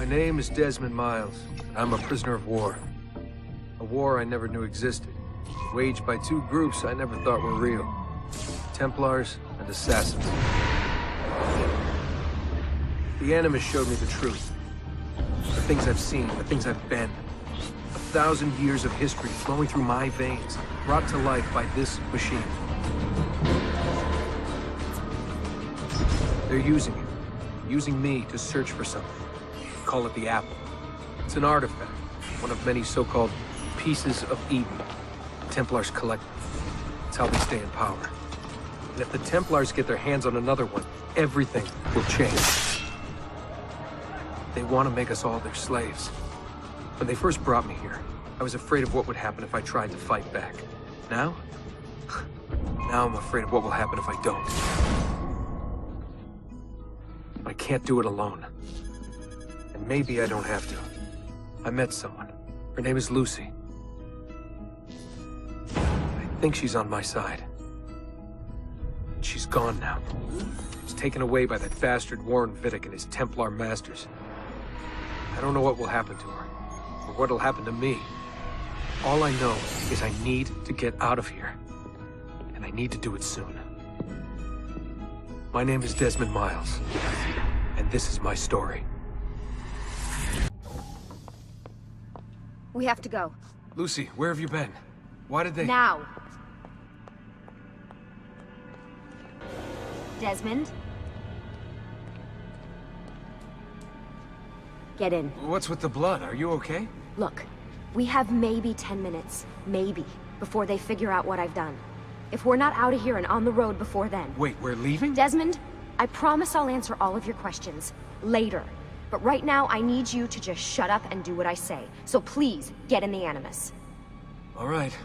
name is Desmond Miles. I'm a prisoner of war. A war I never knew existed, waged by two groups I never thought were real. Templars and Assassins. The Animus showed me the truth. The things I've seen, the things I've been. 1,000 years of history flowing through my veins, brought to life by this machine. They're using me to search for something. Call it the Apple. It's an artifact, one of many so-called pieces of Eden. Templars collect them. It's how they stay in power. And if the Templars get their hands on another one, everything will change. They want to make us all their slaves. When they first brought me here, I was afraid of what would happen if I tried to fight back. Now? Now I'm afraid of what will happen if I don't. I can't do it alone. And maybe I don't have to. I met someone. Her name is Lucy. I think she's on my side. She's gone now. She's taken away by that bastard Warren Vidic and his Templar masters. I don't know what will happen to her, or what'll happen to me. All I know is I need to get out of here. And I need to do it soon. My name is Desmond Miles, and this is my story. We have to go. Lucy, where have you been? Why did they— Now! Desmond? Get in. What's with the blood? Are you okay? Look, we have maybe 10 minutes, maybe, before they figure out what I've done. If we're not out of here and on the road before then... Wait, we're leaving? Desmond, I promise I'll answer all of your questions later. But right now, I need you to just shut up and do what I say. So please, get in the Animus. All right.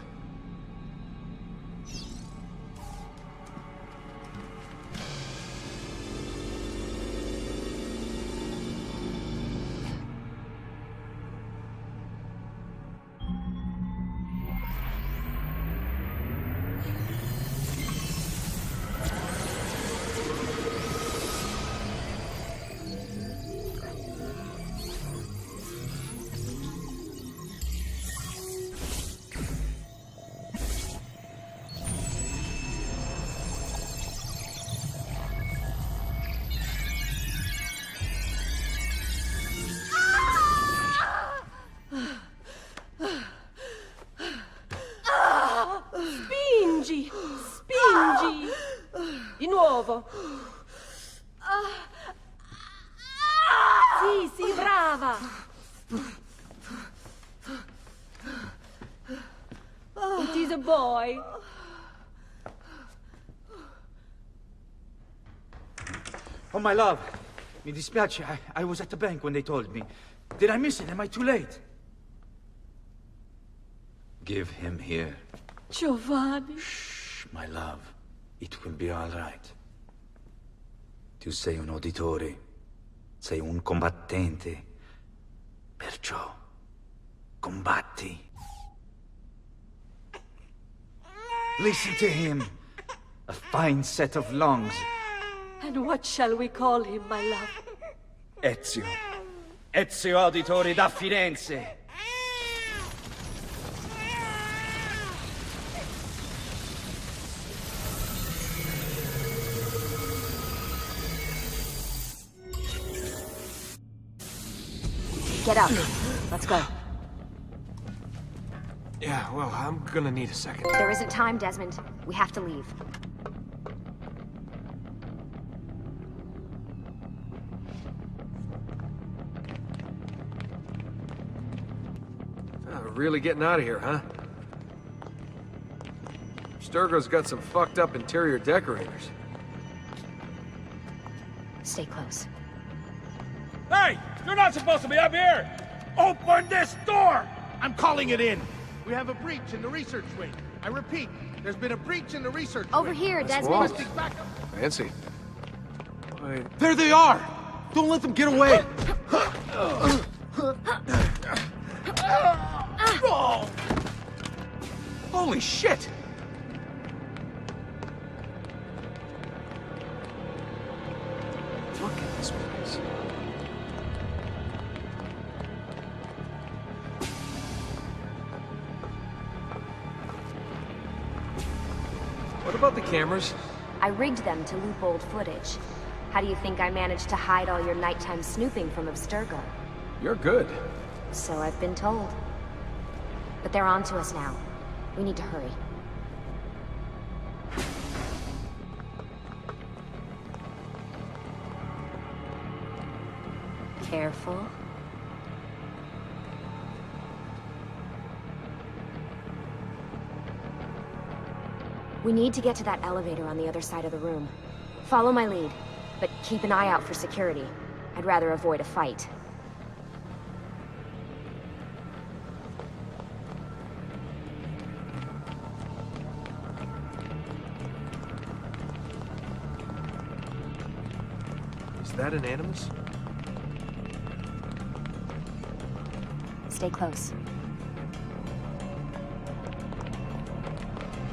Spingi! Di nuovo! Sì, sì, brava! It is a boy. Oh, my love. Mi dispiace. I was at the bank when they told me. Did I miss it? Am I too late? Give him here. Giovanni. Shh, my love. It will be all right. Tu sei un auditore. Sei un combattente. Perciò, combatti. Listen to him. A fine set of lungs. And what shall we call him, my love? Ezio. Ezio Auditore da Firenze. Get up. Let's go. Yeah, well, I'm gonna need a second. There isn't time, Desmond. We have to leave. Really getting out of here, huh? Sturgo's got some fucked up interior decorators. Stay close. Hey! You're not supposed to be up here! Open this door! I'm calling it in. We have a breach in the research wing. I repeat, there's been a breach in the research Over wing. here, That's Desmond. wrong. Fancy. Wait. There they are! Don't let them get away! Oh. Holy shit! Look at this place. What about the cameras? I rigged them to loop old footage. How do you think I managed to hide all your nighttime snooping from Abstergo? You're good. So I've been told. But they're on to us now. We need to hurry. Careful. We need to get to that elevator on the other side of the room. Follow my lead, but keep an eye out for security. I'd rather avoid a fight. Is that an animus? Stay close.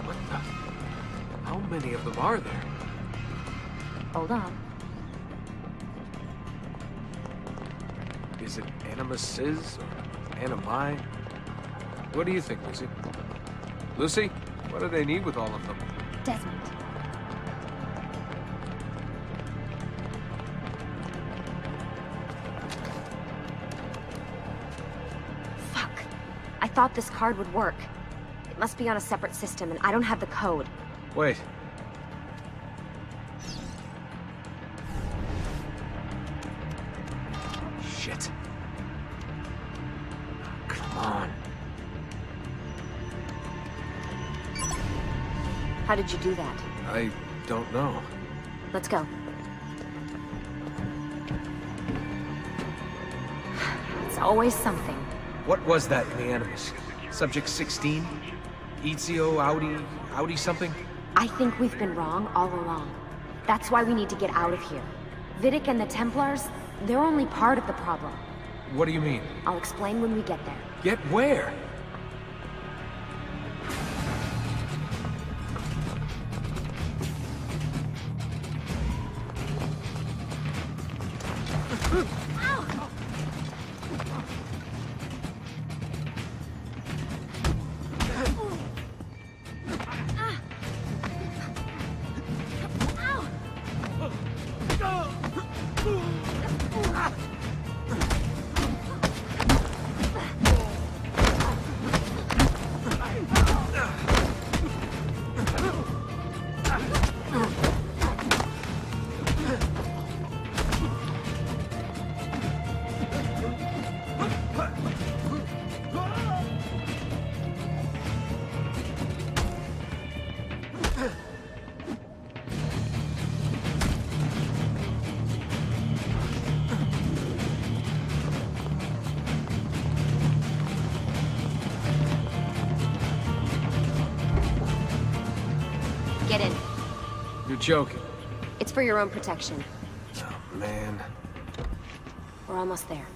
What the? How many of them are there? Hold on. Is it animuses or animi? What do you think, Lucy? Lucy, what do they need with all of them? Desmond. Fuck. I thought this card would work. It must be on a separate system, and I don't have the code. Wait. Shit. Come on. How did you do that? I don't know. Let's go. It's always something. What was that in the animus? Subject 16? Ezio Audi something? I think we've been wrong all along. That's why we need to get out of here. Vidic and the Templars, they're only part of the problem. What do you mean? I'll explain when we get there. Get where? Get in. You're joking. It's for your own protection. Oh, man. We're almost there.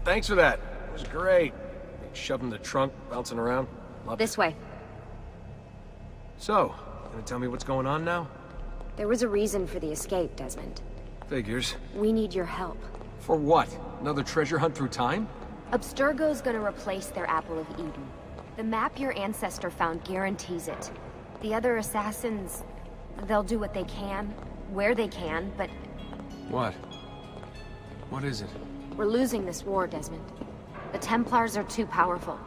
Thanks for that. It was great. Shoved in the trunk, bouncing around. Loved This way. So, gonna tell me what's going on now? There was a reason for the escape, Desmond. Figures. We need your help. For what? Another treasure hunt through time? Abstergo's gonna replace their Apple of Eden. The map your ancestor found guarantees it. The other assassins, they'll do what they can, where they can, but What? What is it? we're losing this war, Desmond. The Templars are too powerful.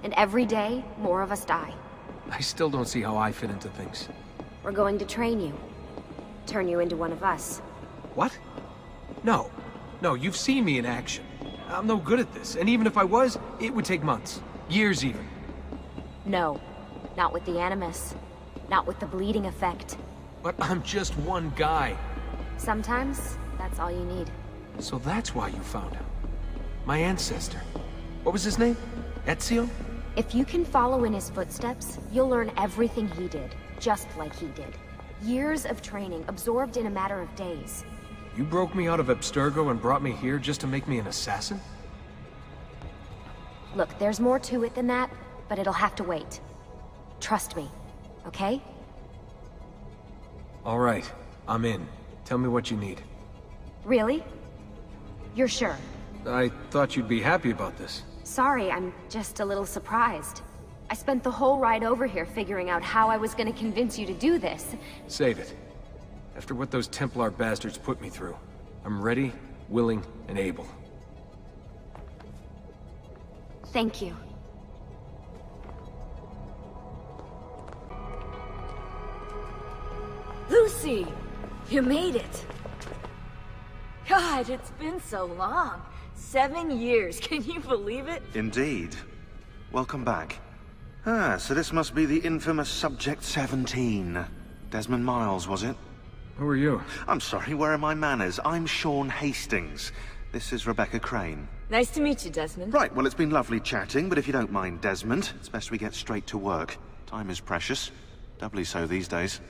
And every day, more of us die. I still don't see how I fit into things. We're going to train you. Turn you into one of us. What? No. No, you've seen me in action. I'm no good at this, and even if I was, it would take months. Years even. No. Not with the Animus. Not with the bleeding effect. But I'm just one guy. Sometimes, That's all you need. So that's why you found him. My ancestor. What was his name? Ezio? If you can follow in his footsteps, you'll learn everything he did, just like he did. Years of training, absorbed in a matter of days. You broke me out of Abstergo and brought me here just to make me an assassin? Look, there's more to it than that, but it'll have to wait. Trust me, okay? All right, I'm in. Tell me what you need. Really? You're sure? I thought you'd be happy about this. Sorry, I'm just a little surprised. I spent the whole ride over here figuring out how I was gonna convince you to do this. Save it. After what those Templar bastards put me through, I'm ready, willing, and able. Thank you. Lucy! You made it! God, it's been so long. 7 years, can you believe it? Indeed. Welcome back. Ah, so this must be the infamous Subject 17. Desmond Miles, was it? Who are you? I'm sorry, where are my manners? I'm Sean Hastings. This is Rebecca Crane. Nice to meet you, Desmond. Right, well, it's been lovely chatting, but if you don't mind, Desmond, it's best we get straight to work. Time is precious. Doubly so these days.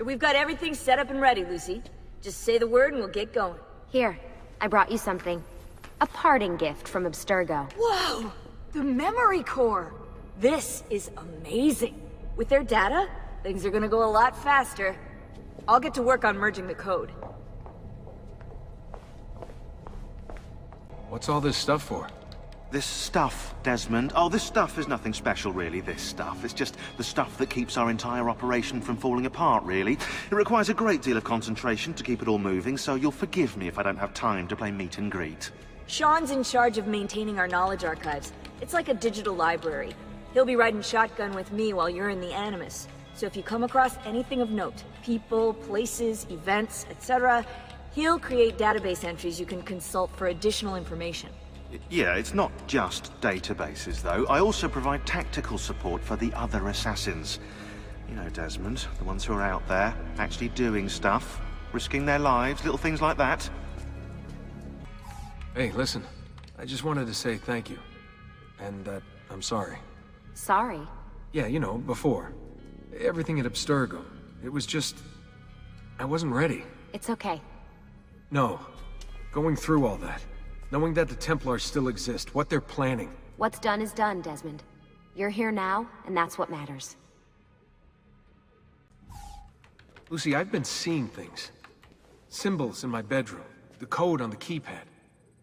We've got everything set up and ready, Lucy. Just say the word and we'll get going. Here, I brought you something. A parting gift from Abstergo. Whoa! The memory core! This is amazing. With their data, things are gonna go a lot faster. I'll get to work on merging the code. What's all this stuff for? This stuff, Desmond. Oh, this stuff is nothing special, really, this stuff. It's just the stuff that keeps our entire operation from falling apart, really. It requires a great deal of concentration to keep it all moving, so you'll forgive me if I don't have time to play meet and greet. Sean's in charge of maintaining our knowledge archives. It's like a digital library. He'll be riding shotgun with me while you're in the Animus. So if you come across anything of note, people, places, events, etc., he'll create database entries you can consult for additional information. Yeah, it's not just databases, though. I also provide tactical support for the other assassins. You know, Desmond, the ones who are out there, actually doing stuff, risking their lives, little things like that. Hey, listen. I just wanted to say thank you. And that I'm sorry. Sorry. Yeah, you know, before. Everything at Abstergo. It was just... I wasn't ready. It's okay. No. Going through all that. Knowing that the Templars still exist, what they're planning. What's done is done, Desmond. You're here now, and that's what matters. Lucy, I've been seeing things. Symbols in my bedroom. The code on the keypad.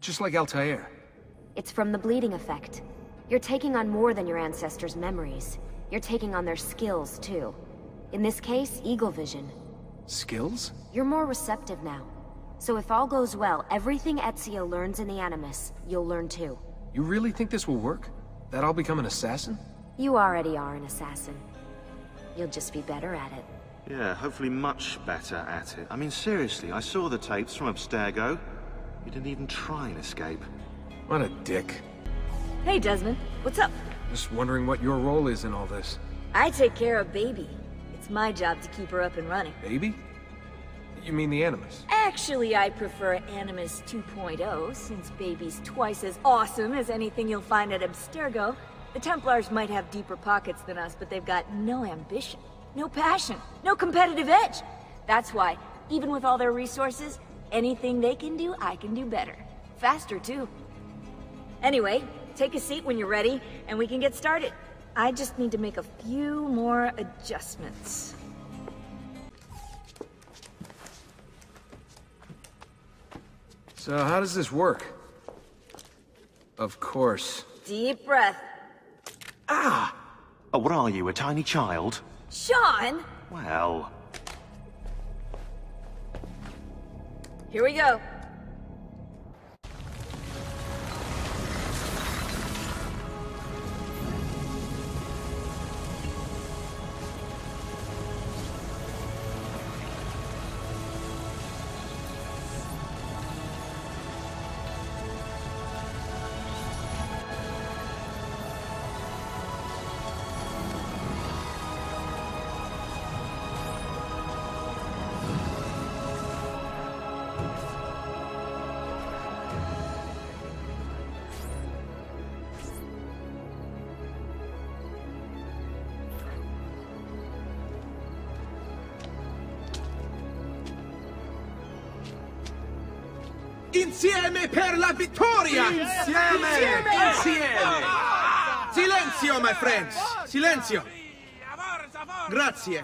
Just like Altair. It's from the bleeding effect. You're taking on more than your ancestors' memories. You're taking on their skills, too. In this case, eagle vision. Skills? You're more receptive now. So if all goes well, everything Ezio learns in the Animus, you'll learn too. You really think this will work? That I'll become an assassin? You already are an assassin. You'll just be better at it. Yeah, hopefully much better at it. I mean, seriously, I saw the tapes from Abstergo. You didn't even try and escape. What a dick. Hey, Desmond. What's up? Just wondering what your role is in all this. I take care of Baby. It's my job to keep her up and running. Baby? You mean the Animus? Actually, I prefer Animus 2.0, since Baby's twice as awesome as anything you'll find at Abstergo. The Templars might have deeper pockets than us, but they've got no ambition, no passion, no competitive edge. That's why, even with all their resources, anything they can do, I can do better. Faster, too. Anyway, take a seat when you're ready, and we can get started. I just need to make a few more adjustments. So how does this work? Of course. Deep breath. Ah! Oh, what are you, a tiny child? Sean! Well... Here we go. Insieme per la vittoria! Insieme! Silenzio, my friends! Silenzio! Grazie.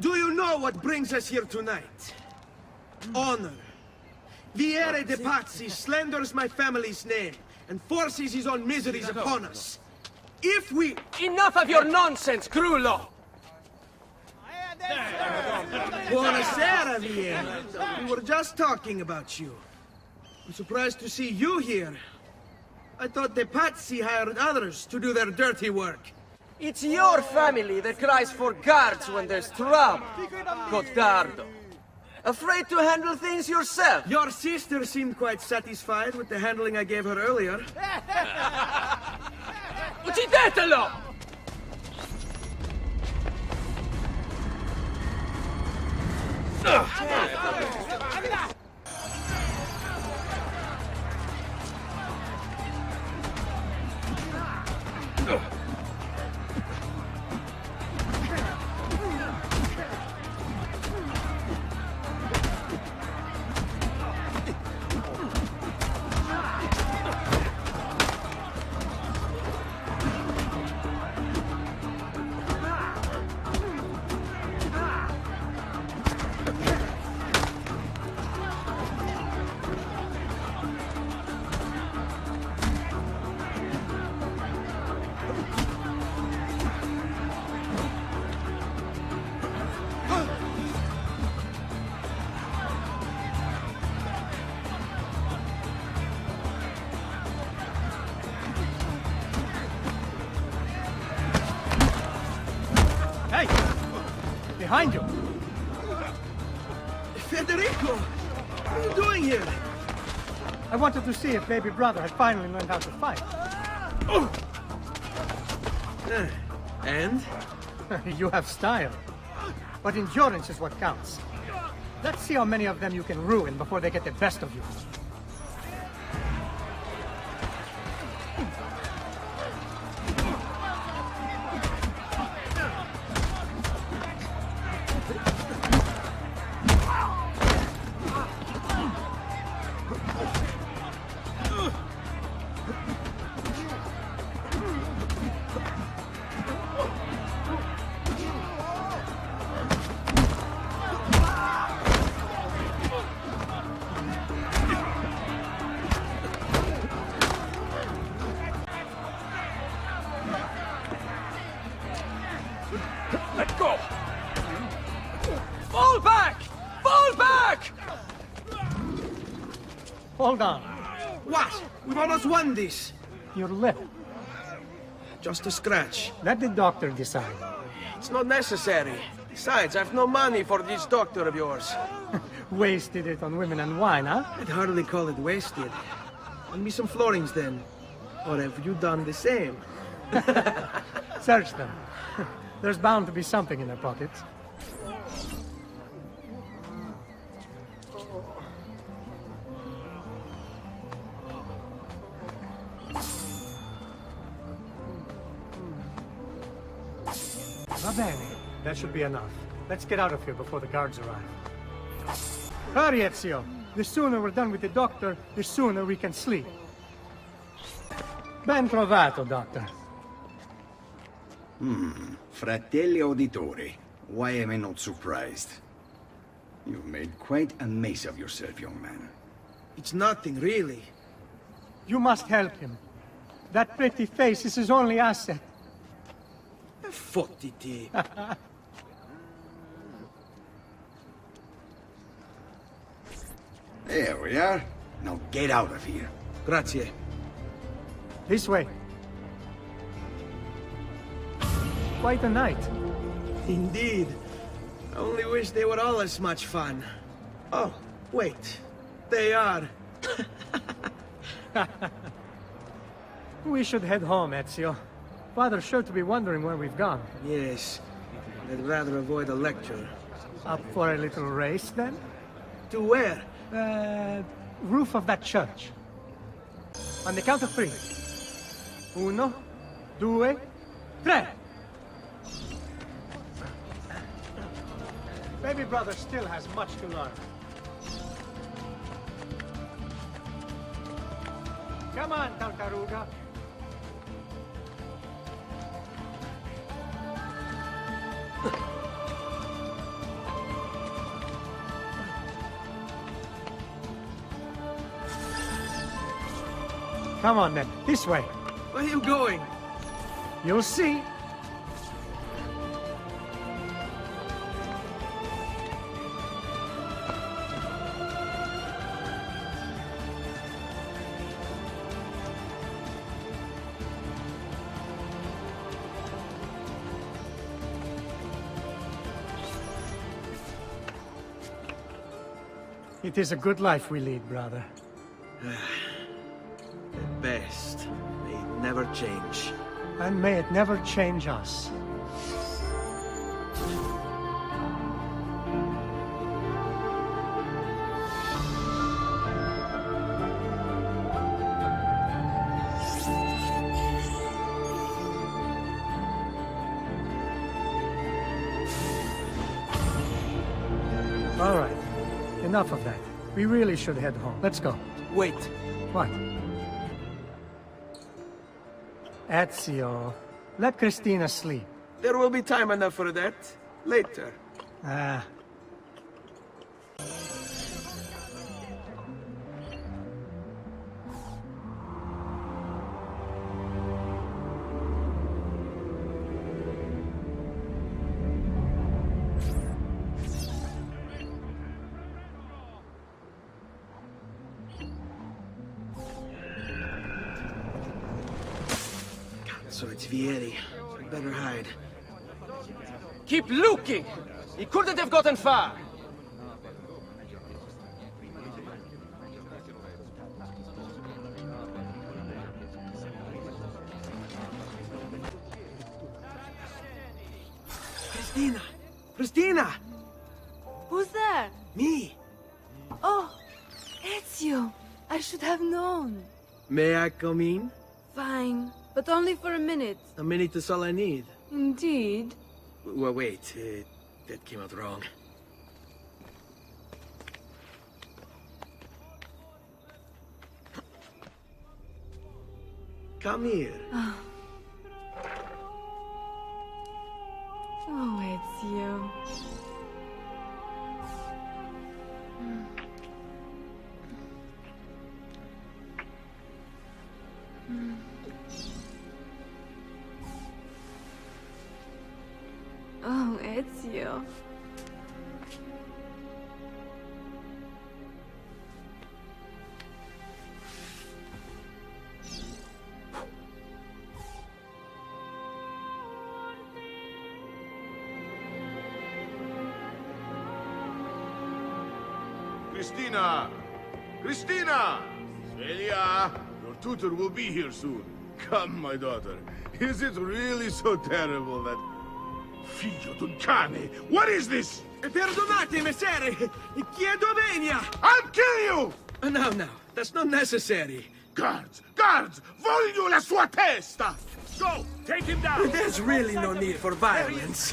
Do you know what brings us here tonight? Honor. Viere de Pazzi slanders my family's name and forces his own miseries upon us. If we... Enough of your nonsense, Crullo! Buonasera, Viera. We were just talking about you. I'm surprised to see you here. I thought the Pazzi hired others to do their dirty work. It's your family that cries for guards when there's trouble, Cotardo. Afraid to handle things yourself? Your sister seemed quite satisfied with the handling I gave her earlier. Uccidetelo! Hey! Behind you! Federico! What are you doing here? I wanted to see if baby brother had finally learned how to fight. And? You have style. But endurance is what counts. Let's see how many of them you can ruin before they get the best of you. Let go! Fall back! Fall back! Hold on. What? We've almost won this. Your lip. Just a scratch. Let the doctor decide. It's not necessary. Besides, I've no money for this doctor of yours. Wasted it on women and wine, huh? I'd hardly call it wasted. Lend me some florins then. Or have you done the same? Search them. There's bound to be something in their pockets. Va bene. That should be enough. Let's get out of here before the guards arrive. Hurry, Ezio! The sooner we're done with the doctor, the sooner we can sleep. Ben trovato, Doctor. Fratelli Auditore, why am I not surprised? You've made quite a mess of yourself, young man. It's nothing, really. You must help him. That pretty face is his only asset. Fottiti. There we are. Now get out of here. Grazie. This way. Quite a night. Indeed. I only wish they were all as much fun. Oh, wait. They are. We should head home, Ezio. Father's sure to be wondering where we've gone. Yes. I'd rather avoid a lecture. Up for a little race, then? To where? Roof of that church. On the count of 3. 1, 2, 3. Baby brother still has much to learn. Come on, Tartaruga. Come on, then. This way. Where are you going? You'll see. It is a good life we lead, brother. At best, may it never change. And may it never change us. All right. Enough of that. We really should head home. Let's go. Wait. What? Ezio, let Christina sleep. There will be time enough for that. Later. Ah. So it's Vieri. We better hide. Keep looking! He couldn't have gotten far! Christina! Christina! Who's there? Me! Oh, Ezio! I should have known. May I come in? Fine, but only for a minute. A minute is all I need. Indeed. Well, wait. That came out wrong. Come here. Oh, Ezio. Oh, Ezio. Christina! Christina! Celia! Your tutor will be here soon. Come, my daughter. Is it really so terrible that... Figlio d'un cane! What is this? Perdonate, messere! Chiedo venia! I'll kill you! No, that's not necessary. Guards! Guards! Voglio la sua testa! Go! Take him down! There's really no need for violence.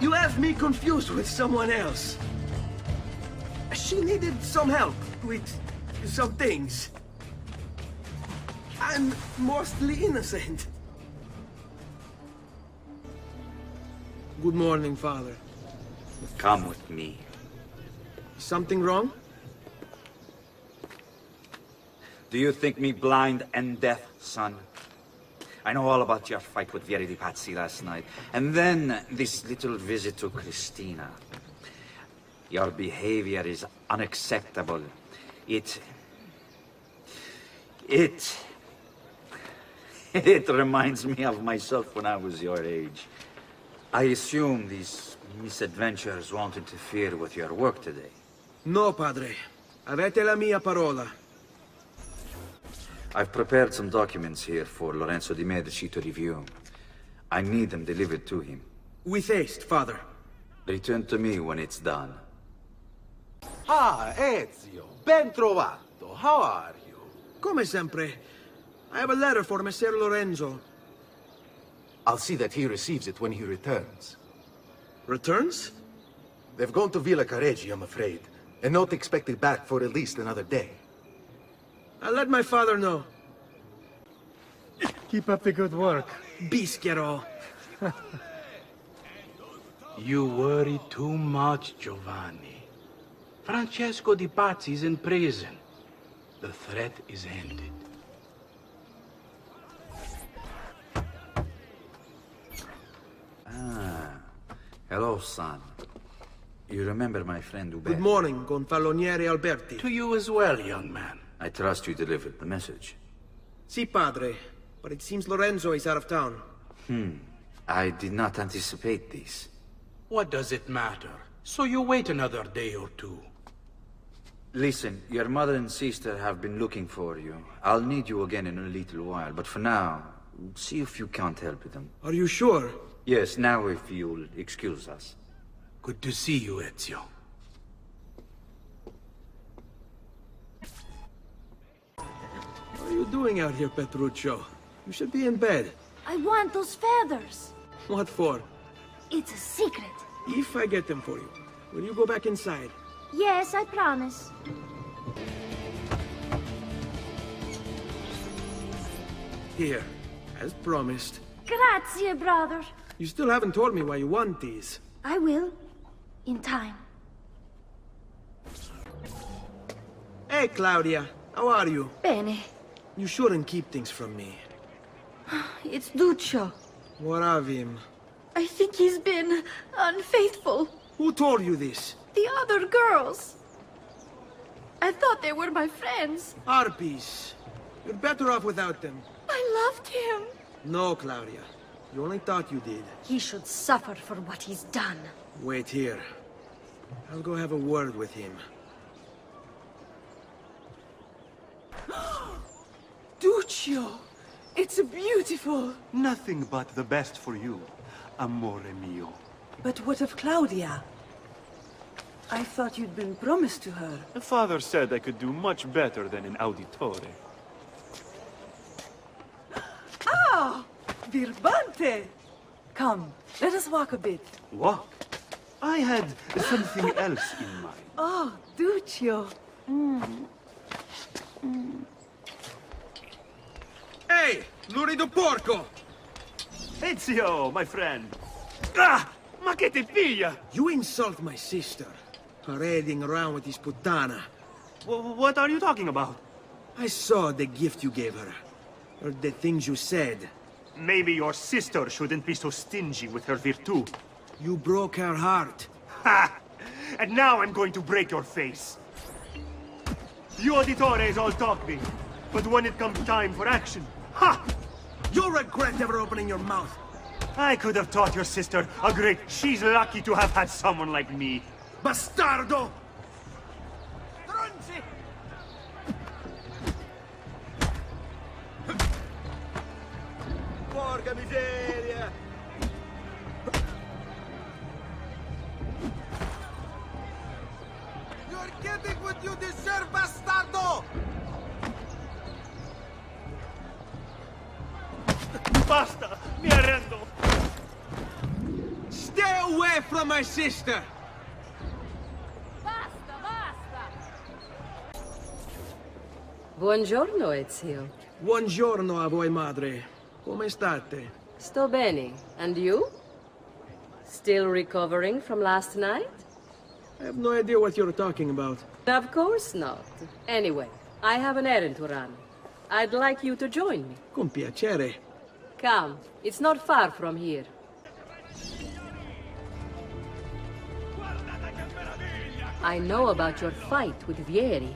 You have me confused with someone else. She needed some help with some things. I'm mostly innocent. Good morning, Father. Come with me. Something wrong? Do you think me blind and deaf, son? I know all about your fight with Vieri di Pazzi last night. And then this little visit to Christina. Your behavior is unacceptable. It reminds me of myself when I was your age. I assume these misadventures won't interfere with your work today. No, Padre. Avete la mia parola. I've prepared some documents here for Lorenzo di Medici to review. I need them delivered to him. With haste, Father. Return to me when it's done. Ah, Ezio, ben trovato. How are you? Come sempre. I have a letter for Messer Lorenzo. I'll see that he receives it when he returns. Returns? They've gone to Villa Careggi, I'm afraid. And not expected back for at least another day. I'll let my father know. Keep up the good work. Bisquero. You worry too much, Giovanni. Francesco Di Pazzi's in prison. The threat is ended. Hello, son. You remember my friend Uber? Good morning, Gonfaloniere Alberti. To you as well, young man. I trust you delivered the message. Si, padre. But it seems Lorenzo is out of town. I did not anticipate this. What does it matter? So you wait another day or two. Listen, your mother and sister have been looking for you. I'll need you again in a little while, but for now, see if you can't help them. Are you sure? Yes, now if you'll excuse us. Good to see you, Ezio. What are you doing out here, Petruccio? You should be in bed. I want those feathers. What for? It's a secret. If I get them for you, will you go back inside? Yes, I promise. Here, as promised. Grazie, brother. You still haven't told me why you want these. I will. In time. Hey, Claudia. How are you? Bene. You shouldn't keep things from me. It's Duccio. What of him? I think he's been unfaithful. Who told you this? The other girls. I thought they were my friends. Harpies. You're better off without them. I loved him. No, Claudia. You only thought you did. He should suffer for what he's done. Wait here. I'll go have a word with him. Duccio! It's beautiful! Nothing but the best for you, amore mio. But what of Claudia? I thought you'd been promised to her. The father said I could do much better than an Auditore. Ah! Birbante! Come, let us walk a bit. Walk? I had something else in mind. Oh, Duccio. Hey! Lurido porco! Ezio, my friend! Ah! Ma che ti piglia? You insult my sister. Parading around with this puttana. What are you talking about? I saw the gift you gave her. Heard the things you said. Maybe your sister shouldn't be so stingy with her virtù. You broke her heart. Ha! And now I'm going to break your face. You Auditore is all talking, but when it comes time for action, ha! You'll regret ever opening your mouth. I could have taught your sister a great... She's lucky to have had someone like me. Bastardo! Stronzi! Porca miseria! You're getting what you deserve, bastardo! Basta! Mi arrendo! Stay away from my sister! Buongiorno, Ezio. Buongiorno a voi, madre. Come state? Sto bene. And you? Still recovering from last night? I have no idea what you're talking about. Of course not. Anyway, I have an errand to run. I'd like you to join me. Con piacere. Come, it's not far from here. I know about your fight with Vieri.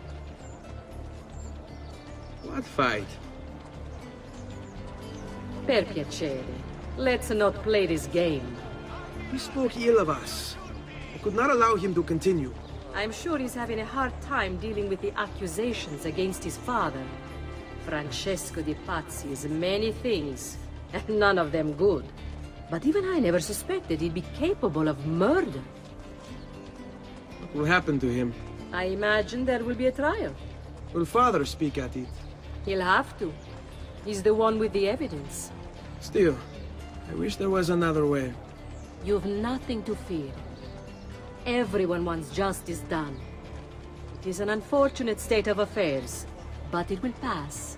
What fight? Per piacere. Let's not play this game. He spoke ill of us. I could not allow him to continue. I'm sure he's having a hard time dealing with the accusations against his father. Francesco Di Pazzi is many things, and none of them good. But even I never suspected he'd be capable of murder. What will happen to him? I imagine there will be a trial. Will father speak at it? He'll have to. He's the one with the evidence. Still, I wish there was another way. You've nothing to fear. Everyone wants justice done. It is an unfortunate state of affairs, but it will pass.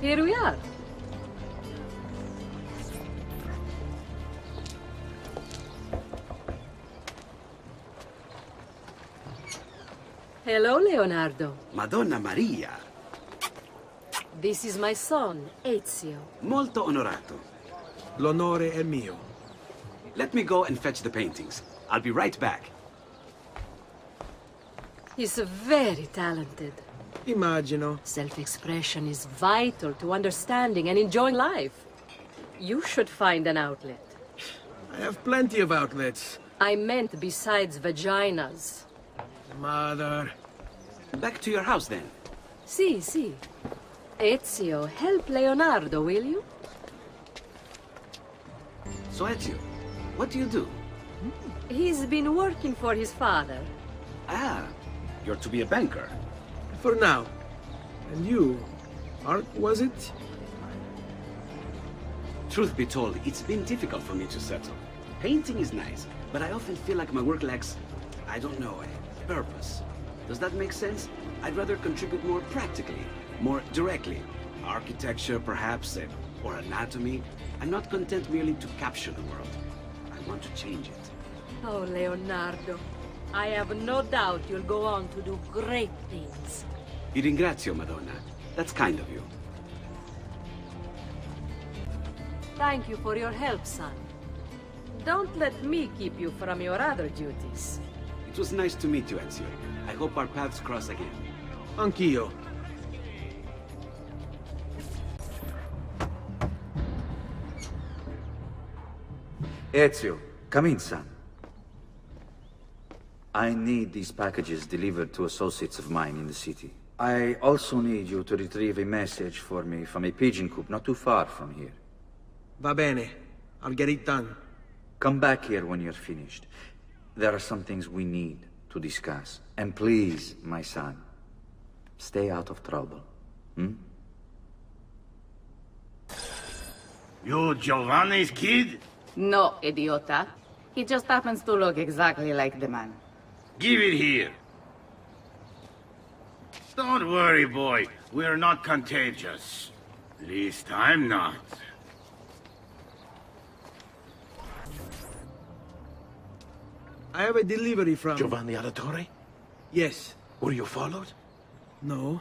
Here we are. Hello, Leonardo. Madonna Maria. This is my son, Ezio. Molto onorato. L'onore è mio. Let me go and fetch the paintings. I'll be right back. He's very talented. Immagino. Self-expression is vital to understanding and enjoying life. You should find an outlet. I have plenty of outlets. I meant besides vaginas. Mother. Back to your house, then. Si. Ezio, help Leonardo, will you? So, Ezio, what do you do? He's been working for his father. Ah, you're to be a banker. For now. And you? Art, was it? Truth be told, it's been difficult for me to settle. Painting is nice, but I often feel like my work lacks, I don't know, a purpose. Does that make sense? I'd rather contribute more practically, more directly. Architecture, perhaps, or anatomy. I'm not content merely to capture the world. I want to change it. Oh, Leonardo. I have no doubt you'll go on to do great things. Vi ringrazio, Madonna. That's kind of you. Thank you for your help, son. Don't let me keep you from your other duties. It was nice to meet you, Ezio. I hope our paths cross again. Anch'io. Ezio, come in, son. I need these packages delivered to associates of mine in the city. I also need you to retrieve a message for me from a pigeon coop not too far from here. Va bene. I'll get it done. Come back here when you're finished. There are some things we need to discuss. And please, my son, stay out of trouble. You Giovanni's kid? No, idiota. He just happens to look exactly like the man. Give it here. Don't worry, boy. We're not contagious. At least I'm not. I have a delivery from... Giovanni Auditore? Yes. Were you followed? No.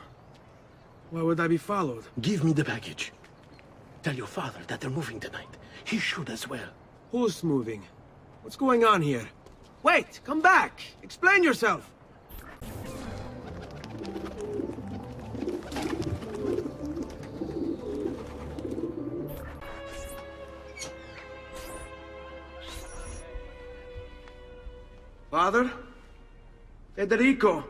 Why would I be followed? Give me the package. Tell your father that they're moving tonight. He should as well. Who's moving? What's going on here? Wait! Come back! Explain yourself! Father? Federico!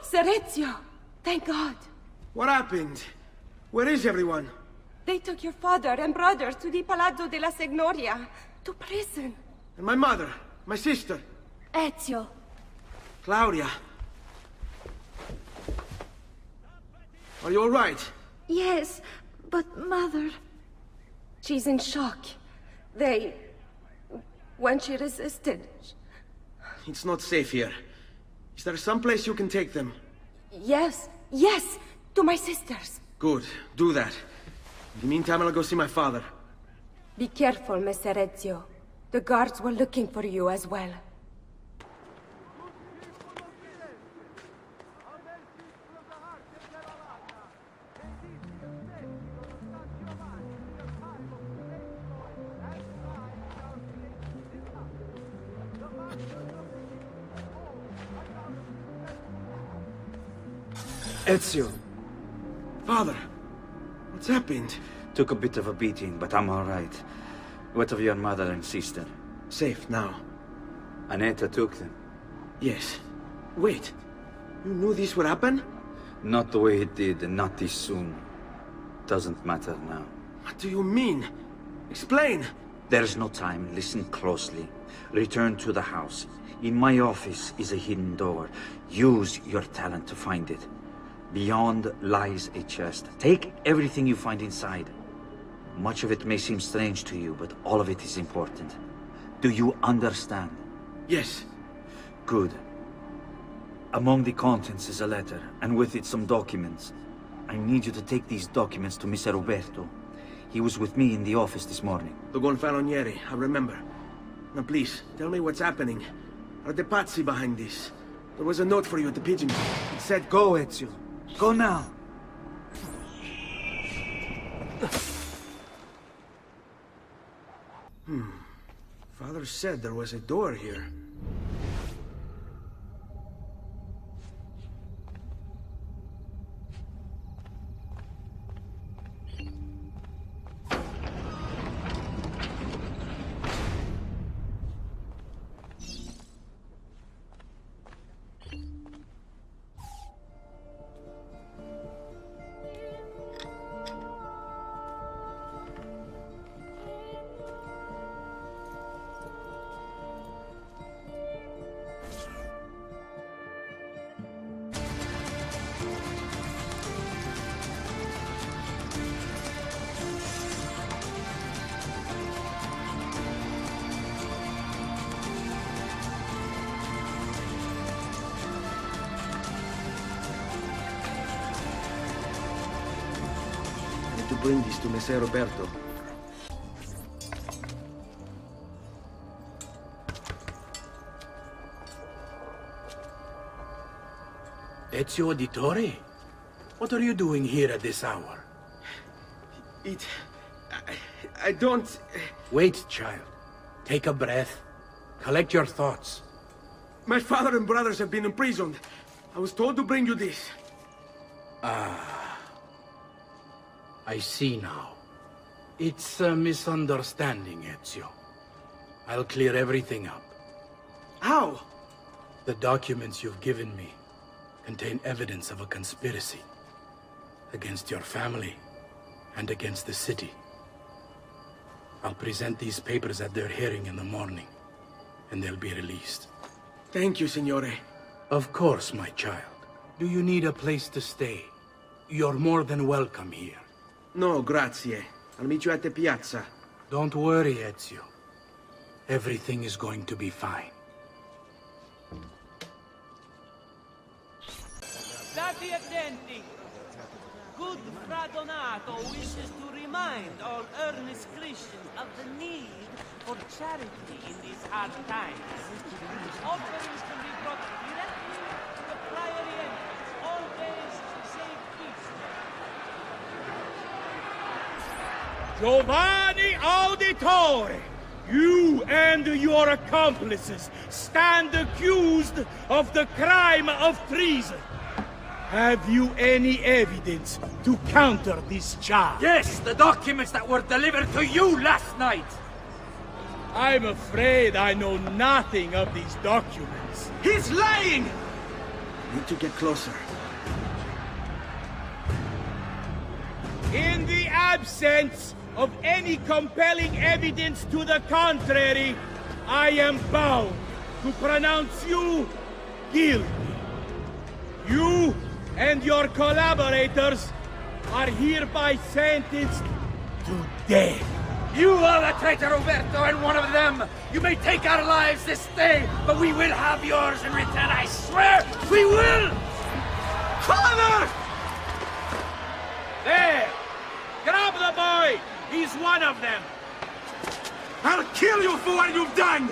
Ser Ezio! Thank God! What happened? Where is everyone? They took your father and brother to the Palazzo della Signoria, to prison. And my mother? My sister? Ezio. Claudia? Are you all right? Yes, but Mother... She's in shock. When she resisted... It's not safe here. Is there some place you can take them? Yes, to my sisters. Good, do that. In the meantime, I'll go see my father. Be careful, Messer Ezio. The guards were looking for you as well. Ezio. Father, what's happened? Took a bit of a beating, but I'm all right. What of your mother and sister? Safe now. Annetta took them. Yes. Wait. You knew this would happen? Not the way it did, and not this soon. Doesn't matter now. What do you mean? Explain! There's no time. Listen closely. Return to the house. In my office is a hidden door. Use your talent to find it. Beyond lies a chest. Take everything you find inside. Much of it may seem strange to you, but all of it is important. Do you understand? Yes. Good. Among the contents is a letter, and with it some documents. I need you to take these documents to Mr. Roberto. He was with me in the office this morning. The Gonfalonieri, I remember. Now please, tell me what's happening. Are the Pazzi behind this? There was a note for you at the pigeon. It said go, Ezio. Go now. Father said there was a door here. To bring this to Messer Roberto. Ezio Auditore? What are you doing here at this hour? I don't... Wait, child. Take a breath. Collect your thoughts. My father and brothers have been imprisoned. I was told to bring you this. I see now. It's a misunderstanding, Ezio. I'll clear everything up. How? The documents you've given me contain evidence of a conspiracy against your family and against the city. I'll present these papers at their hearing in the morning, and they'll be released. Thank you, Signore. Of course, my child. Do you need a place to stay? You're more than welcome here. No, grazie. I'll meet you at the piazza. Don't worry, Ezio. Everything is going to be fine. State attenti! Good Fra Donato wishes to remind all earnest Christians of the need for charity in these hard times. Offerings can be brought directly to the priory entrance, always save peace. Giovanni Auditore! You and your accomplices stand accused of the crime of treason. Have you any evidence to counter this charge? Yes, the documents that were delivered to you last night! I'm afraid I know nothing of these documents. He's lying! Need to get closer. In the absence of any compelling evidence to the contrary, I am bound to pronounce you guilty. You and your collaborators are hereby sentenced to death. You are the traitor, Roberto, and one of them! You may take our lives this day, but we will have yours in return, I swear! We will! Father! There! Grab the boy! He's one of them! I'll kill you for what you've done!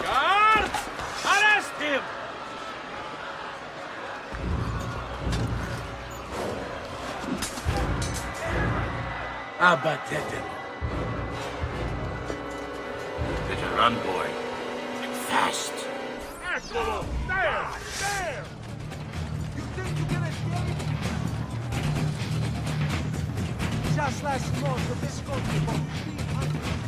Guards! Arrest him! Abatete. Better run, boy. And fast. Eccolo! There! There! You think you can escape? Just last month, the Visconti bought 300...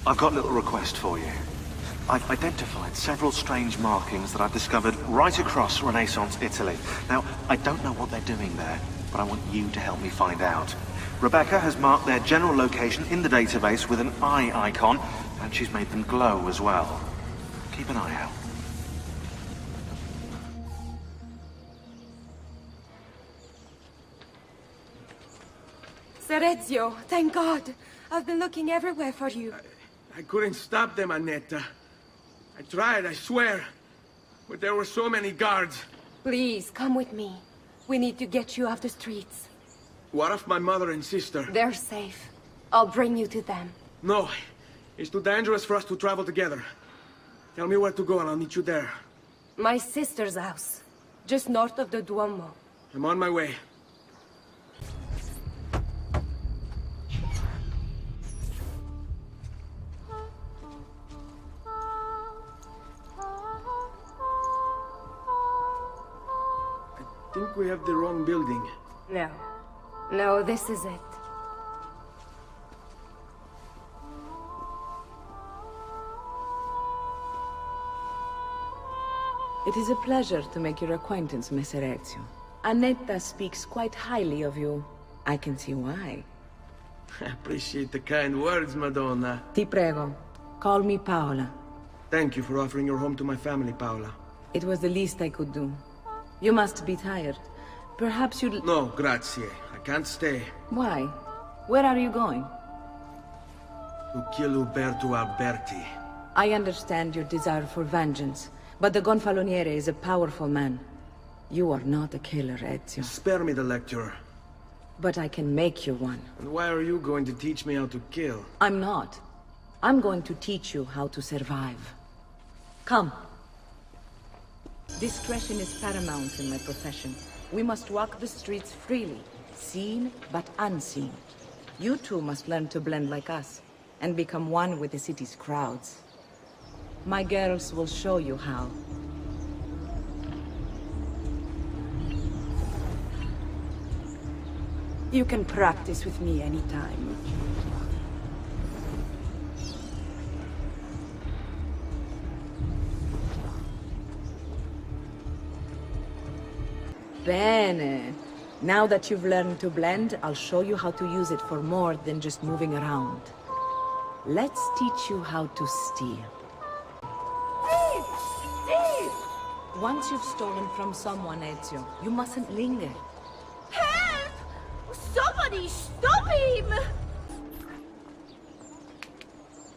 I've got a little request for you. I've identified several strange markings that I've discovered right across Renaissance Italy. Now, I don't know what they're doing there, but I want you to help me find out. Rebecca has marked their general location in the database with an eye icon, and she's made them glow as well. Keep an eye out. Sir Ezio, thank God. I've been looking everywhere for you. I couldn't stop them, Annetta. I tried, I swear. But there were so many guards. Please, come with me. We need to get you off the streets. What of my mother and sister? They're safe. I'll bring you to them. No. It's too dangerous for us to travel together. Tell me where to go and I'll meet you there. My sister's house. Just north of the Duomo. I'm on my way. I think we have the wrong building. No. No, this is it. It is a pleasure to make your acquaintance, Messer Ezio. Annetta speaks quite highly of you. I can see why. I appreciate the kind words, Madonna. Ti prego. Call me Paola. Thank you for offering your home to my family, Paola. It was the least I could do. You must be tired. Perhaps you'd... No, grazie. I can't stay. Why? Where are you going? To kill Uberto Alberti. I understand your desire for vengeance, but the Gonfaloniere is a powerful man. You are not a killer, Ezio. Spare me the lecture. But I can make you one. And why are you going to teach me how to kill? I'm not. I'm going to teach you how to survive. Come. Discretion is paramount in my profession. We must walk the streets freely, seen but unseen. You too must learn to blend like us, and become one with the city's crowds. My girls will show you how. You can practice with me anytime. Bene. Now that you've learned to blend, I'll show you how to use it for more than just moving around. Let's teach you how to steal. Thief! Thief! Once you've stolen from someone, Ezio, you mustn't linger. Help! Somebody stop him!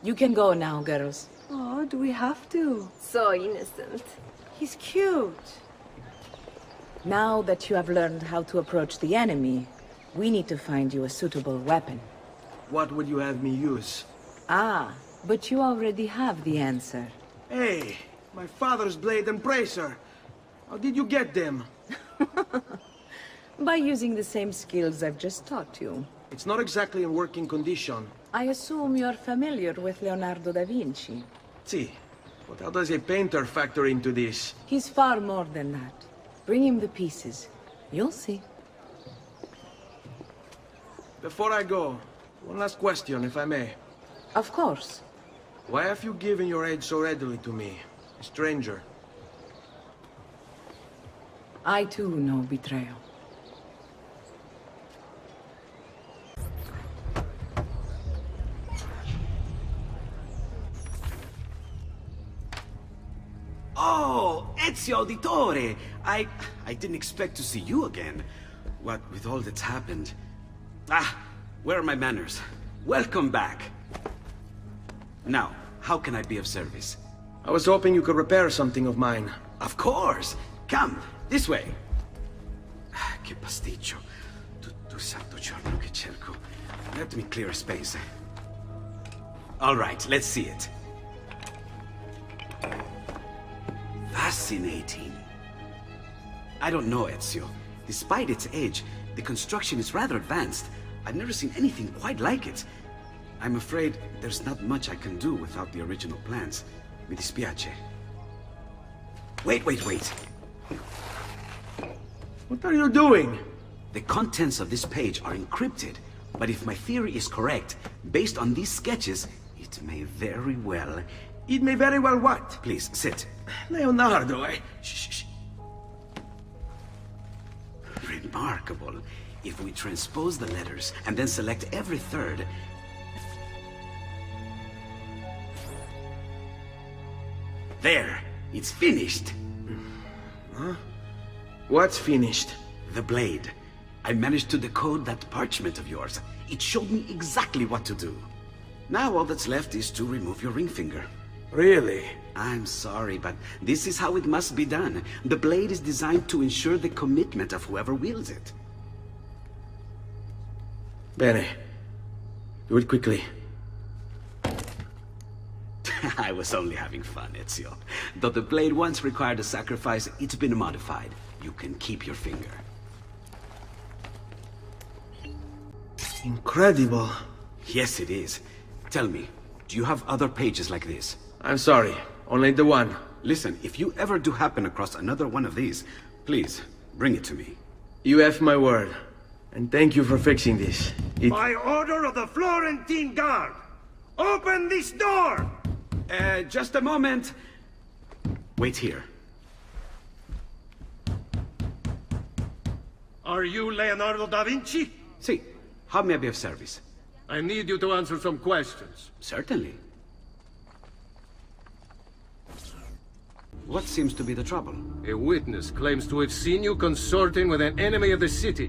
You can go now, girls. Oh, do we have to? So innocent. He's cute. Now that you have learned how to approach the enemy, we need to find you a suitable weapon. What would you have me use? Ah, but you already have the answer. Hey, my father's blade and bracer. How did you get them? By using the same skills I've just taught you. It's not exactly in working condition. I assume you're familiar with Leonardo da Vinci. See, but how does a painter factor into this? He's far more than that. Bring him the pieces. You'll see. Before I go, one last question, if I may. Of course. Why have you given your aid so readily to me, a stranger? I too know betrayal. Oh, Ezio Auditore! I didn't expect to see you again. What with all that's happened. Ah, where are my manners? Welcome back. Now, how can I be of service? I was hoping you could repair something of mine. Of course! Come, this way! Che pasticcio. Tutto il santo giorno che cerco. Let me clear a space. All right, let's see it. Fascinating. I don't know, Ezio. Despite its age, the construction is rather advanced. I've never seen anything quite like it. I'm afraid there's not much I can do without the original plans. Mi dispiace. Wait. What are you doing? The contents of this page are encrypted, but if my theory is correct, based on these sketches, It may very well... It may very well what? Please, sit. Leonardo, Shh. Remarkable. If we transpose the letters and then select every third... There! It's finished! Huh? What's finished? The blade. I managed to decode that parchment of yours. It showed me exactly what to do. Now all that's left is to remove your ring finger. Really? I'm sorry, but this is how it must be done. The blade is designed to ensure the commitment of whoever wields it. Bene. Do it quickly. I was only having fun, Ezio. Though the blade once required a sacrifice, it's been modified. You can keep your finger. Incredible. Yes, it is. Tell me, do you have other pages like this? I'm sorry, only the one. Listen, if you ever do happen across another one of these, please, bring it to me. You have my word. And thank you for fixing this. By order of the Florentine Guard! Open this door! Just a moment. Wait here. Are you Leonardo da Vinci? Si. How may I be of service? I need you to answer some questions. Certainly. What seems to be the trouble? A witness claims to have seen you consorting with an enemy of the city.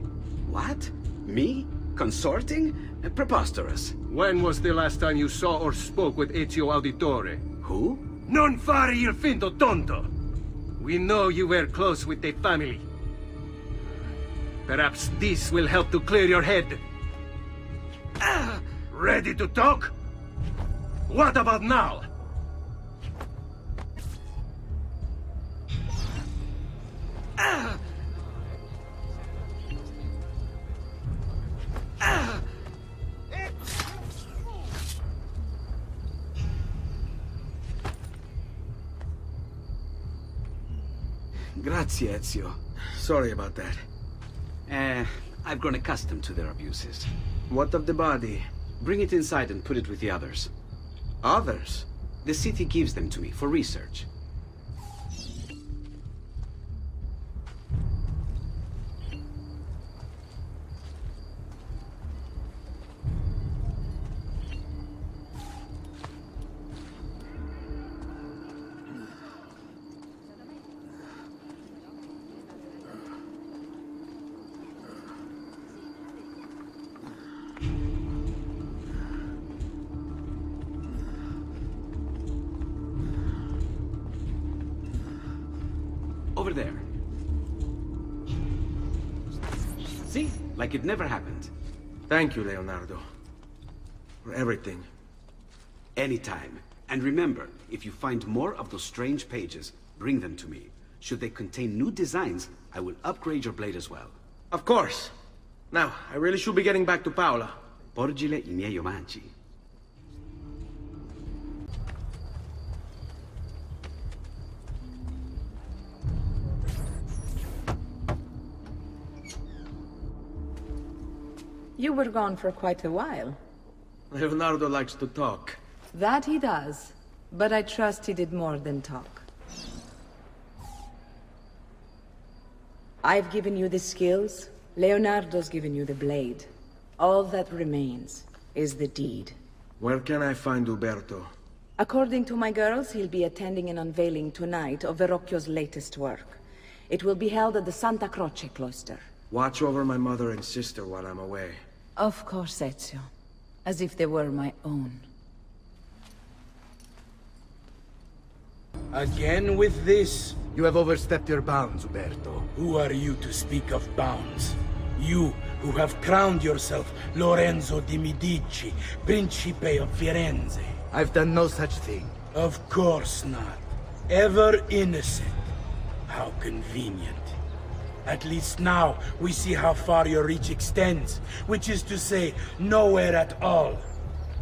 What? Me? Consorting? Preposterous. When was the last time you saw or spoke with Ezio Auditore? Who? Non fare il finto tonto! We know you were close with the family. Perhaps this will help to clear your head. Ready to talk? What about now? Grazie, Ezio. Sorry about that. I've grown accustomed to their abuses. What of the body? Bring it inside and put it with the others. Others? The city gives them to me for research. Over there. See? Like it never happened. Thank you, Leonardo. For everything. Anytime. And remember, if you find more of those strange pages, bring them to me. Should they contain new designs, I will upgrade your blade as well. Of course. Now, I really should be getting back to Paola. Porgile I miei omaggi. You were gone for quite a while. Leonardo likes to talk. That he does. But I trust he did more than talk. I've given you the skills. Leonardo's given you the blade. All that remains is the deed. Where can I find Uberto? According to my girls, he'll be attending an unveiling tonight of Verrocchio's latest work. It will be held at the Santa Croce cloister. Watch over my mother and sister while I'm away. Of course, Ezio. As if they were my own. Again with this? You have overstepped your bounds, Uberto. Who are you to speak of bounds? You, who have crowned yourself Lorenzo di Medici, Principe of Firenze. I've done no such thing. Of course not. Ever innocent. How convenient. At least now, we see how far your reach extends, which is to say, nowhere at all.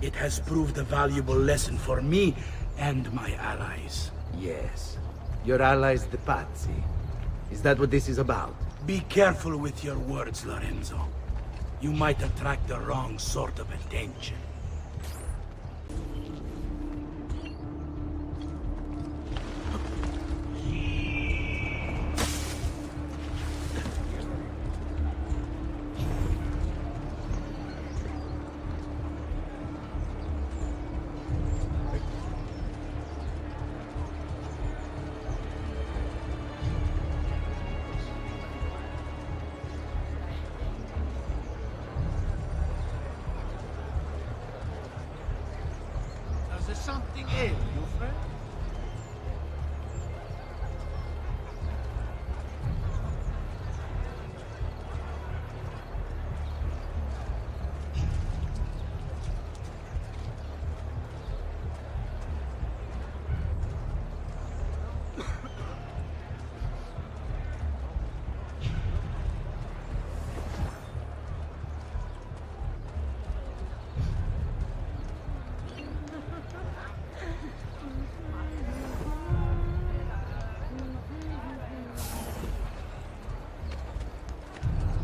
It has proved a valuable lesson for me and my allies. Yes. Your allies, the Pazzi. Is that what this is about? Be careful with your words, Lorenzo. You might attract the wrong sort of attention. Does something ail you, friend?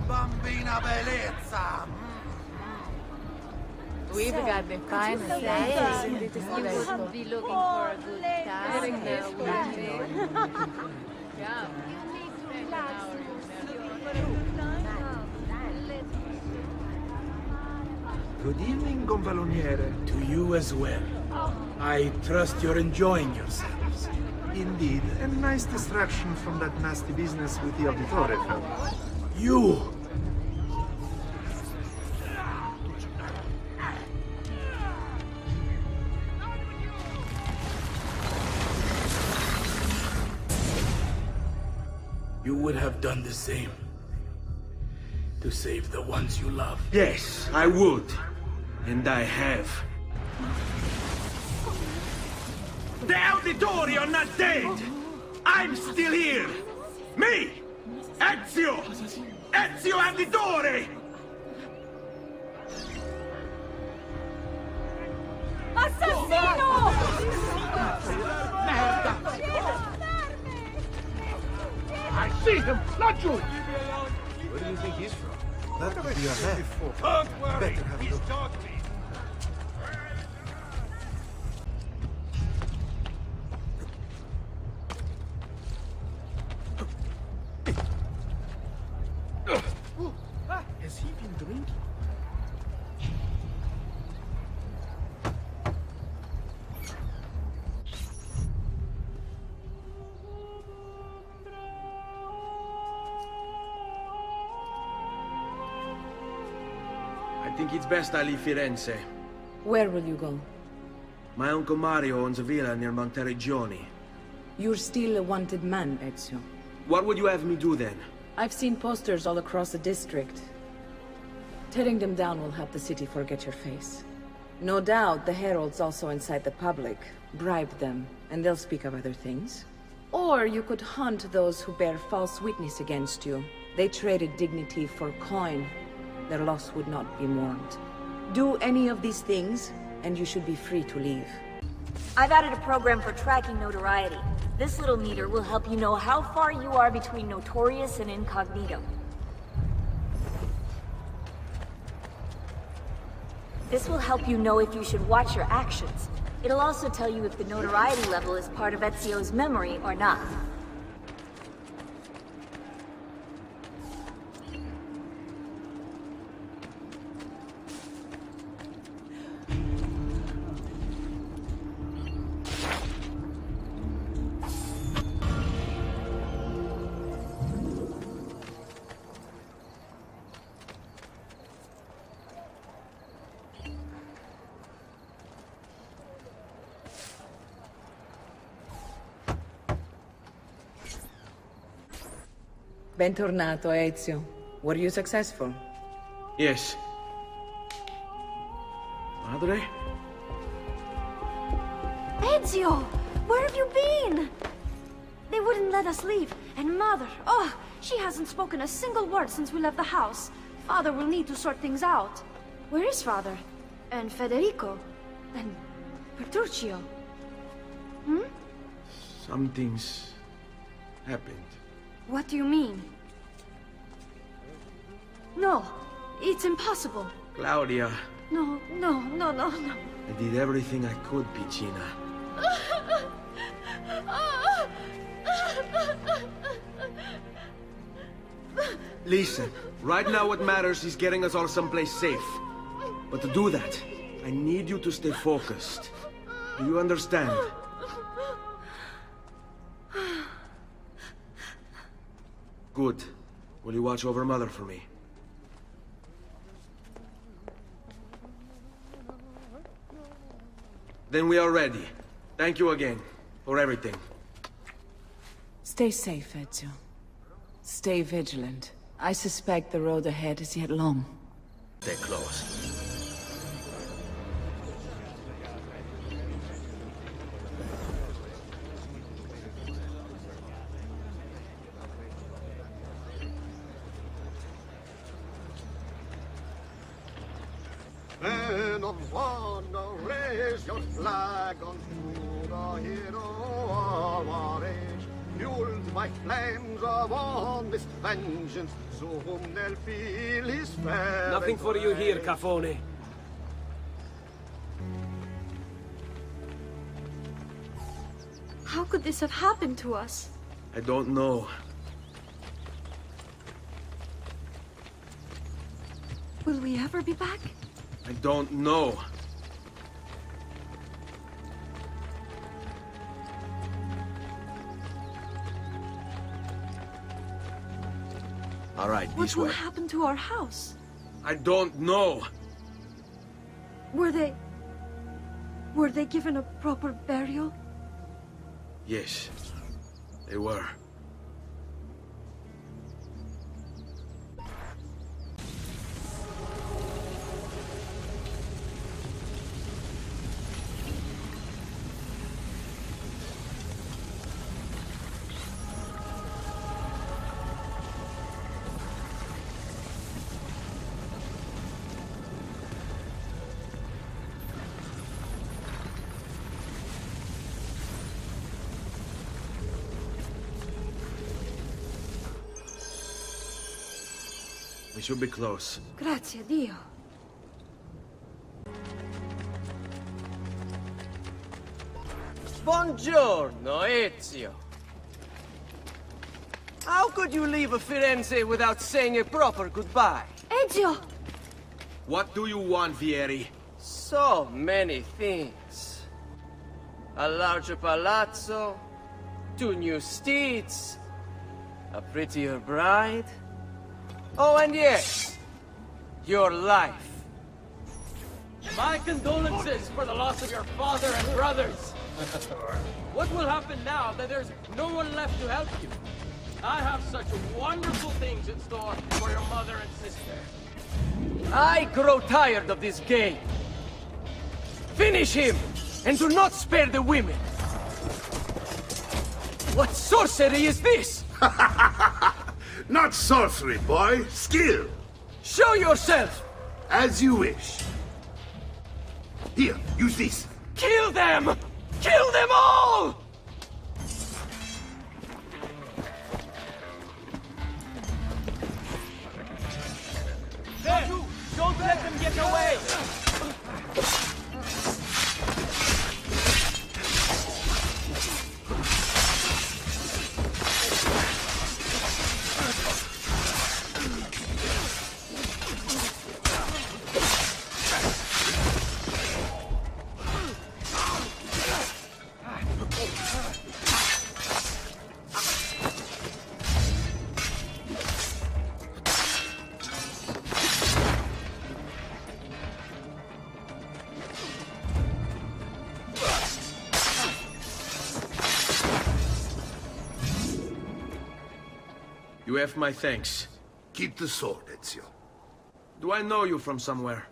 Bambina bellezza! We've got the finest dancers in this event. Be looking for a good time. Good evening, Gonfaloniere. To you as well. I trust you're enjoying yourselves. Indeed, a nice distraction from that nasty business with the Auditore fellow. You! You would have done the same. To save the ones you love. Yes, I would. And I have. The Auditore are not dead! I'm still here! Me! Ezio! Ezio Auditore! Assassino! Merda! I see him! Not you! Where do you think he's from? That could be a man. Don't worry, Better have a he's look. taught me. Has he been drinking? I think it's best I leave Firenze. Where will you go? My Uncle Mario owns a villa near Monteregioni. You're still a wanted man, Ezio. What would you have me do then? I've seen posters all across the district. Tearing them down will help the city forget your face. No doubt the heralds also incite the public. Bribe them, and they'll speak of other things. Or you could hunt those who bear false witness against you. They traded dignity for coin. Their loss would not be mourned. Do any of these things, and you should be free to leave. I've added a program for tracking notoriety. This little meter will help you know how far you are between notorious and incognito. This will help you know if you should watch your actions. It'll also tell you if the notoriety level is part of Ezio's memory or not. Bentornato, Ezio. Were you successful? Yes. Madre? Ezio! Where have you been? They wouldn't let us leave. And Mother, oh, she hasn't spoken a single word since we left the house. Father will need to sort things out. Where is Father? And Federico? And Petruccio? Hmm? Something's happened. What do you mean? No, it's impossible. Claudia, No. I did everything I could, Piccina. Listen, right now what matters is getting us all someplace safe. But to do that, I need you to stay focused. Do you understand? Good. Will you watch over Mother for me? Then we are ready. Thank you again for everything. Stay safe, Ezio. Stay vigilant. I suspect the road ahead is yet long. Stay close. Men of honor, raise your flag unto the hero of our age. Fueled by flames of honest vengeance, so whom they'll feel his fair. Nothing for you here, Cafone. How could this have happened to us? I don't know. Will we ever be back? I don't know. All right, What this will way. happen to our house? I don't know. Were they given a proper burial? Yes, they were. We should be close. Grazie, Dio. Buongiorno, Ezio. How could you leave a Firenze without saying a proper goodbye? Ezio! What do you want, Vieri? So many things. A larger palazzo, 2 new steeds, a prettier bride. Oh, and yes, your life. My condolences for the loss of your father and brothers. What will happen now that there's no one left to help you? I have such wonderful things in store for your mother and sister. I grow tired of this game. Finish him, and do not spare the women. What sorcery is this? Not sorcery, boy. Skill. Show yourself! As you wish. Here, use this. Kill them! Kill them all! There! Don't let them get away! You have my thanks. Keep the sword, Ezio. Do I know you from somewhere?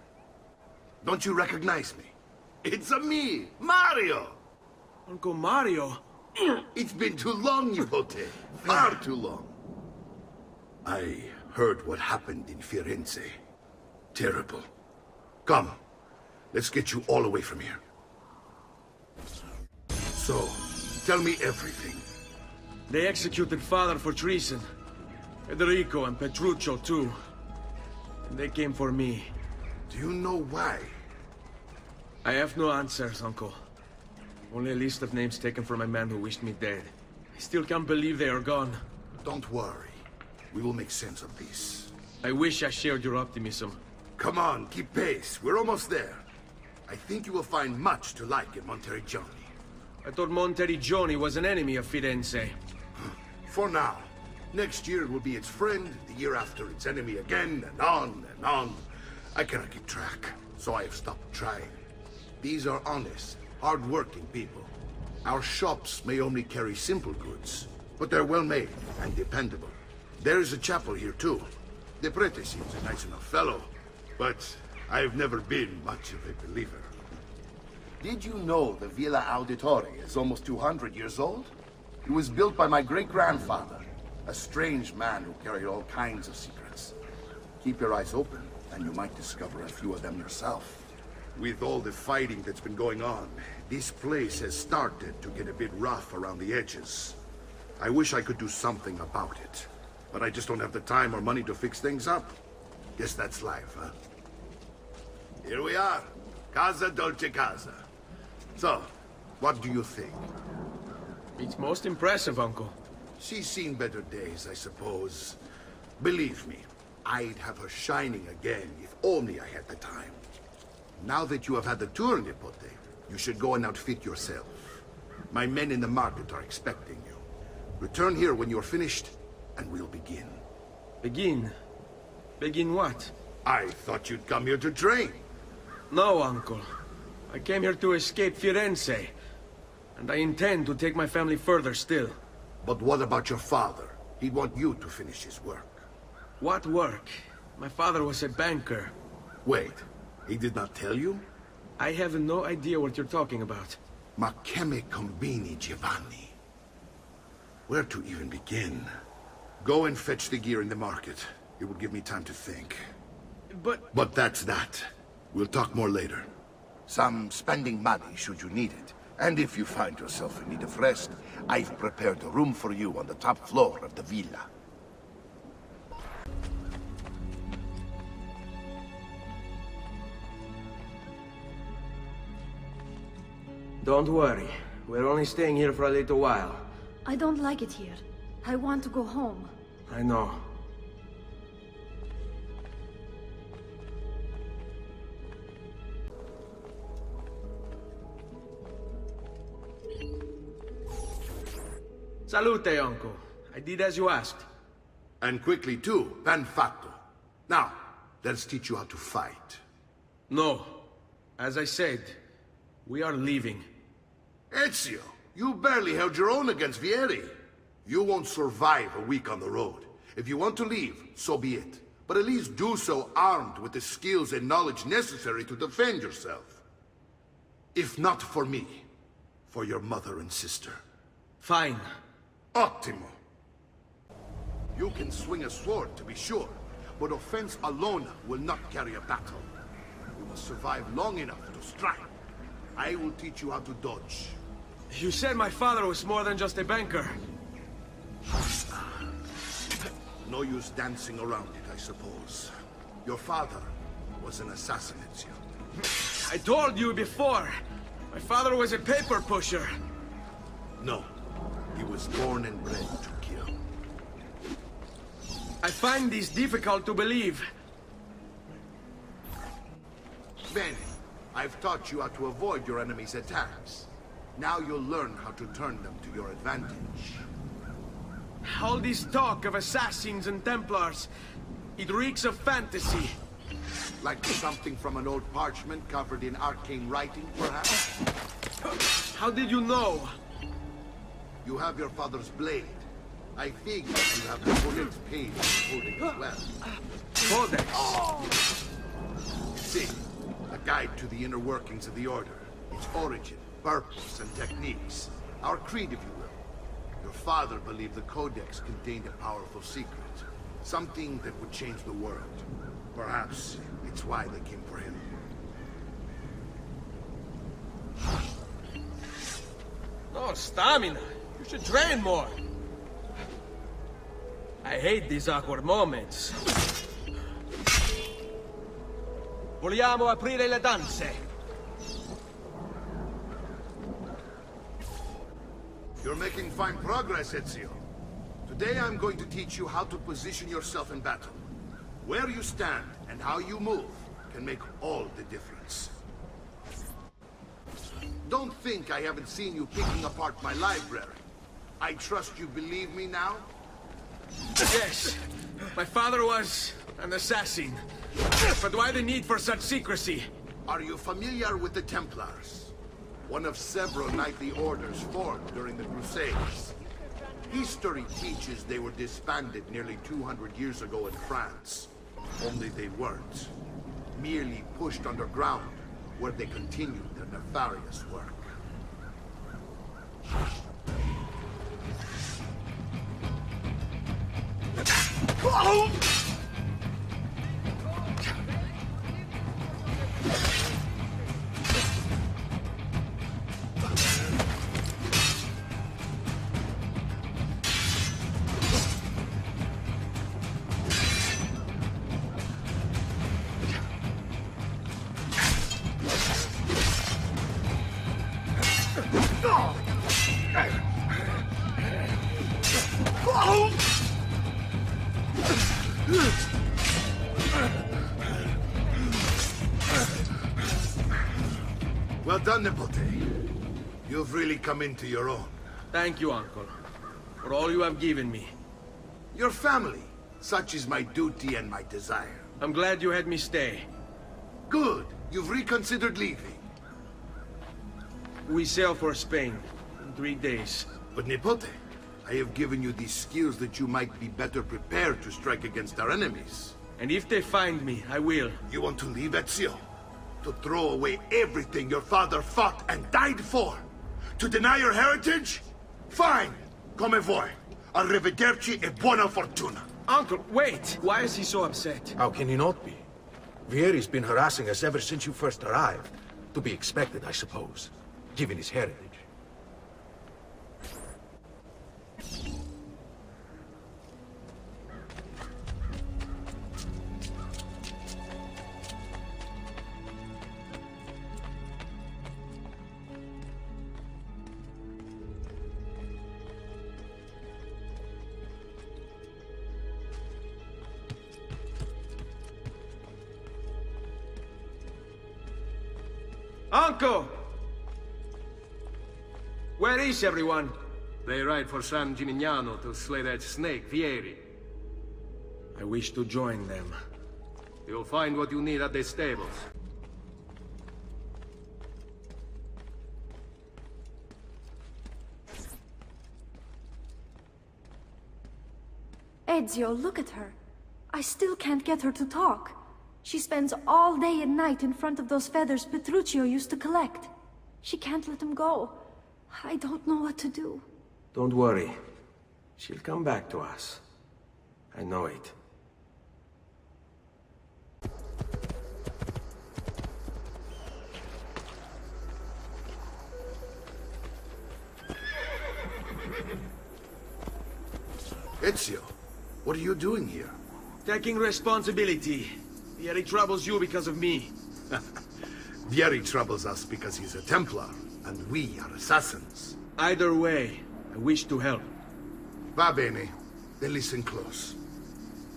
Don't you recognize me? It's a me, Mario! Uncle Mario? It's been too long, Nipote. Far too long. I heard what happened in Firenze. Terrible. Come, let's get you all away from here. So, tell me everything. They executed father for treason. Federico and Petruccio, too. And they came for me. Do you know why? I have no answers, Uncle. Only a list of names taken from a man who wished me dead. I still can't believe they are gone. Don't worry. We will make sense of this. I wish I shared your optimism. Come on, keep pace. We're almost there. I think you will find much to like in Monteriggioni. I thought Monteriggioni was an enemy of Firenze. For now. Next year it will be its friend, the year after its enemy again, and on and on. I cannot keep track, so I have stopped trying. These are honest, hard-working people. Our shops may only carry simple goods, but they're well-made and dependable. There is a chapel here, too. The prete seems a nice enough fellow, but I've never been much of a believer. Did you know the Villa Auditore is almost 200 years old? It was built by my great-grandfather, a strange man who carried all kinds of secrets. Keep your eyes open, and you might discover a few of them yourself. With all the fighting that's been going on, this place has started to get a bit rough around the edges. I wish I could do something about it, but I just don't have the time or money to fix things up. Guess that's life, huh? Here we are. Casa Dolce Casa. So, what do you think? It's most impressive, Uncle. She's seen better days, I suppose. Believe me, I'd have her shining again if only I had the time. Now that you have had the tour, Nipote, you should go and outfit yourself. My men in the market are expecting you. Return here when you're finished, and we'll begin. Begin? Begin what? I thought you'd come here to train. No, Uncle. I came here to escape Firenze, and I intend to take my family further still. But what about your father? He'd want you to finish his work. What work? My father was a banker. Wait, he did not tell you? I have no idea what you're talking about. Ma che me combini, Giovanni? Where to even begin? Go and fetch the gear in the market. It will give me time to think. But that's that. We'll talk more later. Some spending money should you need it. And if you find yourself in need of rest, I've prepared a room for you on the top floor of the villa. Don't worry. We're only staying here for a little while. I don't like it here. I want to go home. I know. Salute, Uncle. I did as you asked. And quickly too, ben fatto. Now, let's teach you how to fight. No. As I said, we are leaving. Ezio, you barely held your own against Vieri. You won't survive a week on the road. If you want to leave, so be it. But at least do so armed with the skills and knowledge necessary to defend yourself. If not for me, for your mother and sister. Fine. Ottimo. You can swing a sword, to be sure, but offense alone will not carry a battle. You must survive long enough to strike. I will teach you how to dodge. You said my father was more than just a banker. No use dancing around it, I suppose. Your father was an assassin, Ezio. I told you before. My father was a paper pusher. No. He was born and bred to kill. I find this difficult to believe. Bene. I've taught you how to avoid your enemy's attacks. Now you'll learn how to turn them to your advantage. All this talk of assassins and Templars, it reeks of fantasy. Like something from an old parchment covered in arcane writing, perhaps? How did you know? You have your father's blade. I figured you have the codex page holding it well. Codex? See, a guide to the inner workings of the Order. Its origin, purpose, and techniques. Our creed, if you will. Your father believed the Codex contained a powerful secret. Something that would change the world. Perhaps it's why they came for him. No stamina. You should train more. I hate these awkward moments. Vogliamo aprire le danze. You're making fine progress, Ezio. Today I'm going to teach you how to position yourself in battle. Where you stand and how you move can make all the difference. Don't think I haven't seen you picking apart my library. I trust you believe me now? Yes. My father was an assassin. But why the need for such secrecy? Are you familiar with the Templars? one of several knightly orders formed during the Crusades. History teaches they were disbanded nearly 200 years ago in France. Only they weren't. Merely pushed underground, where they continued their nefarious work. Well done, Nipote. You've really come into your own. Thank you, Uncle, for all you have given me. Your family. Such is my duty and my desire. I'm glad you had me stay. Good. You've reconsidered leaving. We sail for Spain in 3 days. But Nipote, I have given you these skills that you might be better prepared to strike against our enemies. And if they find me, I will. You want to leave, Ezio? To throw away everything your father fought and died for? To deny your heritage? Fine. Come vuoi. Arrivederci e buona fortuna. Uncle, wait! Why is he so upset? How can he not be? Vieri's been harassing us ever since you first arrived. To be expected, I suppose, given his heritage. Uncle! Where is everyone? They ride for San Gimignano to slay that snake, Vieri. I wish to join them. You'll find what you need at the stables. Ezio, look at her. I still can't get her to talk. She spends all day and night in front of those feathers Petruchio used to collect. She can't let them go. I don't know what to do. Don't worry. She'll come back to us. I know it. Ezio, what are you doing here? Taking responsibility. Vieri troubles you because of me. Vieri troubles us because he's a Templar, and we are assassins. Either way, I wish to help. Va bene. Then listen close.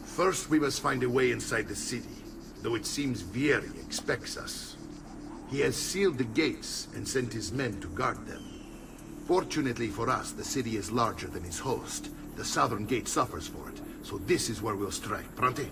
First, we must find a way inside the city, though it seems Vieri expects us. He has sealed the gates and sent his men to guard them. Fortunately for us, the city is larger than its host. The southern gate suffers for it, so this is where we'll strike. Pronti?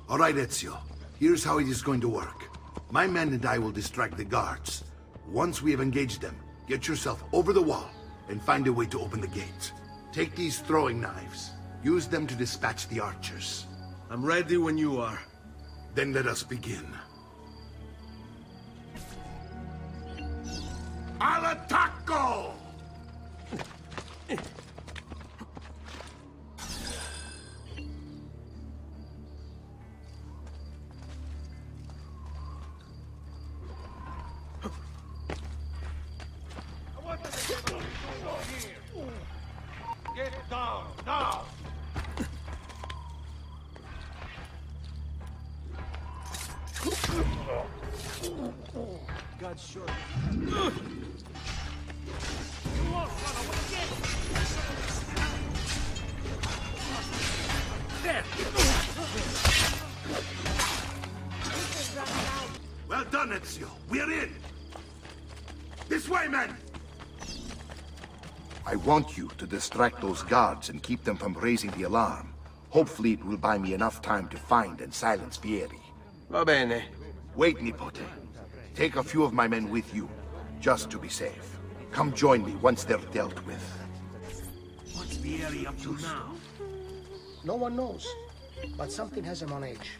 All right, Ezio. Here's how it is going to work. My men and I will distract the guards. Once we have engaged them, get yourself over the wall and find a way to open the gate. Take these throwing knives. Use them to dispatch the archers. I'm ready when you are. Then let us begin. Al attacco! Get down, now! God short. You won't run away again! there! Well done, Ezio. We're in! This way, men! I want you to distract those guards and keep them from raising the alarm. Hopefully it will buy me enough time to find and silence Vieri. Va bene. Wait, Nipote. Take a few of my men with you, just to be safe. Come join me once they're dealt with. What's Vieri up to now? No one knows, but something has him on edge.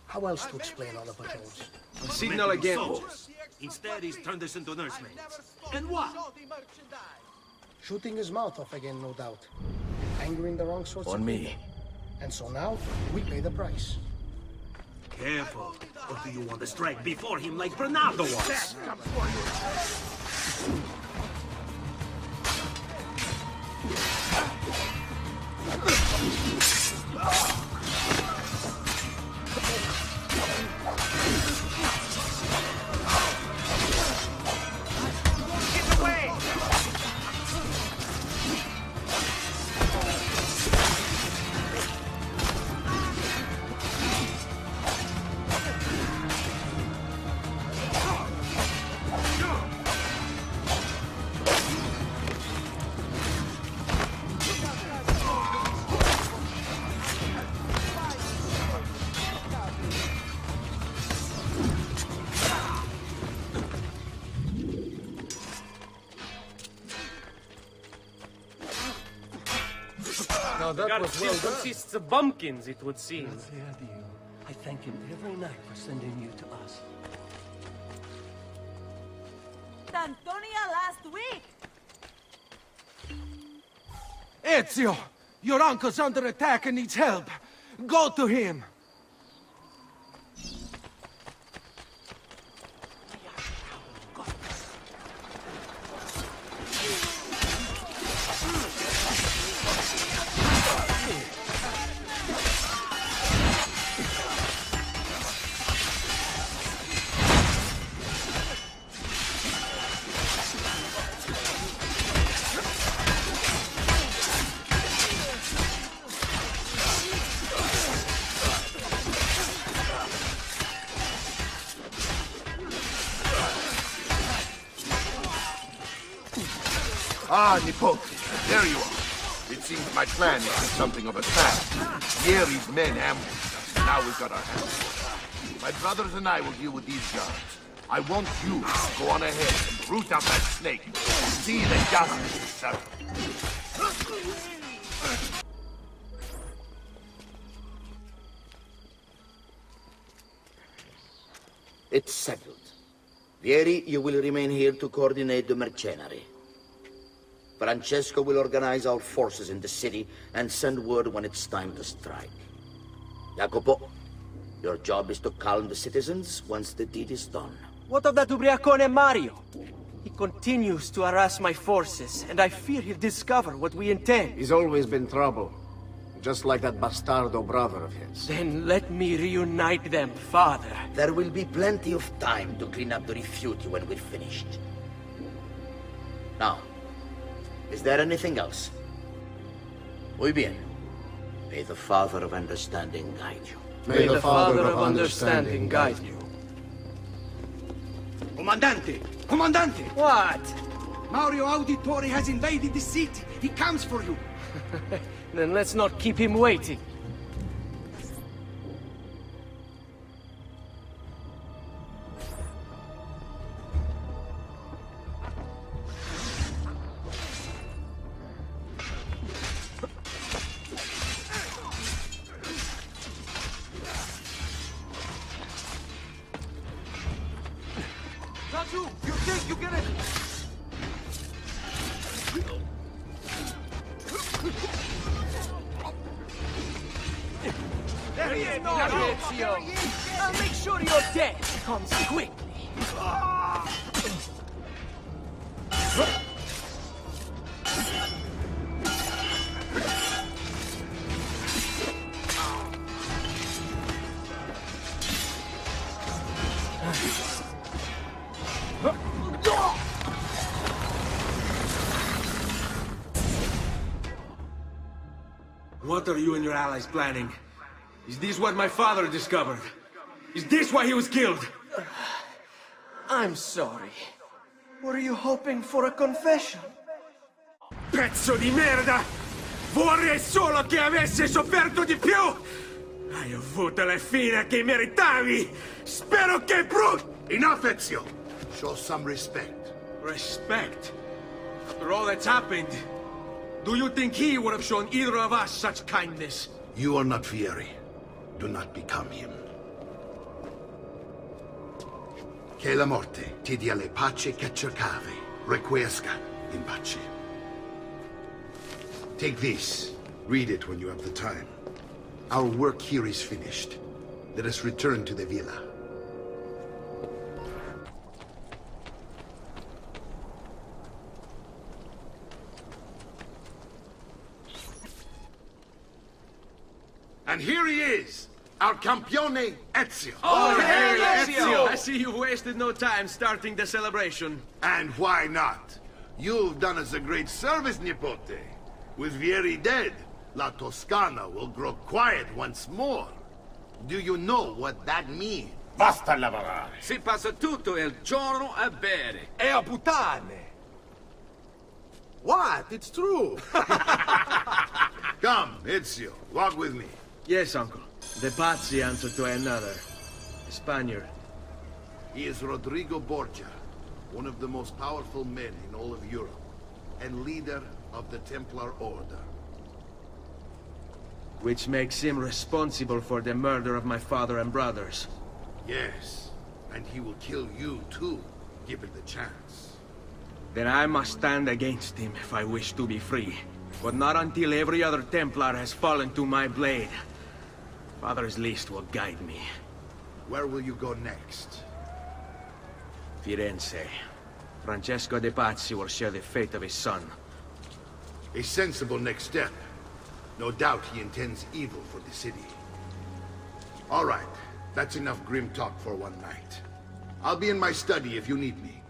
How else to explain all the patrols? Signal again. Soldiers. Instead, he's turned us into nursemaids. And what? Shooting his mouth off again, no doubt. Angering the wrong sorts of On me. people. And so now, we pay the price. Careful. Or do you want to strike before him like Bernardo was? Now that God was still well done. consists of bumpkins, it would seem. I thank him every night for sending you to us. Antonia last week! Ezio! Your uncle's under attack and needs help. Go to him! Ah, Nipote, there you are. It seems my plan is something of a trap. Vieri's men ambushed us. Now we've got our hands. My brothers and I will deal with these guards. I want you to go on ahead and root out that snake. See that justice is settled. It's settled. Vieri, you will remain here to coordinate the mercenary. Francesco will organize our forces in the city and send word when it's time to strike. Jacopo, your job is to calm the citizens once the deed is done. What of that ubriacone Mario? He continues to harass my forces, and I fear he'll discover what we intend. He's always been trouble. Just like that bastardo brother of his. Then let me reunite them, father. There will be plenty of time to clean up the refuge when we're finished. Now, is there anything else? Muy bien. May the Father of Understanding guide you. May the Father of Understanding guide you. Comandante! Comandante! What? Mario Auditore has invaded the city. He comes for you. Then let's not keep him waiting. Raju, you think you get it? There he is, Ezio. I'll make sure your death comes quickly. What are you and your allies planning? Is this what my father discovered? Is this why he was killed? I'm sorry. Were you hoping for a confession? Pezzo di merda! Vorrei solo che avessi sofferto di più! Hai avuto la fine che meritavi! Spero che Enough, Ezio! Show some respect. Respect? After all that's happened, do you think he would have shown either of us such kindness? You are not Fieri. Do not become him. Che la morte ti dia le pace che cercavi. Requiesca in pace. Take this. Read it when you have the time. Our work here is finished. Let us return to the villa. And here he is, our campione Ezio. Oh, hey, Ezio! I see you've wasted no time starting the celebration. And why not? You've done us a great service, Nipote. With Vieri dead, La Toscana will grow quiet once more. Do you know what that means? Basta lavorare. Si passa tutto il giorno a bere. E a puttane. What? It's true. Come, Ezio, walk with me. Yes, uncle. The Pazzi answer to another. A Spaniard. He is Rodrigo Borgia, one of the most powerful men in all of Europe, and leader of the Templar Order. Which makes him responsible for the murder of my father and brothers. Yes, and he will kill you too, given the chance. Then I must stand against him if I wish to be free. But not until every other Templar has fallen to my blade. Father's list will guide me. Where will you go next? Firenze. Francesco de Pazzi will share the fate of his son. A sensible next step. No doubt he intends evil for the city. All right, that's enough grim talk for one night. I'll be in my study if you need me.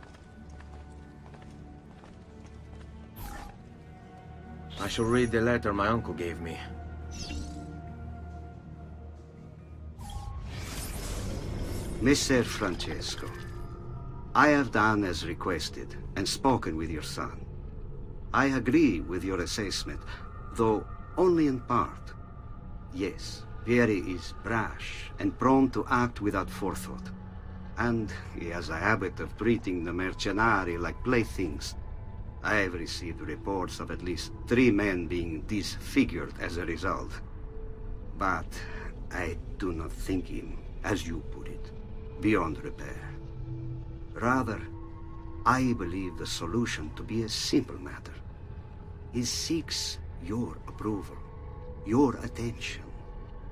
I shall read the letter my uncle gave me. Messer Francesco, I have done as requested and spoken with your son. I agree with your assessment, though only in part. Yes, Vieri is brash and prone to act without forethought. And he has a habit of treating the mercenari like playthings. I have received reports of at least 3 men being disfigured as a result. But I do not think him, as you put it, beyond repair. Rather, I believe the solution to be a simple matter. He seeks your approval, your attention.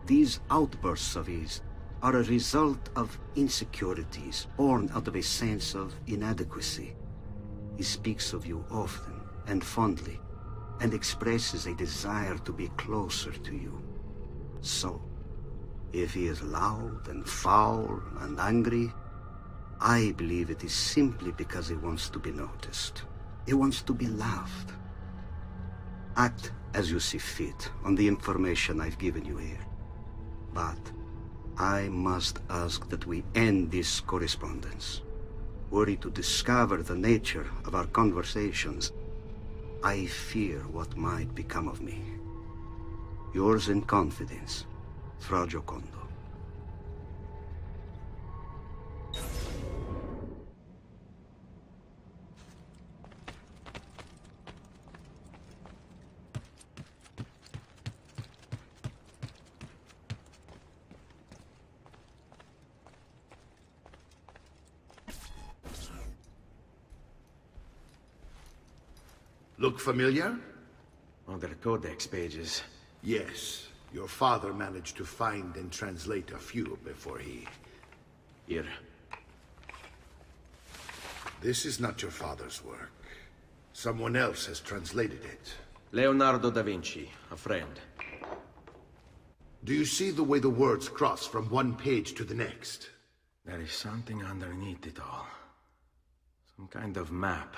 These outbursts of his are a result of insecurities born out of a sense of inadequacy. He speaks of you often and fondly, and expresses a desire to be closer to you. So, if he is loud and foul and angry, I believe it is simply because he wants to be noticed. He wants to be loved. Act as you see fit on the information I've given you here. But I must ask that we end this correspondence. Were he to discover the nature of our conversations, I fear what might become of me. Yours in confidence, Fra Giocondo. Look familiar? On their codex pages. Yes. Your father managed to find and translate a few before he... Here. This is not your father's work. Someone else has translated it. Leonardo da Vinci, a friend. Do you see the way the words cross from one page to the next? There is something underneath it all. Some kind of map.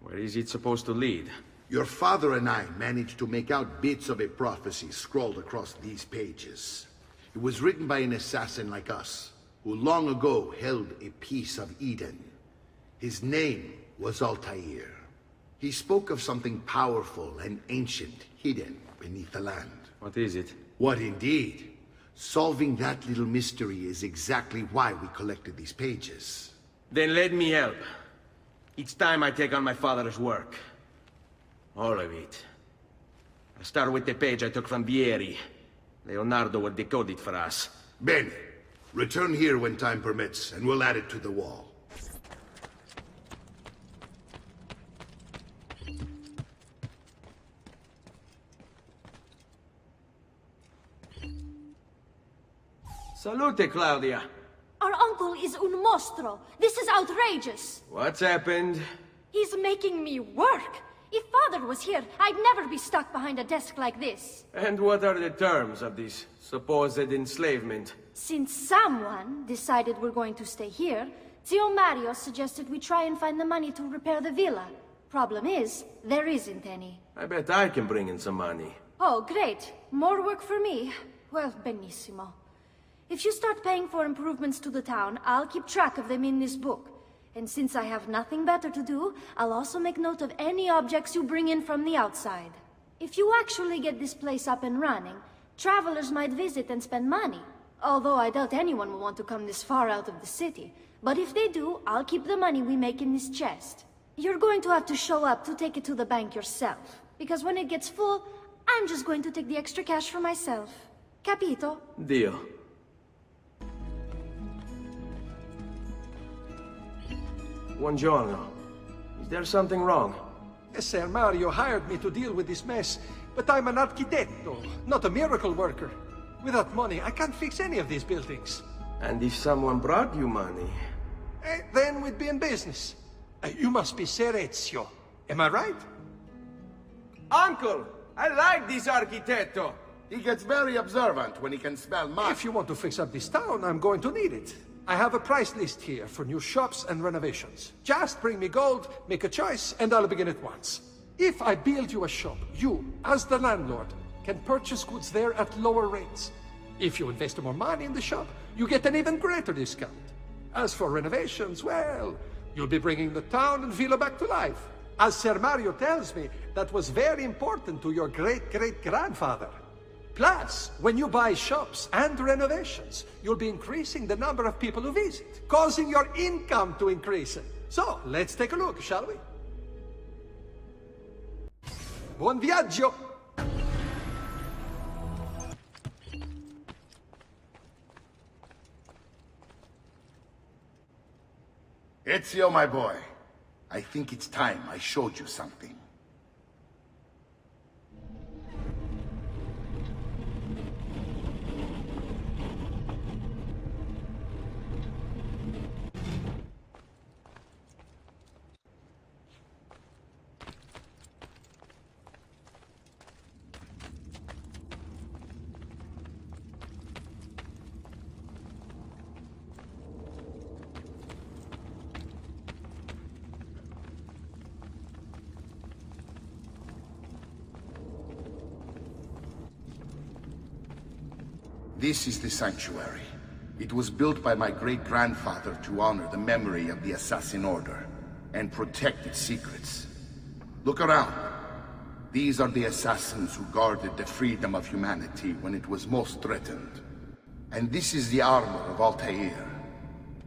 Where is it supposed to lead? Your father and I managed to make out bits of a prophecy scrawled across these pages. It was written by an assassin like us, who long ago held a piece of Eden. His name was Altair. He spoke of something powerful and ancient hidden beneath the land. What is it? What indeed? Solving that little mystery is exactly why we collected these pages. Then let me help. Each time I take on my father's work. All of it. I start with the page I took from Vieri. Leonardo will decode it for us. Bene. Return here when time permits, and we'll add it to the wall. Salute, Claudia. Our uncle is un mostro. This is outrageous. What's happened? He's making me work. If Father was here, I'd never be stuck behind a desk like this. And what are the terms of this supposed enslavement? Since someone decided we're going to stay here, Zio Mario suggested we try and find the money to repair the villa. Problem is, there isn't any. I bet I can bring in some money. Oh, great. More work for me. Well, benissimo. If you start paying for improvements to the town, I'll keep track of them in this book. And since I have nothing better to do, I'll also make note of any objects you bring in from the outside. If you actually get this place up and running, travelers might visit and spend money. Although I doubt anyone will want to come this far out of the city. But if they do, I'll keep the money we make in this chest. You're going to have to show up to take it to the bank yourself. Because when it gets full, I'm just going to take the extra cash for myself. Capito? Deal. Buongiorno. Is there something wrong? Messer Mario hired me to deal with this mess, but I'm an architetto, not a miracle worker. Without money, I can't fix any of these buildings. And if someone brought you money? Then we'd be in business. You must be Ser Ezio. Am I right? Uncle! I like this architetto! He gets very observant when he can smell money. If you want to fix up this town, I'm going to need it. I have a price list here for new shops and renovations. Just bring me gold, make a choice, and I'll begin at once. If I build you a shop, you, as the landlord, can purchase goods there at lower rates. If you invest more money in the shop, you get an even greater discount. As for renovations, well, you'll be bringing the town and villa back to life. As Ser Mario tells me, that was very important to your great-great-grandfather. Plus, when you buy shops and renovations, you'll be increasing the number of people who visit, causing your income to increase. So, let's take a look, shall we? Buon viaggio! Ezio, my boy, I think it's time I showed you something. This is the sanctuary. It was built by my great-grandfather to honor the memory of the Assassin Order and protect its secrets. Look around. These are the assassins who guarded the freedom of humanity when it was most threatened. And this is the armor of Altair.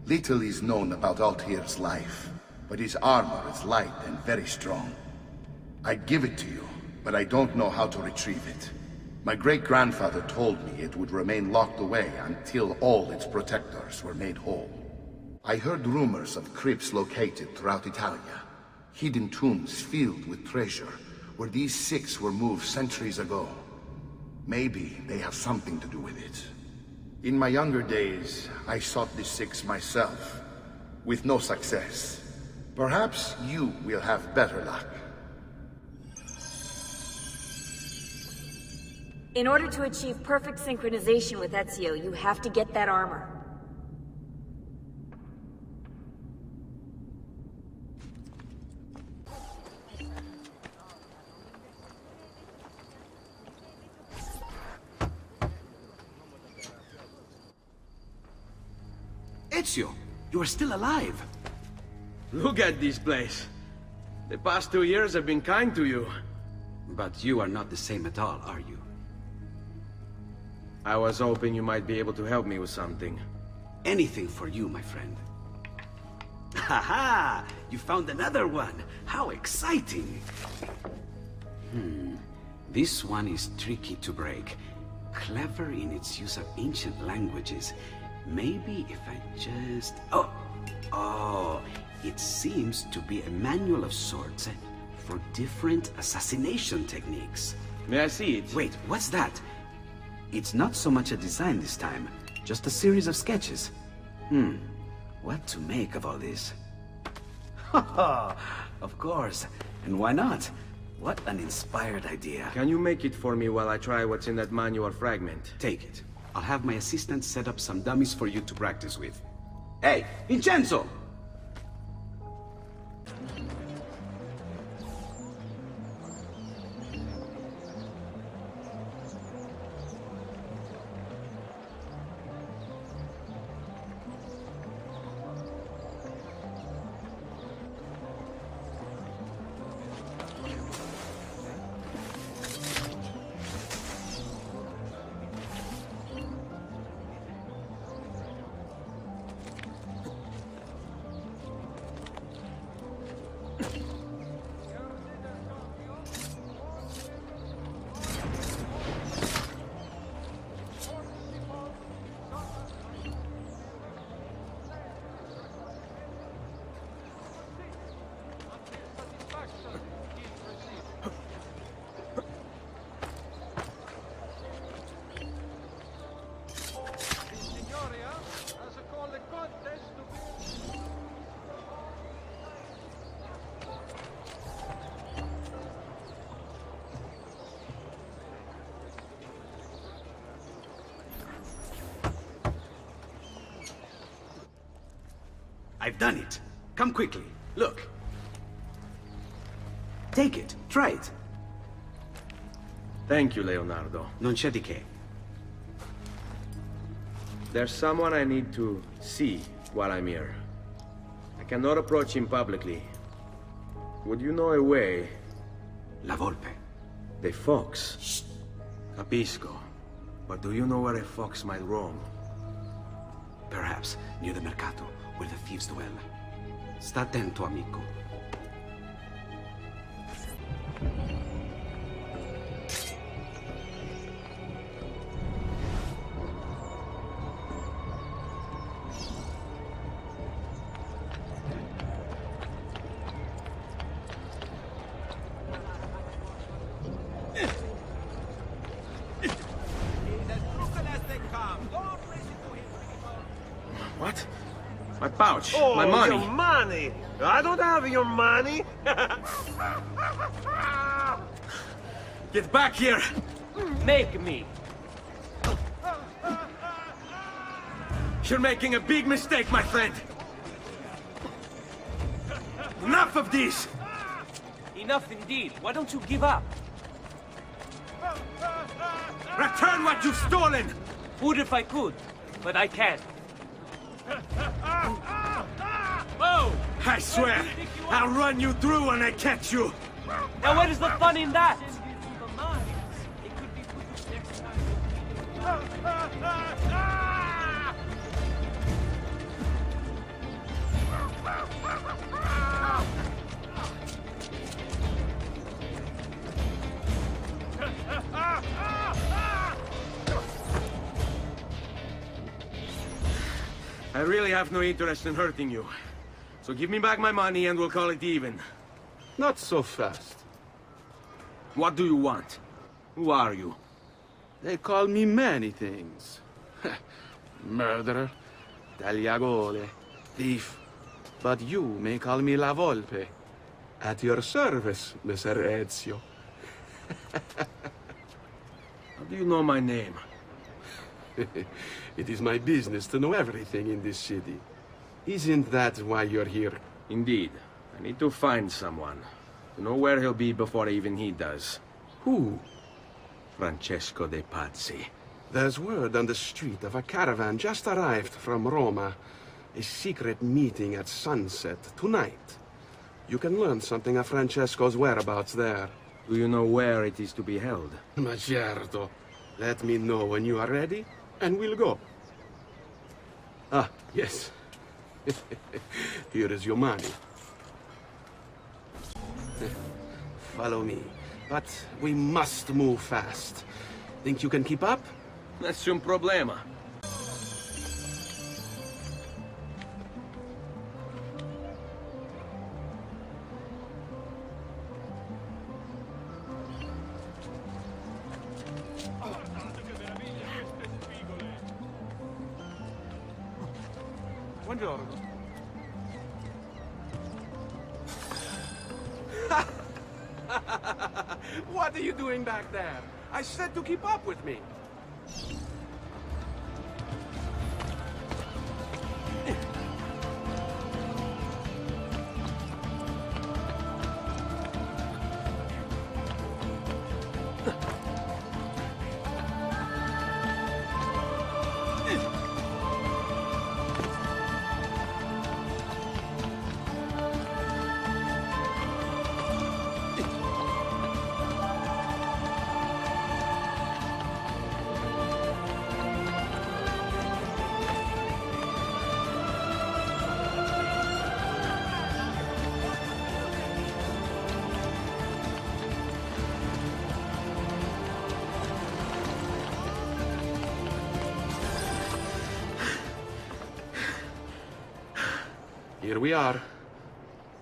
Little is known about Altair's life, but his armor is light and very strong. I'd give it to you, but I don't know how to retrieve it. My great-grandfather told me it would remain locked away until all its protectors were made whole. I heard rumors of crypts located throughout Italia, hidden tombs filled with treasure, where these six were moved centuries ago. Maybe they have something to do with it. In my younger days, I sought the six myself, with no success. Perhaps you will have better luck. In order to achieve perfect synchronization with Ezio, you have to get that armor. Ezio, you are still alive. Look at this place. The past 2 years have been kind to you. But you are not the same at all, are you? I was hoping you might be able to help me with something. Anything for you, my friend. Haha! You found another one! How exciting! This one is tricky to break. Clever in its use of ancient languages. Maybe if I just... Oh! It seems to be a manual of sorts for different assassination techniques. May I see it? Wait, what's that? It's not so much a design this time, just a series of sketches. What to make of all this? Of course. And why not? What an inspired idea. Can you make it for me while I try what's in that manual fragment? Take it. I'll have my assistant set up some dummies for you to practice with. Hey, Vincenzo! I've done it. Come quickly. Look. Take it. Try it. Thank you, Leonardo. Non c'è di che. There's someone I need to see while I'm here. I cannot approach him publicly. Would you know a way? La Volpe. The fox. Shh. Capisco. But do you know where a fox might roam? Perhaps near the Mercato, where the thieves dwell. Sta attento, amico. What? My pouch. Oh, my money. Your money. I don't have your money. Get back here. Make me. You're making a big mistake, my friend. Enough of this. Enough indeed. Why don't you give up? Return what you've stolen. Would if I could, but I can't. Whoa! I swear, I'll run you through when I catch you. Now where is the fun in that? I really have no interest in hurting you. So give me back my money and we'll call it even. Not so fast. What do you want? Who are you? They call me many things. Murderer, tagliagole, thief. But you may call me La Volpe. At your service, Messer Ezio. How do you know my name? It is my business to know everything in this city. Isn't that why you're here? Indeed. I need to find someone. To know where he'll be before even he does. Who? Francesco de Pazzi. There's word on the street of a caravan just arrived from Roma. A secret meeting at sunset tonight. You can learn something of Francesco's whereabouts there. Do you know where it is to be held? Ma certo. Let me know when you are ready, and we'll go. Ah, yes. Here is your money. Follow me. But we must move fast. Think you can keep up? Nessun problema. Buongiorno. What are you doing back there? I said to keep up with me. Here we are.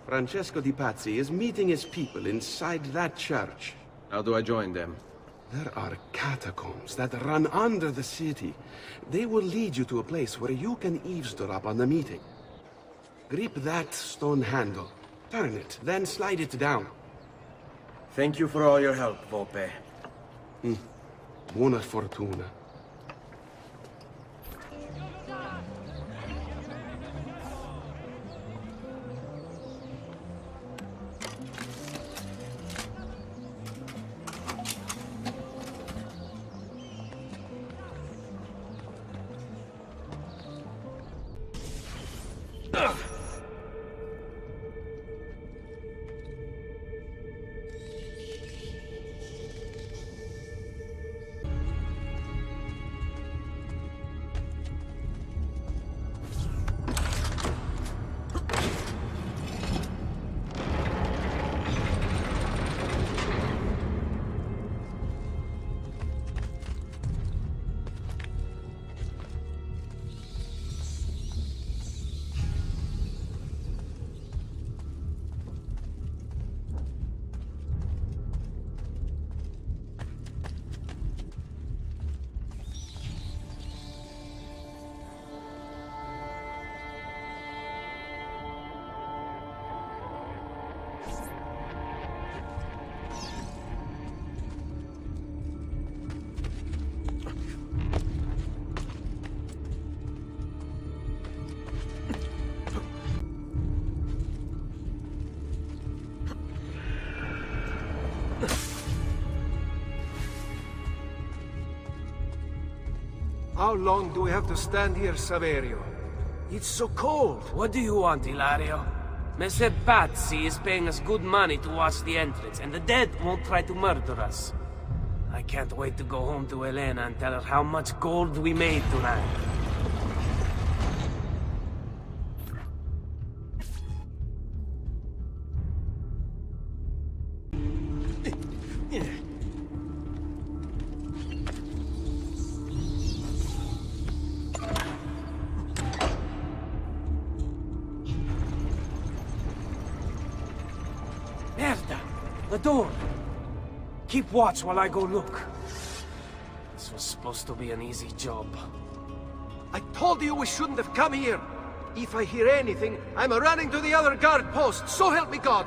Francesco Di Pazzi is meeting his people inside that church. How do I join them? There are catacombs that run under the city. They will lead you to a place where you can eavesdrop on the meeting. Grip that stone handle. Turn it, then slide it down. Thank you for all your help, Volpe. Buona fortuna. How long do we have to stand here, Saverio? It's so cold. What do you want, Ilario? Messer Pazzi is paying us good money to watch the entrance, and the dead won't try to murder us. I can't wait to go home to Elena and tell her how much gold we made tonight. Merda! The door! Keep watch while I go look. This was supposed to be an easy job. I told you we shouldn't have come here. If I hear anything, I'm running to the other guard post, so help me God!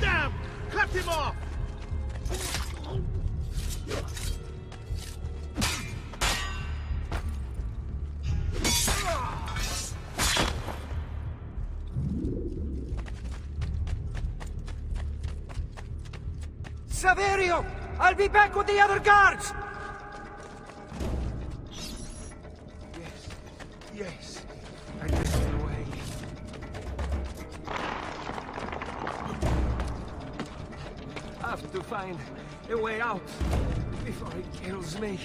Damn! Cut him off! Saverio! I'll be back with the other guards! Yes. I missed the way. Have to find a way out before it kills me.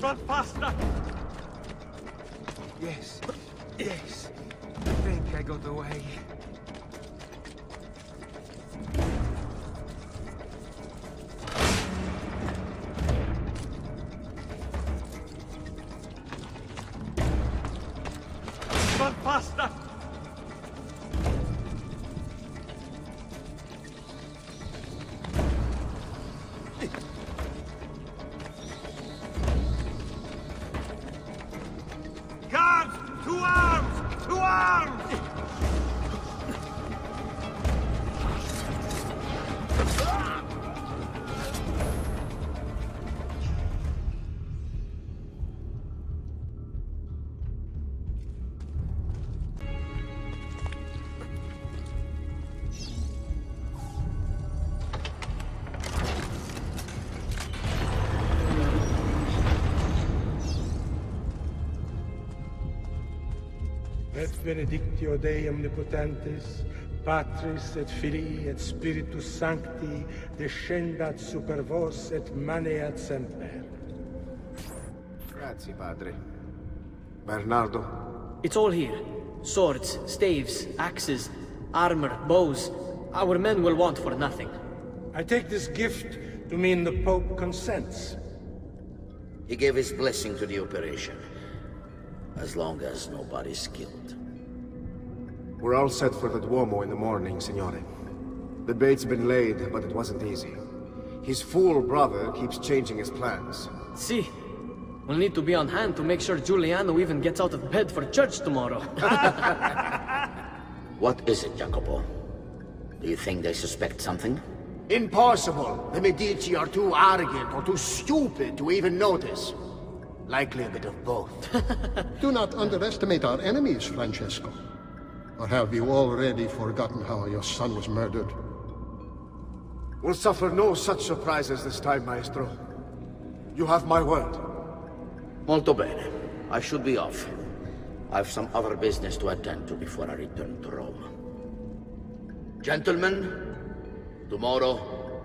Run faster! Yes. Yes. I think I got away. Run faster! Guards! To arms! To arms! Et benedictio Dei omnipotentis, Patris et Filii et Spiritus Sancti, descendat super vos et maneat semper. Grazie, Padre. Bernardo? It's all here. Swords, staves, axes, armor, bows. Our men will want for nothing. I take this gift to mean the Pope consents. He gave his blessing to the operation. As long as nobody's killed. We're all set for the Duomo in the morning, Signore. The bait's been laid, but it wasn't easy. His fool brother keeps changing his plans. See, we'll need to be on hand to make sure Giuliano even gets out of bed for church tomorrow. What is it, Jacopo? Do you think they suspect something? Impossible! The Medici are too arrogant or too stupid to even notice. Likely a bit of both. Do not underestimate our enemies, Francesco. Or have you already forgotten how your son was murdered? We'll suffer no such surprises this time, Maestro. You have my word. Molto bene. I should be off. I've some other business to attend to before I return to Rome. Gentlemen, tomorrow,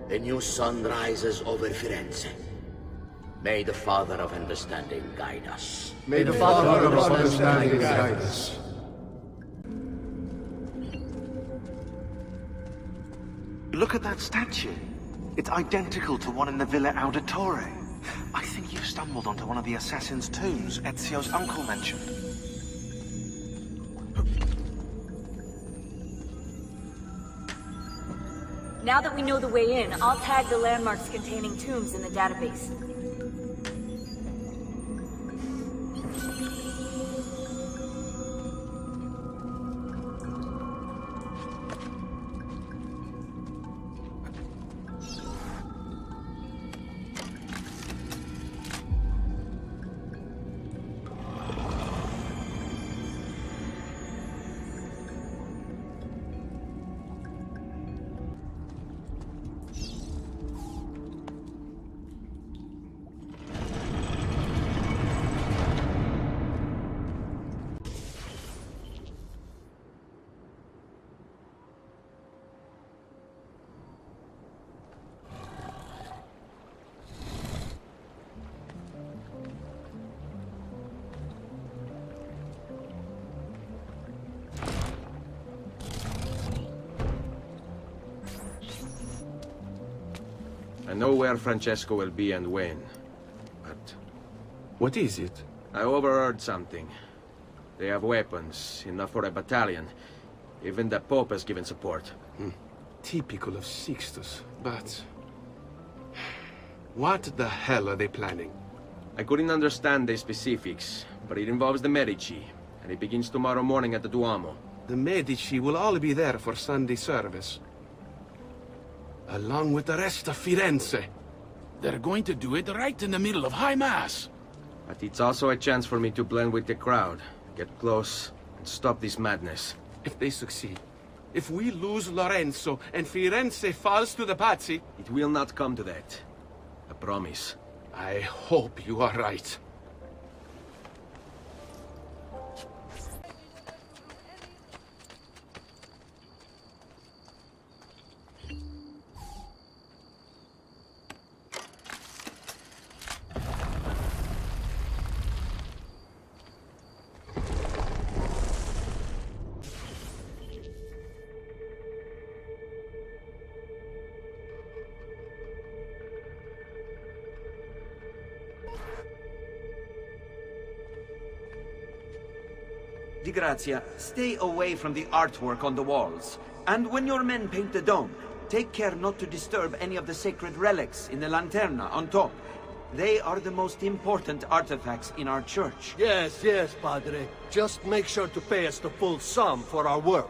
a new sun rises over Firenze. May the Father of Understanding guide us. May the Father of Understanding guide us. Look at that statue. It's identical to one in the Villa Auditore. I think you've stumbled onto one of the assassin's tombs Ezio's uncle mentioned. Now that we know the way in, I'll tag the landmarks containing tombs in the database. I know where Francesco will be and when, but... What is it? I overheard something. They have weapons, enough for a battalion. Even the Pope has given support. Typical of Sixtus, but... What the hell are they planning? I couldn't understand the specifics, but it involves the Medici, and it begins tomorrow morning at the Duomo. The Medici will all be there for Sunday service. Along with the rest of Firenze. They're going to do it right in the middle of High Mass. But it's also a chance for me to blend with the crowd, get close, and stop this madness. If they succeed, if we lose Lorenzo and Firenze falls to the Pazzi... It will not come to that. I promise. I hope you are right. Di Grazia, stay away from the artwork on the walls. And when your men paint the dome, take care not to disturb any of the sacred relics in the lanterna on top. They are the most important artifacts in our church. Yes, yes, Padre. Just make sure to pay us the full sum for our work.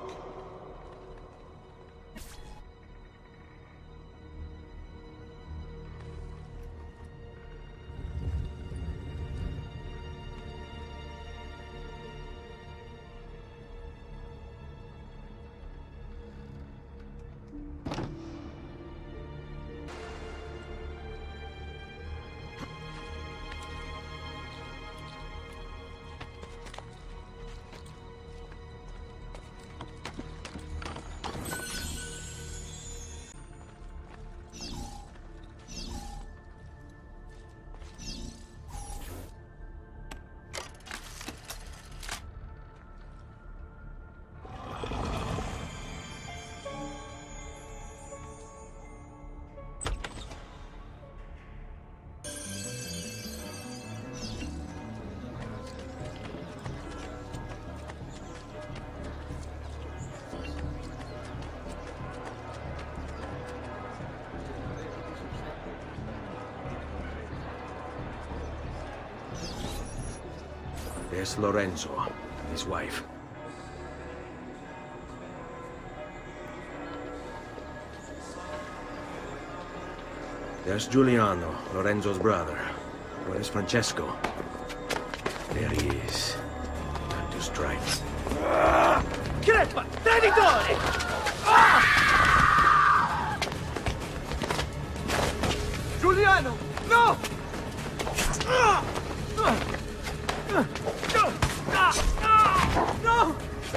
There's Lorenzo and his wife. There's Giuliano, Lorenzo's brother. Where's Francesco? There he is. Time to strike. Crepa! Traditore! Giuliano! No! No!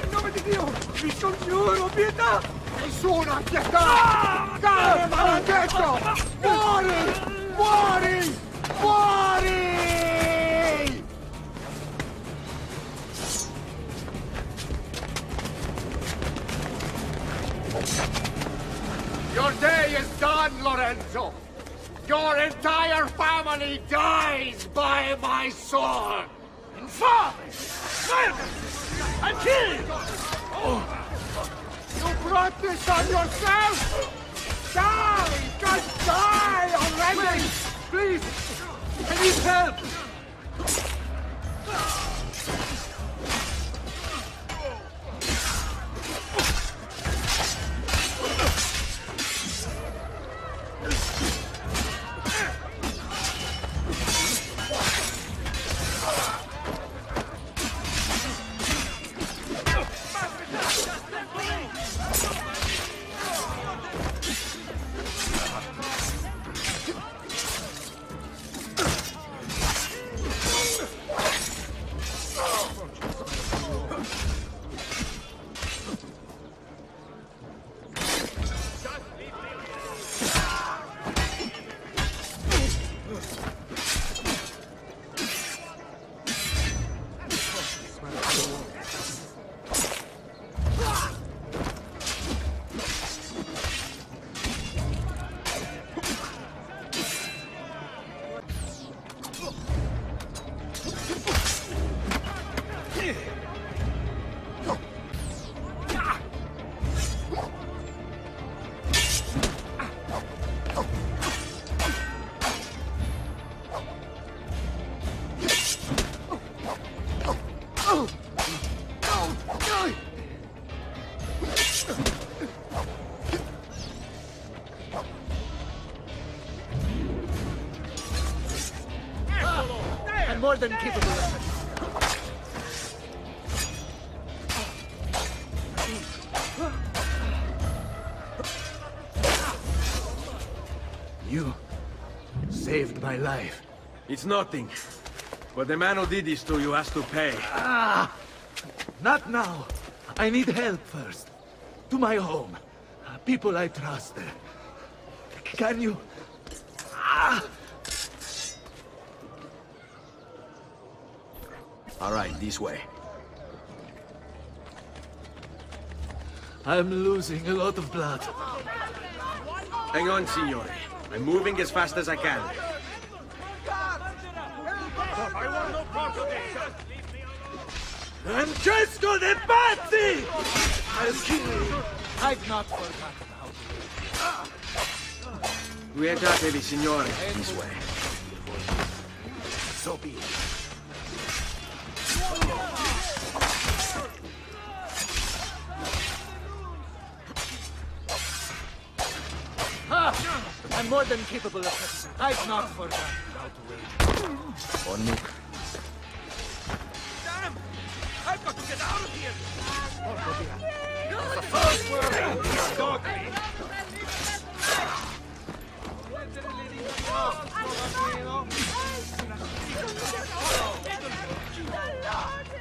In nome di Dio! Vi scongiuro, pietà! Nessuno ha pietà! Cane maledetto! Muori! Muori! Muori! Your day is done, Lorenzo! Your entire family dies by my sword! Infame! Murder! And kill! You brought this on yourself? Die! Just die already! Please! I need help! more than capable of it. You saved my life. It's nothing. But the man who did this to you has to pay. Ah! Not now. I need help first. To my home. People I trust. Can you... Ah! All right, this way. I'm losing a lot of blood. Hang on, signore. I'm moving as fast as I can. I want no part of this! Francesco de Pazzi! I'll kill you. I've not forgotten how to live. Rientratevi, signore. This way. So be it. I'm more than capable of it. I've not forgotten how to wait. Onuk. Damn! I've got to get out of here! The first word! Dog me!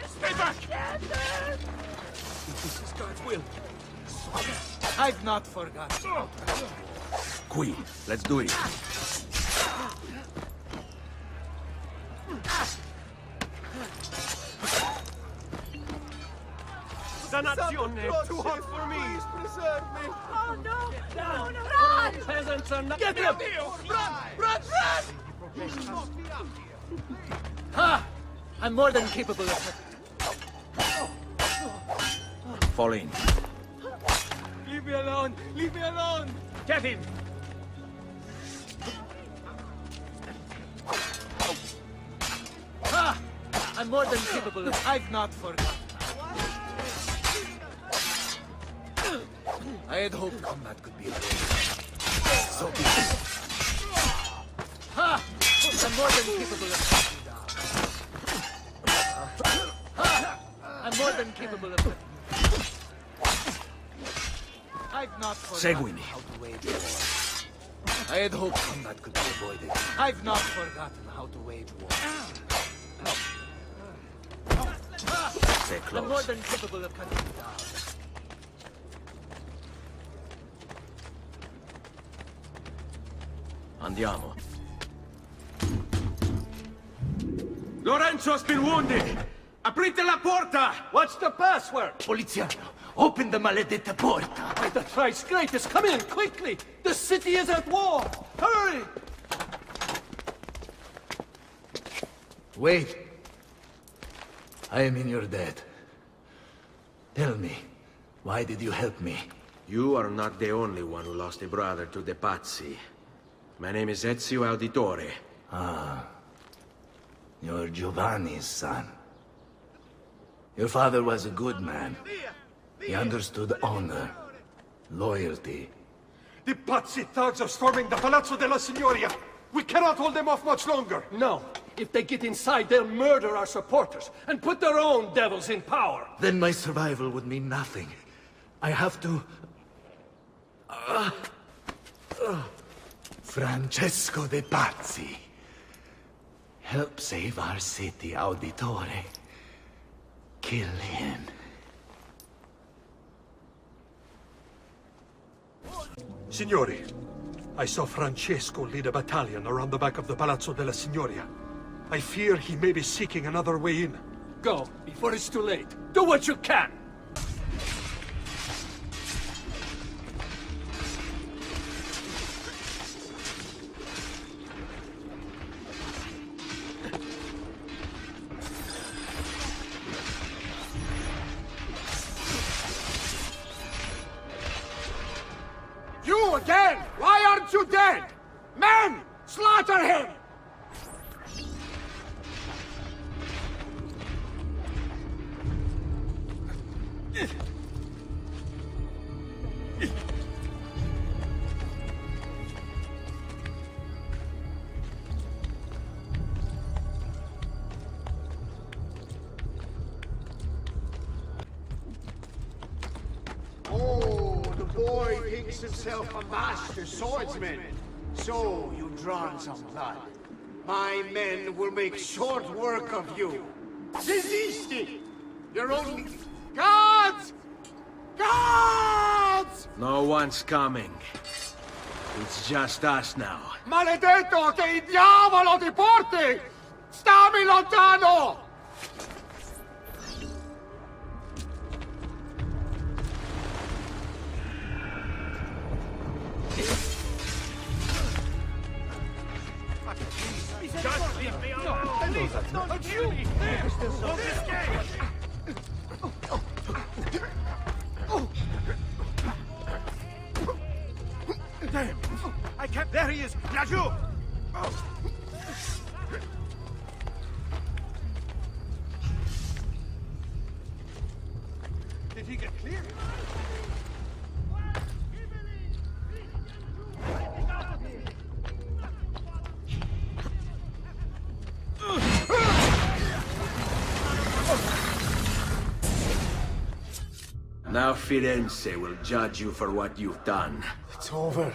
Stay back! This is God's will. I've not forgotten how to wait. Qui, let's do it. Dannazione! Too hot for me! Please preserve me! Oh no! No, no, Run! Peasants are not... Get him! Run! Run! Run! Ha! I'm more than capable of it. Fall in. Leave me alone! Leave me alone! Get him! Ha! I'm more than capable of it. I've not forgotten. I had hoped combat could be avoided. So be it. Ha! I'm more than capable of taking down. Ha! I'm more than capable of it. I've not forgotten how to wage war. I had hoped combat could be avoided. I've not forgotten how to wage war. Stay I'm close. more than capable of cutting you down. Andiamo. Lorenzo's been wounded! Aprite la porta! What's the password? Poliziano, open the maledetta porta. By the thrice greatest, come in, quickly! The city is at war! Hurry! Wait. I am in your debt. Tell me, why did you help me? You are not the only one who lost a brother to the Pazzi. My name is Ezio Auditore. Ah. You're Giovanni's son. Your father was a good man. He understood honor, loyalty. The Pazzi thugs are storming the Palazzo della Signoria. We cannot hold them off much longer. No. If they get inside, they'll murder our supporters and put their own devils in power. Then my survival would mean nothing. I have to... Francesco de Pazzi. Help save our city, Auditore. Kill him. Signori, I saw Francesco lead a battalion around the back of the Palazzo della Signoria. I fear he may be seeking another way in. Go, before it's too late. Do what you can! You again! Why aren't you dead? Men! Slaughter him! thinks himself a master swordsman. So you've drawn some blood. My men will make short work of you. Desisti! You're only... Gods! Gods! No one's coming. It's just us now. Maledetto che il diavolo ti porti! Stammi lontano! Just leave me alone! Don't you! Don't escape! Damn! I can't... There he is! Laju! Did he get clear? Now Firenze will judge you for what you've done. It's over.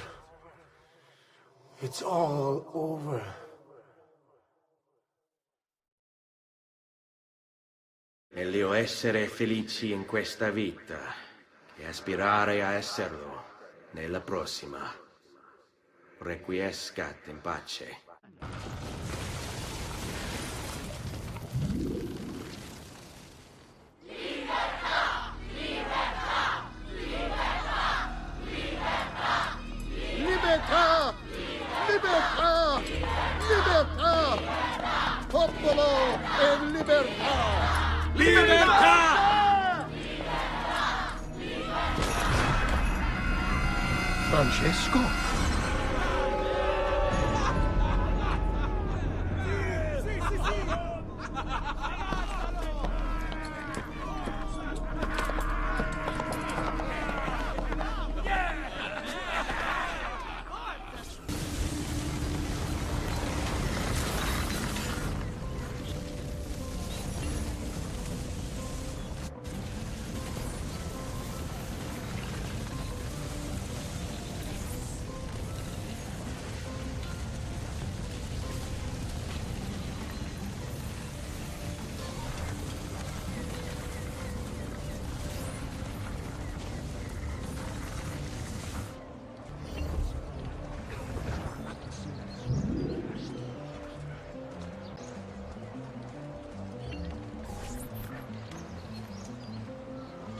It's all over. Meglio essere felici in questa vita che aspirare a esserlo nella prossima. Requiescat in pace. Libertà! Libertà! Libertà! Popolo e libertà! Libertà! Francesco?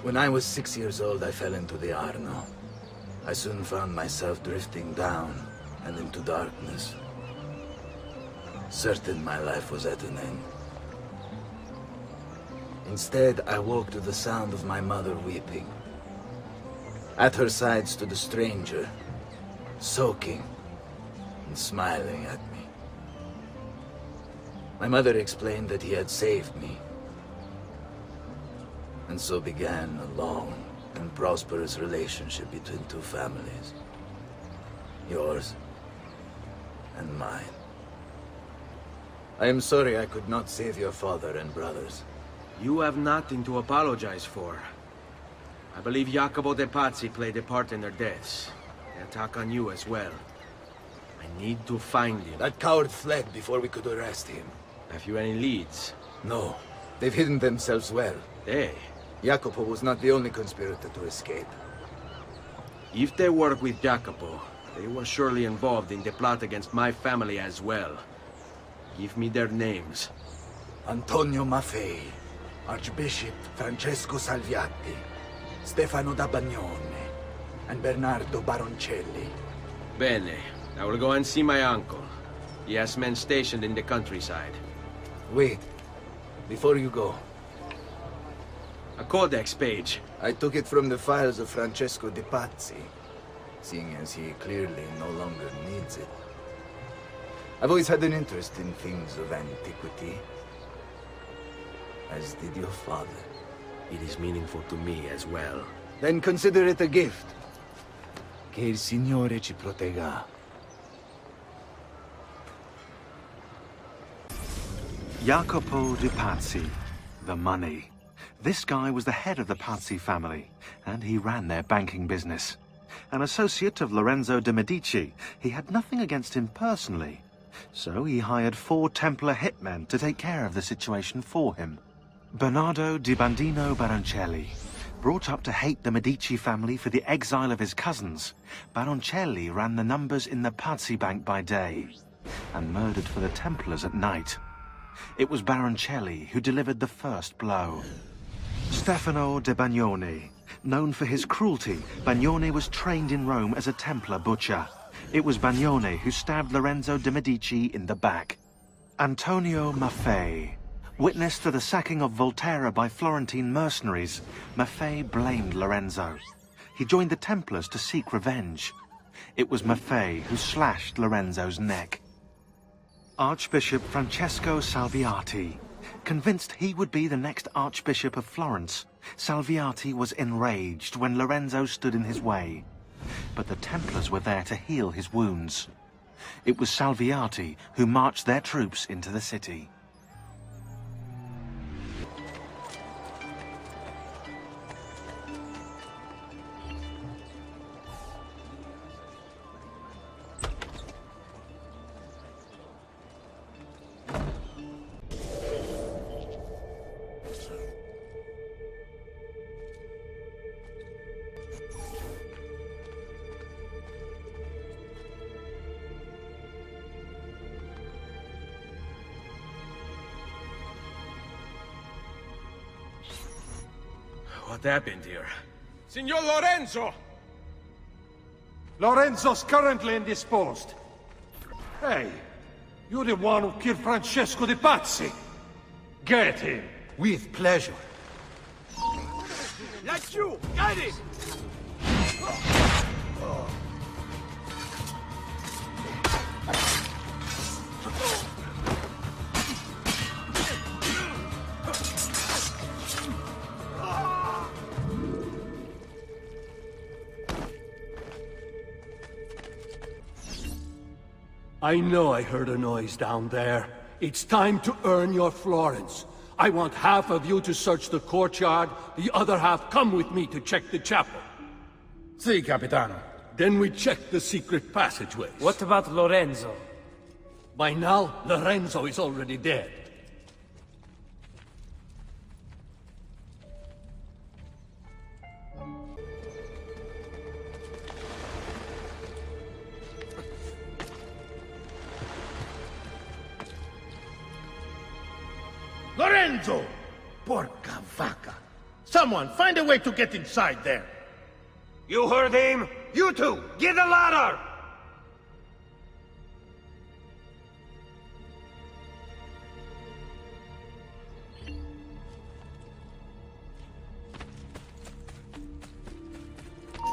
When I was 6 years old, I fell into the Arno. I soon found myself drifting down and into darkness. Certain my life was at an end. Instead, I woke to the sound of my mother weeping. At her side stood a stranger, soaking and smiling at me. My mother explained that he had saved me. And so began a long and prosperous relationship between two families. Yours and mine. I am sorry I could not save your father and brothers. You have nothing to apologize for. I believe Jacopo de Pazzi played a part in their deaths. They attack on you as well. I need to find him. That coward fled before we could arrest him. Have you any leads? No. They've hidden themselves well. They? Jacopo was not the only conspirator to escape. If they work with Jacopo, they were surely involved in the plot against my family as well. Give me their names. Antonio Maffei, Archbishop Francesco Salviati, Stefano da Bagnone, and Bernardo Baroncelli. Bene. I will go and see my uncle. He has men stationed in the countryside. Wait. Before you go. A codex page. I took it from the files of Francesco de Pazzi, seeing as he clearly no longer needs it. I've always had an interest in things of antiquity, as did your father. It is meaningful to me as well. Then consider it a gift. Che il Signore ci protegga. Jacopo de Pazzi, the money. This guy was the head of the Pazzi family, and he ran their banking business. An associate of Lorenzo de' Medici, he had nothing against him personally. So he hired 4 Templar hitmen to take care of the situation for him. Bernardo di Bandino Baroncelli. Brought up to hate the Medici family for the exile of his cousins, Baroncelli ran the numbers in the Pazzi Bank by day and murdered for the Templars at night. It was Baroncelli who delivered the first blow. Stefano de Bagnone. Known for his cruelty, Bagnone was trained in Rome as a Templar butcher. It was Bagnone who stabbed Lorenzo de' Medici in the back. Antonio Maffei. Witness to the sacking of Volterra by Florentine mercenaries, Maffei blamed Lorenzo. He joined the Templars to seek revenge. It was Maffei who slashed Lorenzo's neck. Archbishop Francesco Salviati. Convinced he would be the next Archbishop of Florence, Salviati was enraged when Lorenzo stood in his way. But the Templars were there to heal his wounds. It was Salviati who marched their troops into the city. What happened here? Signor Lorenzo! Lorenzo's currently indisposed. Hey, you're the one who killed Francesco de' Pazzi. Get him. With pleasure. That's you! Get it! I know I heard a noise down there. It's time to earn your florins. I want half of you to search the courtyard, the other half come with me to check the chapel. Si, Capitano. Then we check the secret passageways. What about Lorenzo? By now, Lorenzo is already dead. Lorenzo! Porca vaca! Someone, find a way to get inside there! You heard him? You two, get a ladder!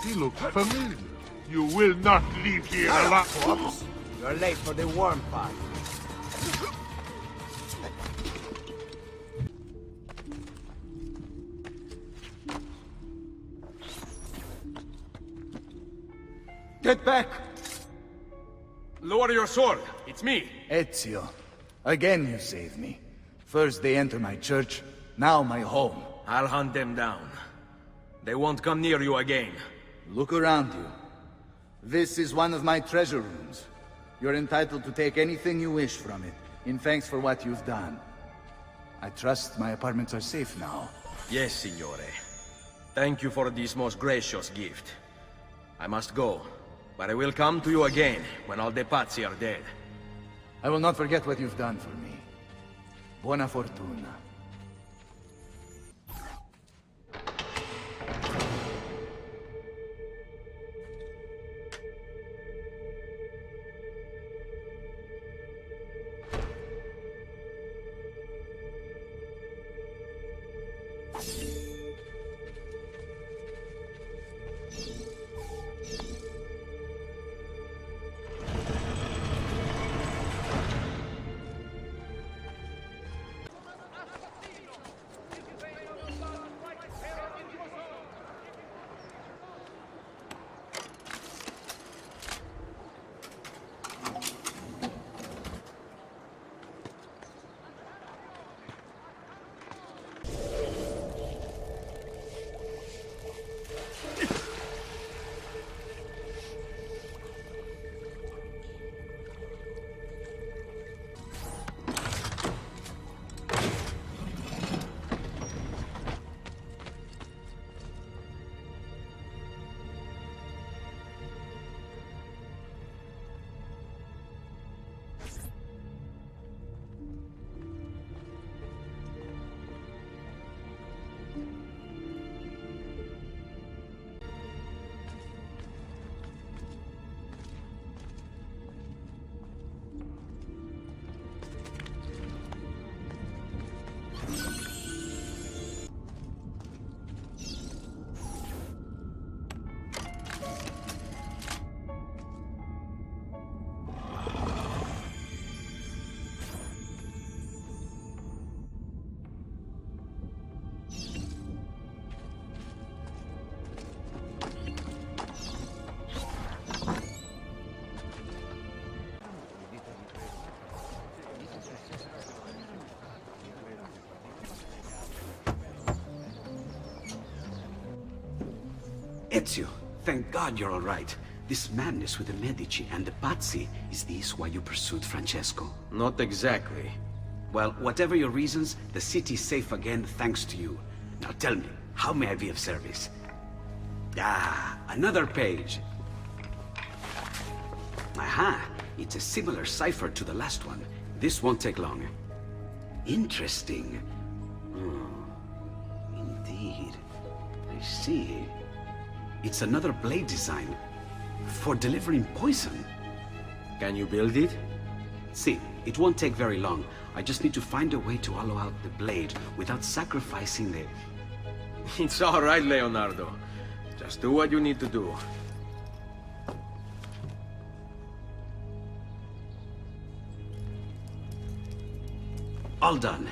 He looks familiar. You will not leave here alive. Whoops. You're late for the worm fight. Get back! Lower your sword. It's me. Ezio, again you saved me. First they enter my church, now my home. I'll hunt them down. They won't come near you again. Look around you. This is one of my treasure rooms. You're entitled to take anything you wish from it, in thanks for what you've done. I trust my apartments are safe now. Yes, signore. Thank you for this most gracious gift. I must go, but I will come to you again when all the Pazzi are dead. I will not forget what you've done for me. Buona fortuna. Ezio, thank God you're all right. This madness with the Medici and the Pazzi, is this why you pursued Francesco? Not exactly. Well, whatever your reasons, the city's safe again thanks to you. Now tell me, how may I be of service? Ah, another page. Aha, it's a similar cipher to the last one. This won't take long. Interesting. Indeed. I see. It's another blade design. For delivering poison. Can you build it? See, it won't take very long. I just need to find a way to hollow out the blade without sacrificing the... It's all right, Leonardo. Just do what you need to do. All done.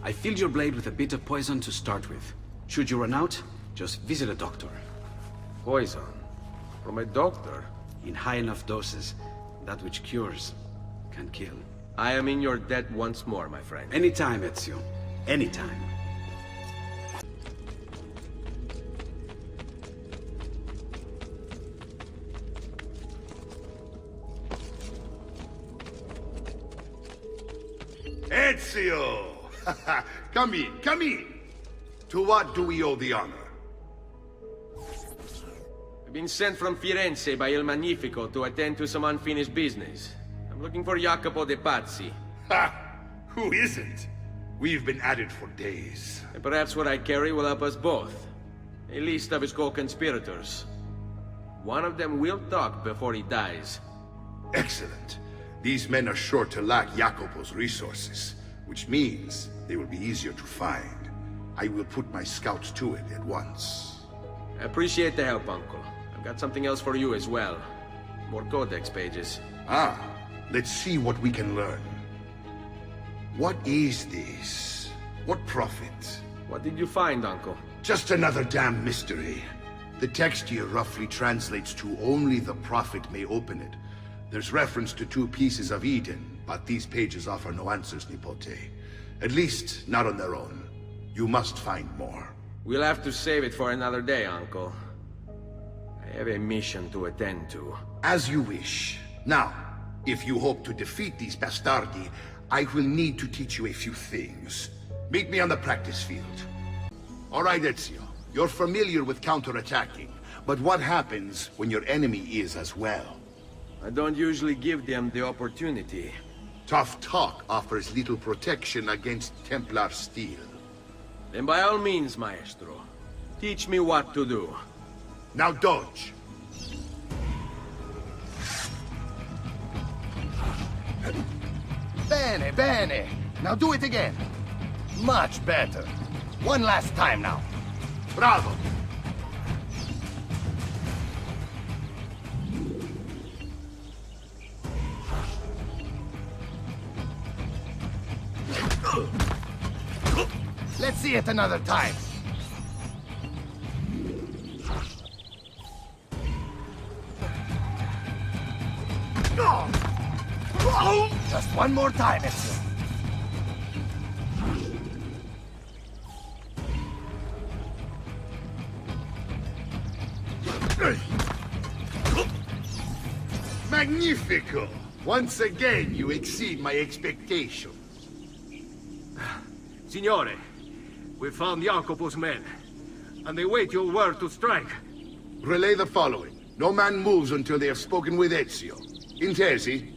I filled your blade with a bit of poison to start with. Should you run out, just visit a doctor. Poison? From a doctor? In high enough doses, that which cures can kill. I am in your debt once more, my friend. Anytime, Ezio. Anytime. Ezio! Come in, come in! To what do we owe the honor? I've been sent from Firenze by Il Magnifico to attend to some unfinished business. I'm looking for Jacopo de Pazzi. Ha! Who isn't? We've been at it for days. And perhaps what I carry will help us both. A list of his co-conspirators. One of them will talk before he dies. Excellent. These men are sure to lack Jacopo's resources, which means they will be easier to find. I will put my scouts to it at once. I appreciate the help, Uncle. I've got something else for you as well. More codex pages. Ah, let's see what we can learn. What is this? What profit? What did you find, Uncle? Just another damn mystery. The text here roughly translates to only the prophet may open it. There's reference to 2 pieces of Eden, but these pages offer no answers, Nipote. At least, not on their own. You must find more. We'll have to save it for another day, Uncle. I have a mission to attend to. As you wish. Now, if you hope to defeat these bastardi, I will need to teach you a few things. Meet me on the practice field. All right, Ezio. You're familiar with counterattacking, but what happens when your enemy is as well? I don't usually give them the opportunity. Tough talk offers little protection against Templar steel. Then by all means, Maestro. Teach me what to do. Now dodge. Bene, bene. Now do it again. Much better. One last time now. Bravo. Let's see it another time. Just one more time, Ezio. Magnifico! Once again, you exceed my expectations. Signore, we found Jacopo's men, and they wait your word to strike. Relay the following. No man moves until they have spoken with Ezio. Intesi?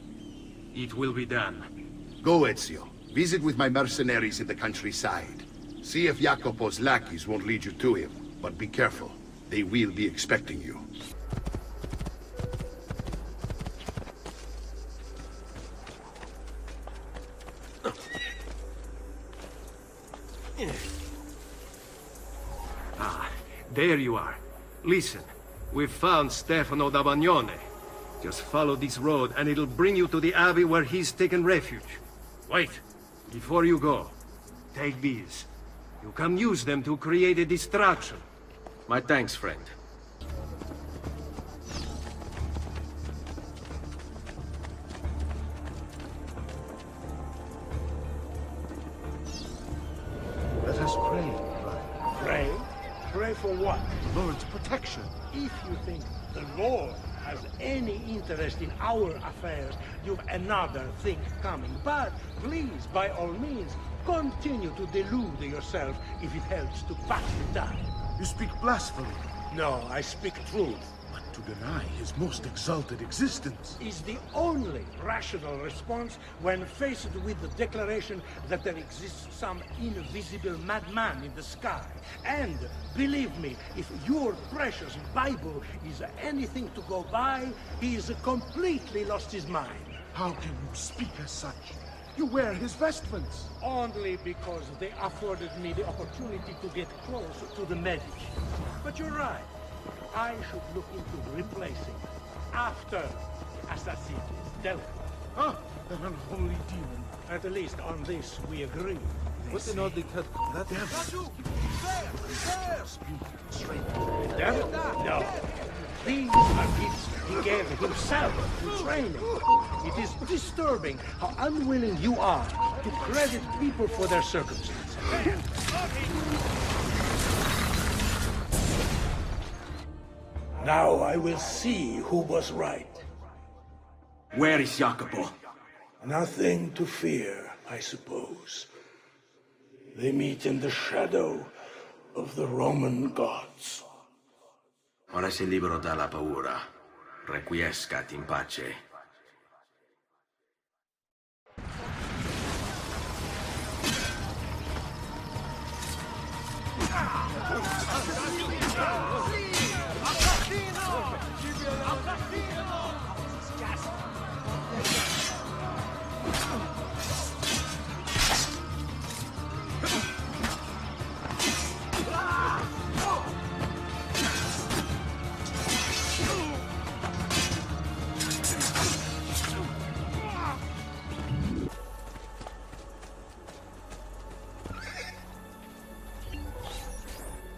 It will be done. Go, Ezio. Visit with my mercenaries in the countryside. See if Jacopo's lackeys won't lead you to him. But be careful. They will be expecting you. Ah, there you are. Listen, we've found Stefano da Bagnone. Just follow this road and it'll bring you to the abbey where he's taken refuge. Wait, before you go, take these. You can use them to create a distraction. My thanks, friend. Let us pray, brother. Pray? Pray for what? The Lord's protection. If you think the Lord has any interest in our affairs, you've another thing coming. But please, by all means, continue to delude yourself if it helps to pass the time. You speak blasphemy. No, I speak truth. But to deny his most exalted existence Is the only rational response when faced with the declaration that there exists some invisible madman in the sky. And believe me, if your precious Bible is anything to go by, he's completely lost his mind. How can you speak as such? You wear his vestments. Only because they afforded me the opportunity to get close to the Medici. But you're right. I should look into replacing after assassin is dealt with. Ah, an unholy demon. At least on this we agree. What an oddly cut. That devil. Devil? No. These are gifts he gave himself to training. It is disturbing how unwilling you are to credit people for their circumstances. Now I will see who was right. Where is Jacopo? Nothing to fear, I suppose. They meet in the shadow of the Roman gods. Ora sei libero dalla paura. Requiescat in pace.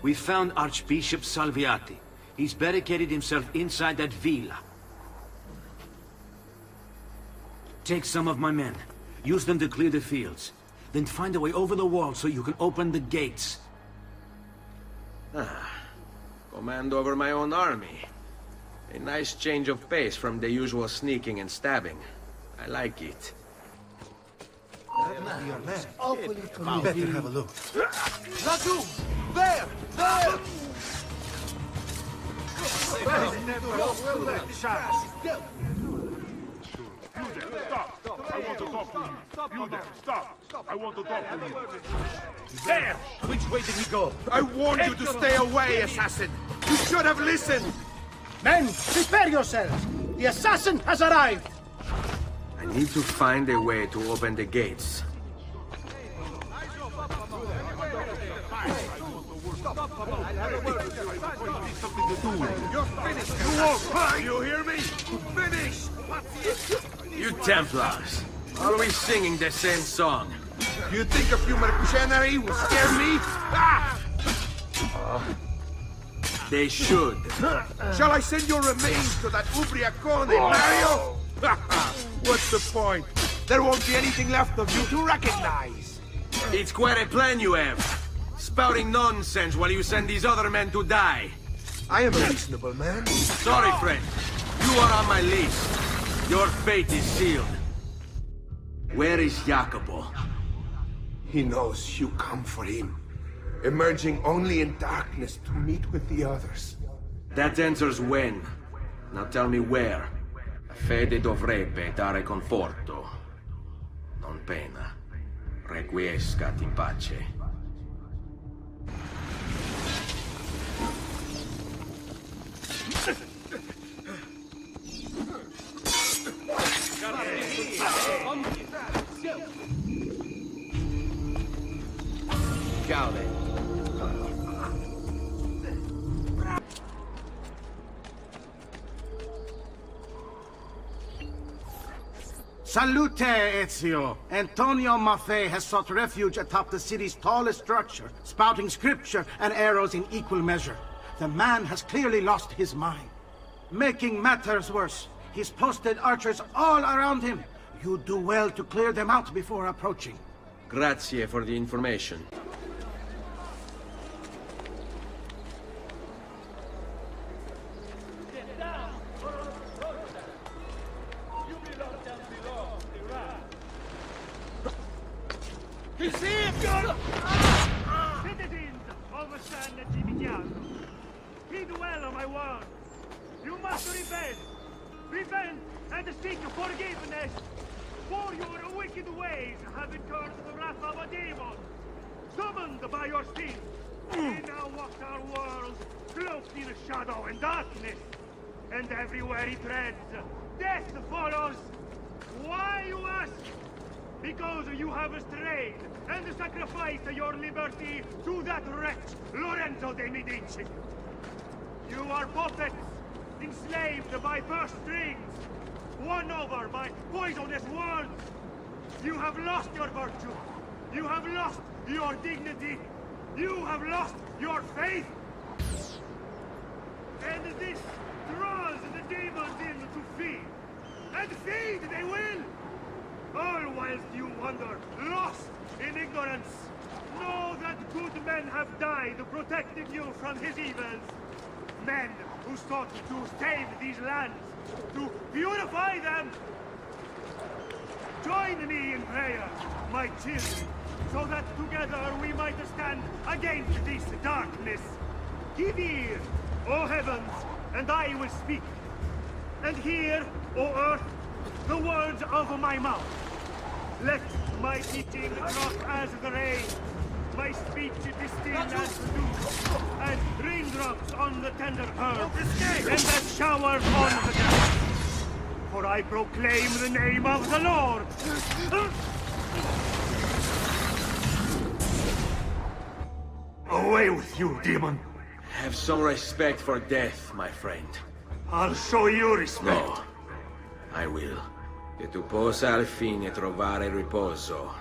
We found Archbishop Salviati. He's barricaded himself inside that villa. Take some of my men. Use them to clear the fields. Then find a way over the wall so you can open the gates. Command over my own army. A nice change of pace from the usual sneaking and stabbing. I like it. Better have a look. Laggiù! There! There! Stop! I want to talk to you. You there, stop! I want to talk to you. There! Which way did he go? I warned you to stay away, assassin! You should have listened! Men, prepare yourselves! The assassin has arrived! I need to find a way to open the gates. You're finished! You won't! You hear me? Finish! You Templars, always singing the same song. You think a few mercenary will scare me? They should. Shall I send your remains to that Ubriacone, Mario? What's the point? There won't be anything left of you to recognize. It's quite a plan you have. Spouting nonsense while you send these other men to die. I am a reasonable man. Sorry, friend. You are on my list. Your fate is sealed. Where is Jacopo? He knows you come for him, emerging only in darkness to meet with the others. That answers when. Now tell me where. Fede dovrebbe dare conforto, non pena. Requiescat in pace. Gaude. Salute, Ezio! Antonio Maffei has sought refuge atop the city's tallest structure, spouting scripture and arrows in equal measure. The man has clearly lost his mind. Making matters worse, he's posted archers all around him. You do well to clear them out before approaching. Grazie for the information. Citizens of San Gimignano, heed well of my word. You must repent. Repent and seek forgiveness. For your wicked ways have incurred the wrath of a demon, summoned by your sin. We now walk our world, cloaked in shadow and darkness. And everywhere he treads, death follows. Why, you ask? Because you have strayed and sacrificed your liberty to that wretch, Lorenzo de' Medici. You are puppets, enslaved by purse strings, won over by poisonous words. You have lost your virtue. You have lost your dignity. You have lost your faith. And this draws the demons in to feed. And feed they will! All whilst you wander, lost in ignorance. Know that good men have died protecting you from his evils. Men who sought to save these lands, to purify them. Join me in prayer, my children, so that together we might stand against this darkness. Give ear, O heavens, and I will speak. And hear, O earth, the words of my mouth. Let my teaching drop as the rain, my speech distill as the dew, as raindrops on the tender herb, and as showers on the grass. For I proclaim the name of the Lord. Away with you, demon. Have some respect for death, my friend. I'll show you respect. No, I will. Che tu possa al fine trovare riposo,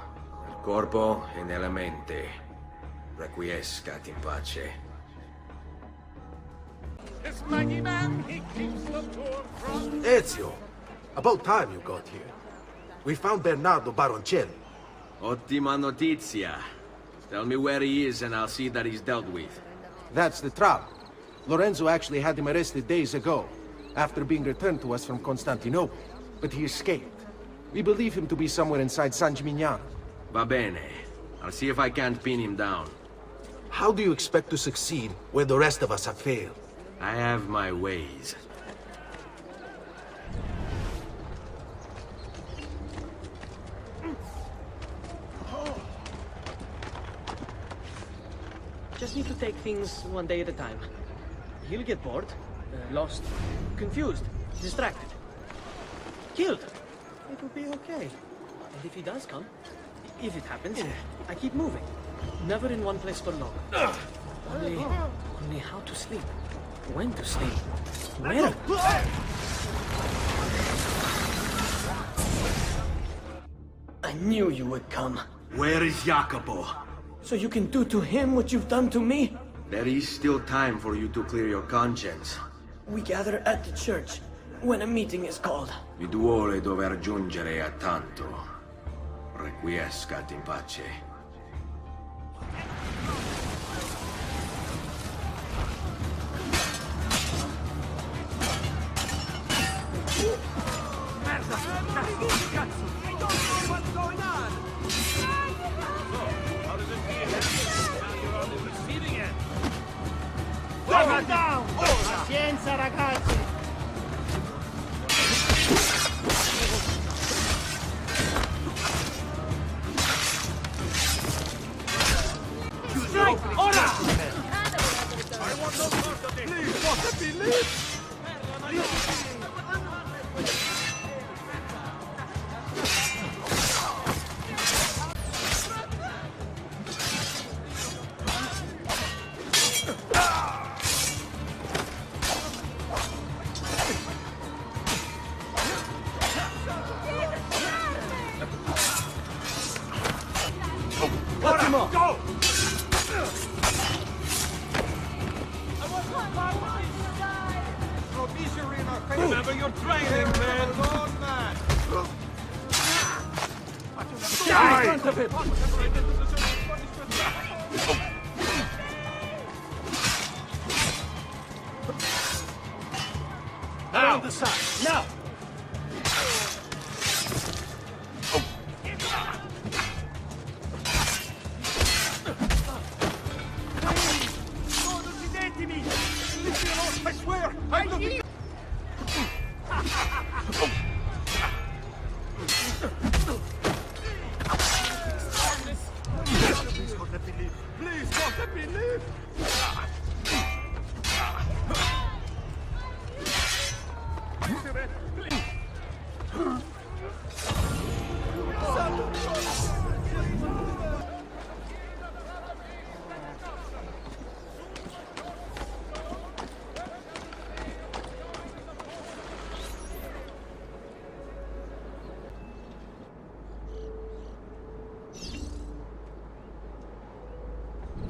nel corpo e nella mente. Requiescat in pace. This mighty man, he keeps the poor from... Ezio! About time you got here. We found Bernardo Baroncelli. Ottima notizia. Tell me where he is and I'll see that he's dealt with. That's the trouble. Lorenzo actually had him arrested days ago, after being returned to us from Constantinople. But he escaped. We believe him to be somewhere inside San Gimignano. Va bene. I'll see if I can't pin him down. How do you expect to succeed where the rest of us have failed? I have my ways. Just need to take things one day at a time. He'll get bored, lost, confused, distracted, killed. It will be okay. And if he does come, if it happens, I keep moving. Never in one place for long. Only how to sleep, when to sleep, where. I knew you would come. Where is Jacopo? So you can do to him what you've done to me? There is still time for you to clear your conscience. We gather at the church when a meeting is called. Mi duole dover giungere a tanto. Requiescat in pace. Merda! Cazzo! I don't know what's going on! How does it feel? Now you're on the receiving end. Go down! Pazienza, ragazzi! Strike! Ora! I want no part of this! Please, let me live! Go! No misery in our face. Remember your training, man. Alone, man. Die! In front of him. Around the side. Now! Don't let me leave. Please, don't let me leave.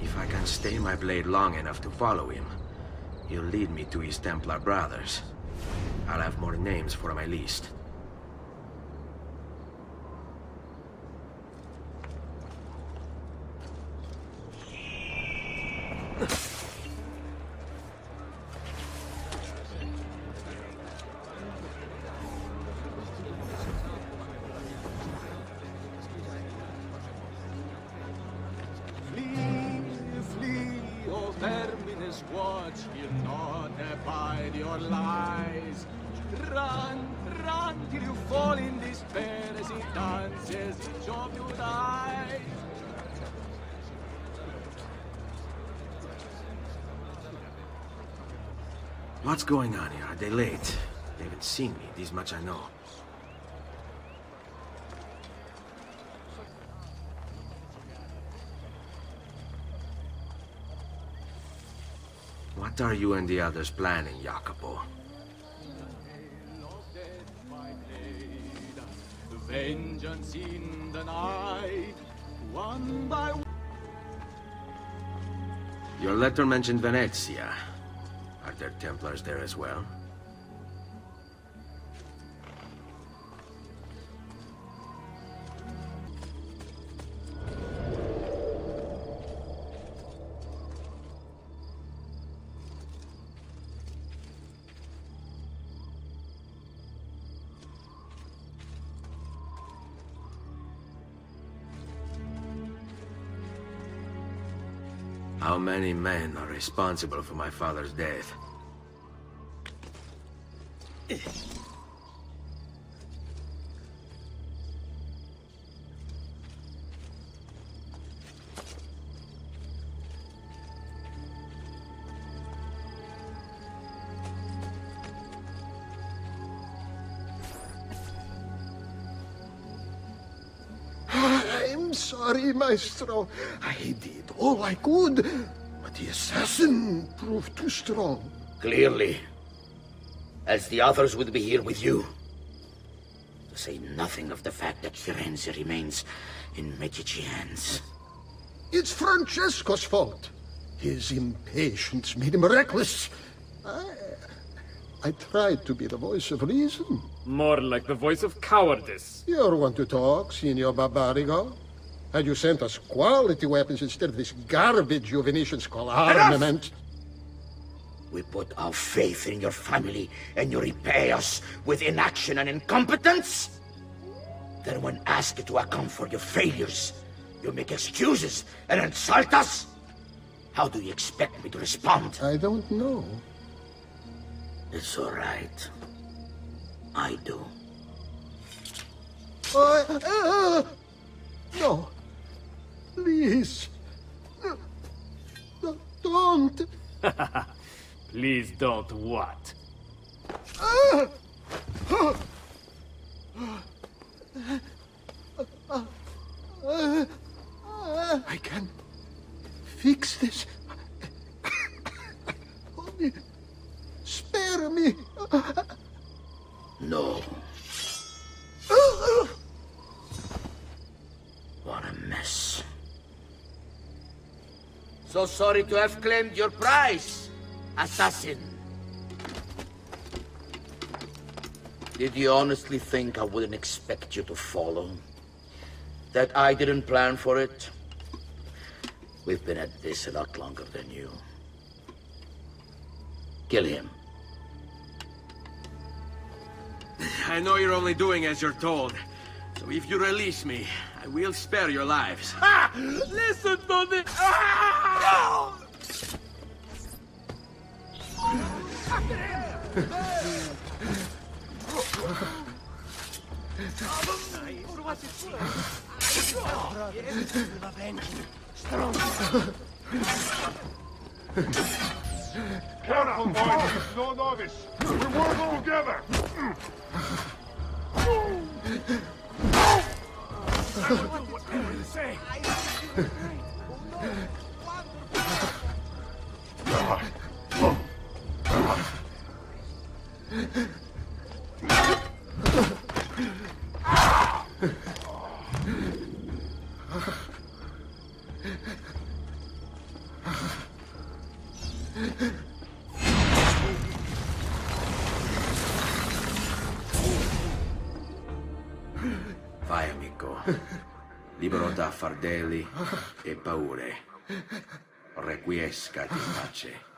If I can stay my blade long enough to follow him, he'll lead me to his Templar brothers. I'll have more names for my list. Flee, O verminous watch, will not abide your lies. Run, run till you fall in despair as he dances, each of you dies. What's going on here? Are they late? They haven't seen me, this much I know. What are you and the others planning, Jacopo? Vengeance in the night, one by one. Your letter mentioned Venezia. Are there Templars there as well? How many men are responsible for my father's death? I'm sorry, Maestro. I did all I could, but the assassin proved too strong. Clearly. Else the others would be here with you. To say nothing of the fact that Firenze remains in Medici hands. It's Francesco's fault. His impatience made him reckless. I tried to be the voice of reason. More like the voice of cowardice. You're one to talk, Signor Barbarigo. Had you sent us quality weapons instead of this garbage you Venetians call armament? We put our faith in your family, and you repay us with inaction and incompetence? Then when asked to account for your failures, you make excuses and insult us? How do you expect me to respond? I don't know. It's all right. I do. No. Please. Don't. Please don't what? I can fix this. Only spare me. No. What a mess. So sorry to have claimed your prize, assassin. Did you honestly think I wouldn't expect you to follow? That I didn't plan for it? We've been at this a lot longer than you. Kill him. I know you're only doing as you're told. So if you release me, I will spare your lives. Ah! Listen to this! Ah! Careful, boys. This is no novice. We're working together. What can you say? Vai, amico. Libero da fardelli e paure. Requiescati in pace.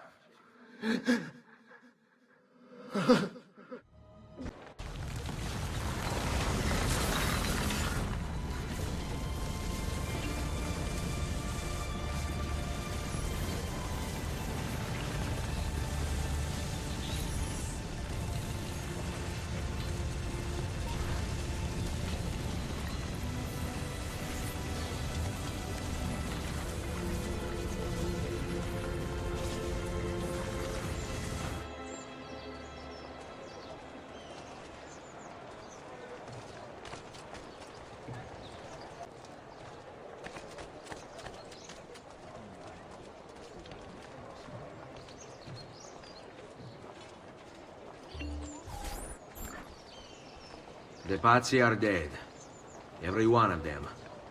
The Pazzi are dead. Every one of them.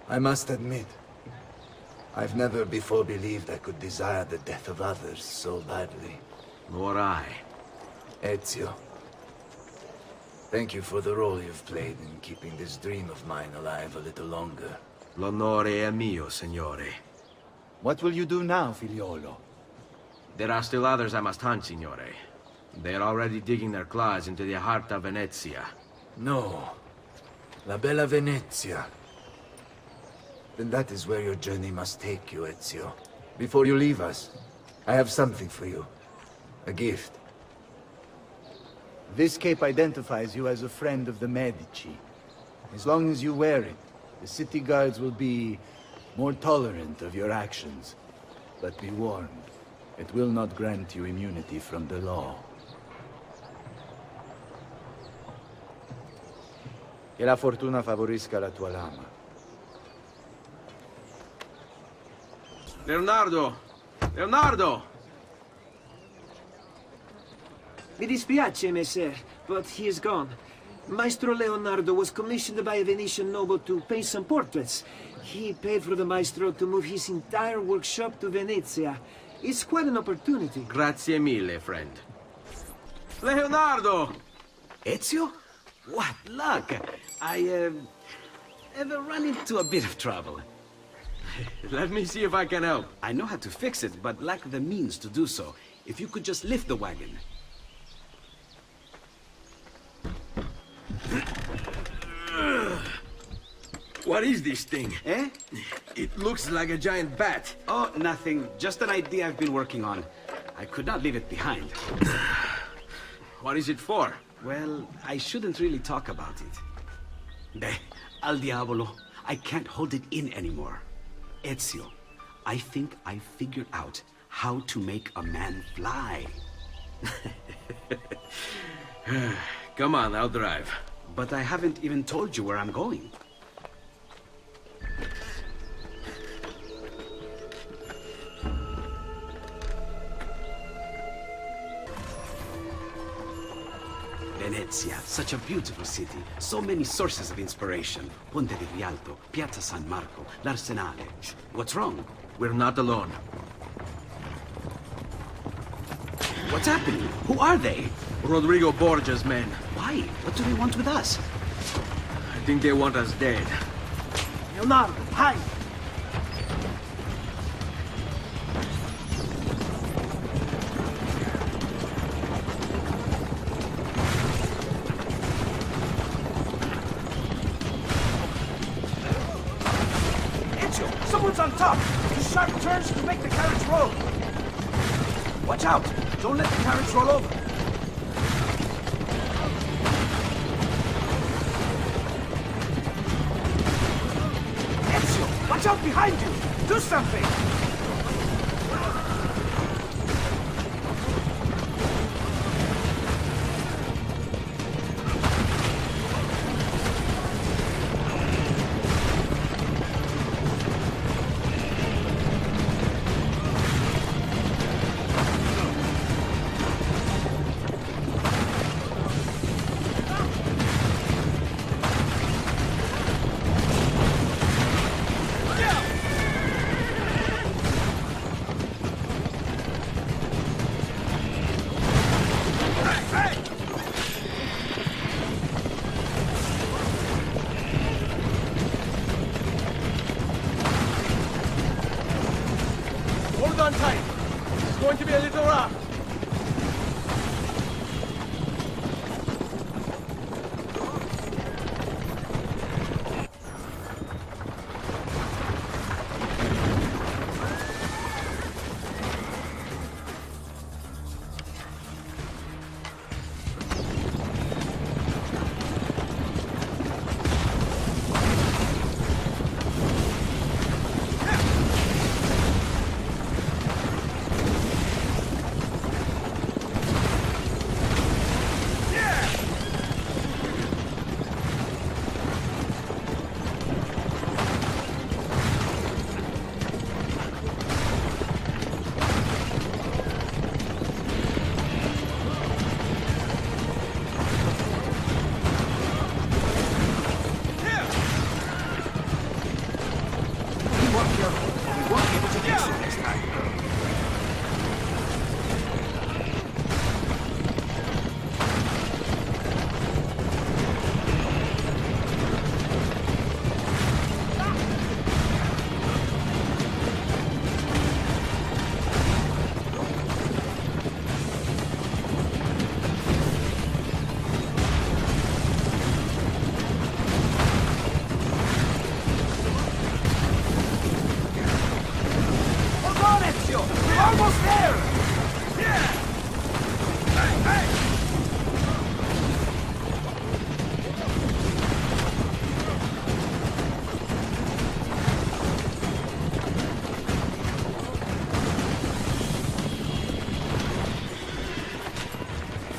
I must admit, I've never before believed I could desire the death of others so badly. Nor I. Ezio, thank you for the role you've played in keeping this dream of mine alive a little longer. L'onore è mio, signore. What will you do now, figliolo? There are still others I must hunt, signore. They're already digging their claws into the heart of Venezia. No. La bella Venezia. Then that is where your journey must take you, Ezio. Before you leave us, I have something for you. A gift. This cape identifies you as a friend of the Medici. As long as you wear it, the city guards will be more tolerant of your actions. But be warned, it will not grant you immunity from the law. Che la fortuna favorisca la tua lama. Leonardo! Leonardo! Mi dispiace, messer, but he is gone. Maestro Leonardo was commissioned by a Venetian noble to paint some portraits. He paid for the maestro to move his entire workshop to Venezia. It's quite an opportunity. Grazie mille, friend. Leonardo! Ezio? What luck! I ever run into a bit of trouble. Let me see if I can help. I know how to fix it, but lack the means to do so. If you could just lift the wagon. What is this thing? Eh? It looks like a giant bat. Oh, nothing. Just an idea I've been working on. I could not leave it behind. What is it for? Well, I shouldn't really talk about it. Beh, al diavolo. I can't hold it in anymore. Ezio, I think I figured out how to make a man fly. Come on, I'll drive. But I haven't even told you where I'm going. Venezia, such a beautiful city. So many sources of inspiration. Ponte di Rialto, Piazza San Marco, l'Arsenale. What's wrong? We're not alone. What's happening? Who are they? Rodrigo Borgia's men. Why? What do they want with us? I think they want us dead. Leonardo, hide! Ezio, someone's on top! The sharp turns to make the carriage roll! Watch out! Don't let the carriage roll over! Ezio, watch out behind you! Do something! Hold on tight. It's going to be a little rough.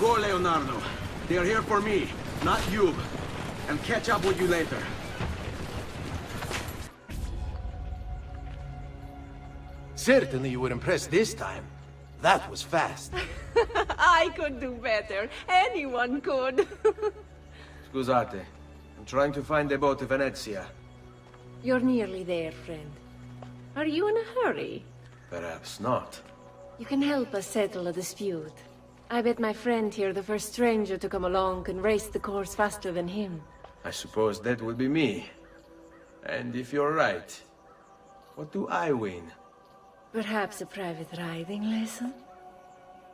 Go, Leonardo. They are here for me, not you. I'll catch up with you later. Certainly you were impressed this time. That was fast. I could do better. Anyone could. Scusate. I'm trying to find the boat to Venezia. You're nearly there, friend. Are you in a hurry? Perhaps not. You can help us settle a dispute. I bet my friend here, the first stranger to come along, can race the course faster than him. I suppose that would be me. And if you're right, what do I win? Perhaps a private riding lesson?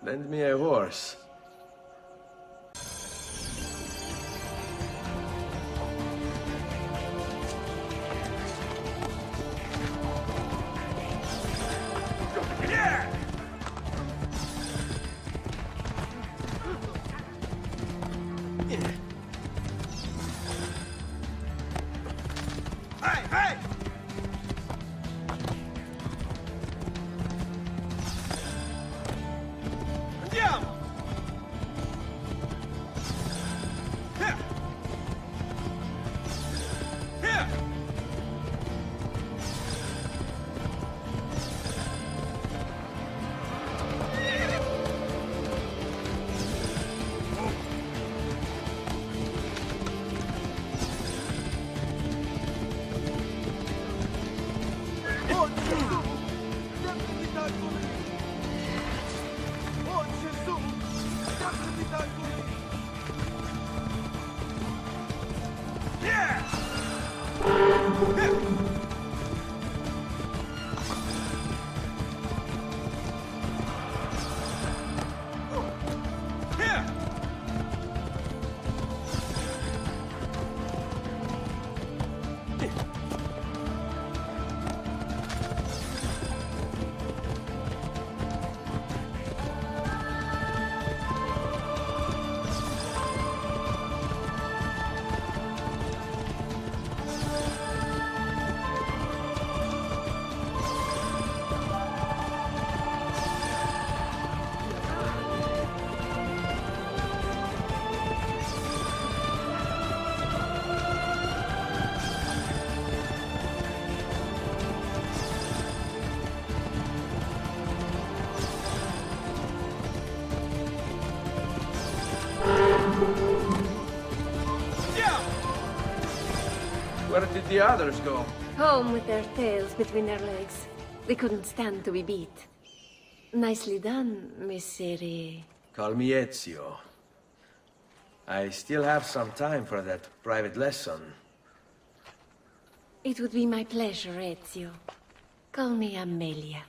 Lend me a horse. Where did the others go? Home with their tails between their legs. They couldn't stand to be beat. Nicely done, Messere. Call me Ezio. I still have some time for that private lesson. It would be my pleasure, Ezio. Call me Amelia.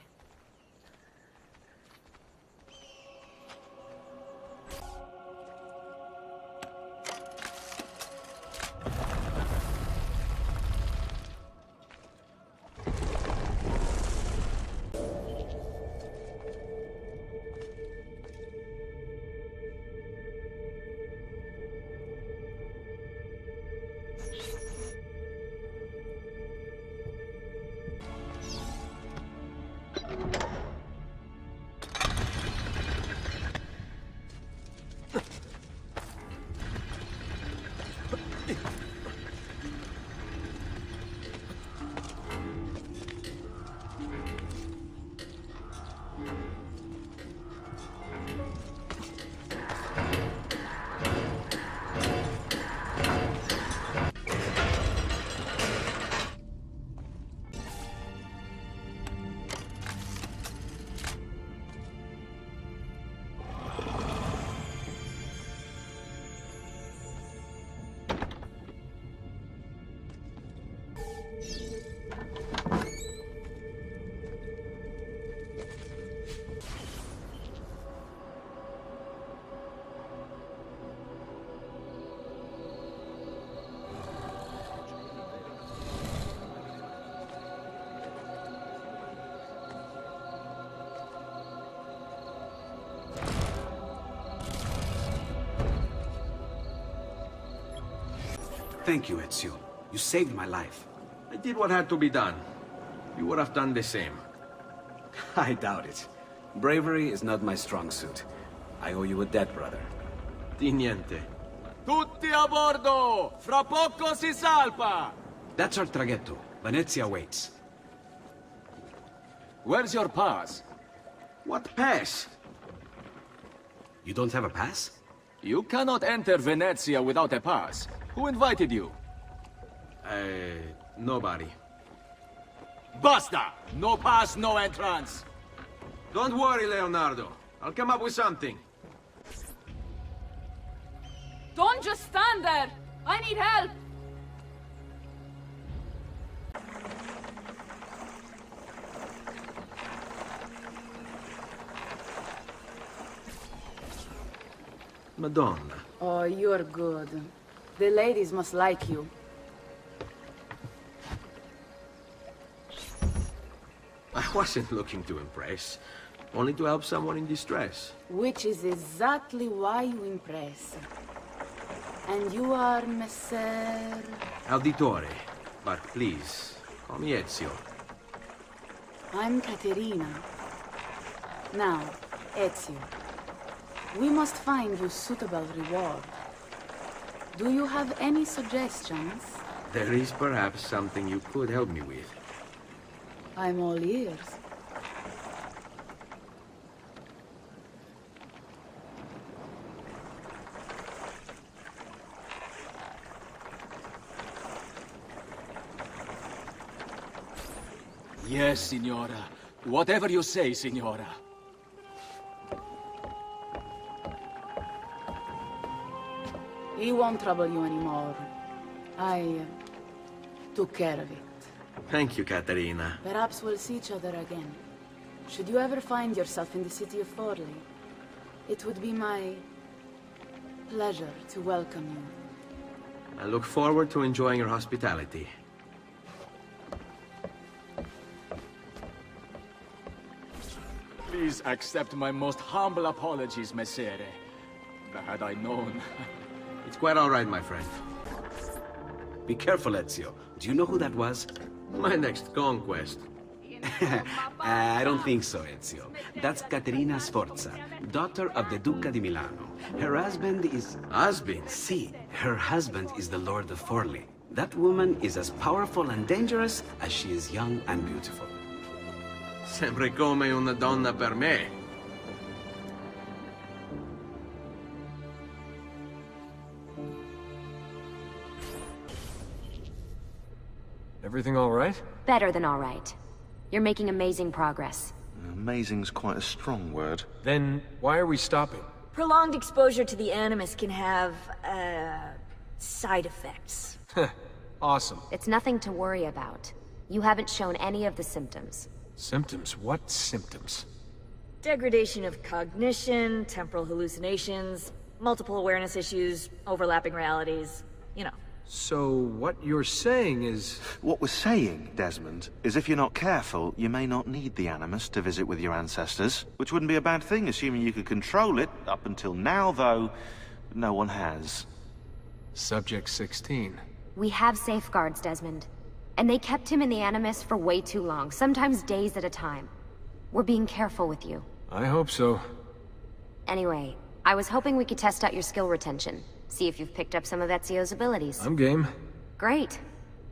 Thank you, Ezio. You saved my life. I did what had to be done. You would have done the same. I doubt it. Bravery is not my strong suit. I owe you a debt, brother. Di niente. Tutti a bordo! Fra poco si salpa! That's our traghetto. Venezia waits. Where's your pass? What pass? You don't have a pass? You cannot enter Venezia without a pass. Who invited you? Nobody. Basta! No pass, no entrance! Don't worry, Leonardo. I'll come up with something. Don't just stand there! I need help! Madonna. Oh, you're good. The ladies must like you. I wasn't looking to impress. Only to help someone in distress. Which is exactly why you impress. And you are Messer... Auditore. But please, call me Ezio. I'm Caterina. Now, Ezio. We must find you suitable reward. Do you have any suggestions? There is perhaps something you could help me with. I'm all ears. Yes, Signora. Whatever you say, Signora. He won't trouble you anymore. I took care of it. Thank you, Caterina. Perhaps we'll see each other again. Should you ever find yourself in the city of Forli, it would be my pleasure to welcome you. I look forward to enjoying your hospitality. Please accept my most humble apologies, Messere. Had I known... It's quite all right, my friend. Be careful, Ezio. Do you know who that was? My next conquest. I don't think so, Ezio. That's Caterina Sforza, daughter of the Duca di Milano. Her husband is... Husband? Si, her husband is the Lord of Forli. That woman is as powerful and dangerous as she is young and beautiful. Sempre come una donna per me. Everything all right? Better than all right. You're making amazing progress. Amazing's quite a strong word. Then why are we stopping? Prolonged exposure to the Animus can have, side effects. Awesome. It's nothing to worry about. You haven't shown any of the symptoms. Symptoms? What symptoms? Degradation of cognition, temporal hallucinations, multiple awareness issues, overlapping realities, you know. So what you're saying is... What we're saying, Desmond, is if you're not careful, you may not need the Animus to visit with your ancestors, which wouldn't be a bad thing, assuming you could control it. Up until now, though, no one has. Subject 16. We have safeguards, Desmond. And they kept him in the Animus for way too long, sometimes days at a time. We're being careful with you. I hope so. Anyway, I was hoping we could test out your skill retention. See if you've picked up some of Ezio's abilities. I'm game. Great.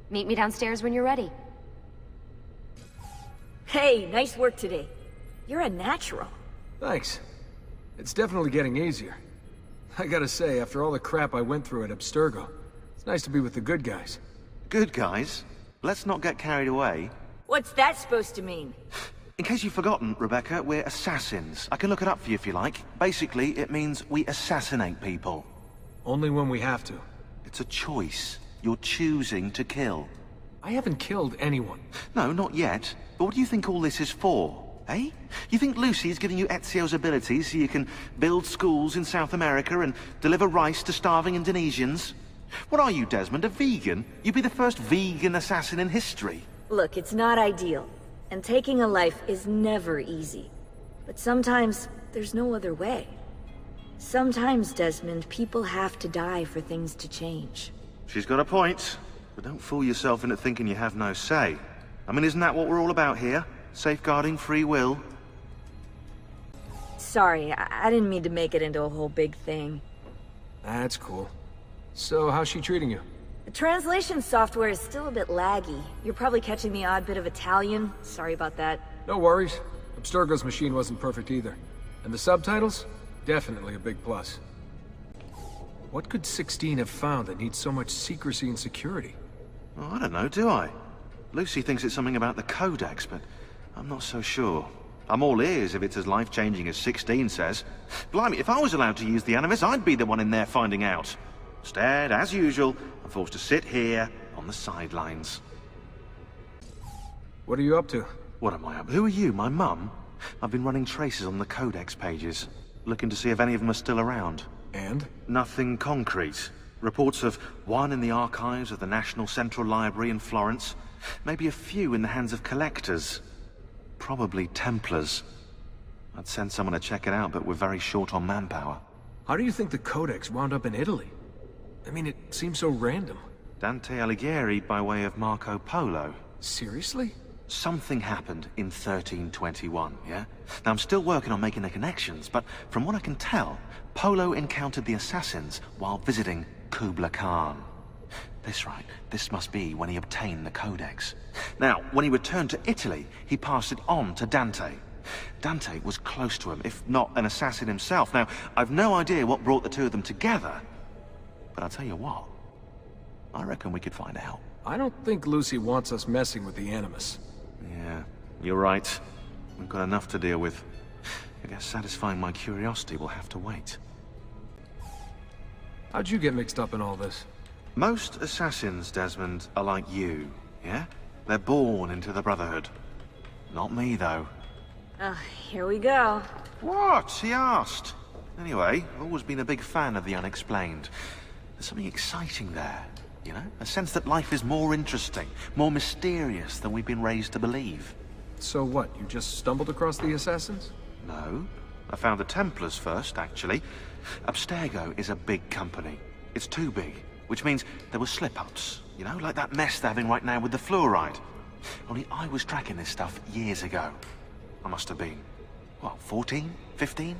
Meet me downstairs when you're ready. Hey, nice work today. You're a natural. Thanks. It's definitely getting easier. I gotta say, after all the crap I went through at Abstergo, it's nice to be with the good guys. Good guys? Let's not get carried away. What's that supposed to mean? In case you've forgotten, Rebecca, we're assassins. I can look it up for you if you like. Basically, it means we assassinate people. Only when we have to. It's a choice. You're choosing to kill. I haven't killed anyone. No, not yet. But what do you think all this is for? Eh? You think Lucy's giving you Ezio's abilities so you can build schools in South America and deliver rice to starving Indonesians? What are you, Desmond, a vegan? You'd be the first vegan assassin in history. Look, it's not ideal. And taking a life is never easy. But sometimes, there's no other way. Sometimes, Desmond, people have to die for things to change. She's got a point. But don't fool yourself into thinking you have no say. I mean, isn't that what we're all about here? Safeguarding free will? Sorry, I didn't mean to make it into a whole big thing. That's cool. So, how's she treating you? The translation software is still a bit laggy. You're probably catching the odd bit of Italian. Sorry about that. No worries. Abstergo's machine wasn't perfect either. And the subtitles? Definitely a big plus. What could 16 have found that needs so much secrecy and security? Oh, I don't know, do I? Lucy thinks it's something about the Codex, but I'm not so sure. I'm all ears if it's as life-changing as 16 says. Blimey, if I was allowed to use the Animus, I'd be the one in there finding out. Instead, as usual, I'm forced to sit here on the sidelines. What are you up to? What am I up to? Who are you, my mum? I've been running traces on the Codex pages, looking to see if any of them are still around. And? Nothing concrete. Reports of one in the archives of the National Central Library in Florence. Maybe a few in the hands of collectors. Probably Templars. I'd send someone to check it out, but we're very short on manpower. How do you think the Codex wound up in Italy? I mean, it seems so random. Dante Alighieri by way of Marco Polo. Seriously? Something happened in 1321, yeah? Now, I'm still working on making the connections, but from what I can tell, Polo encountered the assassins while visiting Kubla Khan. This must be when he obtained the Codex. Now, when he returned to Italy, he passed it on to Dante. Dante was close to him, if not an assassin himself. Now, I've no idea what brought the two of them together, but I'll tell you what, I reckon we could find out. I don't think Lucy wants us messing with the Animus. Yeah, you're right. We've got enough to deal with. I guess satisfying my curiosity will have to wait. How'd you get mixed up in all this? Most assassins, Desmond, are like you, yeah? They're born into the Brotherhood. Not me, though. Here we go. What? He asked. Anyway, I've always been a big fan of the unexplained. There's something exciting there, you know? A sense that life is more interesting, more mysterious than we've been raised to believe. So what, you just stumbled across the assassins? No. I found the Templars first, actually. Abstergo is a big company. It's too big, which means there were slip-ups, you know, like that mess they're having right now with the fluoride. Only I was tracking this stuff years ago. I must have been, what, 14? 15?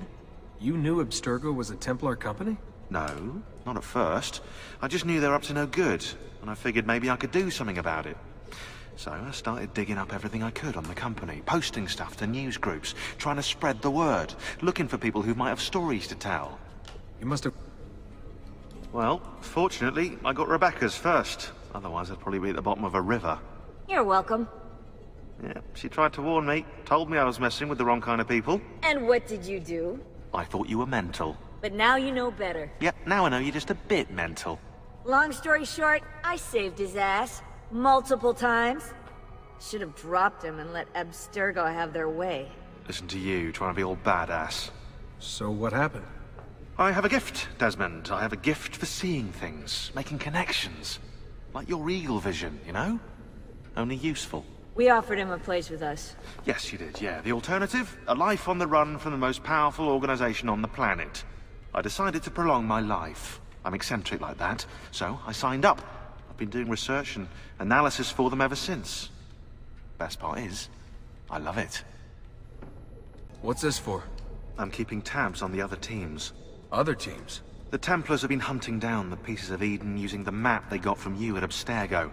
You knew Abstergo was a Templar company? No, not at first. I just knew they were up to no good, and I figured maybe I could do something about it. So I started digging up everything I could on the company, posting stuff to news groups, trying to spread the word, looking for people who might have stories to tell. You must have... Well, fortunately, I got Rebecca's first. Otherwise, I'd probably be at the bottom of a river. You're welcome. Yeah, she tried to warn me. Told me I was messing with the wrong kind of people. And what did you do? I thought you were mental. But now you know better. Yep, now I know you're just a bit mental. Long story short, I saved his ass. Multiple times. Should have dropped him and let Abstergo have their way. Listen to you, trying to be all badass. So what happened? I have a gift, Desmond. I have a gift for seeing things, making connections. Like your eagle vision, you know? Only useful. We offered him a place with us. Yes, you did, yeah. The alternative? A life on the run from the most powerful organization on the planet. I decided to prolong my life. I'm eccentric like that, so I signed up. I've been doing research and analysis for them ever since. Best part is, I love it. What's this for? I'm keeping tabs on the other teams. Other teams? The Templars have been hunting down the pieces of Eden using the map they got from you at Abstergo.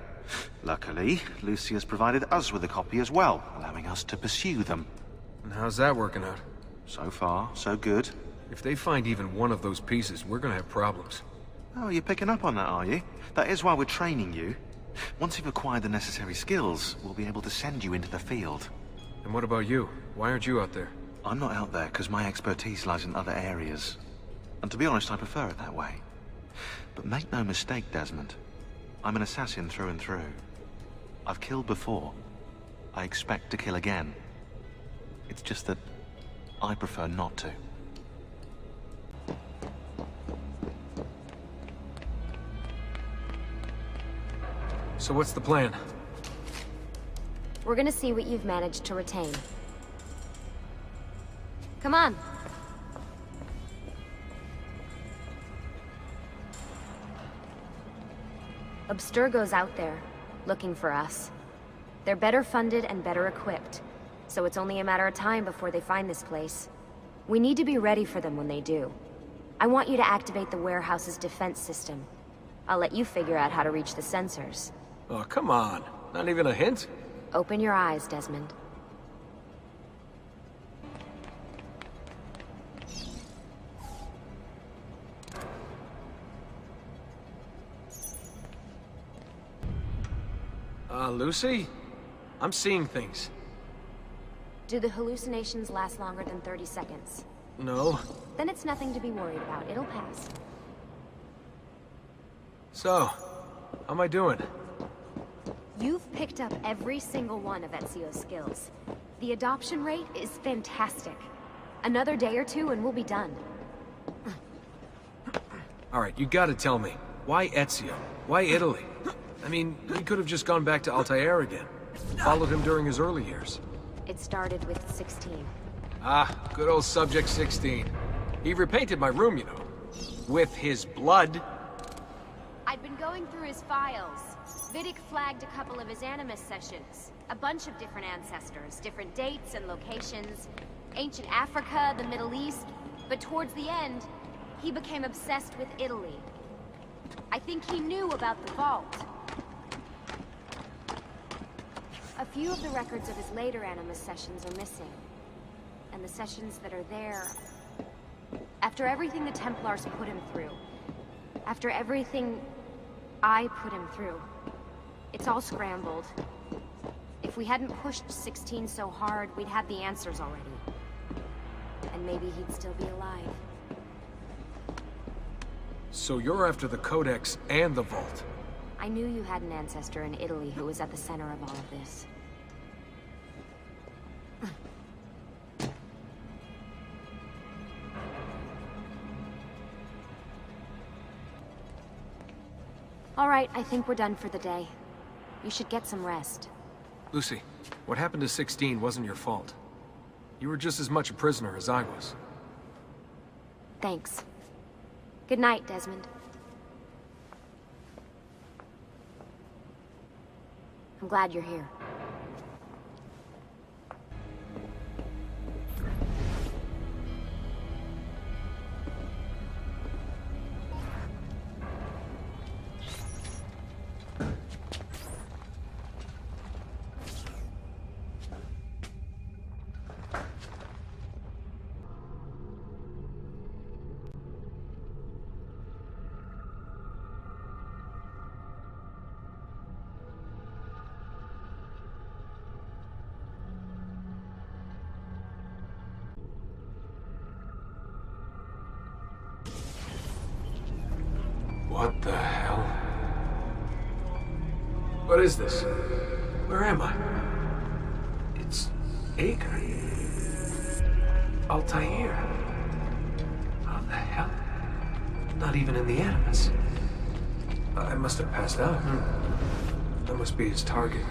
Luckily, Lucy has provided us with a copy as well, allowing us to pursue them. And how's that working out? So far, so good. If they find even one of those pieces, we're gonna have problems. Oh, you're picking up on that, are you? That is why we're training you. Once you've acquired the necessary skills, we'll be able to send you into the field. And what about you? Why aren't you out there? I'm not out there because my expertise lies in other areas. And to be honest, I prefer it that way. But make no mistake, Desmond. I'm an assassin through and through. I've killed before. I expect to kill again. It's just that I prefer not to. So what's the plan? We're gonna see what you've managed to retain. Come on. Abstergo's out there, looking for us. They're better funded and better equipped, so it's only a matter of time before they find this place. We need to be ready for them when they do. I want you to activate the warehouse's defense system. I'll let you figure out how to reach the sensors. Oh, come on. Not even a hint? Open your eyes, Desmond. Lucy? I'm seeing things. Do the hallucinations last longer than 30 seconds? No. Then it's nothing to be worried about. It'll pass. So, how am I doing? You've picked up every single one of Ezio's skills. The adoption rate is fantastic. Another day or two and we'll be done. Alright, you gotta tell me. Why Ezio? Why Italy? I mean, he could have just gone back to Altair again. Followed him during his early years. It started with 16. Ah, good old Subject 16. He repainted my room, you know. With his blood. I'd been going through his files. Vidic flagged a couple of his Animus sessions. A bunch of different ancestors, different dates and locations. Ancient Africa, the Middle East. But towards the end, he became obsessed with Italy. I think he knew about the vault. A few of the records of his later Animus sessions are missing. And the sessions that are there... After everything the Templars put him through, after everything I put him through, it's all scrambled. If we hadn't pushed 16 so hard, we'd have the answers already. And maybe he'd still be alive. So you're after the Codex and the Vault? I knew you had an ancestor in Italy who was at the center of all of this. All right, I think we're done for the day. You should get some rest. Lucy, what happened to 16 wasn't your fault. You were just as much a prisoner as I was. Thanks. Good night, Desmond. I'm glad you're here. What the hell? What is this? Where am I? It's Acre. Altair. How the hell? Not even in the Animus. I must have passed out. That must be his target.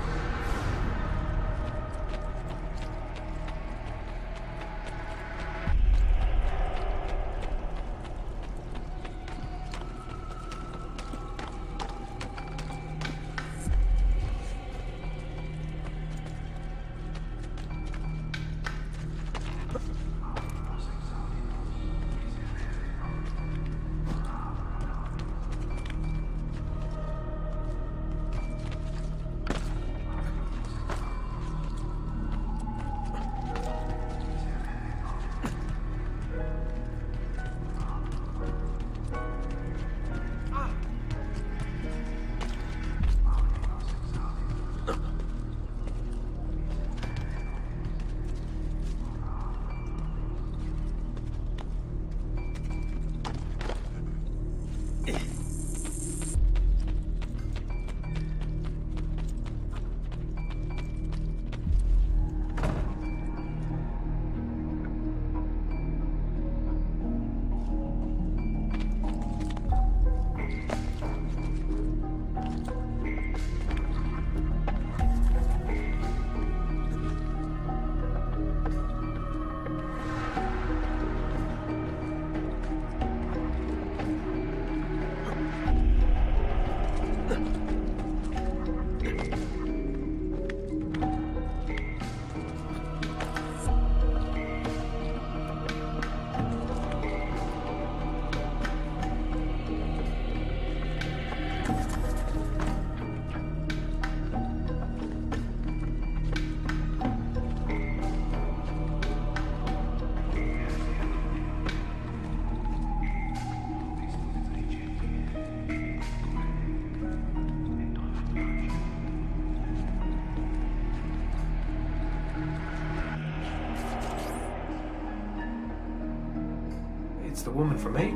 It's the woman from Acre.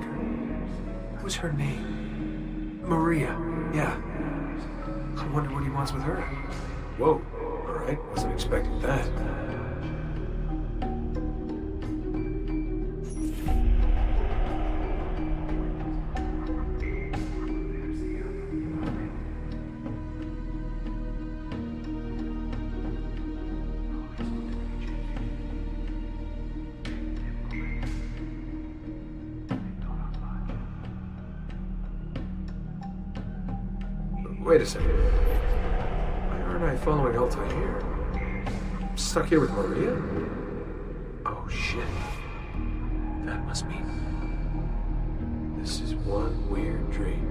What was her name? Maria. Yeah. I wonder what he wants with her. Whoa. All right. Wasn't expecting that. Wait a second. Why aren't I following Altair? I'm stuck here with Maria? Oh, shit. That must mean this is one weird dream.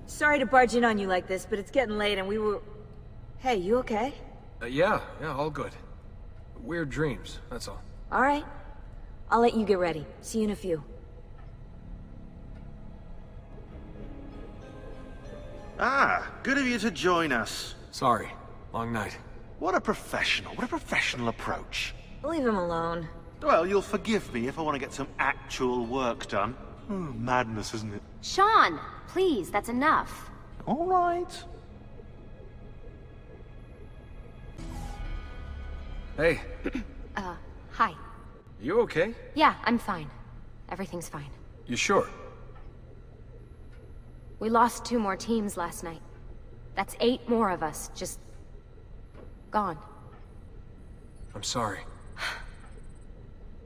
Sorry to barge in on you like this, but it's getting late and we were... Hey, you okay? Yeah, all good. Weird dreams, that's all. All right. I'll let you get ready. See you in a few. Ah, good of you to join us. Sorry, long night. What a professional approach. Leave him alone. Well, you'll forgive me if I want to get some actual work done. Madness, isn't it? Sean, please, that's enough. All right. Hey. Hi. You okay? Yeah, I'm fine. Everything's fine. You sure? We lost 2 more teams last night. That's 8 more of us, just... gone. I'm sorry.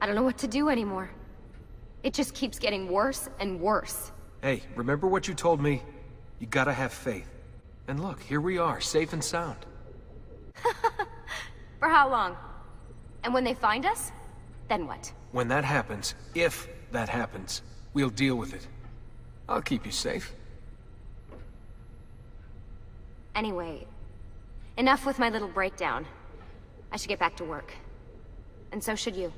I don't know what to do anymore. It just keeps getting worse and worse. Hey, remember what you told me? You gotta have faith. And look, here we are, safe and sound. For how long? And when they find us, then what? When that happens, if that happens, we'll deal with it. I'll keep you safe. Anyway, enough with my little breakdown. I should get back to work. And so should you.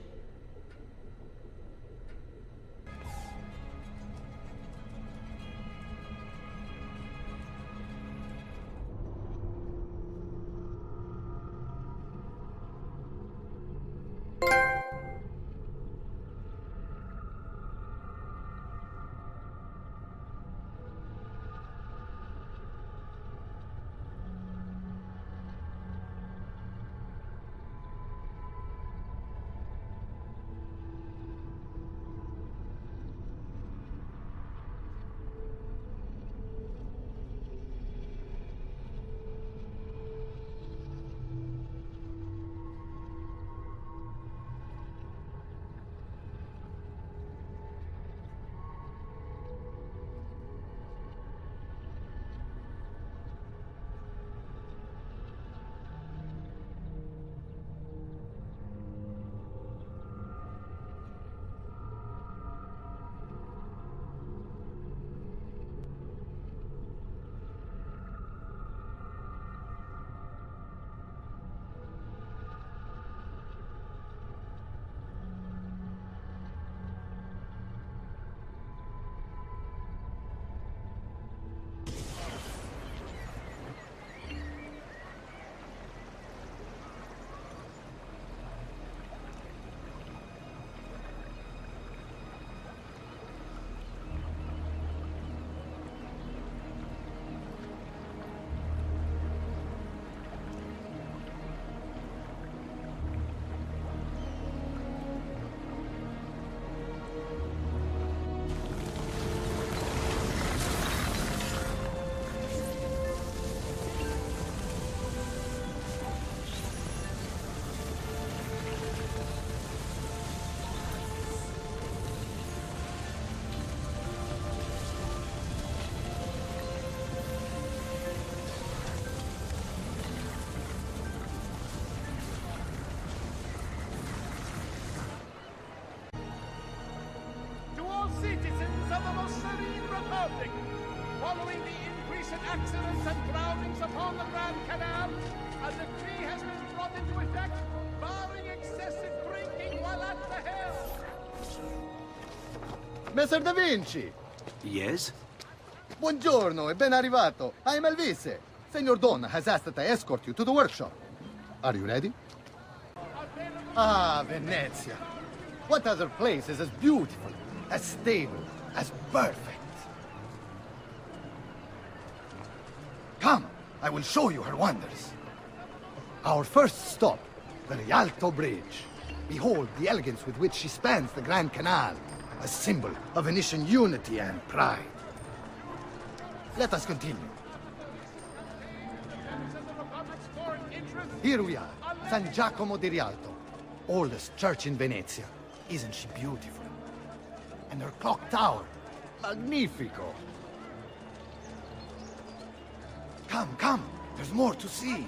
Citizens of the most serene republic, following the increase in accidents and drownings upon the Grand Canal, a decree has been brought into effect barring excessive drinking while at the helm. Messer Da Vinci! Yes? Buongiorno e ben arrivato. I am Elvise. Senor Don has asked that I escort you to the workshop. Are you ready? Ah, Venezia. What other place is as beautiful, as stable, as perfect? Come, I will show you her wonders. Our first stop, the Rialto Bridge. Behold the elegance with which she spans the Grand Canal, a symbol of Venetian unity and pride. Let us continue. Here we are, San Giacomo di Rialto, oldest church in Venezia. Isn't she beautiful? And her clock tower, magnifico. Come, come, there's more to see.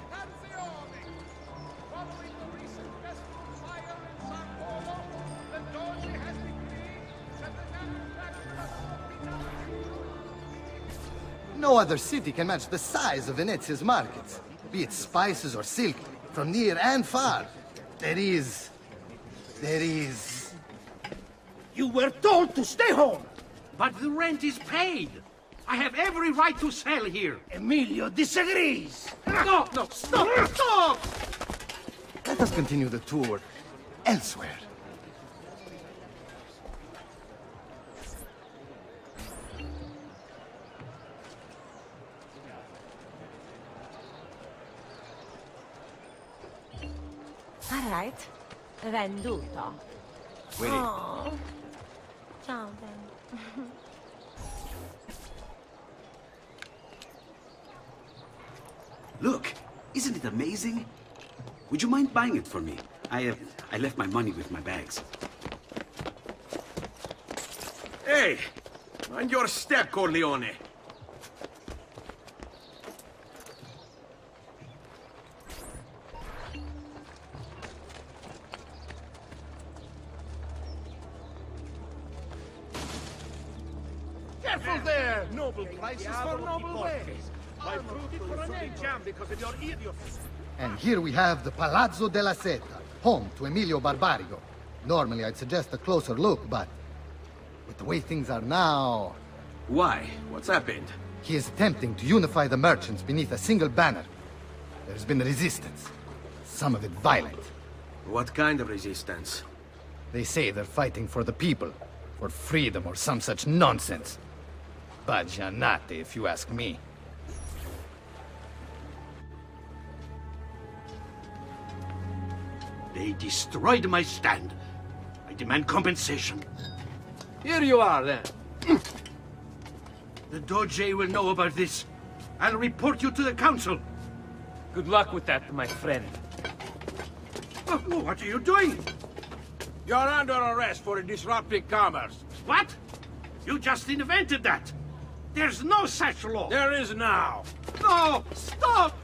No other city can match the size of Venezia's markets, be it spices or silk, from near and far. There is... You were told to stay home, but the rent is paid. I have every right to sell here. Emilio disagrees. No, no, stop, stop! Let us continue the tour elsewhere. All right. Venduto. Wait. Oh. Ciao, Ben. Look, isn't it amazing? Would you mind buying it for me? I left my money with my bags. Hey! Mind your step, Corleone! Careful there! Noble prices for noble ways. My fruit for an egg jam because of your idiocy. And here we have the Palazzo della Seta, home to Emilio Barbarigo. Normally I'd suggest a closer look, but with the way things are now... Why? What's happened? He is attempting to unify the merchants beneath a single banner. There's been resistance, some of it violent. What kind of resistance? They say they're fighting for the people, for freedom or some such nonsense. Baggianate, if you ask me. They destroyed my stand. I demand compensation. Here you are, then. The Doge will know about this. I'll report you to the council. Good luck with that, my friend. Oh, what are you doing? You're under arrest for disrupting commerce. What? You just invented that. There's no such law. There is now. No! Stop!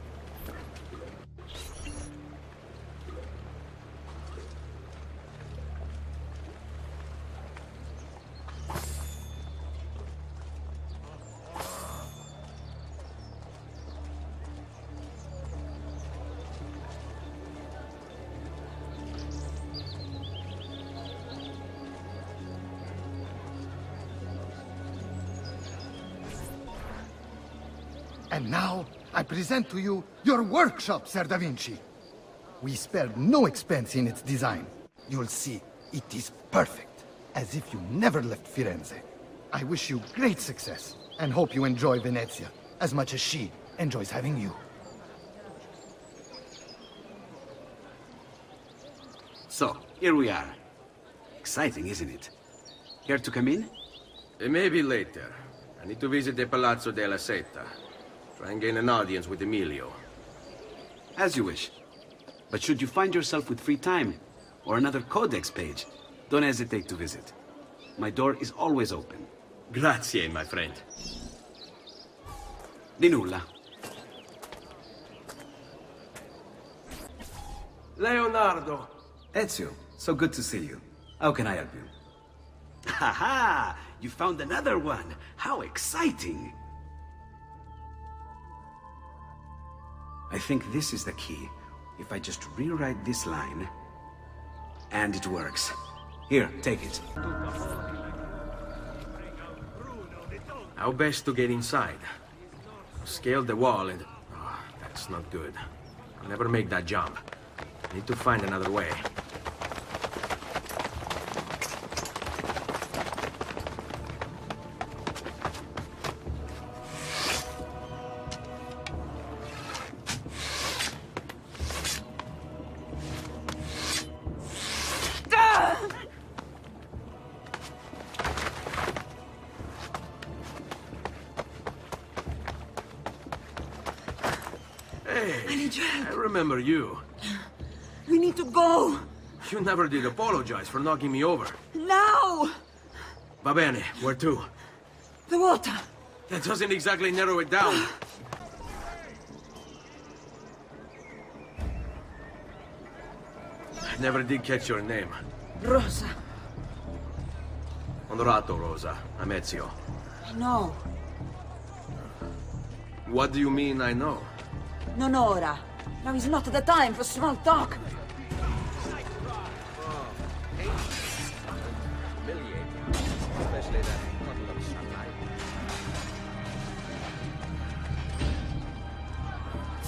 And now, I present to you your workshop, Ser Da Vinci. We spared no expense in its design. You'll see, it is perfect, as if you never left Firenze. I wish you great success, and hope you enjoy Venezia, as much as she enjoys having you. So, here we are. Exciting, isn't it? Care to come in? Maybe later. I need to visit the Palazzo della Seta. Try and gain an audience with Emilio. As you wish. But should you find yourself with free time, or another codex page, don't hesitate to visit. My door is always open. Grazie, my friend. Di nulla. Leonardo. Ezio, so good to see you. How can I help you? Ha ha! You found another one! How exciting! I think this is the key. If I just rewrite this line... And it works. Here, take it. How best to get inside? Scale the wall and... Oh, that's not good. I'll never make that jump. I need to find another way. I remember you. We need to go. You never did apologize for knocking me over. Now! Va bene, where to? The water. That doesn't exactly narrow it down. I never did catch your name. Rosa. Onorato, Rosa. I'm Ezio. No. What do you mean, I know? Non ora. Now is not the time for small talk.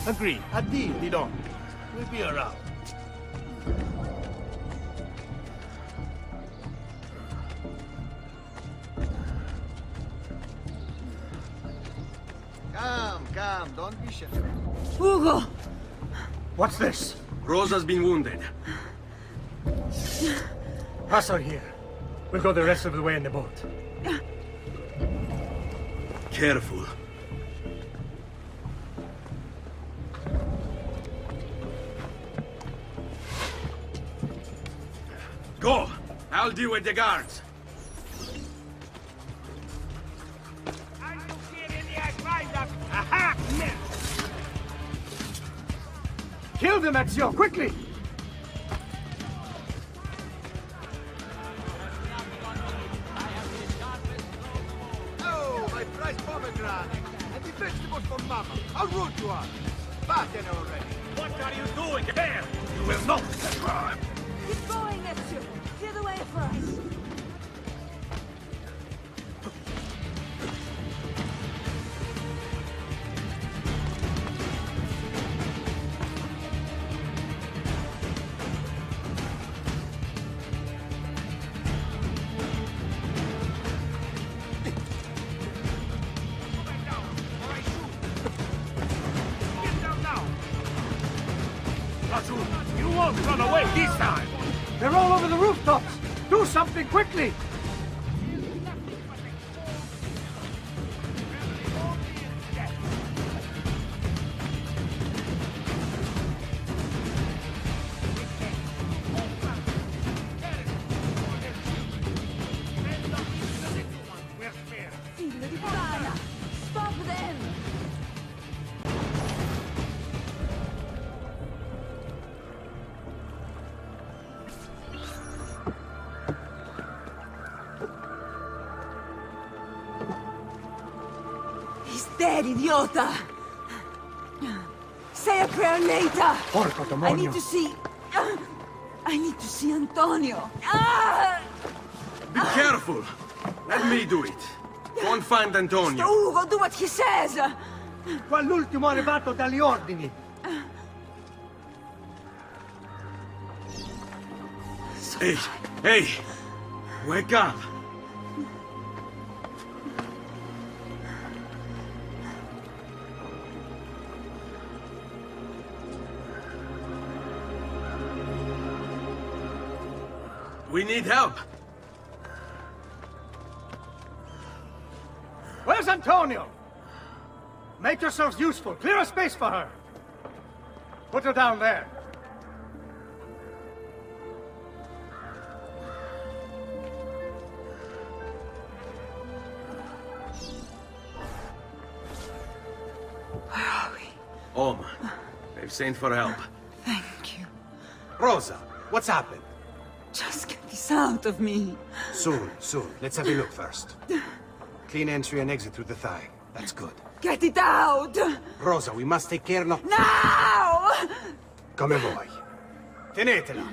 Agree. A deal, Didon. We'll be around. Come, don't be shy. Ugo! What's this? Rosa's been wounded. Pass her here. We'll go the rest of the way in the boat. Careful. Go! I'll deal with the guards. Kill them, Ezio, quickly! Oh, my prized pomegranate! And the vegetables con Mama. How rude you are. Vattene already. What are you doing here? You will not survive. Keep going, Ezio. Clear the way for us. You won't run away this time! They're all over the rooftops! Do something quickly! Figlio di puttana! Stop them! He's dead, idiota! Say a prayer later! Porco demonio! I need to see Antonio! Ah! Be careful! Let me do it. Go and find Antonio. Ugo, do what he says! Qua l'ultimo arrivato dagli ordini! Hey, hey! Wake up! We need help! Where's Antonio? Make yourselves useful. Clear a space for her. Put her down there. Where are we? Home. They've sent for help. Thank you. Rosa, what's happened? Just get this out of me. Soon. Let's have a look first. Clean entry and exit through the thigh. That's good. Get it out! Rosa, we must take care not... Now! Come vuoi. Tenetela.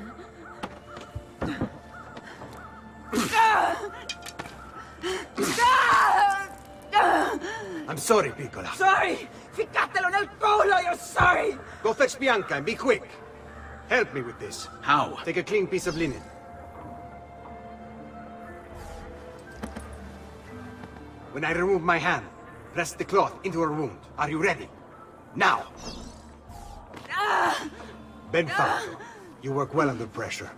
I'm sorry, piccola. Sorry! Ficcatelo nel culo, you're sorry! Go fetch Bianca and be quick. Help me with this. How? Take a clean piece of linen. When I remove my hand, press the cloth into her wound. Are you ready? Now! Benfatto, you work well under pressure.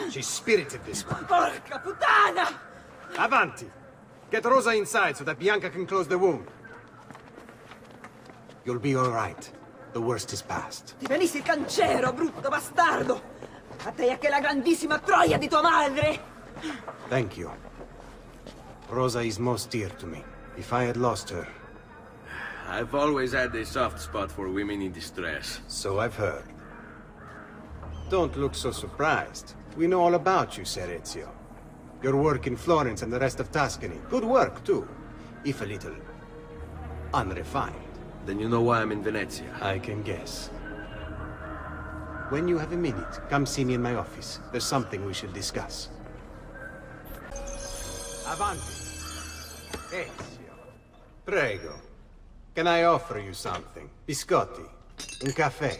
She's spirited, this one. Porca puttana! Avanti! Get Rosa inside so that Bianca can close the wound. You'll be all right. The worst is past. Ti venissi il cancero, brutto bastardo! A te e che la grandissima troia di tua madre! Thank you. Rosa is most dear to me. If I had lost her... I've always had a soft spot for women in distress. So I've heard. Don't look so surprised. We know all about you, Ser Ezio. Your work in Florence and the rest of Tuscany. Good work, too. If a little... unrefined. Then you know why I'm in Venezia. I can guess. When you have a minute, come see me in my office. There's something we should discuss. Avanti. Ezio. Prego. Can I offer you something? Biscotti. Un caffè.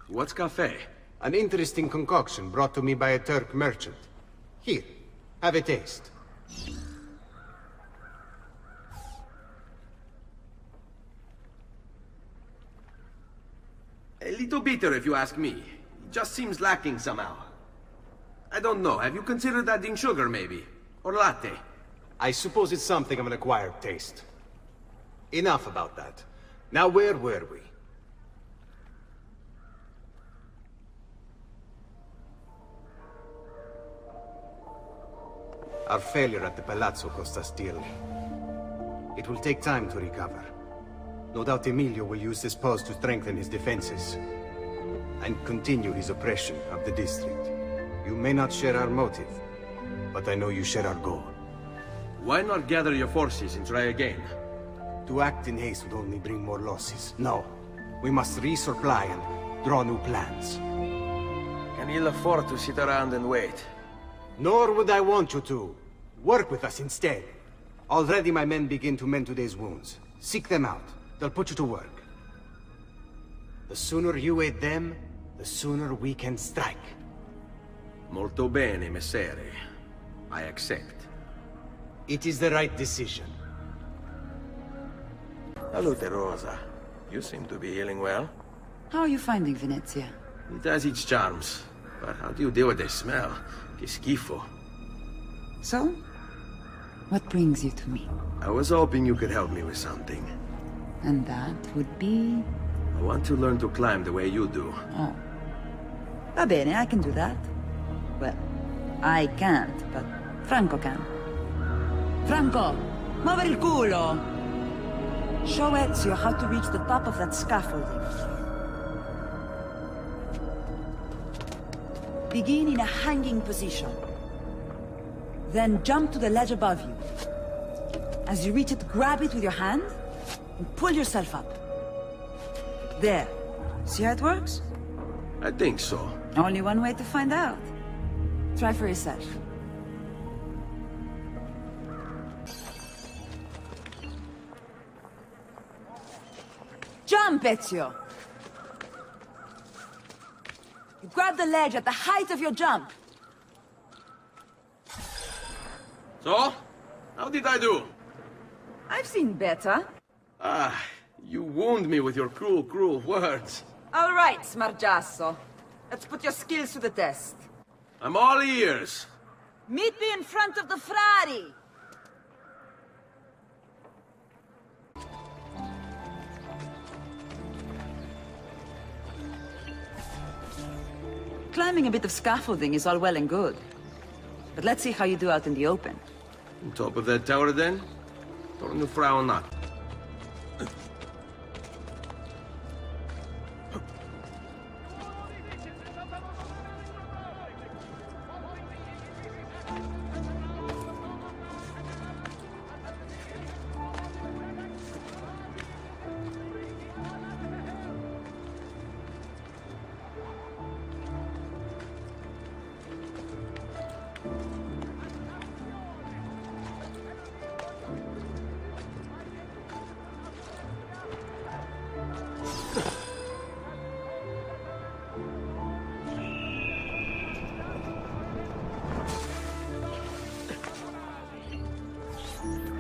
What's caffè? An interesting concoction brought to me by a Turk merchant. Here, have a taste. A little bitter, if you ask me. It just seems lacking somehow. I don't know. Have you considered adding sugar, maybe? Or latte? I suppose it's something of an acquired taste. Enough about that. Now, where were we? Our failure at the Palazzo cost us dearly. It will take time to recover. No doubt Emilio will use this pause to strengthen his defenses and continue his oppression of the district. You may not share our motive, but I know you share our goal. Why not gather your forces and try again? To act in haste would only bring more losses. No. We must resupply and draw new plans. Can ill afford to sit around and wait. Nor would I want you to. Work with us instead. Already my men begin to mend today's wounds. Seek them out. They'll put you to work. The sooner you aid them, the sooner we can strike. Molto bene, messere. I accept. It is the right decision. Salute, Rosa. You seem to be healing well. How are you finding Venezia? It has its charms. But how do you deal with the smell? Che schifo. So? What brings you to me? I was hoping you could help me with something. And that would be... I want to learn to climb the way you do. Oh. Va bene, I can do that. Well, I can't, but Franco can. Franco! Muovere il culo! Show Ezio how to reach the top of that scaffolding. Begin in a hanging position. Then jump to the ledge above you. As you reach it, grab it with your hand and pull yourself up. There. See how it works? I think so. Only one way to find out. Try for yourself. Jump, Ezio! You grab the ledge at the height of your jump. So? How did I do? I've seen better. Ah, you wound me with your cruel, cruel words. All right, Smargiasso. Let's put your skills to the test. I'm all ears. Meet me in front of the Frari! Climbing a bit of scaffolding is all well and good. But let's see how you do out in the open. On top of that tower, then? Torno fra o not.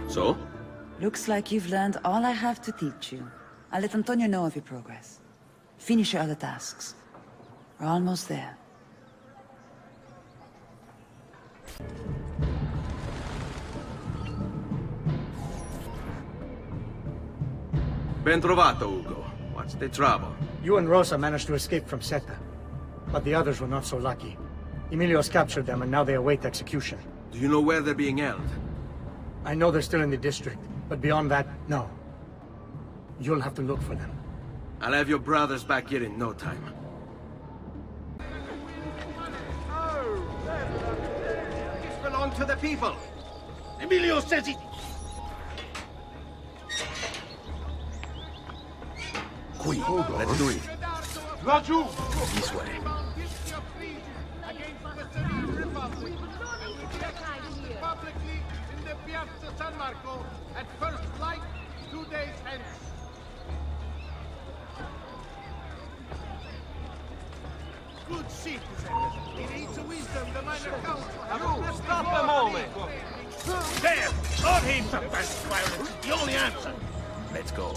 So? Looks like you've learned all I have to teach you. I'll let Antonio know of your progress. Finish your other tasks. We're almost there. Ben trovato, Ugo. What's the trouble? You and Rosa managed to escape from Seta. But the others were not so lucky. Emilio's captured them and now they await execution. Do you know where they're being held? I know they're still in the district, but beyond that, no. You'll have to look for them. I'll have your brothers back here in no time. This belongs to the people. Emilio says it. Qui. Let's do it. Laggiù. This way. Publicly in the Piazza San Marco at first light 2 days hence. Good citizens, it needs wisdom the minor council. You, stop a moment! There! On him, suppress violence. The only answer. Let's go.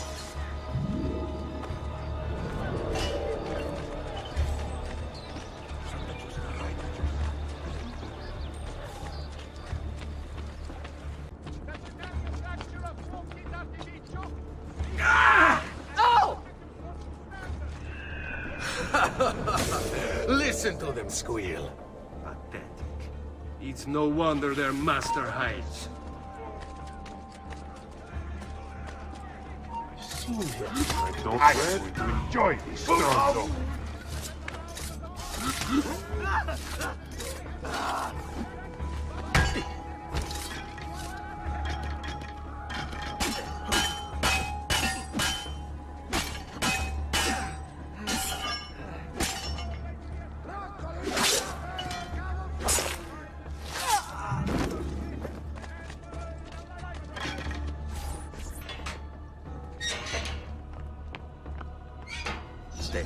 Listen to them squeal. Pathetic. It's no wonder their master hides. I want to enjoy this storm.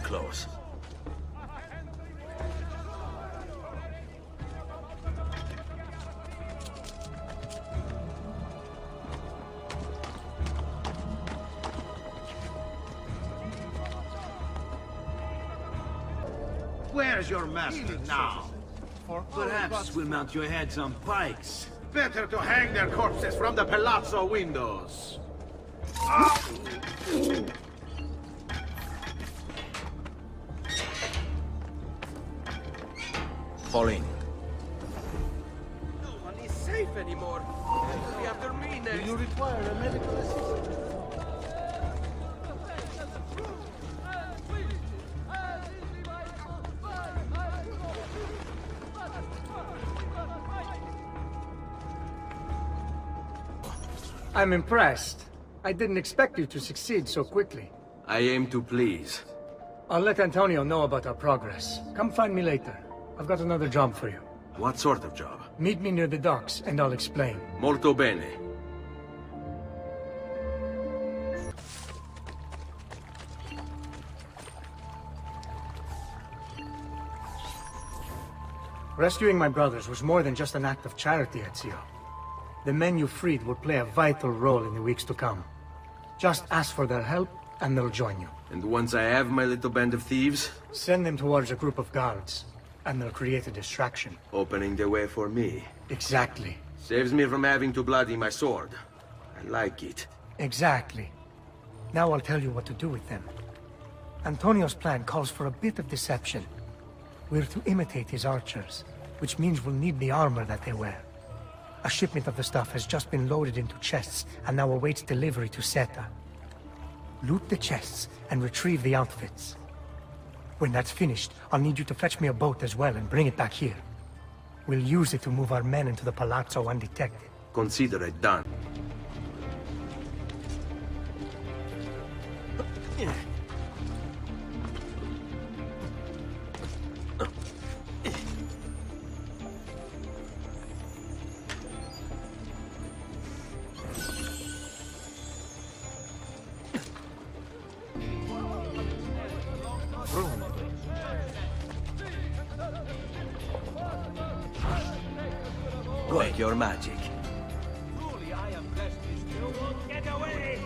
close. Where's your master now? Perhaps we'll mount your heads on pikes. Better to hang their corpses from the palazzo windows. Fall in. No one is safe anymore. It'll be after me next. Do you require a medical assistant? I'm impressed. I didn't expect you to succeed so quickly. I aim to please. I'll let Antonio know about our progress. Come find me later. I've got another job for you. What sort of job? Meet me near the docks, and I'll explain. Molto bene. Rescuing my brothers was more than just an act of charity, Ezio. The men you freed will play a vital role in the weeks to come. Just ask for their help, and they'll join you. And once I have my little band of thieves? Send them towards a group of guards, and they'll create a distraction. Opening the way for me. Exactly. Saves me from having to bloody my sword. I like it. Exactly. Now I'll tell you what to do with them. Antonio's plan calls for a bit of deception. We're to imitate his archers, which means we'll need the armor that they wear. A shipment of the stuff has just been loaded into chests and now awaits delivery to Seta. Loot the chests and retrieve the outfits. When that's finished, I'll need you to fetch me a boat as well and bring it back here. We'll use it to move our men into the palazzo undetected. Consider it done. Work your magic. Truly, I am blessed. You won't get away!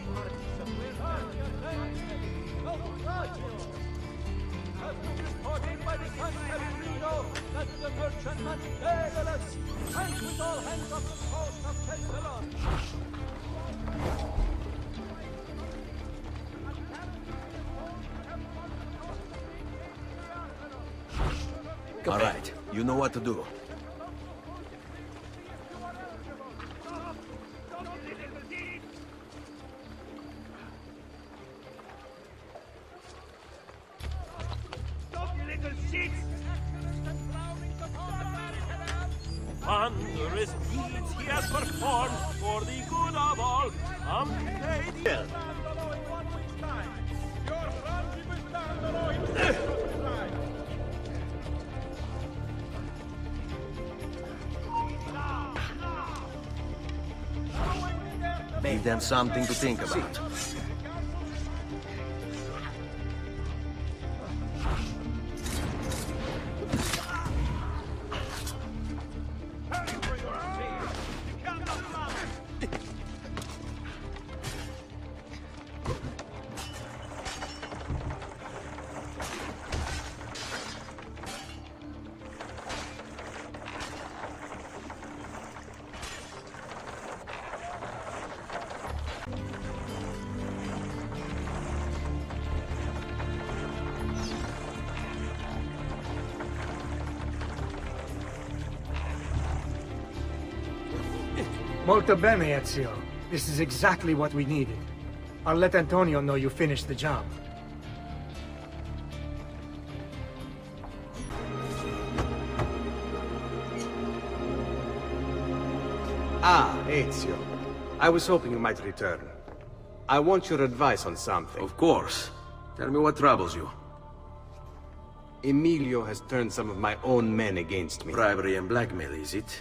By the Cantarino, that the merchantman Daedalus, and with all hands of the coast of Thessalon. All right, you know what to do. Wondrous deeds he has performed for the good of all. Unpaid. Give them something to think about. Molto bene, Ezio. This is exactly what we needed. I'll let Antonio know you finished the job. Ah, Ezio. I was hoping you might return. I want your advice on something. Of course. Tell me what troubles you. Emilio has turned some of my own men against me. Bribery and blackmail, is it?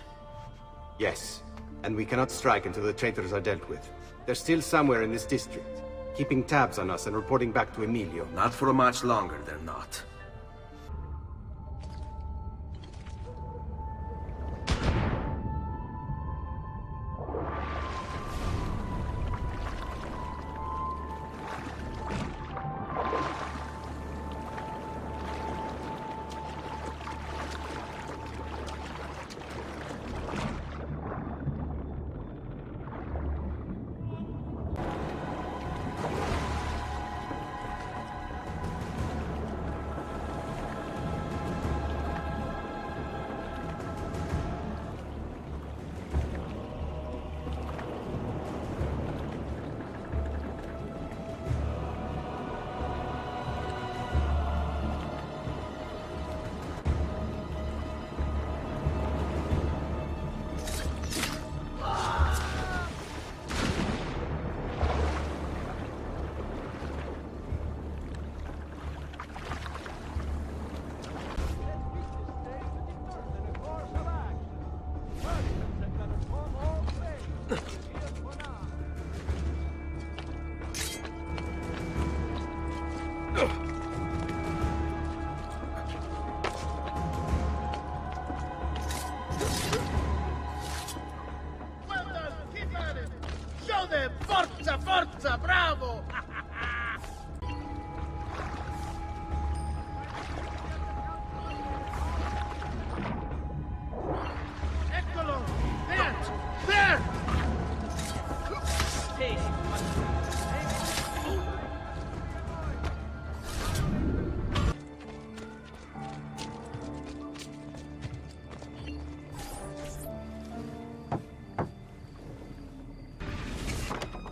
Yes. And we cannot strike until the traitors are dealt with. They're still somewhere in this district. keeping tabs on us and reporting back to Emilio. Not for much longer, they're not. Forza, forza, bravo! Eccolo! There! There!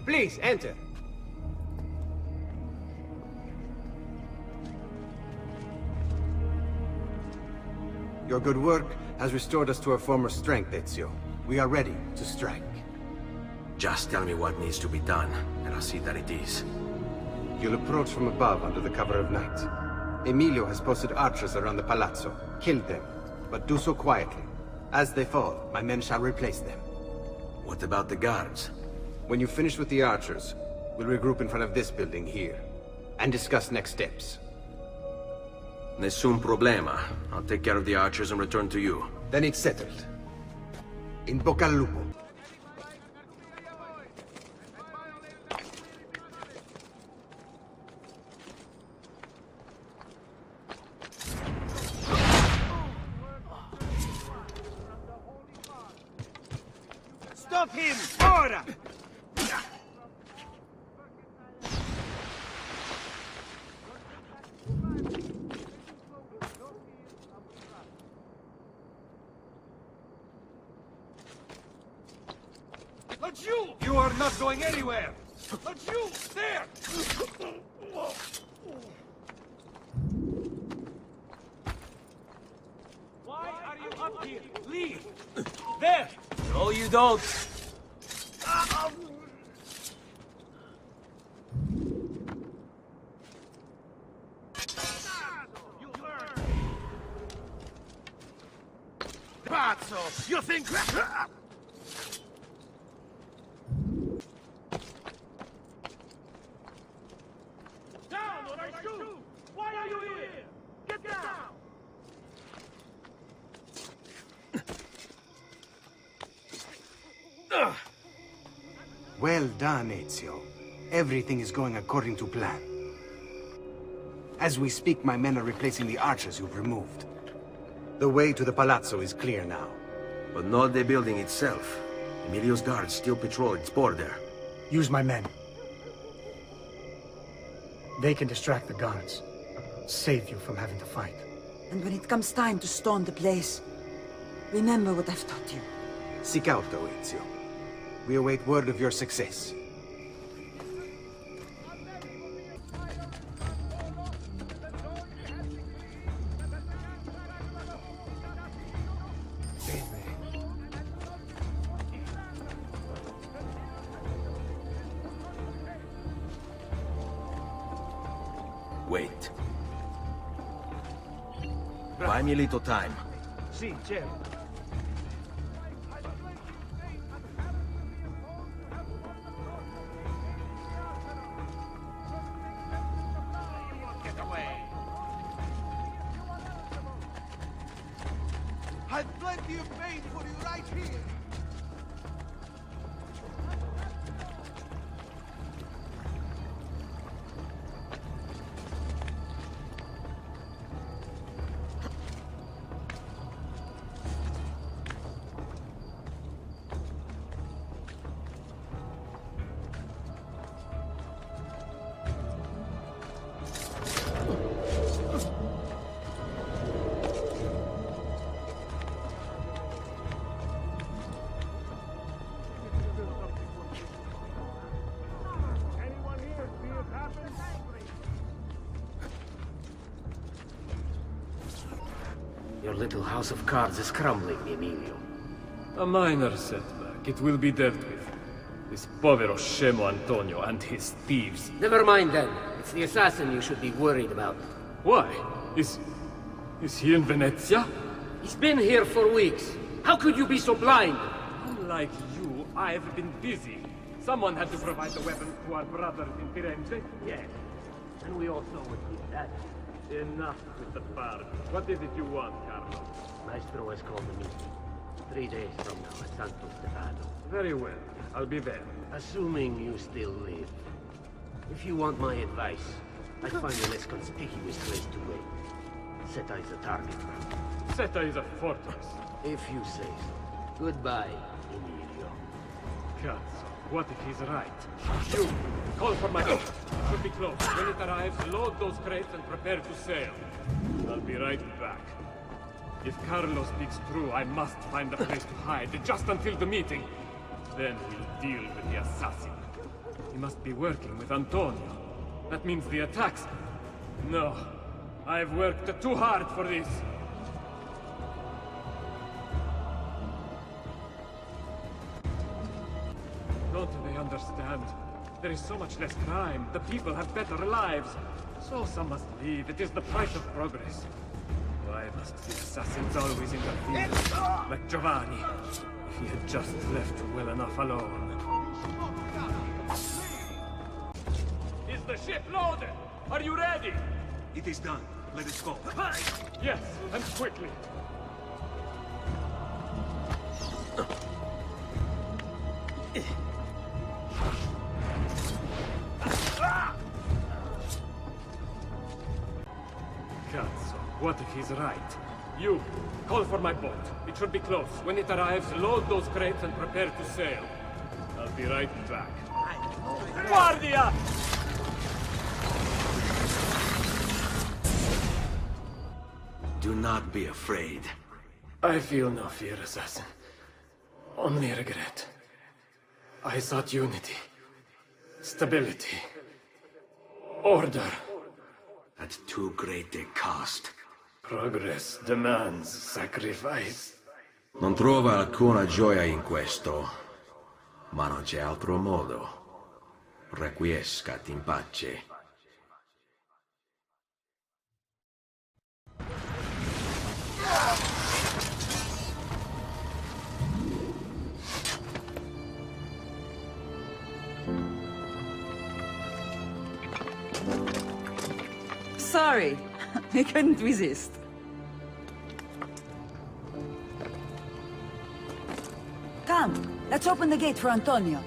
Please, enter. Your good work has restored us to our former strength, Ezio. We are ready to strike. Just tell me what needs to be done, and I'll see that it is. You'll approach from above under the cover of night. Emilio has posted archers around the palazzo. Kill them, but do so quietly. As they fall, my men shall replace them. What about the guards? When you finish with the archers, we'll regroup in front of this building here, and discuss next steps. Nessun problema. I'll take care of the archers and return to you. Then it's settled. In bocca al lupo. Stop him! Ora! But you are not going anywhere! But you, there! Why are you up here? Leave! There! No, you don't. Pazzo! You think... Down or I shoot! Why are you here? Get down! Well done, Ezio. Everything is going according to plan. As we speak, my men are replacing the archers you've removed. The way to the palazzo is clear now. But not the building itself. Emilio's guards still patrol its border. Use my men. They can distract the guards. Save you from having to fight. And when it comes time to storm the place, remember what I've taught you. Seek out, though, Ezio. We await word of your success. Wait. Buy me a little time. Sì, certo. I've plenty of pain for you right here. Your little house of cards is crumbling, Emilio. A minor setback. It will be dealt with. This povero scemo Antonio and his thieves. Never mind then. It's the assassin you should be worried about. Why? Is he in Venezia? He's been here for weeks. How could you be so blind? Unlike you, I've been busy. Someone had to provide the weapons to our brothers in Firenze. Yes. And we all saw what he had. Enough with the party. What is it you want, Carlo? Maestro has called a meeting. 3 days from now at Santo Stefano. Very well. I'll be there. Assuming you still live. If you want my advice, I'd find a less conspicuous place to wait. Seta is a target. Seta is a fortress. If you say so. Goodbye, Emilio. Cazzo, what if he's right? You, call for my boat. It should be close. When it arrives, load those crates and prepare to sail. I'll be right back. If Carlo speaks true, I must find a place to hide, just until the meeting. Then we'll deal with the assassin. He must be working with Antonio. That means the attacks. No, I've worked too hard for this. Don't they understand? There is so much less crime. The people have better lives. So some must leave. It is the price of progress. Why must the assassins always interfere? Like Giovanni. If he had just left well enough alone. Is the ship loaded? Are you ready? It is done. Let us go. Yes, and quickly. Cazzo, what if he's right? You, call for my boat. It should be close. When it arrives, load those crates and prepare to sail. I'll be right back. Guardia! Do not be afraid. I feel no fear, assassin. Only regret. I sought unity, stability, order. At too great a cost. Progress demands sacrifice. Non trova alcuna gioia in questo, ma non c'è altro modo. Requiescat in pace. Sorry, I couldn't resist. Come, let's open the gate for Antonio.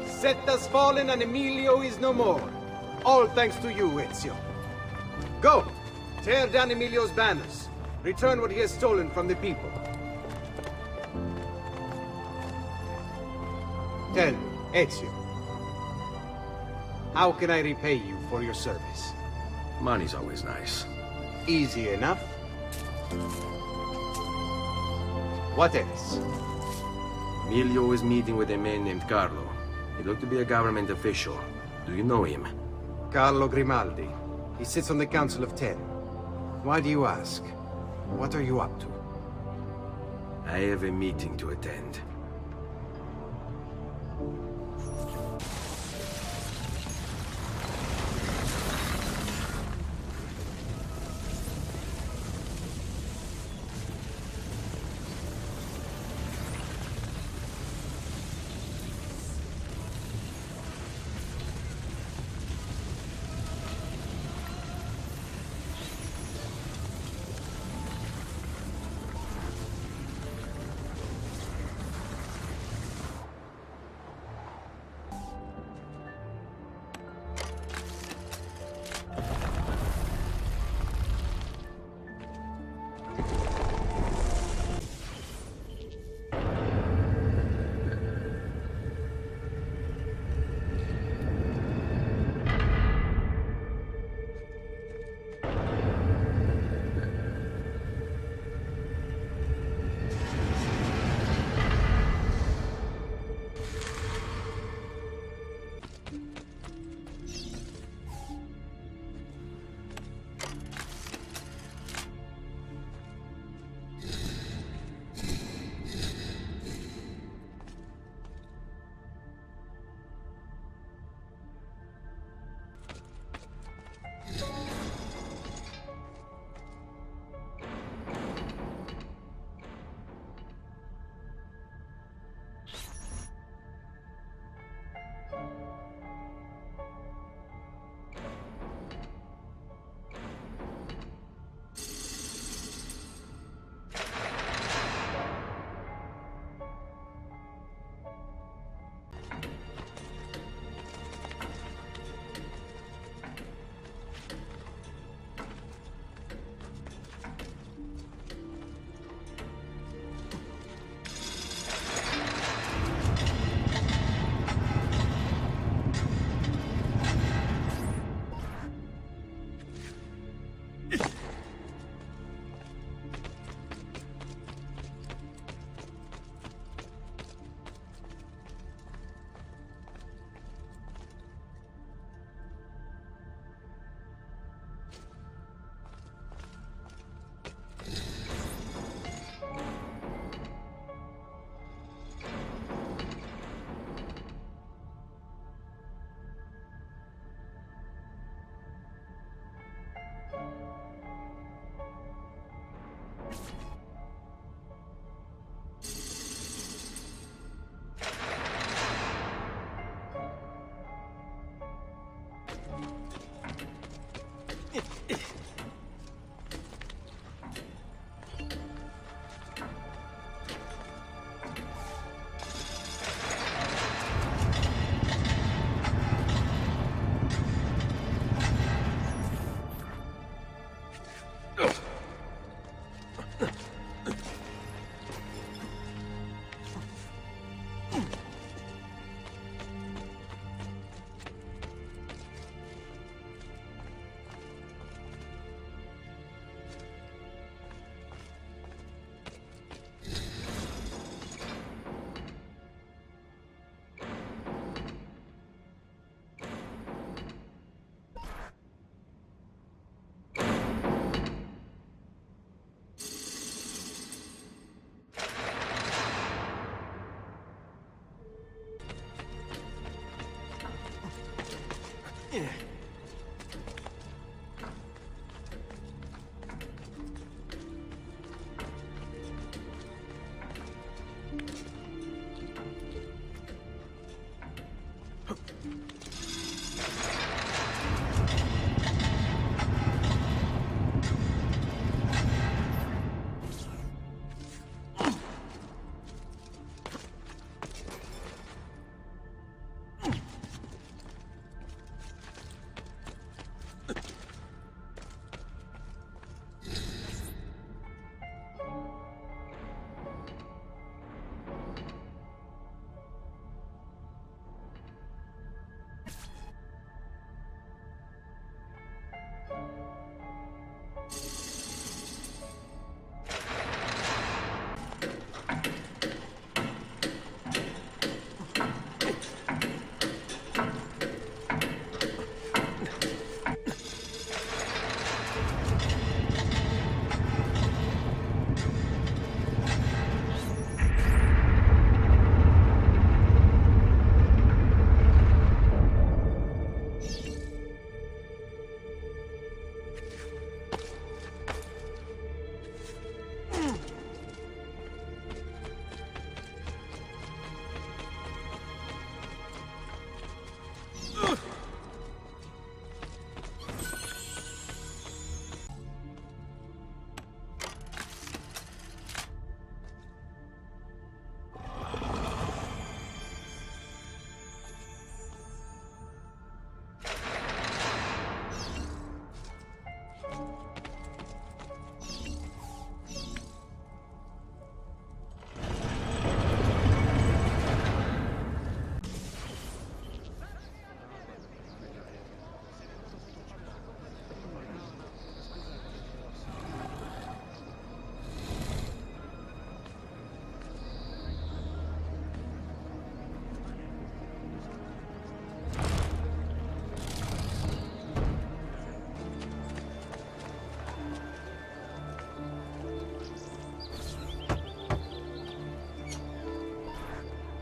Seta's fallen and Emilio is no more. All thanks to you, Ezio. Go! Tear down Emilio's banners. Return what he has stolen from the people. Tell me, Ezio. How can I repay you for your service? Money's always nice. Easy enough. What else? Emilio is meeting with a man named Carlo. He looked to be a government official. Do you know him? Carlo Grimaldi. He sits on the Council of Ten. Why do you ask? What are you up to? I have a meeting to attend.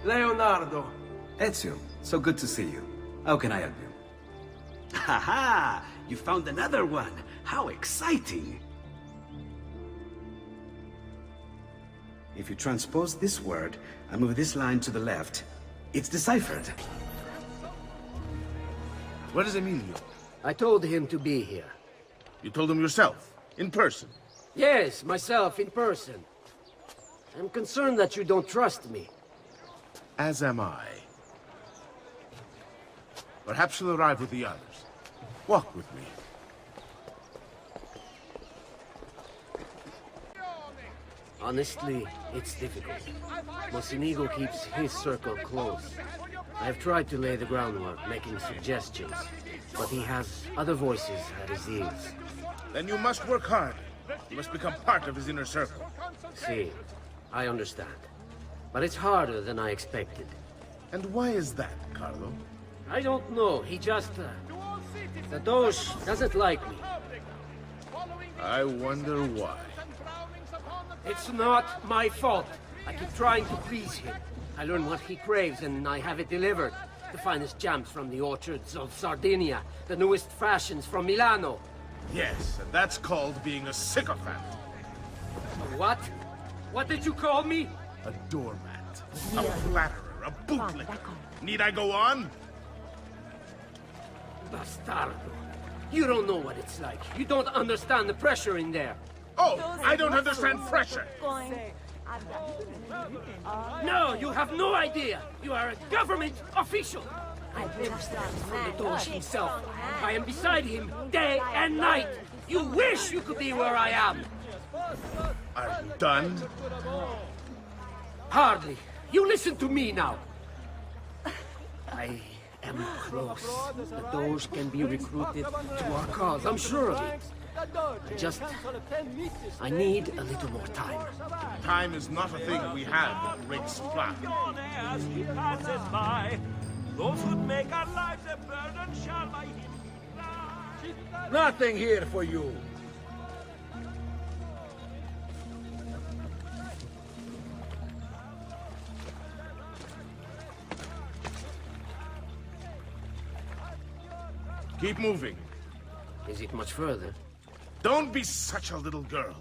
Leonardo. Ezio, so good to see you. How can I help you? Ha-ha! You found another one! How exciting! If you transpose this word and move this line to the left, it's deciphered. Where is Emilio? I told him to be here. You told him yourself? In person? Yes, myself, in person. I'm concerned that you don't trust me. As am I. Perhaps you'll arrive with the others. Walk with me. Honestly, it's difficult. Mocenigo keeps his circle close. I've tried to lay the groundwork, making suggestions, but he has other voices at his ears. Then you must work hard. You must become part of his inner circle. See, I understand. But it's harder than I expected. And why is that, Carlo? I don't know. He just... the Doge doesn't like me. I wonder why. It's not my fault. I keep trying to please him. I learn what he craves and I have it delivered. The finest jams from the orchards of Sardinia. The newest fashions from Milano. Yes, and that's called being a sycophant. What? What did you call me? A doormat. A flatterer. A bootlicker. Need I go on? Bastardo. You don't know what it's like. You don't understand the pressure in there. Oh, I don't understand pressure. No, you have no idea. You are a government official. I live from the Doge himself. I am beside him day and night. You wish you could be where I am. Are you done? Hardly. You listen to me now. I am close. The Doge can be recruited to our cause. I'm sure of it. I need a little more time. Time is not a thing we have in Rick's plot. As he passes by, those who make our lives a burden shall by him. Nothing here for you. Keep moving. Is it much further? Don't be such a little girl.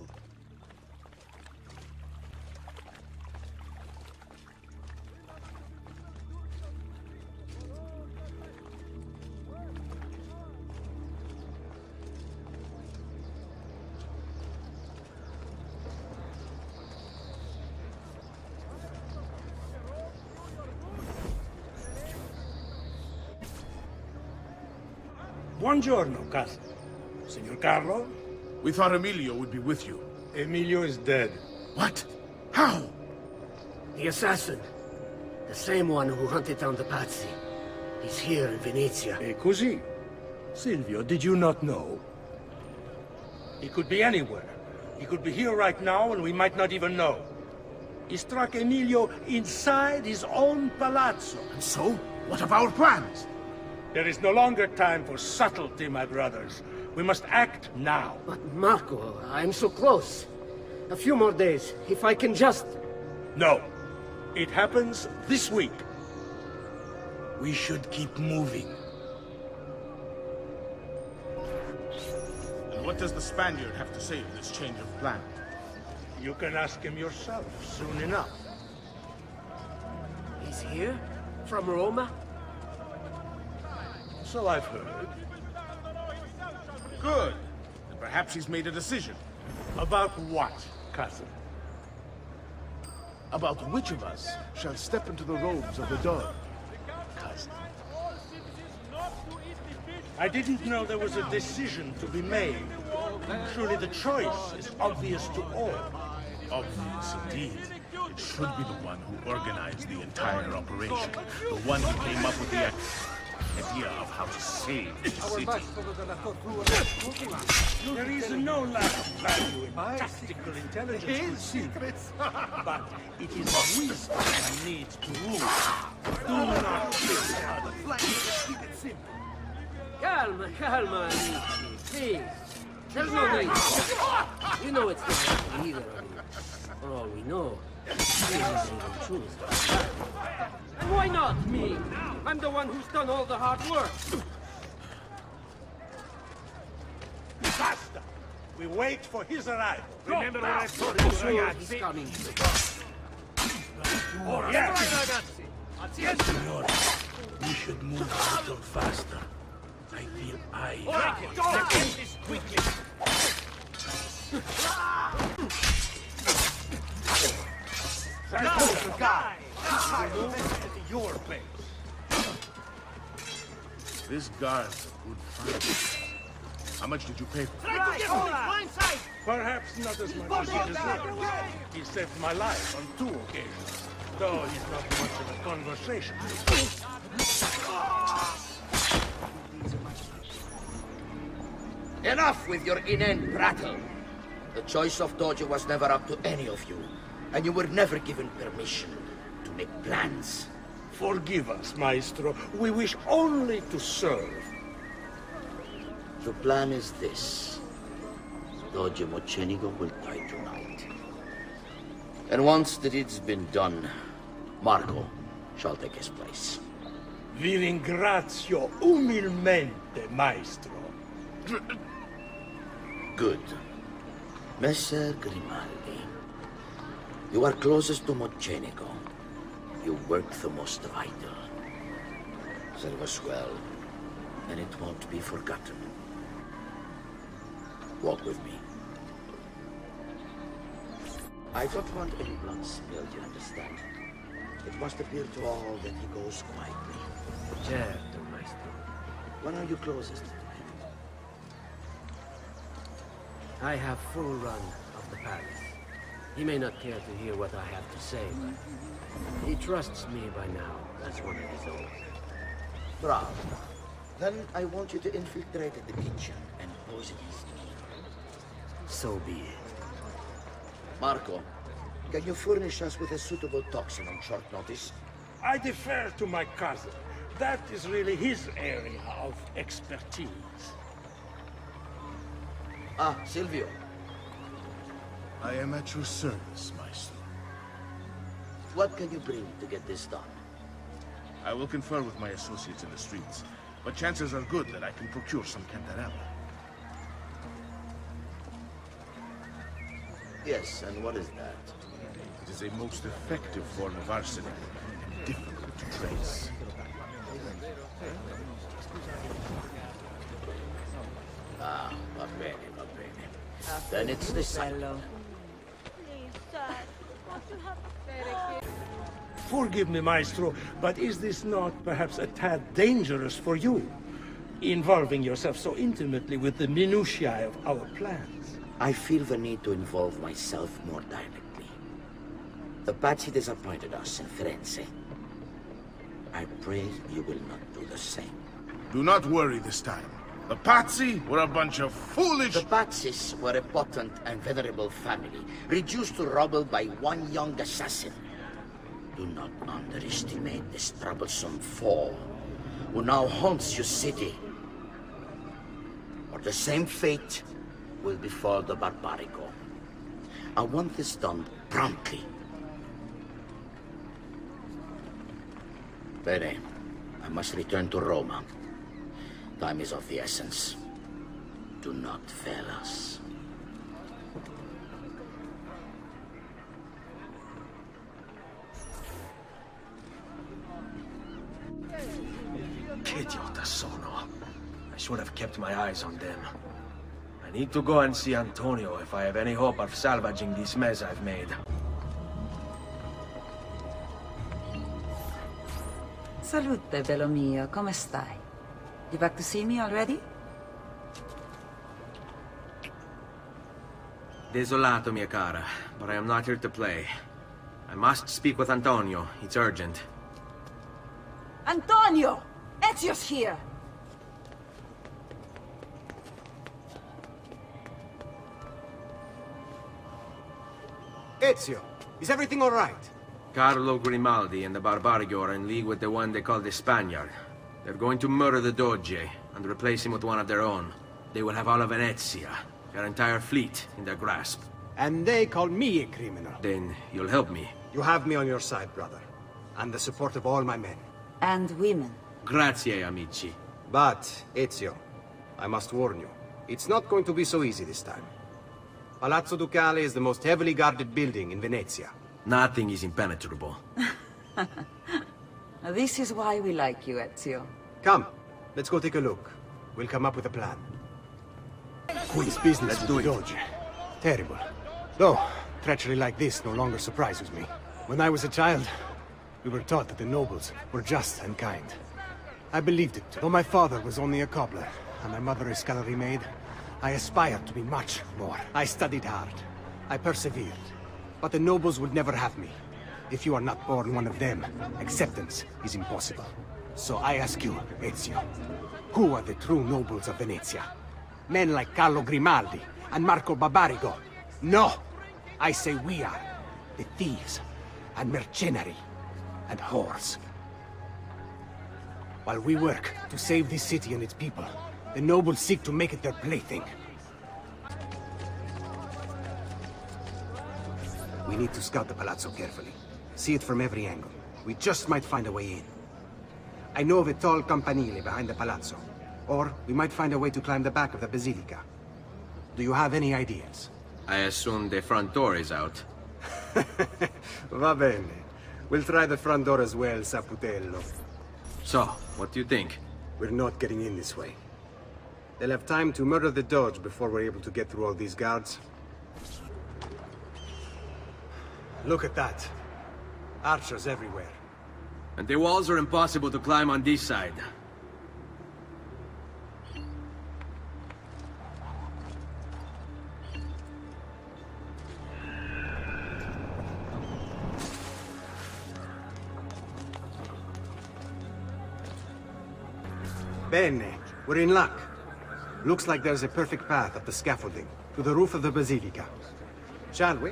Buongiorno, cousin. Signor Carlo? We thought Emilio would be with you. Emilio is dead. What? How? The assassin. The same one who hunted down the Pazzi. He's here in Venezia. E così? Silvio, did you not know? He could be anywhere. He could be here right now and we might not even know. He struck Emilio inside his own palazzo. And so? What of our plans? There is no longer time for subtlety, my brothers. We must act now. But Marco, I'm so close. A few more days, if I can just... No. It happens this week. We should keep moving. And what does the Spaniard have to say of this change of plan? You can ask him yourself soon enough. He's here? From Roma? So I've heard. Good. And perhaps he's made a decision. About what, cousin? About which of us shall step into the robes of the dog. Cousin. I didn't know there was a decision to be made. Surely the choice is obvious to all. Obvious indeed. It should be the one who organized the entire operation. The one who came up with the idea of how to save the city. There is no lack of value in tactical intelligence, secrets. But it is wisdom that needs to rule. Do not kill others. Keep it simple. Calma, calma, amici. Please. There's no need. You know it's not happening either of you. For all we know, you didn't even choose. And why not me? I'm the one who's done all the hard work. Basta! We wait for his arrival. Remember what I told you, ragazzi? He's coming. Yes, Signore. We should move a little faster. I feel Let's end this quickly. Your place. This guard's a good fight. How much did you pay for it? Perhaps not as much as he deserves. He saved my life on 2 occasions, though he's not much of a conversationalist. Enough with your inane prattle. The choice of Dojo was never up to any of you, and you were never given permission to make plans. Forgive us, Maestro. We wish only to serve. The plan is this. Dojo Mocenigo will die tonight. And once the deed's been done, Marco shall take his place. Vi ringrazio umilmente, Maestro. Good. Messer Grimaldi, you are closest to Mocenigo. You work the most vital. Serve us well, and it won't be forgotten. Walk with me. I don't want any blood spilled, you understand? It must appear to all that he goes quietly. Certo, Maestro. When are you closest to him? I have full run of the palace. He may not care to hear what I have to say, but he trusts me by now as one of his own. Bravo. Then I want you to infiltrate the kitchen and poison his tea. So be it. Marco, can you furnish us with a suitable toxin on short notice? I defer to my cousin. That is really his area of expertise. Ah, Silvio. I am at your service, Maestro. What can you bring to get this done? I will confer with my associates in the streets. but chances are good that I can procure some cantarella. Yes, and what is that? It is a most effective form of arsenic, and difficult to trace. Ah, va bene, va bene. Then it's the silo. Forgive me, Maestro, but is this not perhaps a tad dangerous for you? Involving yourself so intimately with the minutiae of our plans. I feel the need to involve myself more directly. The Pazzi disappointed us in Firenze. I pray you will not do the same. Do not worry this time. The Pazzi were a bunch of foolish... The Pazzis were a potent and venerable family, reduced to rubble by one young assassin. Do not underestimate this troublesome foe, who now haunts your city. Or the same fate will befall the Barbarigo. I want this done promptly. Bene, I must return to Roma. Time is of the essence. Do not fail us. Che idiota sono. I should have kept my eyes on them. I need to go and see Antonio if I have any hope of salvaging this mess I've made. Salute, bello mio. Come stai? You back to see me already? Desolato, mia cara, but I am not here to play. I must speak with Antonio. It's urgent. Antonio! Ezio's here! Ezio, is everything all right? Carlo Grimaldi and the Barbarigo are in league with the one they call the Spaniard. They're going to murder the Doge and replace him with one of their own. They will have all of Venezia, their entire fleet, in their grasp. And they call me a criminal. Then you'll help me. You have me on your side, brother. And the support of all my men. And women. Grazie, amici. But, Ezio, I must warn you. It's not going to be so easy this time. Palazzo Ducale is the most heavily guarded building in Venezia. Nothing is impenetrable. This is why we like you, Ezio. Come, let's go take a look. We'll come up with a plan. Quiz business with the Doge. Terrible. Though, treachery like this no longer surprises me. When I was a child, we were taught that the nobles were just and kind. I believed it. Though my father was only a cobbler, and my mother a scullery maid, I aspired to be much more. I studied hard. I persevered. But the nobles would never have me. If you are not born one of them, acceptance is impossible. So I ask you, Ezio, who are the true nobles of Venezia? Men like Carlo Grimaldi and Marco Barbarigo? No! I say we are. The thieves and mercenary and whores. While we work to save this city and its people, the nobles seek to make it their plaything. We need to scout the palazzo carefully. See it from every angle. We just might find a way in. I know of a tall campanile behind the palazzo. Or we might find a way to climb the back of the basilica. Do you have any ideas? I assume the front door is out. Va bene. We'll try the front door as well, Saputello. So, what do you think? We're not getting in this way. They'll have time to murder the Doge before we're able to get through all these guards. Look at that. Archers everywhere. And the walls are impossible to climb on this side. Bene. We're in luck. Looks like there's a perfect path up the scaffolding to the roof of the basilica. Shall we?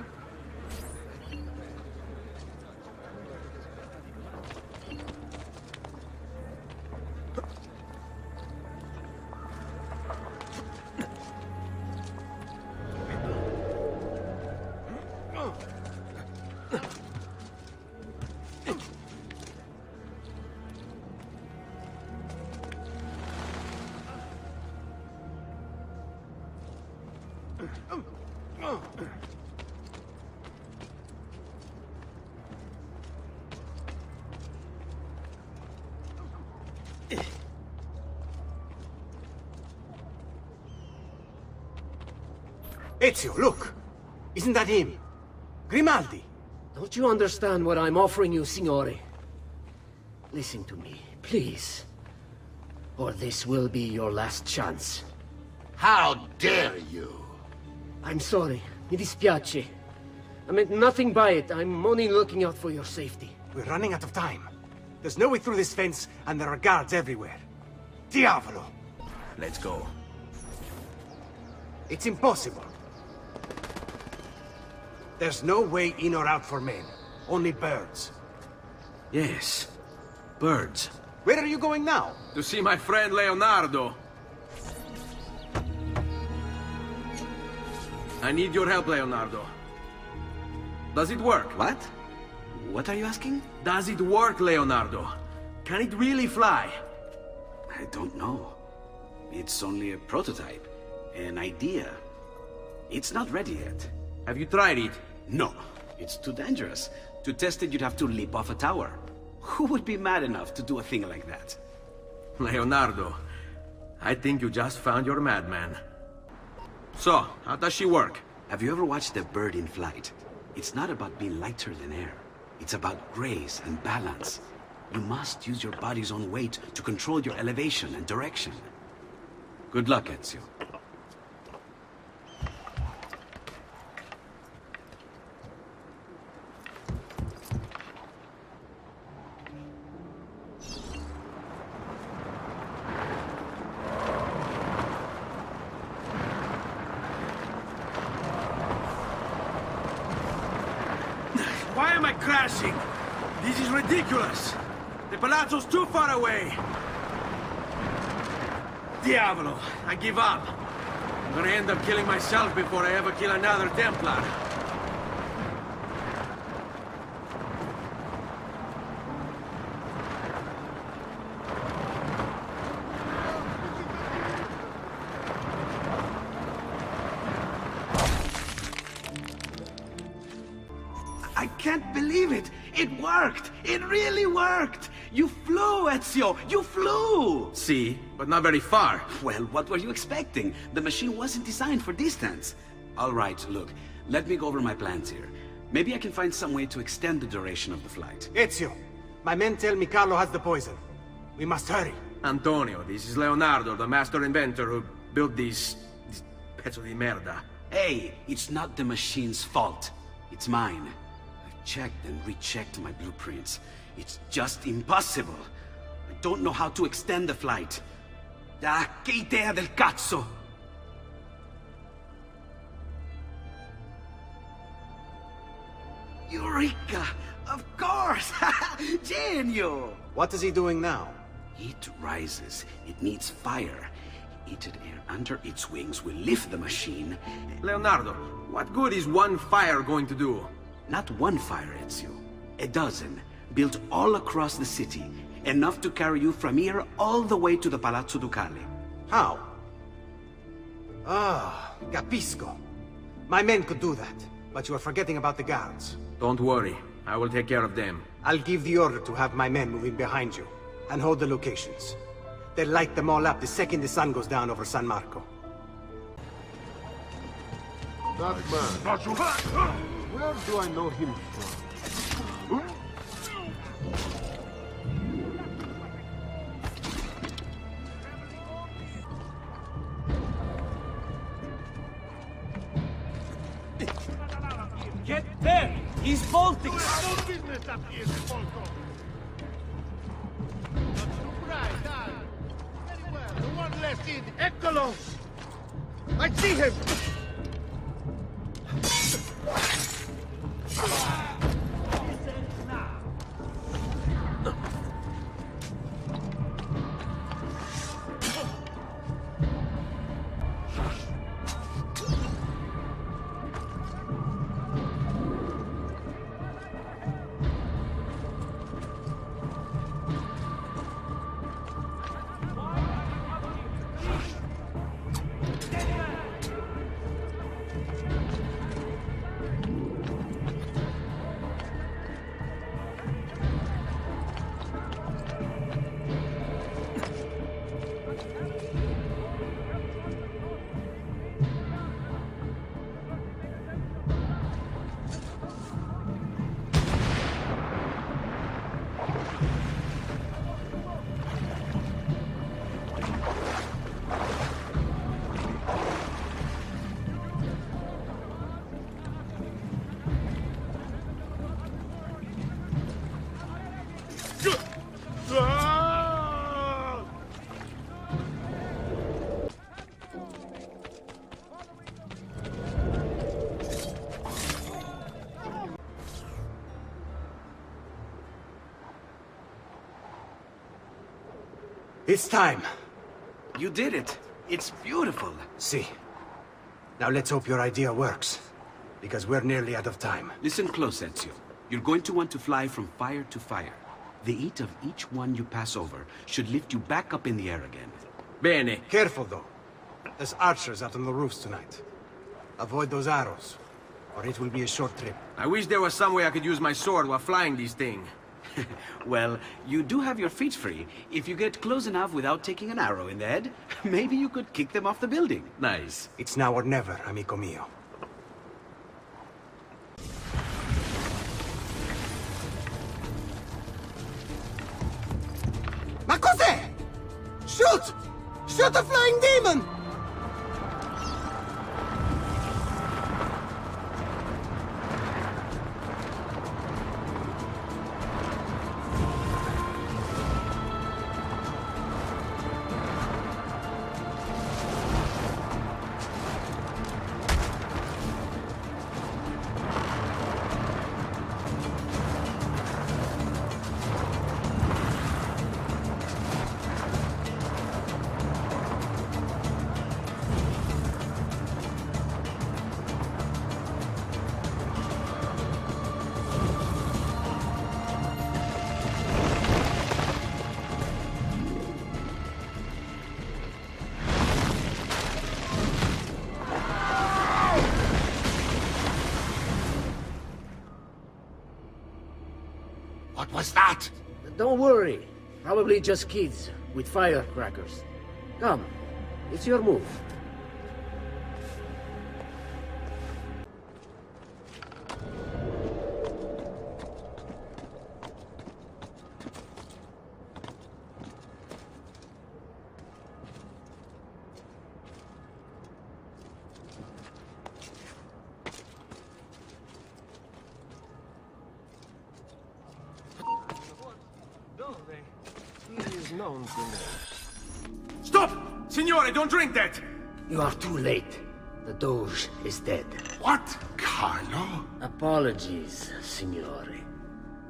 Ezio, look! Isn't that him? Grimaldi! Don't you understand what I'm offering you, Signore? Listen to me, please. Or this will be your last chance. How dare you? I'm sorry. Mi dispiace. I meant nothing by it. I'm only looking out for your safety. We're running out of time. There's no way through this fence, and there are guards everywhere. Diavolo! Let's go. It's impossible. There's no way in or out for men. Only birds. Yes. Birds. Where are you going now? To see my friend Leonardo. I need your help, Leonardo. Does it work? What? What are you asking? Does it work, Leonardo? Can it really fly? I don't know. It's only a prototype. An idea. It's not ready yet. Have you tried it? No. It's too dangerous. To test it, you'd have to leap off a tower. Who would be mad enough to do a thing like that? Leonardo, I think you just found your madman. So, how does she work? Have you ever watched a bird in flight? It's not about being lighter than air. It's about grace and balance. You must use your body's own weight to control your elevation and direction. Good luck, Ezio. Why am I crashing? This is ridiculous. The palazzo's too far away. Diavolo, I give up. I'm gonna end up killing myself before I ever kill another Templar. I can't believe it! It worked! It really worked! You flew, Ezio! You flew! See, but not very far. Well, what were you expecting? The machine wasn't designed for distance. All right, look, let me go over my plans here. Maybe I can find some way to extend the duration of the flight. Ezio, my men tell me Carlo has the poison. We must hurry. Antonio, this is Leonardo, the master inventor who built this pezzo di merda. Hey, it's not the machine's fault. It's mine. I've checked and rechecked my blueprints. It's just impossible. I don't know how to extend the flight. Ah, che idea del cazzo! Eureka! Of course! Genio! What is he doing now? It rises. It needs fire. Heated air under its wings will lift the machine. Leonardo, what good is one fire going to do? Not one fire, Ezio. A dozen, built all across the city. Enough to carry you from here all the way to the Palazzo Ducale. How? Ah, capisco. My men could do that, but you are forgetting about the guards. Don't worry, I will take care of them. I'll give the order to have my men move in behind you, and hold the locations. They'll light them all up the second the sun goes down over San Marco. That man. Where do I know him from? Get there! He's bolting! No business up here, Volko! Right, done. Very well. The one less in. Eccolo! I see him! It's time. You did it. It's beautiful. See. Now let's hope your idea works. Because we're nearly out of time. Listen close, Ezio. You're going to want to fly from fire to fire. The heat of each one you pass over should lift you back up in the air again. Bene. Careful, though. There's archers out on the roofs tonight. Avoid those arrows, or it will be a short trip. I wish there was some way I could use my sword while flying these things. Well, you do have your feet free. If you get close enough without taking an arrow in the head, maybe you could kick them off the building. Nice. It's now or never, amico mio. Ma cos'è? Shoot! Shoot a flying demon! What was that? Don't worry. Probably just kids with firecrackers. Come, it's your move. Stop! Signore, don't drink that! You are too late. The Doge is dead. What? Carlo? Apologies, Signore.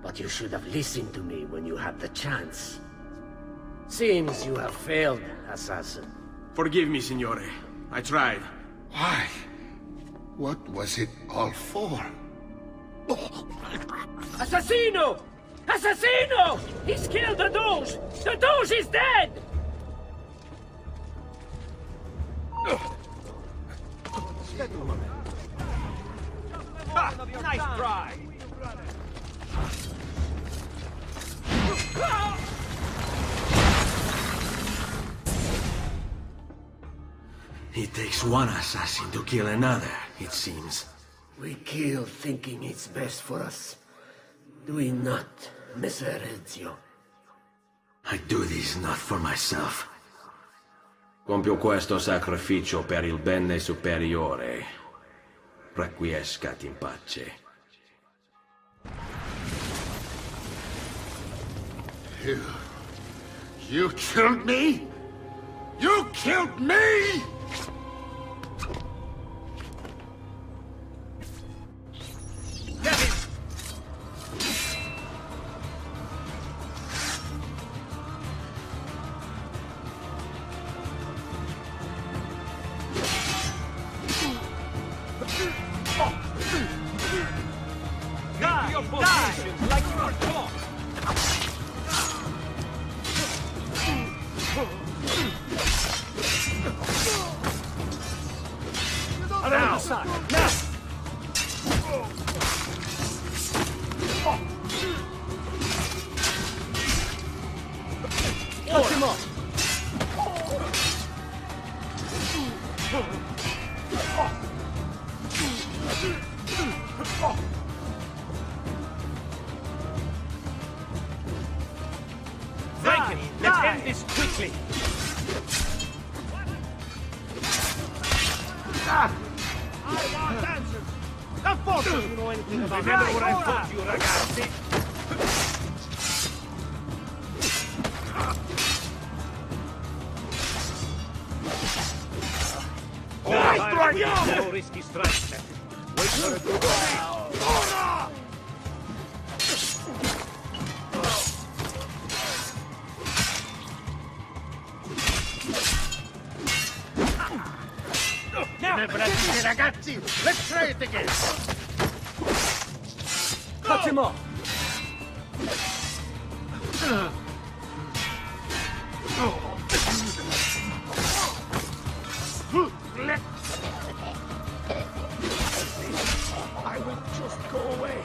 But you should have listened to me when you had the chance. Seems you have failed, assassin. Forgive me, Signore. I tried. Why? What was it all for? Assassino! Assassino! He's killed the Doge! The Doge is dead! Nice try! It takes one assassin to kill another, it seems. We kill thinking it's best for us. Do we not, Messer Ezio? I do this not for myself. Compio questo sacrificio per il bene superiore. Requiescat in pace. You killed me? You killed me?! Like you were taught! Franken, let's end this quickly. I want answers. Of course you know anything about Remember what I told you, ragazzi? No risky strikes. Wait for it to go. Ragazzi, let's try it again. Cut him off. I will just go away.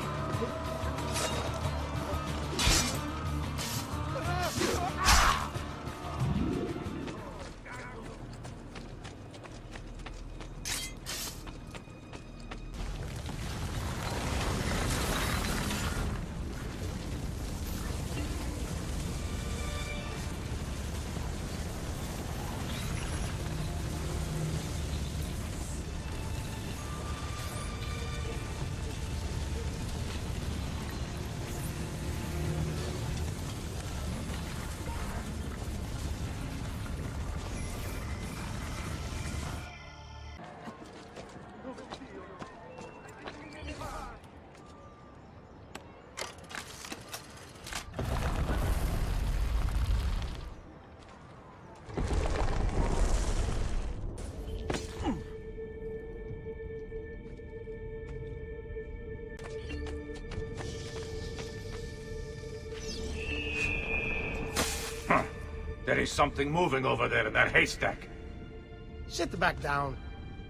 There is something moving over there in that haystack. Sit back down.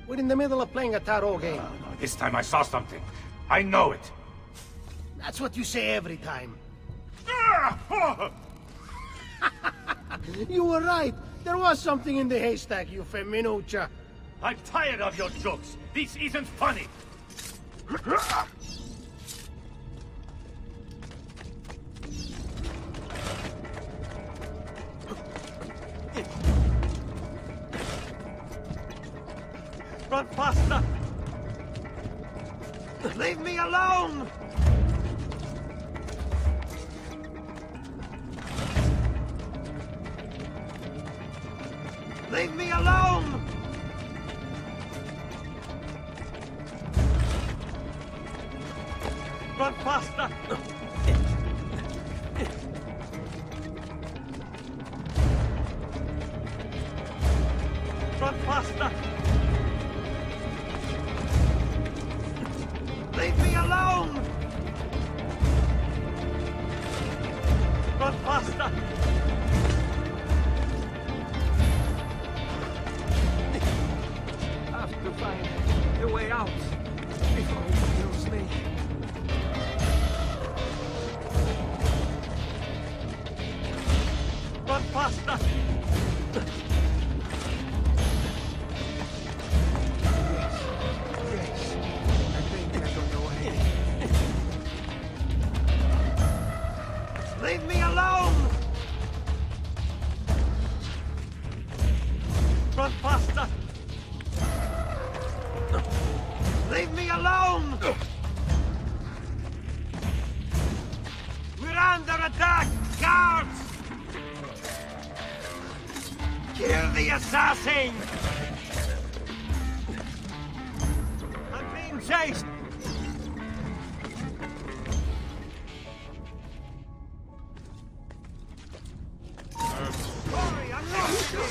We're in the middle of playing a tarot game. This time I saw something. I know it. That's what you say every time. You were right. There was something in the haystack, you feminuccia. I'm tired of your jokes. This isn't funny. Run faster! Leave me alone! Leave me alone! Run faster! Run faster! Leave me alone! Run faster! Have to find a way out before he kills me. Run faster! Leave me alone! Run faster! Leave me alone! We're under attack! Guards! Kill the assassin! I'm being chased! Sorry, I'm not sure.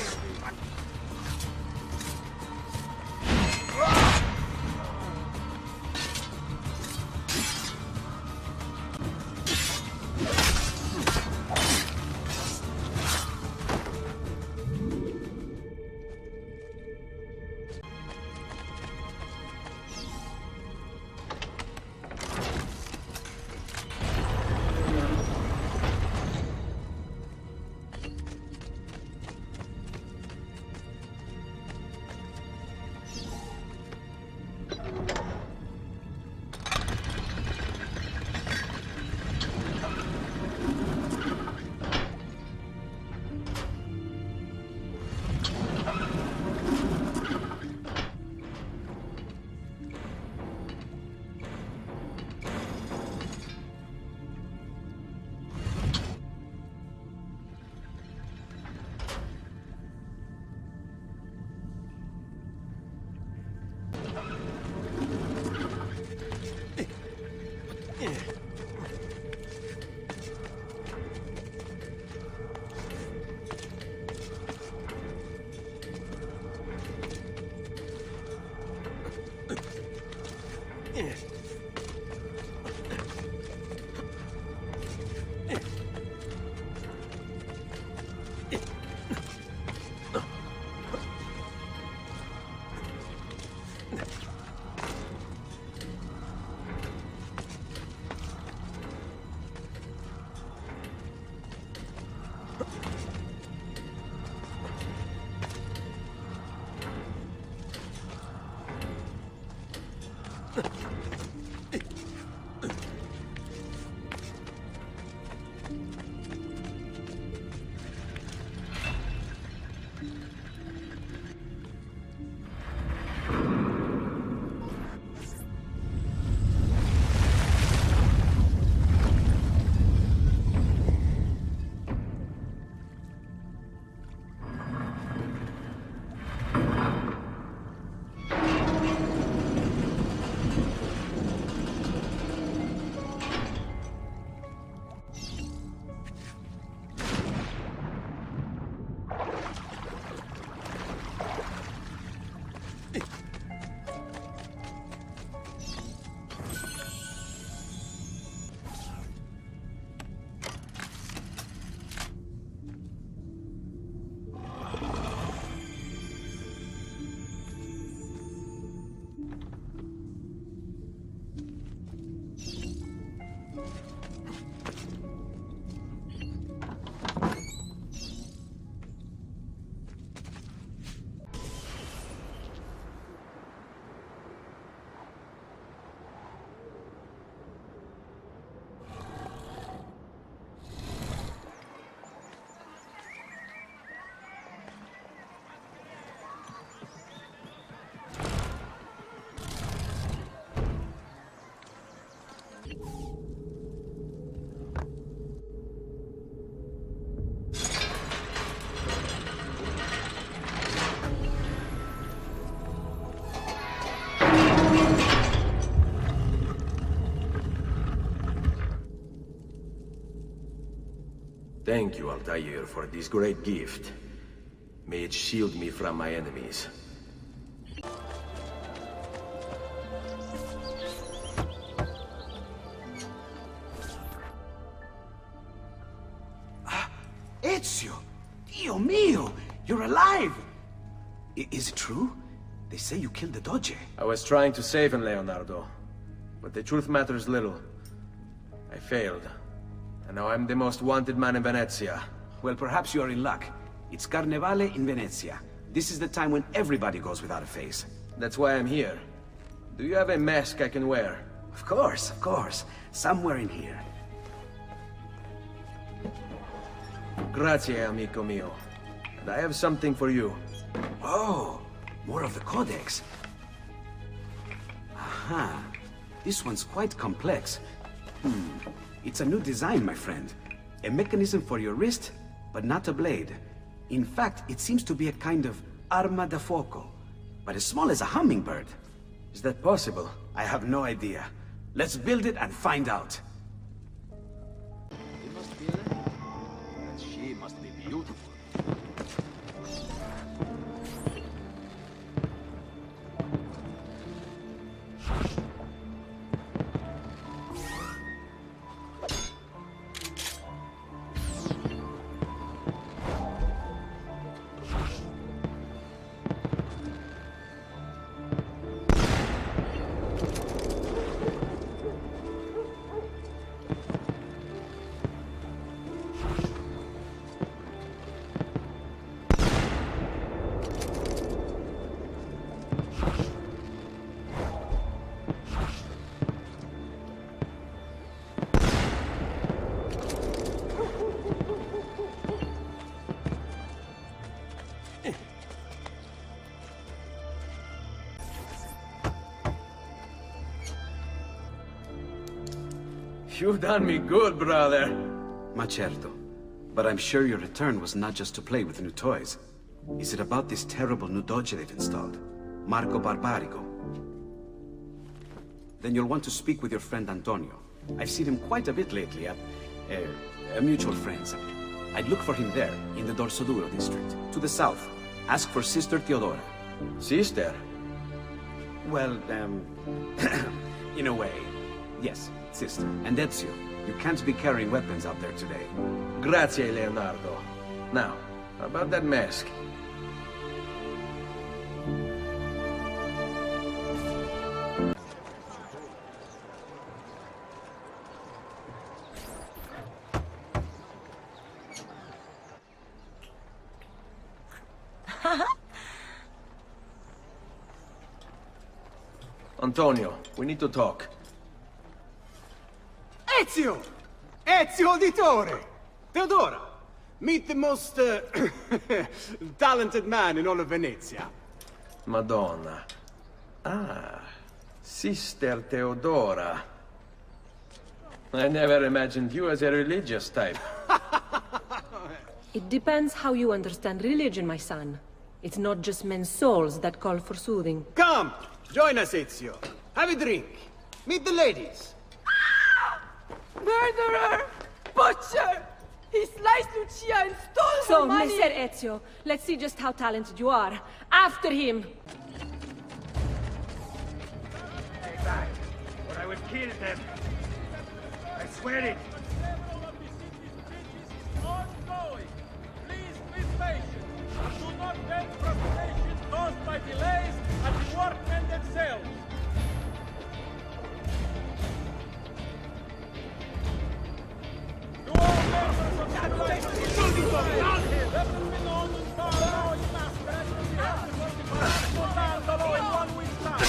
Thank you, Altair, for this great gift. May it shield me from my enemies. Ezio! Dio mio! You're alive! Is it true? They say you killed the Doge. I was trying to save him, Leonardo. But the truth matters little. I failed. And now I'm the most wanted man in Venezia. Well, perhaps you are in luck. It's Carnevale in Venezia. This is the time when everybody goes without a face. That's why I'm here. Do you have a mask I can wear? Of course, of course. Somewhere in here. Grazie, amico mio. And I have something for you. Oh, more of the Codex. Aha. This one's quite complex. It's a new design, my friend. A mechanism for your wrist, but not a blade. In fact, it seems to be a kind of arma da fuoco, but as small as a hummingbird. Is that possible? I have no idea. Let's build it and find out. It must be there. And she must be beautiful. You've done me good, brother. Ma certo. But I'm sure your return was not just to play with new toys. Is it about this terrible new doge they've installed? Marco Barbarigo? Then you'll want to speak with your friend Antonio. I've seen him quite a bit lately at... mutual friends. I'd look for him there, in the Dorsoduro district. To the south. Ask for Sister Teodora. Sister? Well, In a way, yes, sister. And Ezio, you can't be carrying weapons out there today. Grazie, Leonardo. Now, about that mask. Antonio, we need to talk. Ezio! Ezio Auditore! Theodora! Meet the most, talented man in all of Venezia. Madonna. Ah, Sister Theodora. I never imagined you as a religious type. It depends how you understand religion, my son. It's not just men's souls that call for soothing. Come! Join us, Ezio. Have a drink. Meet the ladies. Murderer! Butcher! He sliced Lucia and stole So, her money! Messer Ezio, let's see just how talented you are. After him! Stay back, or I will kill them. I swear it. Ongoing. Please be patient. Do not vent frustration caused by delays at the workmen themselves. To all members of the let it be known in Forli in masquerade will be held before the Standalo in 1 week's time.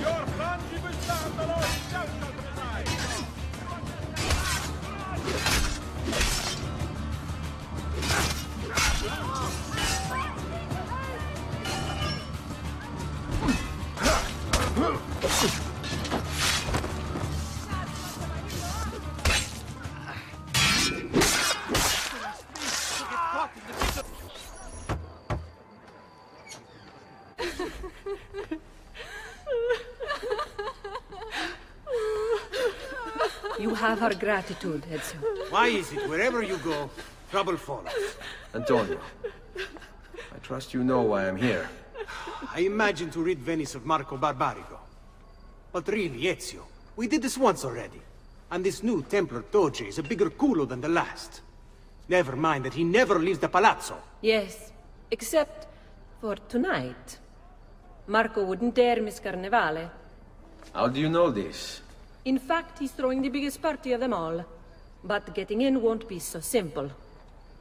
Your fungible Standalo is just shall preside. You have our gratitude, Ezio. Why is it wherever you go, trouble follows? Antonio, I trust you know why I'm here. I imagine to rid Venice of Marco Barbarigo. But really, Ezio, we did this once already. And this new Templar Doge is a bigger culo than the last. Never mind that he never leaves the palazzo. Yes, except for tonight. Marco wouldn't dare miss Carnevale. How do you know this? In fact, he's throwing the biggest party of them all. But getting in won't be so simple.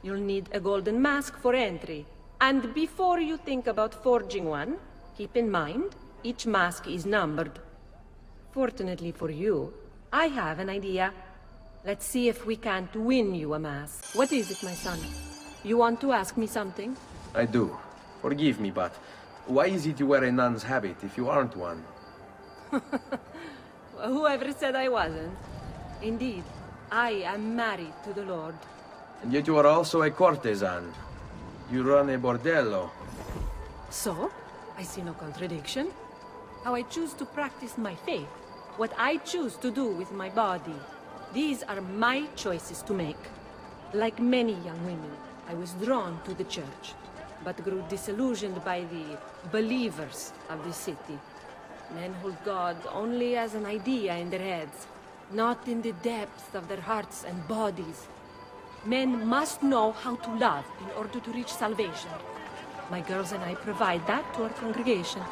You'll need a golden mask for entry. And before you think about forging one, keep in mind, each mask is numbered. Fortunately for you, I have an idea. Let's see if we can't win you a mask. What is it, my son? You want to ask me something? I do. Forgive me, but why is it you wear a nun's habit if you aren't one? Whoever said I wasn't? Indeed, I am married to the Lord. And yet you are also a courtesan. You run a bordello. So, I see no contradiction. How I choose to practice my faith, what I choose to do with my body. These are my choices to make. Like many young women, I was drawn to the church, but grew disillusioned by the believers of the city. Men hold God only as an idea in their heads, not in the depths of their hearts and bodies. Men must know how to love in order to reach salvation. My girls and I provide that to our congregation.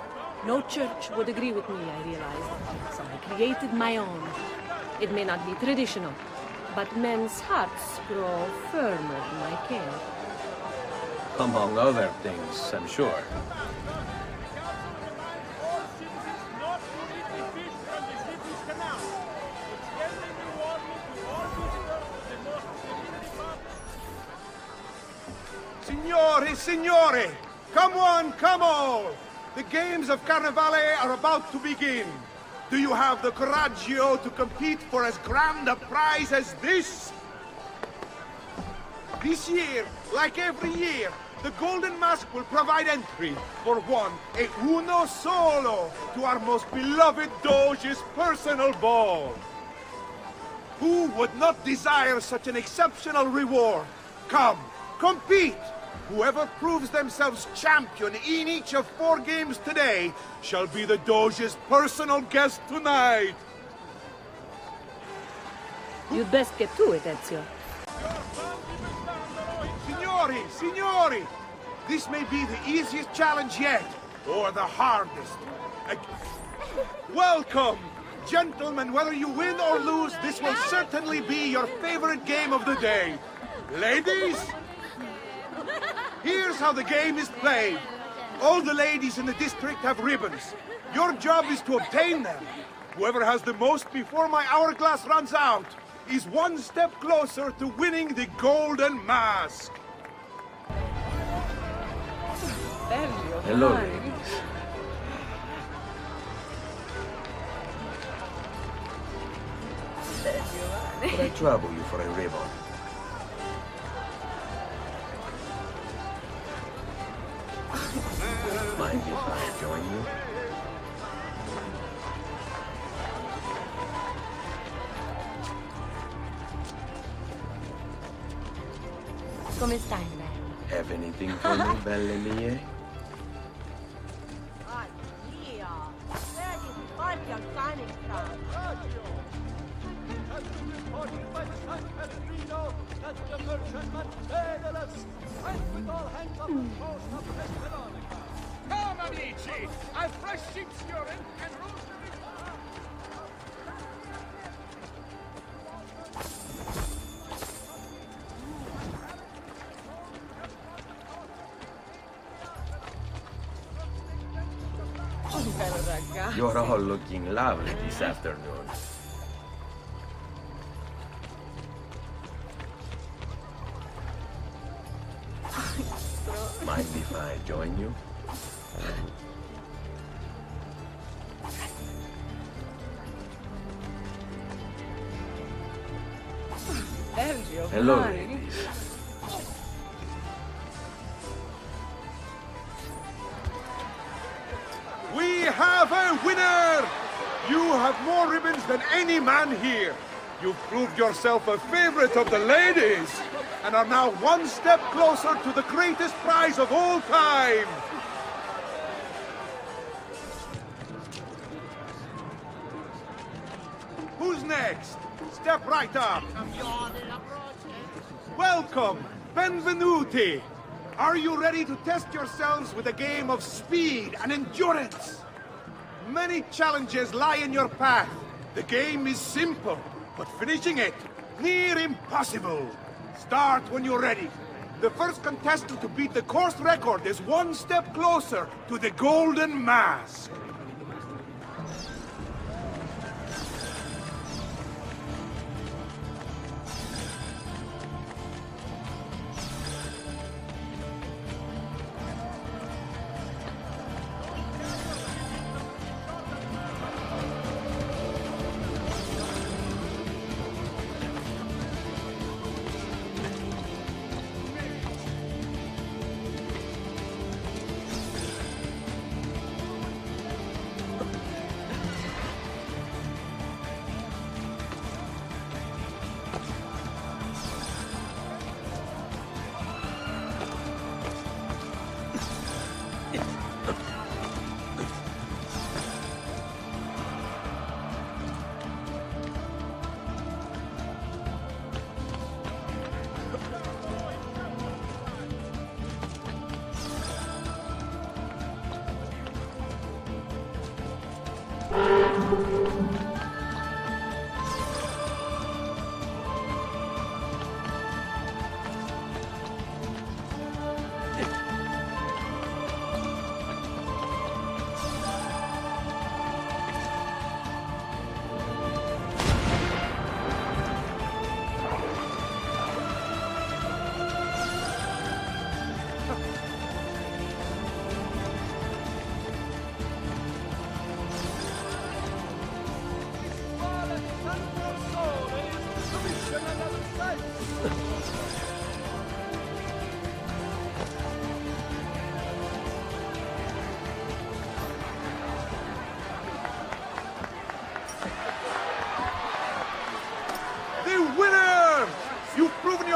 No church would agree with me, I realized, so I created my own. It may not be traditional, but men's hearts grow firmer in my care. Among other things, I'm sure. Signore, signore! Come on, come all! The games of Carnevale are about to begin. Do you have the coraggio to compete for as grand a prize as this? This year, like every year, the Golden Mask will provide entry for one, e uno solo, to our most beloved Doge's personal ball. Who would not desire such an exceptional reward? Come, compete! Whoever proves themselves champion in each of 4 games today shall be the Doge's personal guest tonight. You'd best get to it, Ezio. Signori! This may be the easiest challenge yet, or the hardest. Welcome! Gentlemen, whether you win or lose, this will certainly be your favorite game of the day. Ladies? Here's how the game is played. All the ladies in the district have ribbons. Your job is to obtain them. Whoever has the most before my hourglass runs out is one step closer to winning the golden mask. Hello, ladies. Could I trouble you for a ribbon? Mind if I join you? Come stai, bello? Have anything for me, belle mie? Come, amici! A fresh sheep's urine and rosemary. You're all looking lovely this afternoon. Mind if I join you? Hello, ladies. We have a winner! You have more ribbons than any man here. You've proved yourself a favorite of the ladies, and are now one step closer to the greatest prize of all time. Who's next? Step right up. Welcome, benvenuti. Are you ready to test yourselves with a game of speed and endurance? Many challenges lie in your path. The game is simple, but finishing it, near impossible. Start when you're ready. The first contestant to beat the course record is one step closer to the golden mask.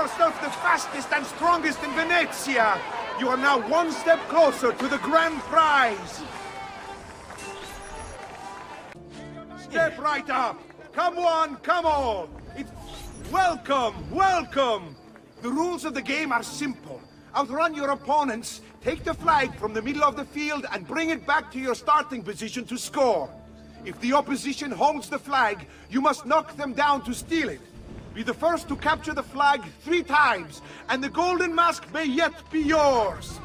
yourself the fastest and strongest in Venezia. You are now one step closer to the grand prize. Step right up. Come on, come on. Welcome, welcome! The rules of the game are simple. Outrun your opponents, take the flag from the middle of the field, and bring it back to your starting position to score. If the opposition holds the flag, you must knock them down to steal it. Be the first to capture the flag 3 times, and the golden mask may yet be yours!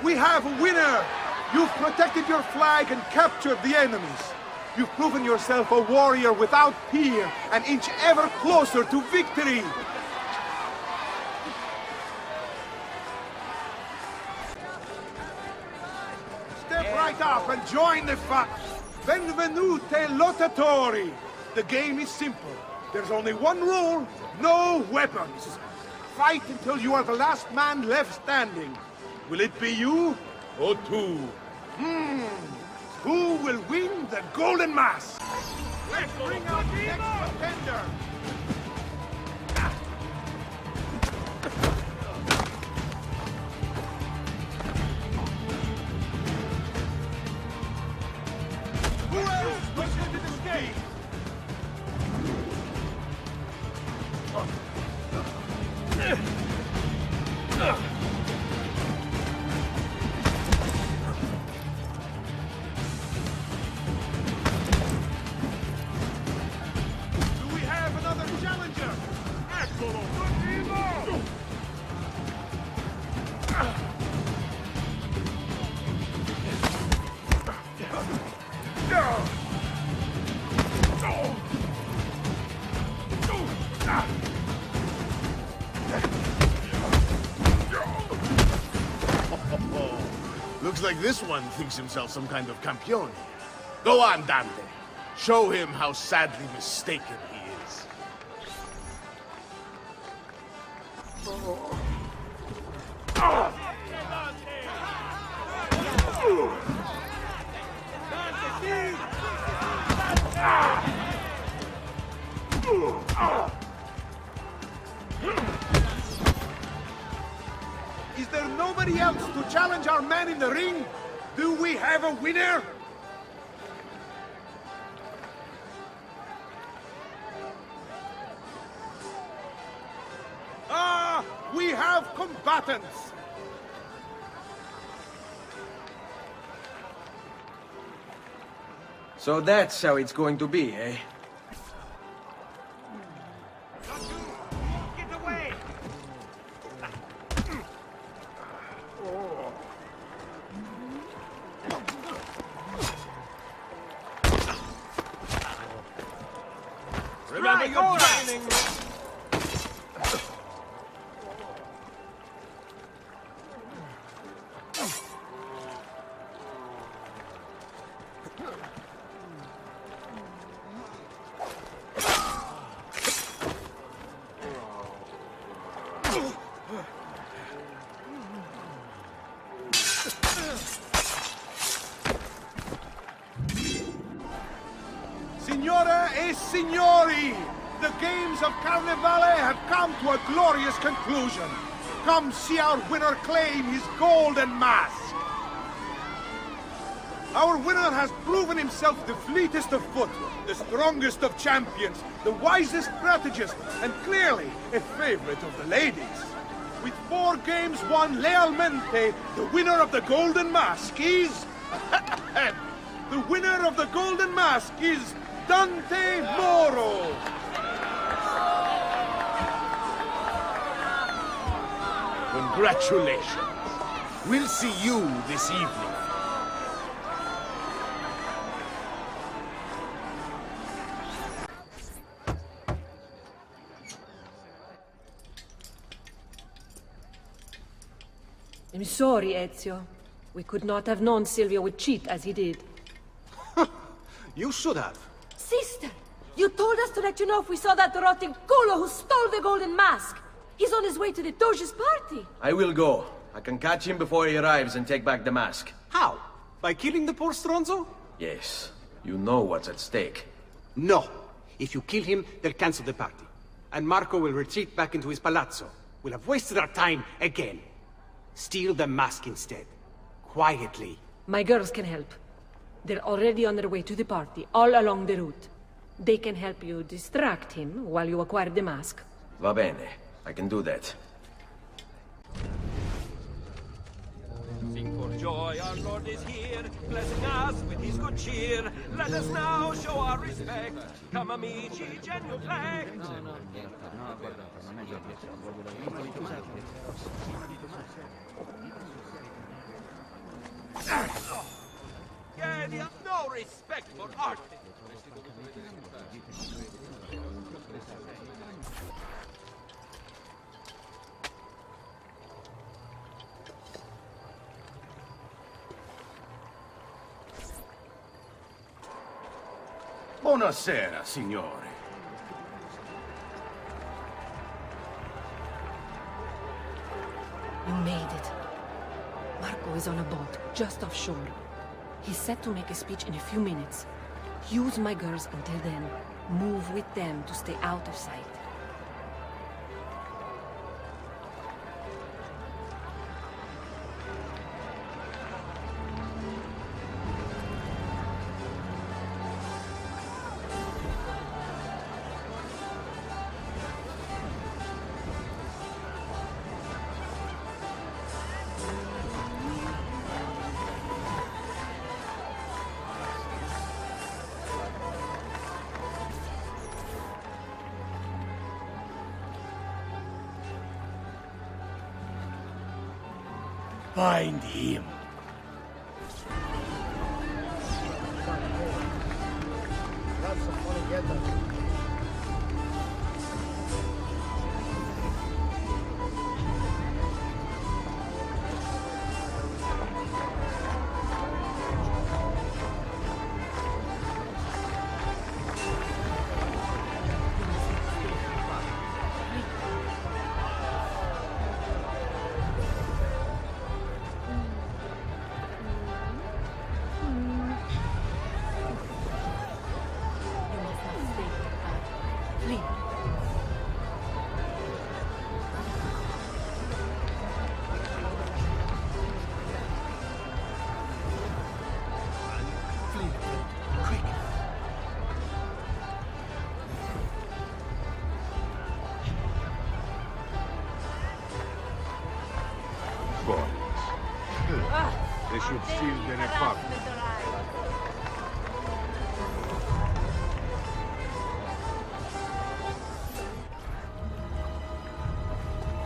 We have a winner! You've protected your flag and captured the enemies. You've proven yourself a warrior without peer, an inch ever closer to victory! Step right up and join the fight! Benvenute lottatori! The game is simple. There's only one rule, no weapons. Fight until you are the last man left standing. Will it be you, or two? Who will win the Golden Mask? Let's bring out the next contender! Who else wishes to escape? Looks like this one thinks himself some kind of campione. Go on, Dante. Show him how sadly mistaken he is. Is there nobody else to challenge our man in the ring? Do we have a winner? Ah, we have combatants! So that's how it's going to be, eh? Remember Are you joining me? Signore e signori, the games of Carnevale have come to a glorious conclusion. Come see our winner claim his golden mask. Our winner has proven himself the fleetest of foot, the strongest of champions, the wisest strategist, and clearly a favorite of the ladies. With 4 games won lealmente, the winner of the golden mask is... the winner of the golden mask is... Dante Moro! Congratulations. We'll see you this evening. I'm sorry, Ezio. We could not have known Silvio would cheat as he did. You should have. Sister, you told us to let you know if we saw that rotting culo who stole the golden mask. He's on his way to the Doge's party. I will go. I can catch him before he arrives and take back the mask. How? By killing the poor Stronzo? Yes. You know what's at stake. No. If you kill him, they'll cancel the party. And Marco will retreat back into his palazzo. We'll have wasted our time again. Steal the mask instead. Quietly. My girls can help. They're already on their way to the party, all along the route. They can help you distract him while you acquire the mask. Va bene. I can do that. Sing for joy, our Lord is here, blessing us with his good cheer. Let us now show our respect. Come amici, genuflect. Yeah, they have no respect for art. Buonasera, signore. You made it. Marco is on a boat, just offshore. He's set to make a speech in a few minutes. Use my girls until then. Move with them to stay out of sight. Find him. They should seal the apartment.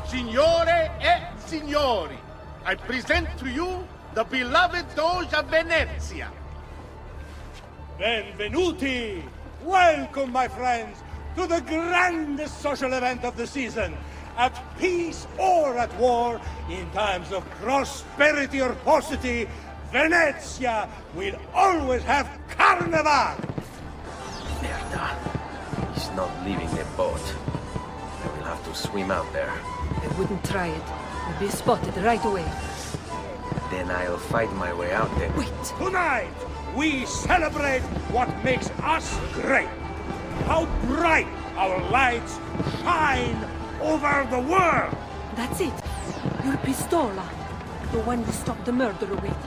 Signore e signori, I present to you the beloved Doge of Venezia. Benvenuti! Welcome, my friends, to the grandest social event of the season. At peace or at war, in times of prosperity or paucity, Venezia will always have Carnival! Merda. He's not leaving the boat. I will have to swim out there. I wouldn't try it. We'll be spotted right away. Then I'll fight my way out there. Wait! Tonight, we celebrate what makes us great. How bright our lights shine over the world! That's it. Your pistola. The one you stopped the murderer with.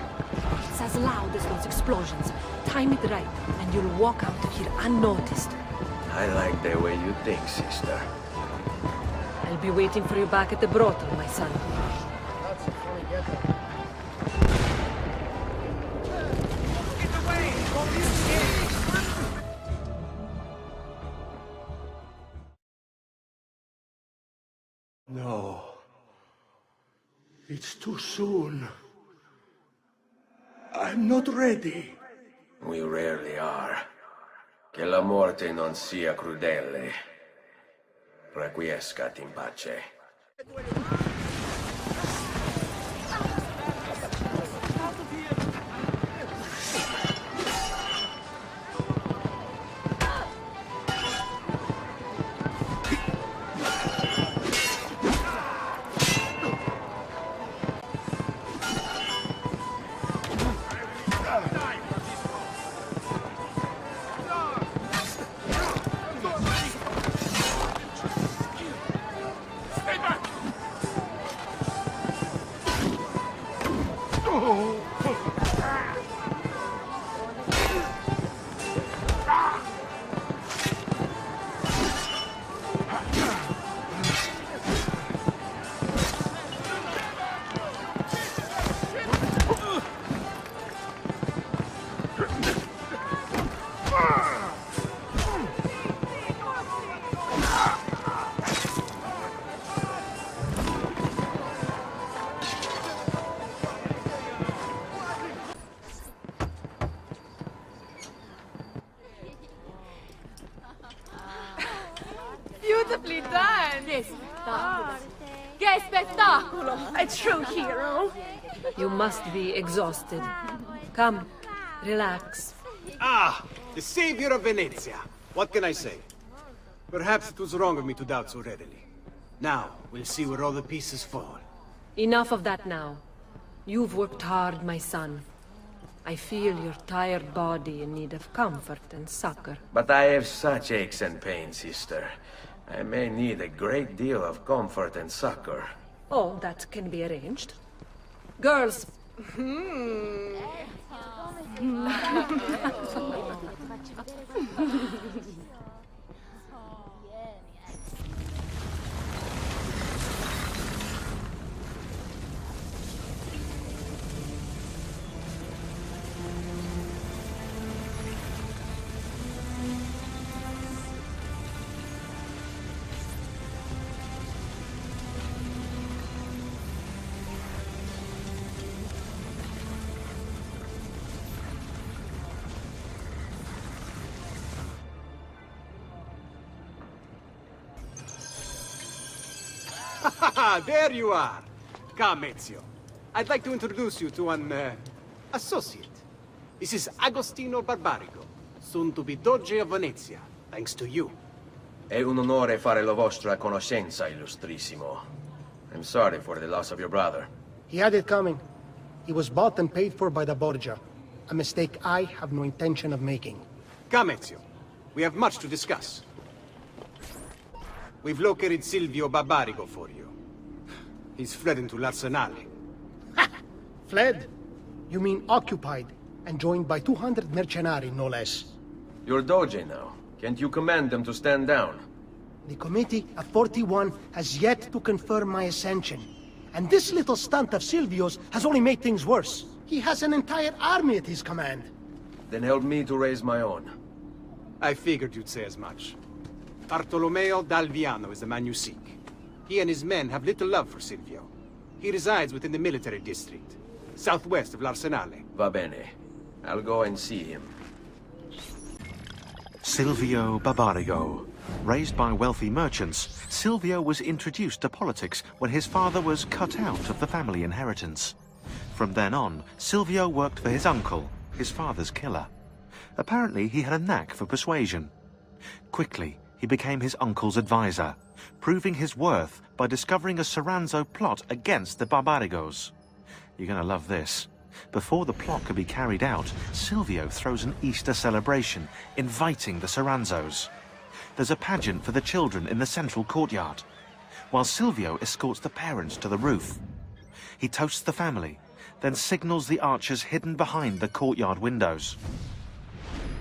It's as loud as those explosions. Time it right, and you'll walk out of here unnoticed. I like the way you think, sister. I'll be waiting for you back at the brothel, my son. No. It's too soon. I'm not ready. We rarely are. Che la morte non sia crudele. Requiescat in pace. Beautifully done! Che spettacolo! Che spettacolo! A true hero! You must be exhausted. Come, relax. Ah, the savior of Venezia. What can I say? Perhaps it was wrong of me to doubt so readily. Now, we'll see where all the pieces fall. Enough of that now. You've worked hard, my son. I feel your tired body in need of comfort and succor. But I have such aches and pains, sister. I may need a great deal of comfort and succor. Oh, that can be arranged. Girls. There you are. Come, Ezio. I'd like to introduce you to an, associate. This is Agostino Barbarigo, soon to be Doge of Venezia, thanks to you. È un onore fare la vostra conoscenza, illustrissimo. I'm sorry for the loss of your brother. He had it coming. He was bought and paid for by the Borgia. A mistake I have no intention of making. Come, Ezio. We have much to discuss. We've located Silvio Barbarigo for you. He's fled into l'Arsenale. Fled? You mean occupied, and joined by 200 mercenari, no less. You're Doge now. Can't you command them to stand down? The Committee of 41 has yet to confirm my ascension. And this little stunt of Silvio's has only made things worse. He has an entire army at his command. Then help me to raise my own. I figured you'd say as much. Bartolomeo d'Alviano is the man you seek. He and his men have little love for Silvio. He resides within the military district, southwest of l'Arsenale. Va bene. I'll go and see him. Silvio Barbarigo. Raised by wealthy merchants, Silvio was introduced to politics when his father was cut out of the family inheritance. From then on, Silvio worked for his uncle, his father's killer. Apparently, he had a knack for persuasion. Quickly, he became his uncle's advisor, proving his worth by discovering a Soranzo plot against the Barbarigos. You're gonna love this. Before the plot could be carried out, Silvio throws an Easter celebration, inviting the Soranzos. There's a pageant for the children in the central courtyard, while Silvio escorts the parents to the roof. He toasts the family, then signals the archers hidden behind the courtyard windows.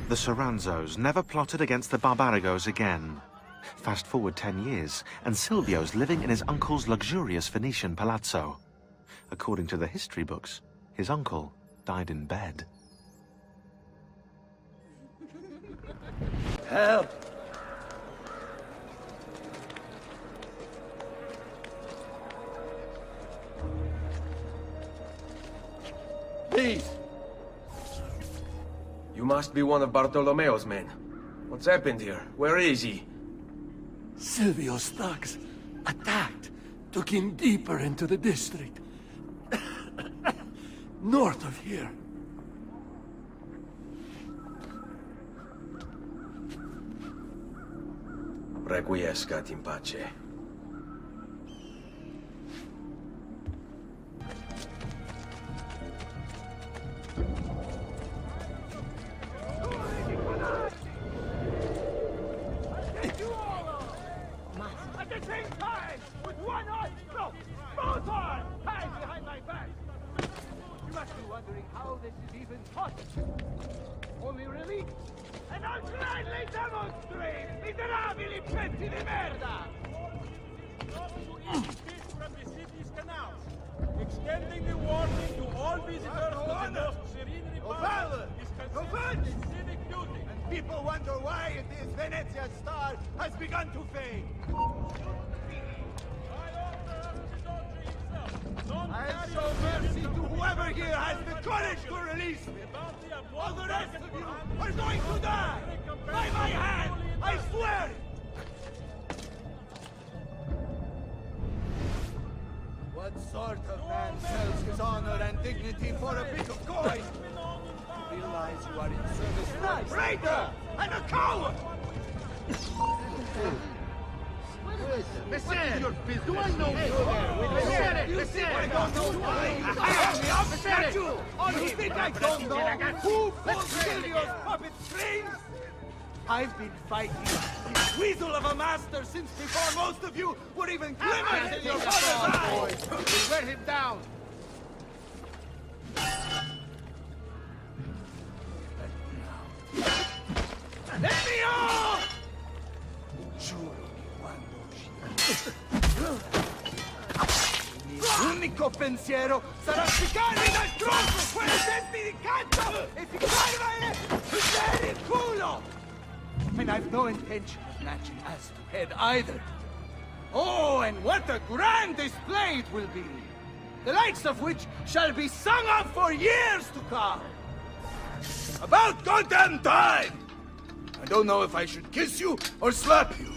The Soranzos never plotted against the Barbarigos again. Fast forward 10 years, and Silvio's living in his uncle's luxurious Venetian palazzo. According to the history books, his uncle died in bed. Help! Please! You must be one of Bartolomeo's men. What's happened here? Where is he? Silvio's thugs attacked, took him deeper into the district. North of here. Requiescat in pace. At the same time, with one eye, no, both arms, tied behind my back. You must be wondering how this is even possible. Only release, and I'll gladly demonstrate. Miserabili pezzi di merda! From the city's canals, extending the warning to all visitors to the most serene republic is considered a civic duty. And people wonder why it is Venezia's star has begun to fade. I'll show mercy to whoever here has the courage to release me. All the rest of you are going to die! By my hand, I swear it! What sort of man sells his honor and dignity for a bit of coin? You realize you are in service to a traitor and a coward! Messere, do I know you? Messere, You think I don't know why? I am the upset you! Or you think I don't know who pulls Silvio's puppet strings? I've been fighting this weasel of a master since before most of you were even glimmers in your father's eyes! Wear him down! Let me off! L'unico pensiero sarà spiccarmi dal tronco quelle testi di cazzo e ficcarvene per il culo! And I've no intention of matching ass to head either. Oh, and what a grand display it will be! The likes of which shall be sung of for years to come! About goddamn time! I don't know if I should kiss you or slap you.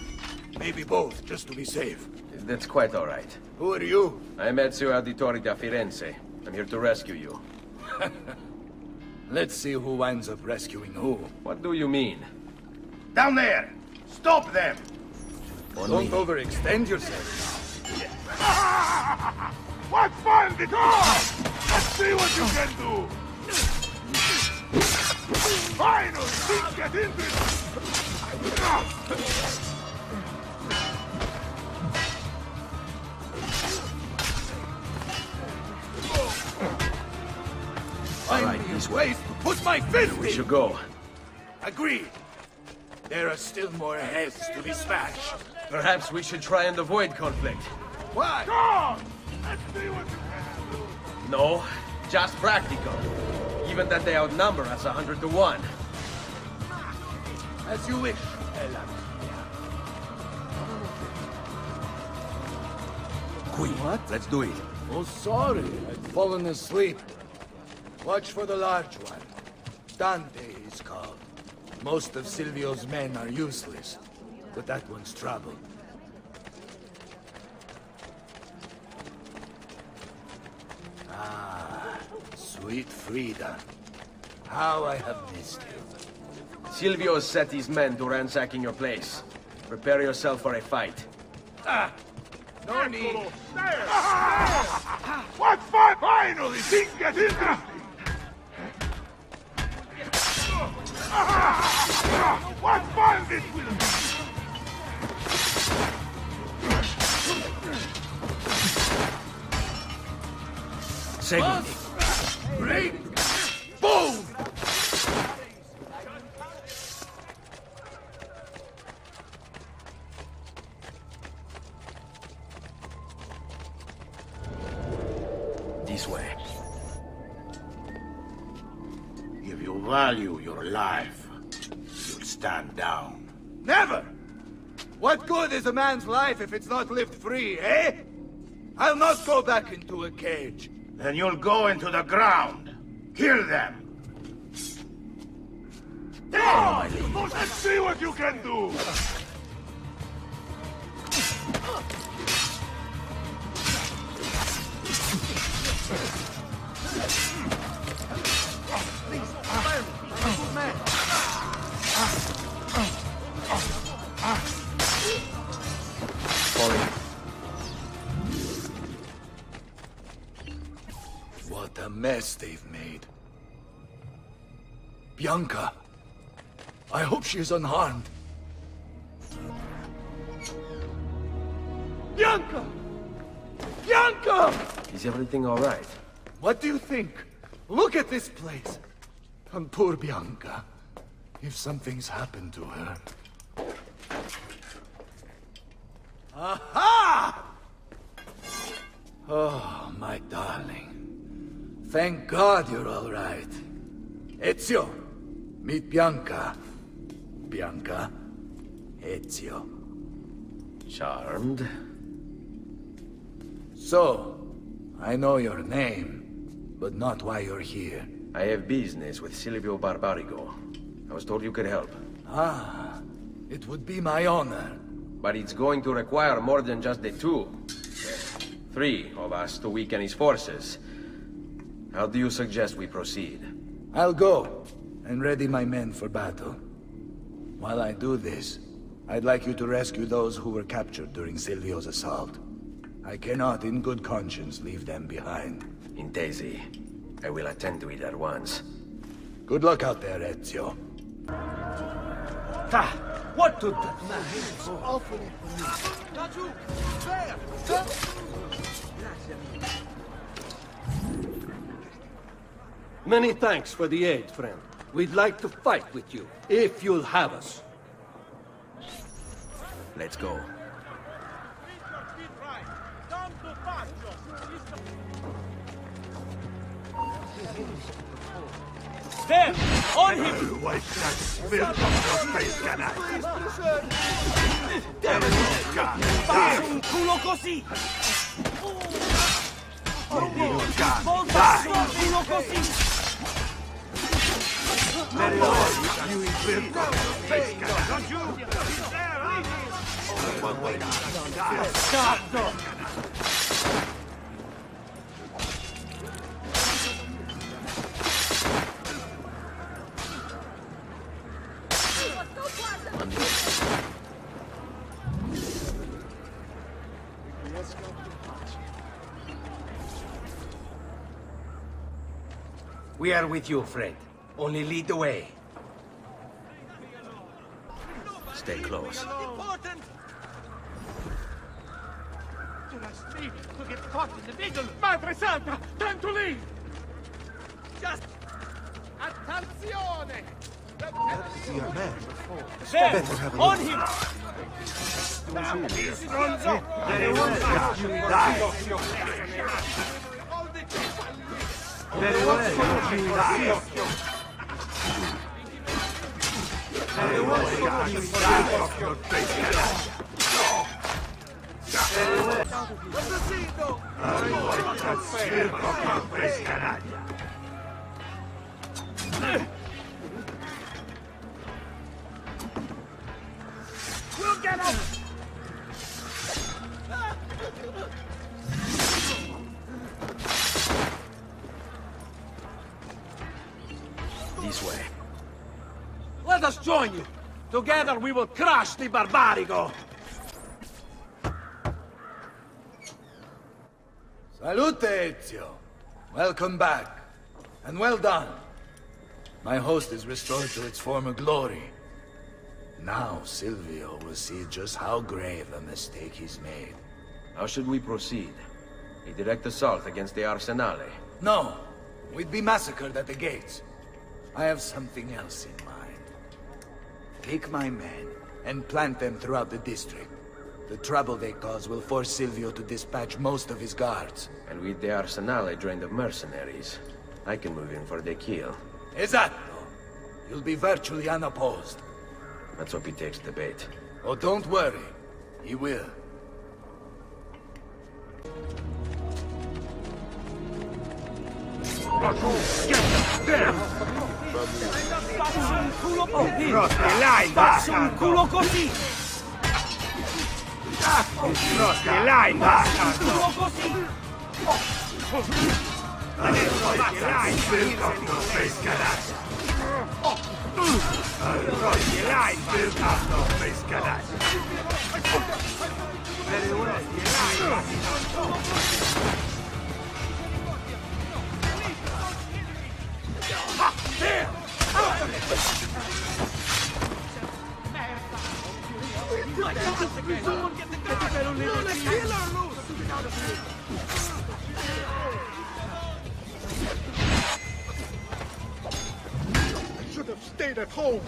Maybe both, just to be safe. That's quite all right. Who are you? I'm Ezio Auditore da Firenze. I'm here to rescue you. Let's see who winds up rescuing who. What do you mean? Down there! Stop them! On Don't me. overextend yourself. What's fun the door? Let's see what you can do! Finally, things get interesting! Find these ways to put my fist We in! should go. Agreed. There are still more heads to be smashed. Perhaps we should try and avoid conflict. Why? Come! Let's see what you can do! No, just practical. Even that they outnumber us 100 to 1. As you wish, Ella. Qui, what? Let's do it. Oh, sorry. I'd fallen asleep. Watch for the large one. Dante is called. Most of Silvio's men are useless, but that one's trouble. Ah, sweet Frida. How I have missed you. Silvio has set his men to ransacking your place. Prepare yourself for a fight. Ah! No need. What fun! Finally, things get interesting! What fun this will be! Segui. Break! Boom! This way. If you value your life, you'll stand down. Never! What good is a man's life if it's not lived free, eh? I'll not go back into a cage. Then you'll go into the ground. Kill them. Let's see what you can do! What a mess they've made. Bianca. I hope she is unharmed. Bianca! Bianca! Is everything all right? What do you think? Look at this place. And poor Bianca. If something's happened to her. Aha! Oh, my darling. Thank God you're all right. Ezio, meet Bianca. Bianca, Ezio. Charmed. So, I know your name, but not why you're here. I have business with Silvio Barbarigo. I was told you could help. Ah, it would be my honor. But it's going to require more than just the two. 3 of us to weaken his forces. How do you suggest we proceed? I'll go and ready my men for battle. While I do this, I'd like you to rescue those who were captured during Silvio's assault. I cannot, in good conscience, leave them behind. Intesi. I will attend to it at once. Good luck out there, Ezio. What to do? Many thanks for the aid, friend. We'd like to fight with you, if you'll have us. Let's go. There! On him! Wipe that filth off your face, can I? Faccio un culo così! Die! Un culo così! You filth off your face, can I? Don't you? Cazzo! We are with you, friend. Only lead the way. Stay close. Just leave to get caught in the middle. Madre Santa, tanto lì! Just... Attenzione! See our man. There! On him! Stronzo! Very well. This way. Let us join you. Together we will crush the Barbarigo. Salute, Ezio. Welcome back. And well done. My host is restored to its former glory. Now Silvio will see just how grave a mistake he's made. How should we proceed? A direct assault against the Arsenale? No. We'd be massacred at the gates. I have something else in mind. Take my men and plant them throughout the district. The trouble they cause will force Silvio to dispatch most of his guards. And with the Arsenale drained of mercenaries, I can move in for the kill. Esatto. You'll be virtually unopposed. Let's hope he takes the bait. Oh, don't worry. He will. Faccio un culo così! Dai, basta! Un culo così! Adesso dai, spercato pescadaccia! Dai, spercato pescadaccia! I should have stayed at home.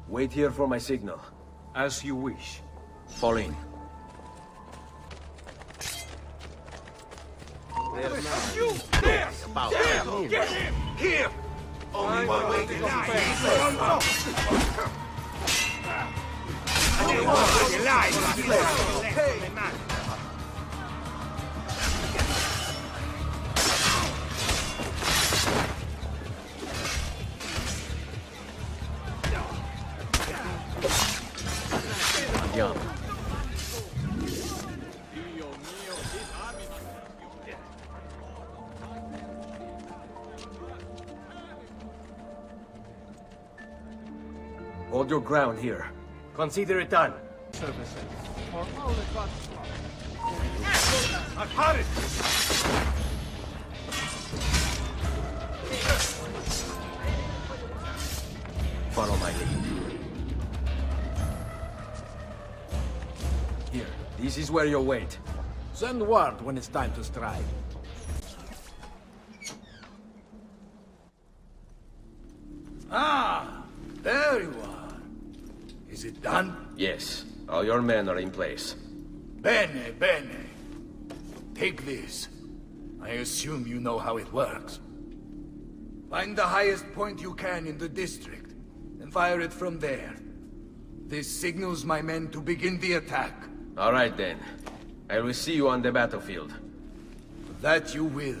Wait here for my signal. As you wish. Fall in. You! There! There! Get him! Here! Only one way to defend. Andiamo. Hold your ground here. Consider it done. Follow my lead. Here, this is where you'll wait. Send word when it's time to strike. Ah, there you are. Is it done? Yes, all your men are in place. Bene, bene. Take this. I assume you know how it works. Find the highest point you can in the district, and fire it from there. This signals my men to begin the attack. All right then. I will see you on the battlefield. That you will.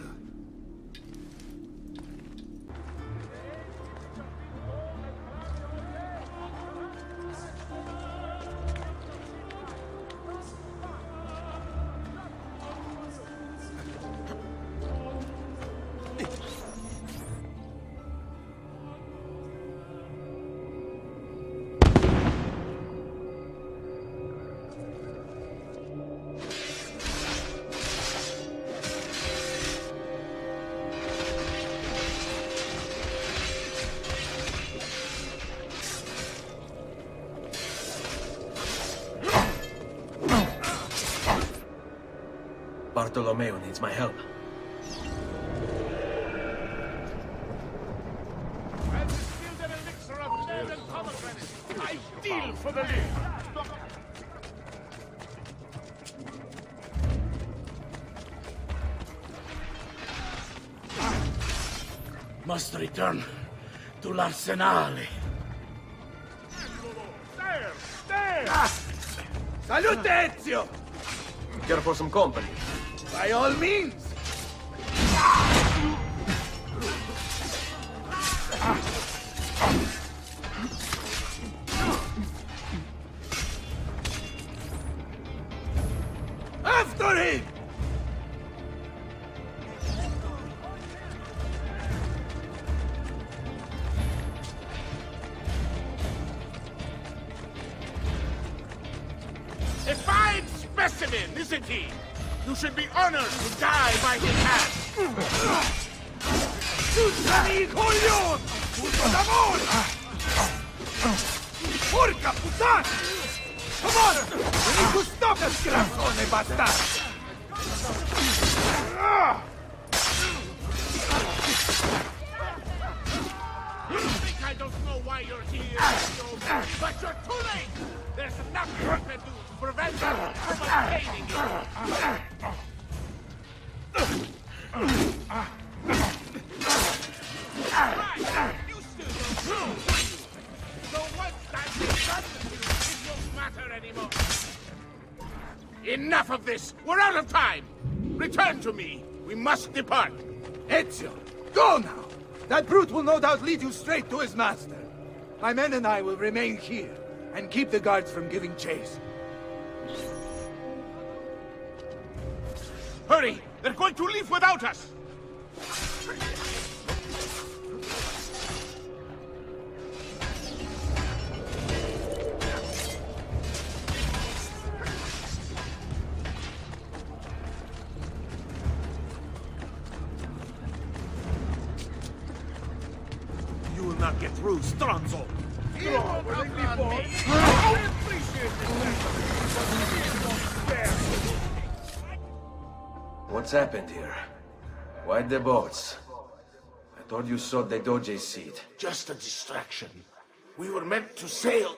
Bartolomeo needs my help. And distilled an elixir of lead and pomegranate. Ideal for the lead. Must return to l'Arsenale. There! There! Salute, Ezio! Care for some company? By all means! specimen, isn't he? You should be honored to die by his hand. coglione! Tutto d'amore! Porca puttana! Come on! Veni tu stoppa, sgrassone bastardo! You think I don't know why you're here, but you're too late! There's nothing I can do to prevent you from obtaining it! Right! You still don't know, do you? So once I'm done with you, it won't matter anymore! Enough of this! We're out of time! Return to me! We must depart! Ezio, go now! That brute will no doubt lead you straight to his master. My men and I will remain here, and keep the guards from giving chase. Hurry! They're going to leave without us! You will not get through, Stronzo! What's happened here? Why the boats? I thought you sought the Doge's seat. Just a distraction. We were meant to sail.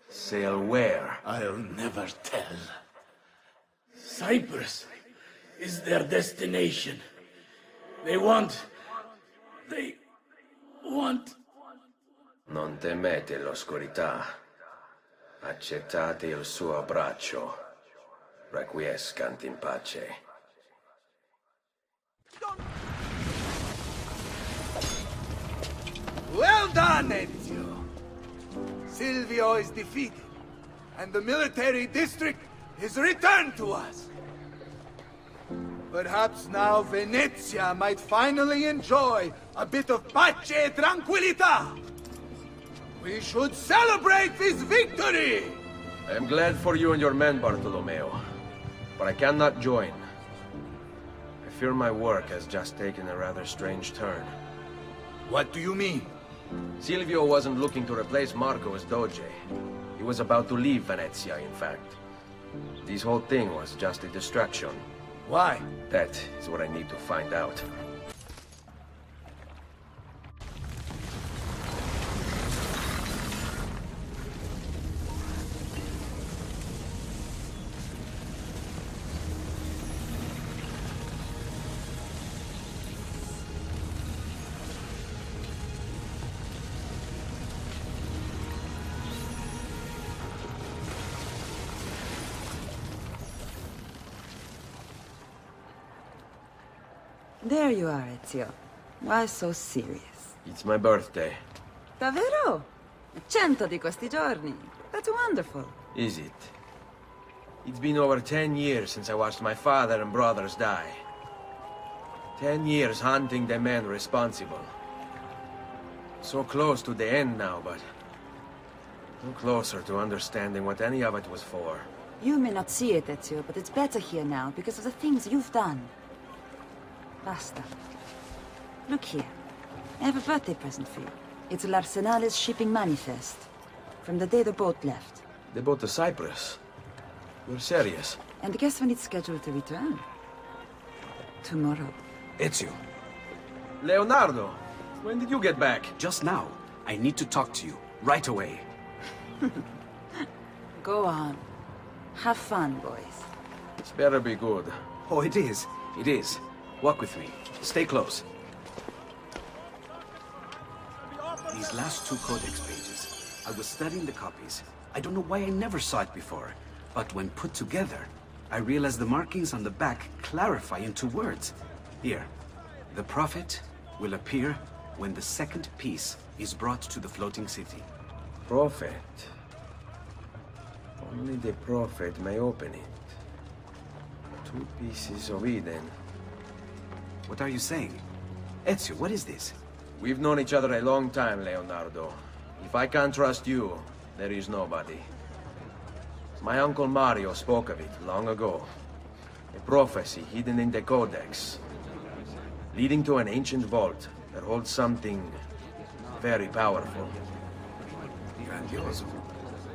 Sail where? I'll never tell. Cyprus is their destination. They want... Non temete l'oscurità. Accettate il suo abbraccio. Requiescant in pace. Well done, Ezio! Silvio is defeated, and the military district is returned to us. Perhaps now Venezia might finally enjoy a bit of pace e tranquillità. We should celebrate this victory! I am glad for you and your men, Bartolomeo. But I cannot join. I fear my work has just taken a rather strange turn. What do you mean? Silvio wasn't looking to replace Marco as Doge. He was about to leave Venezia, in fact. This whole thing was just a distraction. Why? That is what I need to find out. There you are, Ezio. Why so serious? It's my birthday. Davvero? 100 di questi giorni. That's wonderful. Is it? It's been over 10 years since I watched my father and brothers die. 10 years hunting the men responsible. So close to the end now, but no closer to understanding what any of it was for. You may not see it, Ezio, but it's better here now because of the things you've done. Basta. Look here. I have a birthday present for you. It's l'Arsenale's shipping manifest. From the day the boat left. The boat to Cyprus? You're serious? And guess when it's scheduled to return? Tomorrow. Ezio. Leonardo! When did you get back? Just now. I need to talk to you. Right away. Go on. Have fun, boys. It's better be good. Oh, it is. It is. Walk with me. Stay close. These last 2 codex pages. I was studying the copies. I don't know why I never saw it before. But when put together, I realized the markings on the back clarify into words. Here. The prophet will appear when the second piece is brought to the floating city. Prophet? Only the prophet may open it. 2 pieces of Eden. What are you saying? Ezio, what is this? We've known each other a long time, Leonardo. If I can't trust you, there is nobody. My uncle Mario spoke of it long ago. A prophecy hidden in the Codex, leading to an ancient vault that holds something very powerful. Grandioso.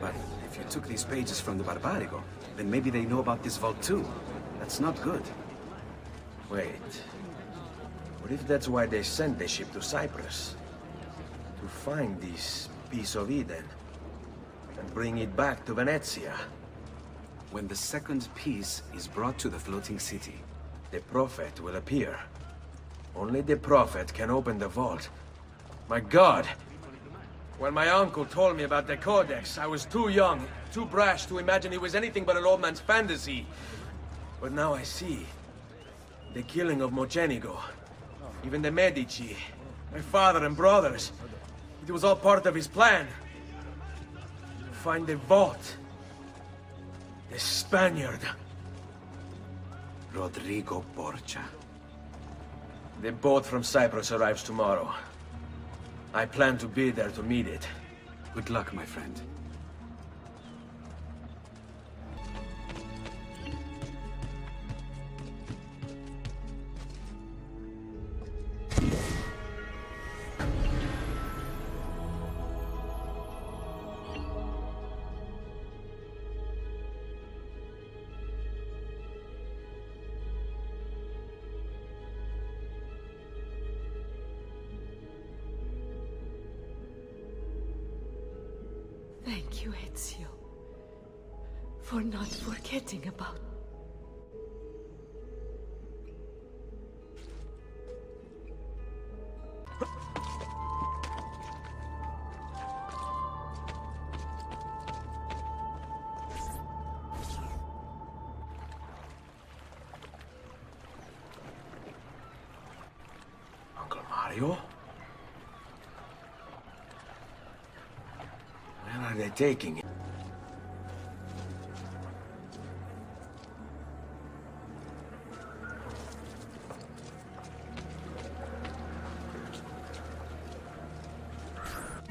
But if you took these pages from the Barbarigo, then maybe they know about this vault too. That's not good. Wait. What if that's why they sent the ship to Cyprus? To find this piece of Eden and bring it back to Venezia. When the second piece is brought to the floating city, the Prophet will appear. Only the Prophet can open the vault. My God! When my uncle told me about the Codex, I was too young, too brash to imagine it was anything but an old man's fantasy. But now I see. The killing of Mocenigo. Even the Medici. My father and brothers. It was all part of his plan. To find the vault. The Spaniard. Rodrigo Borgia. The boat from Cyprus arrives tomorrow. I plan to be there to meet it. Good luck, my friend. Thank you, Ezio, for not forgetting about... Uncle Mario? Where are they taking it?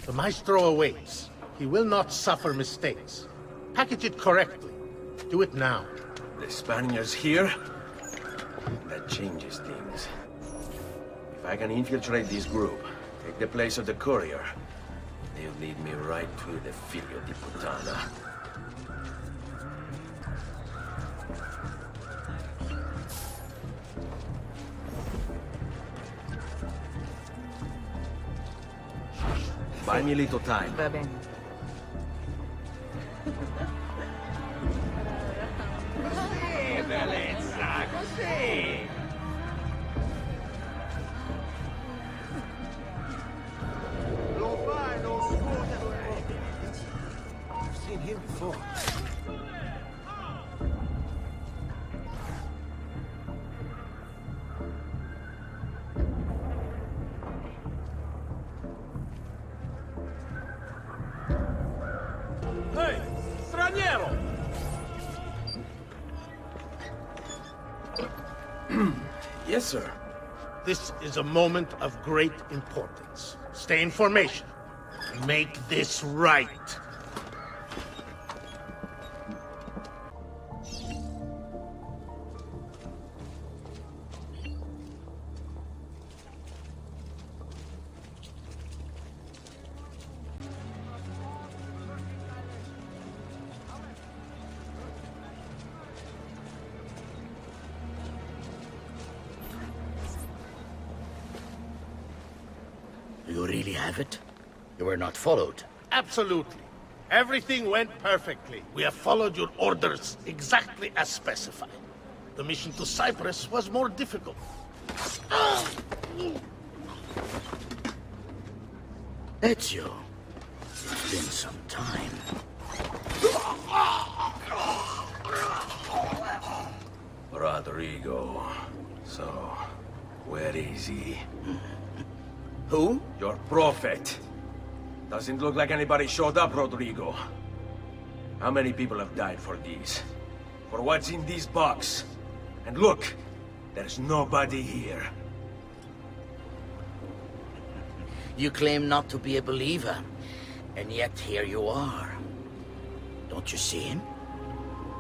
The Maestro awaits. He will not suffer mistakes. Package it correctly. Do it now. The Spaniards here? That changes things. If I can infiltrate this group, take the place of the courier, they'll lead me right to the Figlio di Puttana. Buy me a little time. Va bene. Così, bellezza, così! Lo fai, lo scusa. I've seen him before. Hey, straniero! Yes, sir. This is a moment of great importance. Stay in formation. Make this right. You really have it? You were not followed. Absolutely. Everything went perfectly. We have followed your orders exactly as specified. The mission to Cyprus was more difficult. Ezio, it's been some time. Rodrigo. So, where is he? Who? Your prophet. Doesn't look like anybody showed up, Rodrigo. How many people have died for these? For what's in this box? And look, there's nobody here. You claim not to be a believer, and yet here you are. Don't you see him?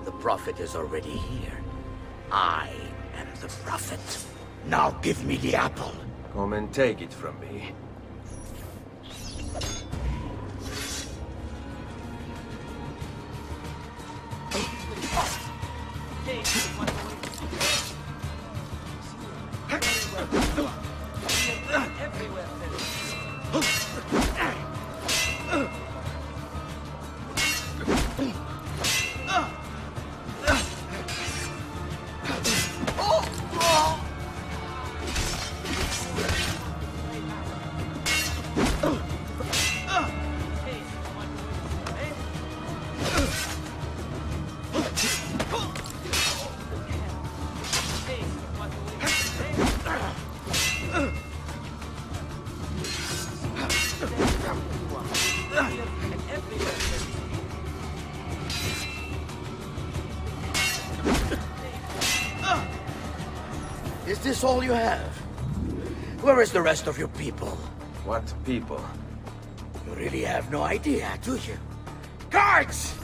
The Prophet is already here. I am the Prophet. Now give me the apple. Come and take it from me. Is this all you have? Where is the rest of your people? What people? You really have no idea, do you? Guards!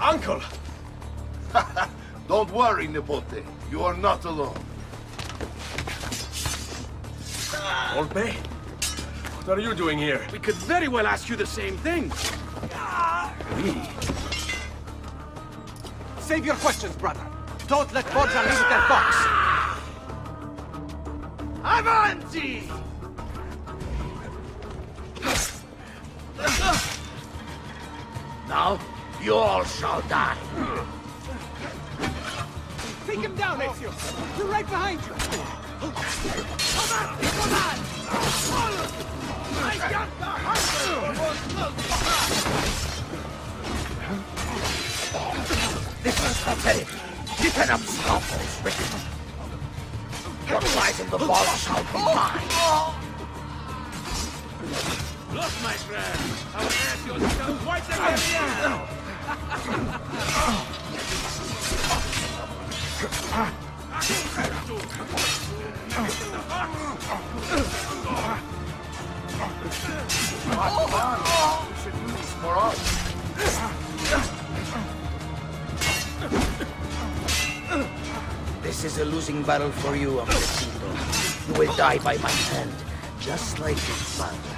Uncle! Don't worry, Nipote. You are not alone. Volpe? What are you doing here? We could very well ask you the same thing. Me? Save your questions, brother. Don't let Borgia leave that box. Avanti! Now, you all shall die. Take him down, Ezio. We're right behind you. Come on! Come on! I got the This is pathetic. You cannot stop this, Ricky. What lies in the vault shall be mine. Look, my friend, I will ask you to come quite the now. We should do this more often. This is a losing battle for you, Ambrosino. You will die by my hand, just like your father.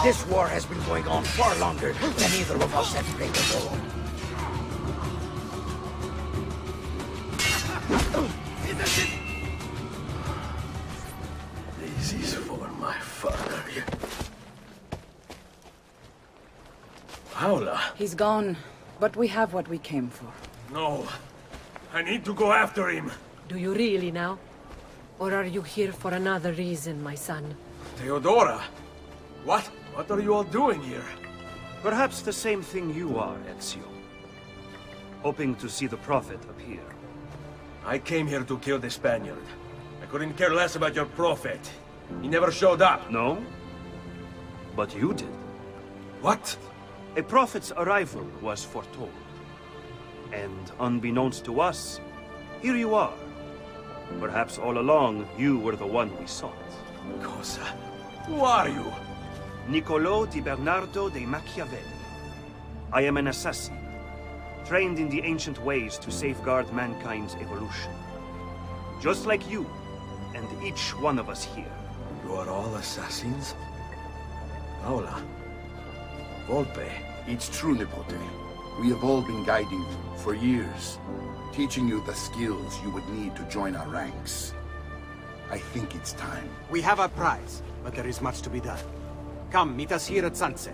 This war has been going on far longer than either of us have played alone. This is for my father. Paula. He's gone, but we have what we came for. No. I need to go after him. Do you really now? Or are you here for another reason, my son? Theodora! What? What are you all doing here? Perhaps the same thing you are, Ezio. Hoping to see the Prophet appear. I came here to kill the Spaniard. I couldn't care less about your Prophet. He never showed up. No? But you did. What? A Prophet's arrival was foretold. And unbeknownst to us, here you are. Perhaps all along, you were the one we sought. Cosa? Who are you? Niccolò di Bernardo de Machiavelli. I am an assassin, trained in the ancient ways to safeguard mankind's evolution. Just like you, and each one of us here. You are all assassins? Paola. Volpe. It's true, Nipote. We have all been guiding you for years, teaching you the skills you would need to join our ranks. I think it's time. We have our prize, but there is much to be done. Come, meet us here at sunset.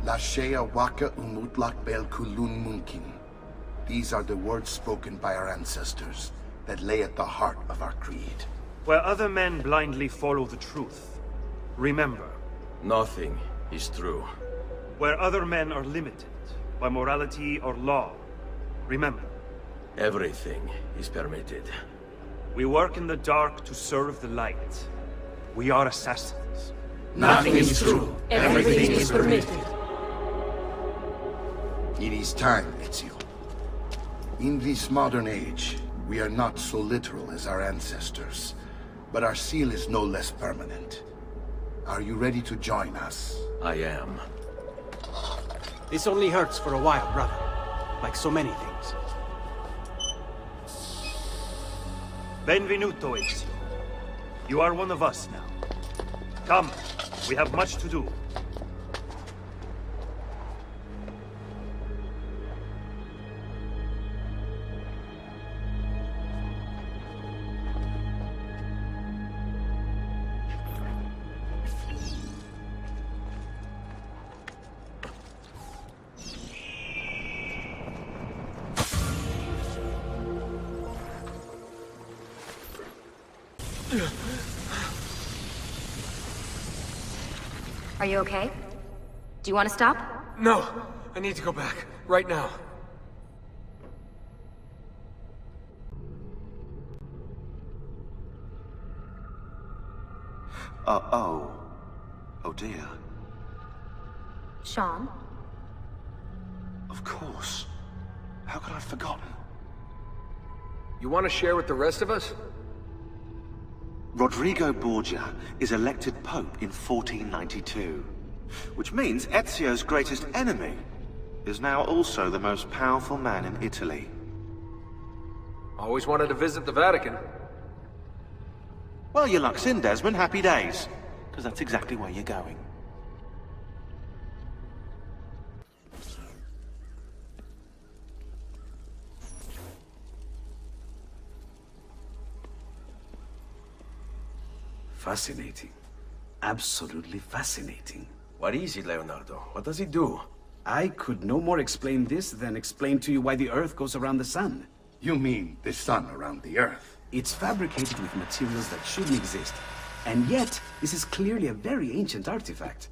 La Shea Waka Umutlak Bel Kulun Munkin. These are the words spoken by our ancestors that lay at the heart of our creed. Where other men blindly follow the truth, remember, nothing is true. Where other men are limited by morality or law, remember, everything is permitted. We work in the dark to serve the light. We are assassins. Nothing is true. Everything is permitted. It is time, Ezio. In this modern age, we are not so literal as our ancestors, but our seal is no less permanent. Are you ready to join us? I am. This only hurts for a while, brother. Like so many things. Benvenuto, Ezio. You are one of us now. Come, we have much to do. Are you okay? Do you want to stop? No, I need to go back. Right now. Oh. Oh dear. Sean? Of course. How could I have forgotten? You want to share with the rest of us? Rodrigo Borgia is elected Pope in 1492, which means Ezio's greatest enemy is now also the most powerful man in Italy. Always wanted to visit the Vatican. Well, your luck's in, Desmond. Happy days. Because that's exactly where you're going. Fascinating. Absolutely fascinating. What is it, Leonardo? What does it do? I could no more explain this than explain to you why the Earth goes around the Sun. You mean the sun around the Earth? It's fabricated with materials that shouldn't exist. And yet, this is clearly a very ancient artifact.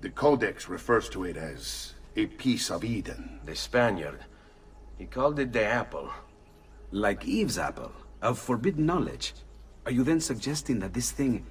The Codex refers to it as a piece of Eden. The Spaniard. He called it the apple. Like Eve's apple, of forbidden knowledge. Are you then suggesting that this thing...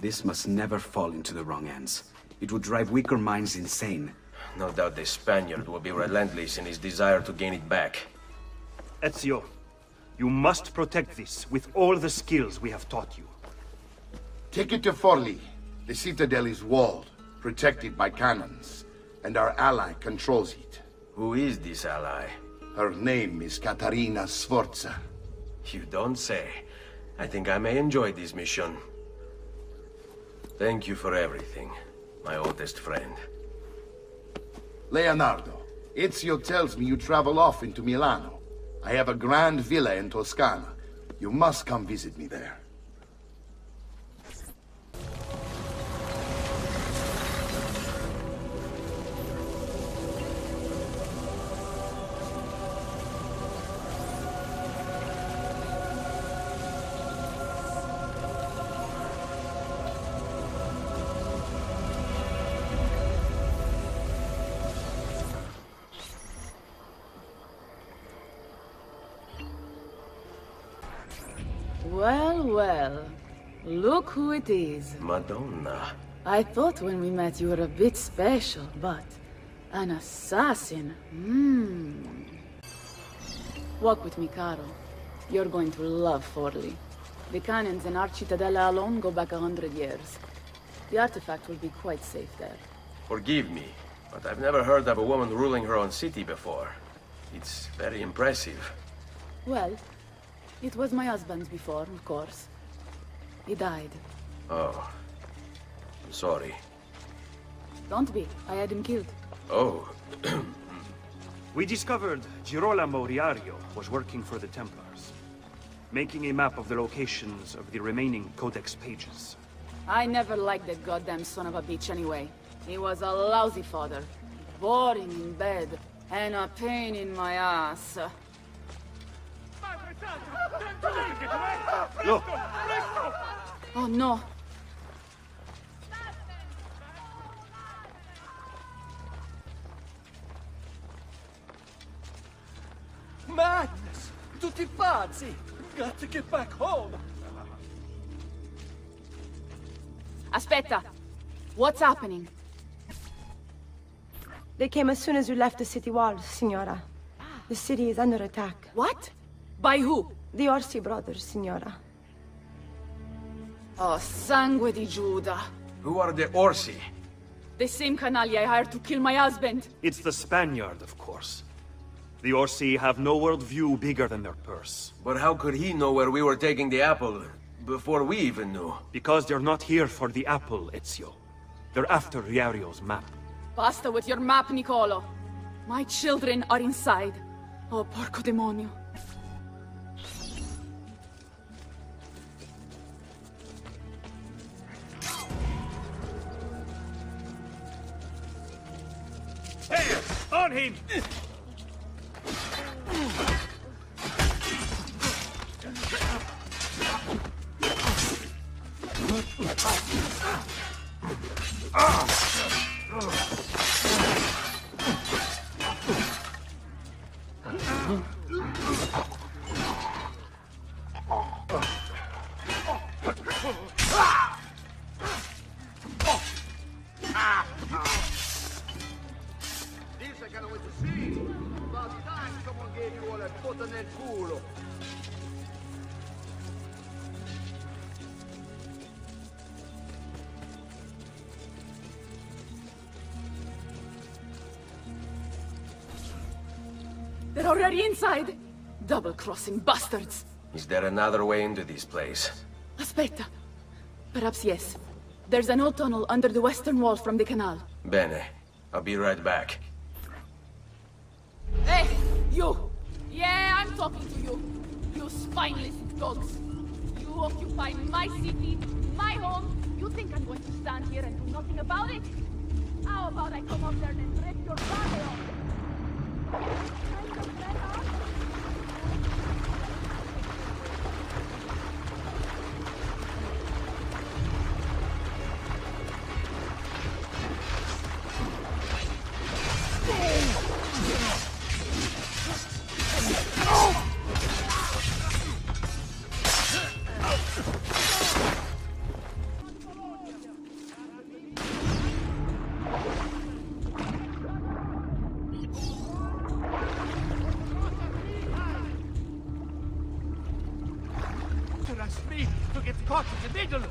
This must never fall into the wrong hands. It would drive weaker minds insane. No doubt the Spaniard will be relentless in his desire to gain it back. Ezio, you must protect this with all the skills we have taught you. Take it to Forli. The citadel is walled, protected by cannons, and our ally controls it. Who is this ally? Her name is Caterina Sforza. You don't say. I think I may enjoy this mission. Thank you for everything, my oldest friend. Leonardo, Ezio tells me you travel often into Milano. I have a grand villa in Toscana. You must come visit me there. Well, well. Look who it is. Madonna. I thought when we met you were a bit special, but... an assassin? Walk with me, Caro. You're going to love Forli. The cannons in our Cittadella alone go back 100 years. The artifact will be quite safe there. Forgive me, but I've never heard of a woman ruling her own city before. It's very impressive. Well, it was my husband's before, of course. He died. Oh. I'm sorry. Don't be. I had him killed. Oh. We discovered Girolamo Riario was working for the Templars, making a map of the locations of the remaining Codex pages. I never liked that goddamn son of a bitch anyway. He was a lousy father, boring in bed, and a pain in my ass. Look! Oh no! Madness! Tutti pazzi! Got to get back home! Aspetta! What's happening? They came as soon as you left the city walls, Signora. The city is under attack. What? By who? The Orsi brothers, Signora. Oh, sangue di Giuda. Who are the Orsi? The same canaglia I hired to kill my husband. It's the Spaniard, of course. The Orsi have no worldview bigger than their purse. But how could he know where we were taking the apple before we even knew? Because they're not here for the apple, Ezio. They're after Riario's map. Basta with your map, Nicolo. My children are inside. Oh, porco demonio. Hey, on him! This I cannot wait to see. About time someone gave you all a foto nel culo. They're already inside! Double-crossing bastards! Is there another way into this place? Aspetta. Perhaps yes. There's an old tunnel under the western wall from the canal. Bene. I'll be right back. Hey, you! Yeah, I'm talking to you. You spineless dogs. You occupy my city, my home. You think I'm going to stand here and do nothing about it? How about I come up there and rip your father off? That's me to get caught in the middle! You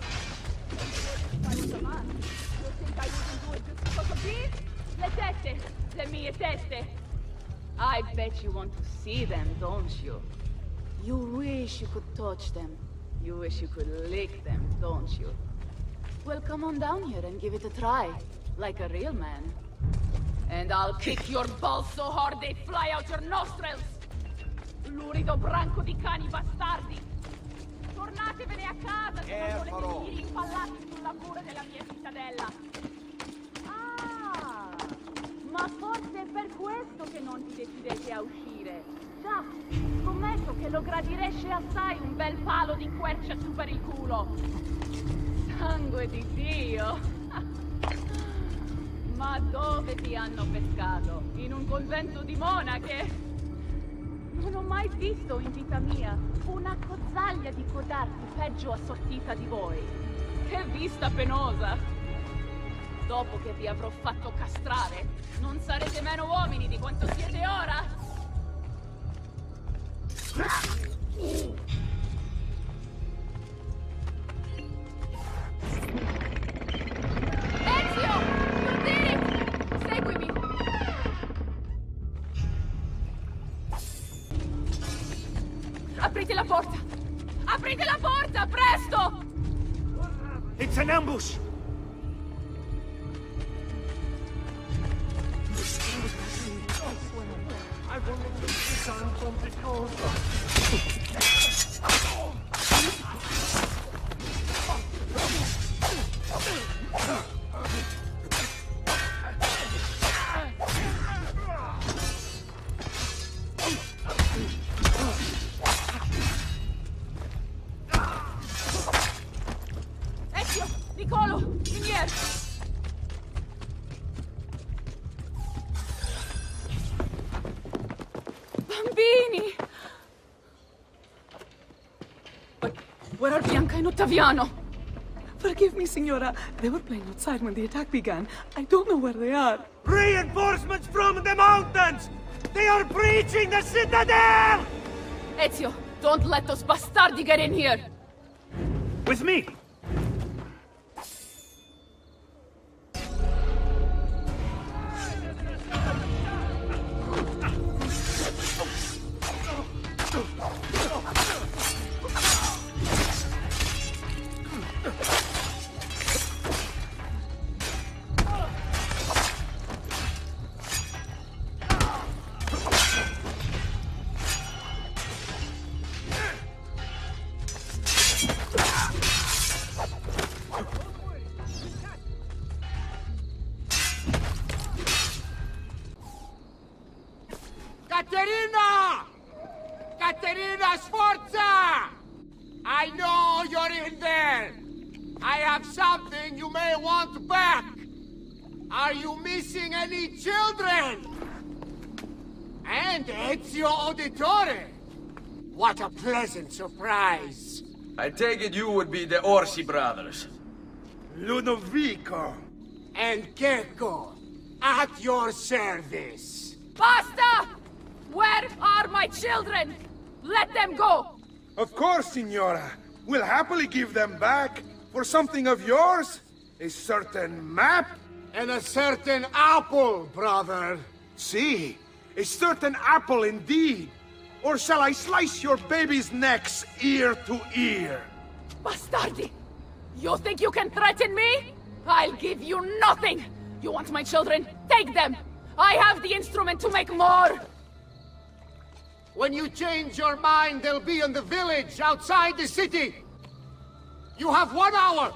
think I wouldn't do it just because of these? Le teste! Le mie teste! I bet you want to see them, don't you? You wish you could touch them. You wish you could lick them, don't you? Well, come on down here and give it a try. Like a real man. And I'll kick your balls so hard they fly out your nostrils! Lurido branco di cani bastardi! Tornatevene a casa se non volete finire impallati sulla mura della mia cittadella! Ah! Ma forse è per questo che non ti decidete a uscire! Già, scommetto che lo gradireste assai un bel palo di quercia su per il culo! Sangue di Dio! Ma dove ti hanno pescato? In un convento di monache? Non ho mai visto in vita mia una cozzaglia di codardi peggio assortita di voi. Che vista penosa! Dopo che vi avrò fatto castrare, non sarete meno uomini di quanto siete ora! Ezio! You did it! Seguimi! Aprite la porta! Aprite la porta, presto! It's an ambush! son from the coast. Ezio! Nicolo! In here! Bambini! Where are Bianca and Ottaviano? Forgive me, Signora. They were playing outside when the attack began. I don't know where they are. Reinforcements from the mountains! They are breaching the citadel! Ezio, don't let those bastardi get in here! With me! Caterina! Caterina Sforza! I know you're in there! I have something you may want back! Are you missing any children? And Ezio Auditore! What a pleasant surprise! I take it you would be the Orsi brothers. Ludovico! And Gecko, at your service! Basta! Where are my children? Let them go! Of course, Signora. We'll happily give them back for something of yours. A certain map. And a certain apple, brother. See, a certain apple indeed. Or shall I slice your baby's necks ear to ear? Bastardi! You think you can threaten me? I'll give you nothing! You want my children? Take them! I have the instrument to make more! When you change your mind, they'll be in the village outside the city. You have 1 hour.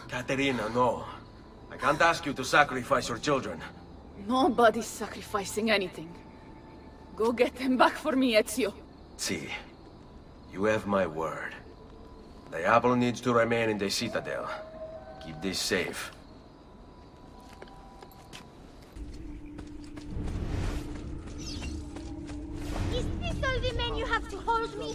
Caterina, no. I can't ask you to sacrifice your children. Nobody's sacrificing anything. Go get them back for me, Ezio. See, you have my word. The apple needs to remain in the citadel. Keep this safe. Is this all the men you have to hold me?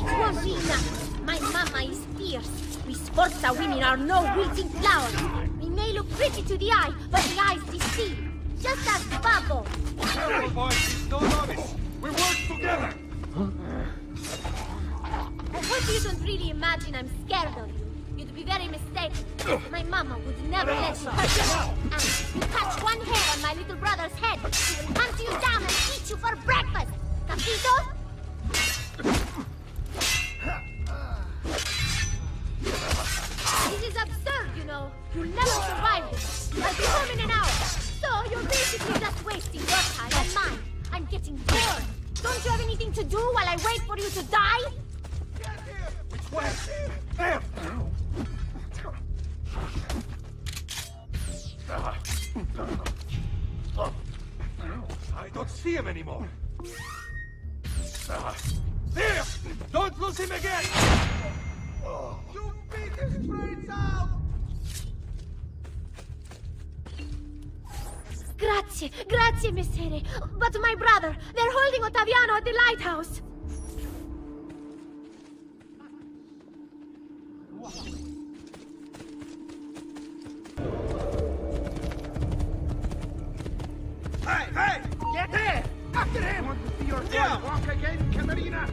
Rosina, my mama is fierce. We Sforza women are no wilting flowers. We may look pretty to the eye, but the eyes deceive. Just as Babo. Careful, boys. He's no novice. We work together. I hope you don't really imagine I'm scared of you. You'd be very mistaken. My mama would never let you hurt you. And if you touch one hair on my little brother's head, she will hunt you down and eat you for breakfast. Capito? This is absurd, you know. You'll never survive this. I'll be home in an hour. So you're basically just wasting your time and mine. I'm getting bored. Don't you have anything to do while I wait for you to die? Which way? There! I don't see him anymore. There! Don't lose him again! You beat his brains out! Grazie, messere. But my brother, they're holding Ottaviano at the lighthouse. Hey! Get here! After him! Want to see your dad walk again, Caterina?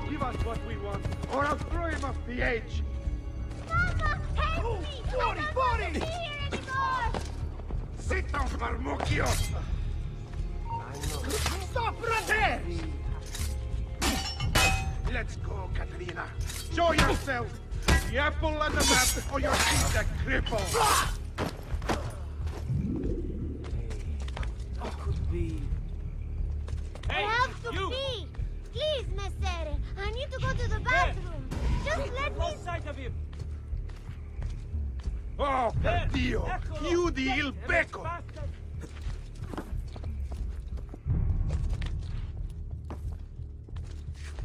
Give us what we want, or I'll throw him off the edge. Mama, help me! I don't want to be here anymore! Sit down, Marmocchio! Stop right there! Let's go, Caterina. Show yourself! The apple and the map, or your feet a cripple! What could be? I have to pee! Please, Messere, I need to go to the bathroom. Just let me... Lost sight of him. Oh, per Dio! Chiudi il becco!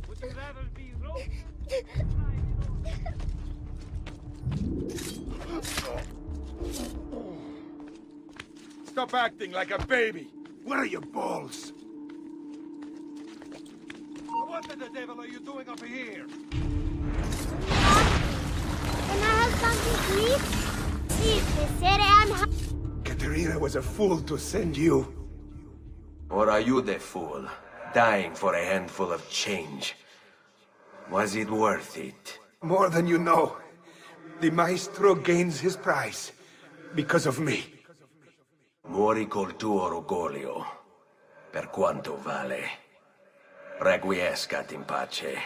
Would you rather be roasted? Stop acting like a baby! Where are your balls? What the devil are you doing up here? Can I have something to eat? Please, Messere, I'm... Katerina was a fool to send you. Or are you the fool, dying for a handful of change? Was it worth it? More than you know. The maestro gains his prize. Because of me. Muori col tuo orgoglio. Per quanto vale. Requiescat in pace.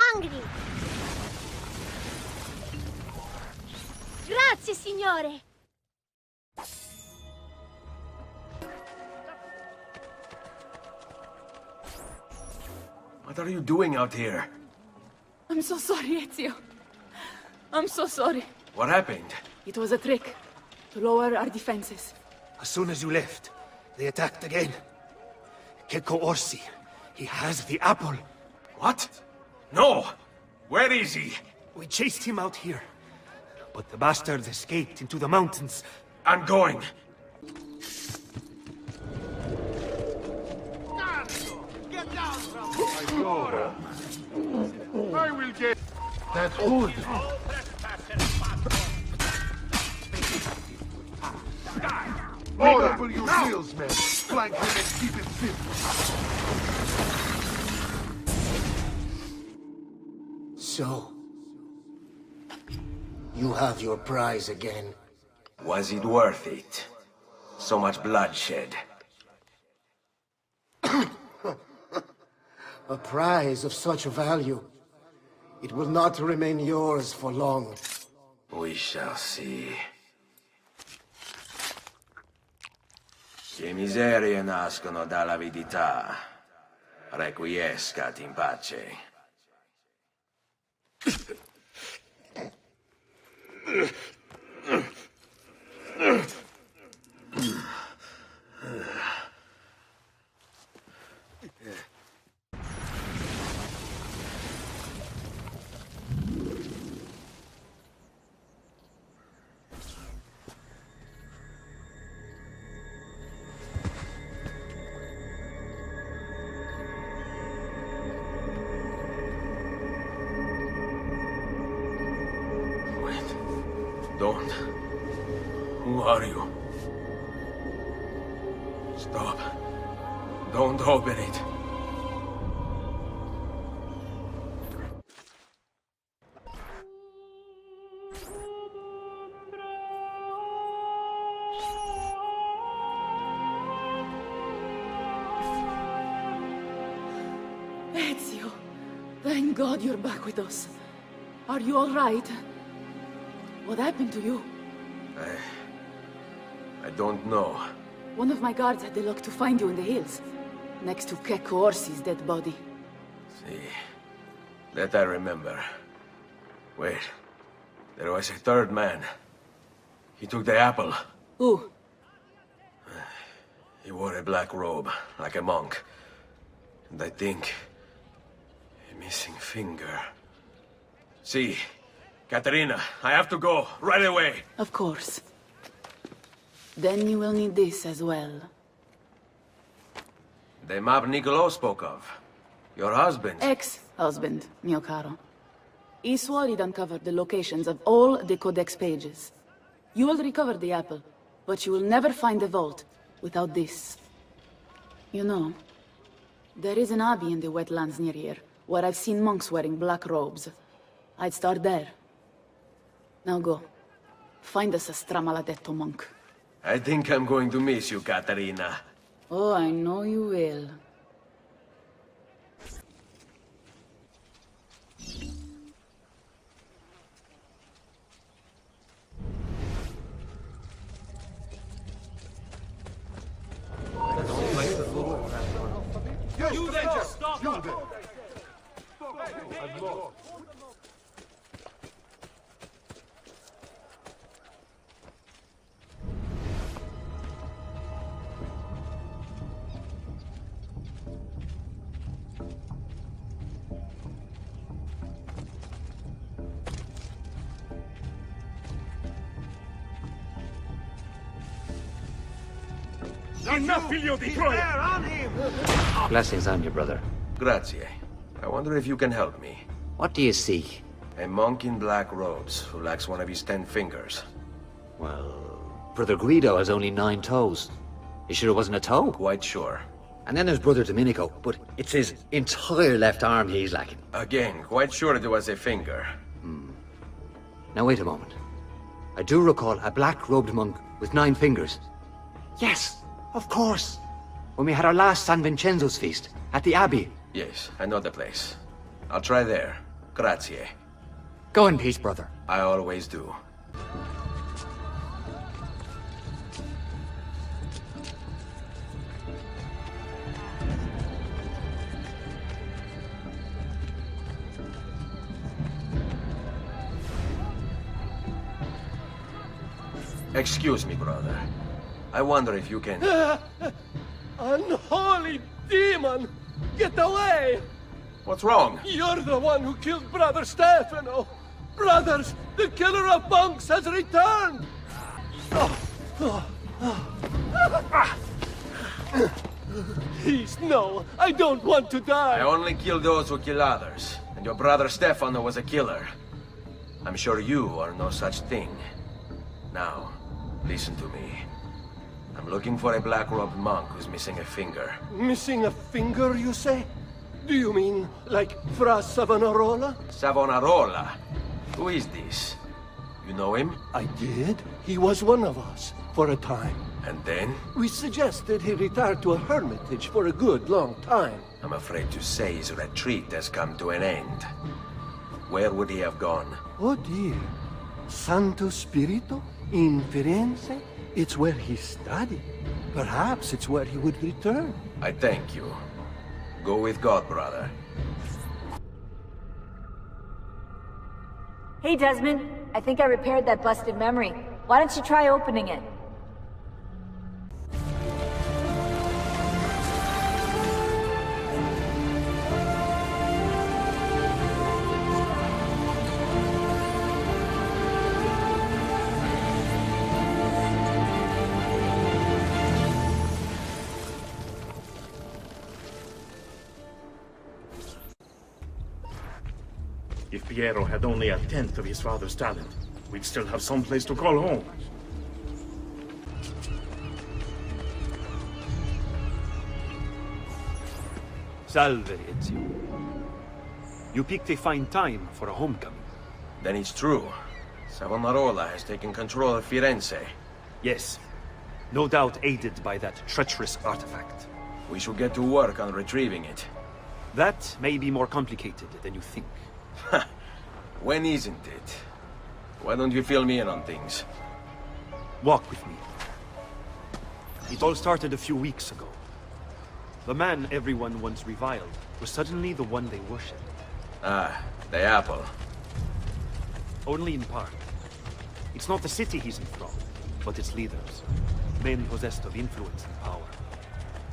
Hungry. Grazie, signore. What are you doing out here? I'm so sorry, Ezio. I'm so sorry. What happened? It was a trick to lower our defenses. As soon as you left, they attacked again. Keko Orsi. He has the apple. What? No! Where is he? We chased him out here. But the bastards escaped into the mountains. I'm going. Get down from here! I will get... That's good. Make up for your heels, man. Flank him and keep it simple. So, you have your prize again. Was it worth it? So much bloodshed. A prize of such value. It will not remain yours for long. We shall see. Che miserie nascono dall'avidità. Requiescat in pace. Don't. Who are you? Stop. Don't open it. Ezio, thank God you're back with us. Are you all right? What happened to you? I don't know. One of my guards had the luck to find you in the hills, next to Keko Orsi's dead body. See, that I remember. Wait, there was a third man. He took the apple. Who? He wore a black robe, like a monk. And I think... a missing finger. See, Katerina, I have to go, right away. Of course. Then you will need this as well. The map Niccolo spoke of. Your husband. Ex-husband, mio caro. He swore he'd uncovered the locations of all the Codex pages. You will recover the apple, but you will never find the vault without this. You know, there is an abbey in the wetlands near here, where I've seen monks wearing black robes. I'd start there. Now go. Find us a stramaladetto monk. I think I'm going to miss you, Katerina. Oh, I know you will. Blessings on you, brother. Grazie. I wonder if you can help me. What do you seek? A monk in black robes who lacks one of his 10 fingers. Well, Brother Guido has only 9 toes. You sure it wasn't a toe? Quite sure. And then there's Brother Domenico, but it's his entire left arm he's lacking. Again, quite sure it was a finger. Now wait a moment. I do recall a black-robed monk with 9 fingers. Yes, of course. When we had our last San Vincenzo's feast at the Abbey. Yes, I know the place. I'll try there. Grazie. Go in peace, brother. I always do. Excuse me, brother. I wonder if you can... Unholy demon! Get away! What's wrong? You're the one who killed Brother Stefano! Brothers, the killer of monks has returned! Please, no! I don't want to die! I only kill those who kill others. And your brother Stefano was a killer. I'm sure you are no such thing. Now, listen to me. I'm looking for a black-robed monk who's missing a finger. Missing a finger, you say? Do you mean like Fra Savonarola? Savonarola? Who is this? You know him? I did. He was one of us, for a time. And then? We suggested he retire to a hermitage for a good long time. I'm afraid to say his retreat has come to an end. Where would he have gone? Oh dear. Santo Spirito? In Firenze? It's where he studied. Perhaps it's where he would return. I thank you. Go with God, brother. Hey, Desmond. I think I repaired that busted memory. Why don't you try opening it? If Piero had only 1/10 of his father's talent, we'd still have some place to call home. Salve, Ezio. You picked a fine time for a homecoming. Then it's true. Savonarola has taken control of Firenze. Yes. No doubt aided by that treacherous artifact. We should get to work on retrieving it. That may be more complicated than you think. When isn't it? Why don't you fill me in on things? Walk with me. It all started a few weeks ago. The man everyone once reviled was suddenly the one they worshipped. Ah, the apple. Only in part. It's not the city he's enthralled, but its leaders. Men possessed of influence and power.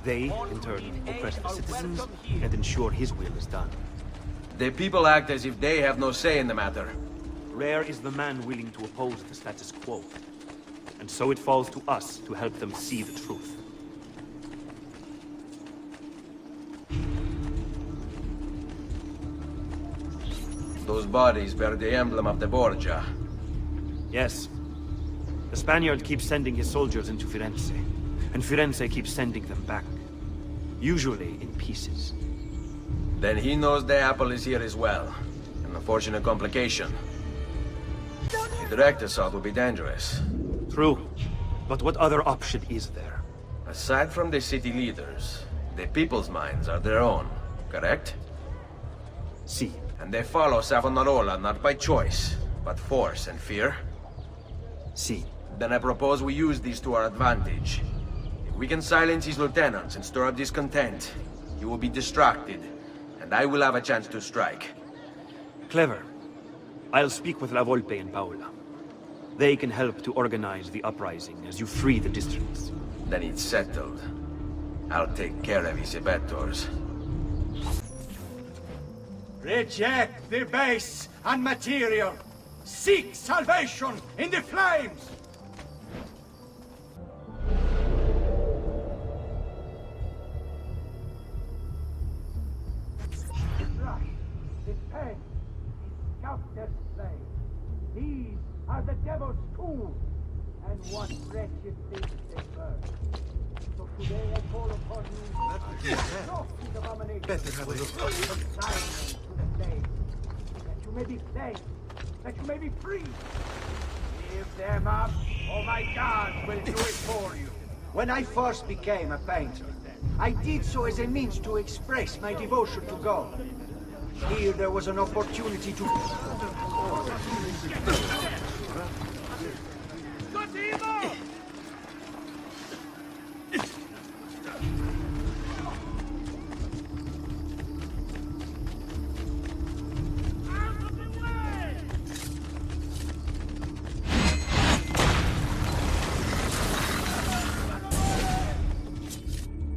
They, in turn, oppress the citizens and ensure his will is done. The people act as if they have no say in the matter. Rare is the man willing to oppose the status quo. And so it falls to us to help them see the truth. Those bodies bear the emblem of the Borgia. Yes. The Spaniard keeps sending his soldiers into Firenze, and Firenze keeps sending them back. Usually in pieces. Then he knows the apple is here as well. An unfortunate complication. A direct assault would be dangerous. True. But what other option is there? Aside from the city leaders, the people's minds are their own, correct? Si. And they follow Savonarola not by choice, but force and fear? Si. Then I propose we use these to our advantage. If we can silence his lieutenants and stir up discontent, he will be distracted, and I will have a chance to strike. Clever. I'll speak with La Volpe and Paola. They can help to organize the uprising as you free the districts. Then it's settled. I'll take care of his abettors. Reject the base and material. Seek salvation in the flames! The pen is Sculptor's slave. These are the devil's tools, and what wretched things they burn. So today I call upon you to stop these abominations. Better have a look. Consign them to the flames, that you may be slain, that you may be free. Give them up, or my gods will do it for you. When I first became a painter, I did so as a means to express my devotion to God. Here there was an opportunity to...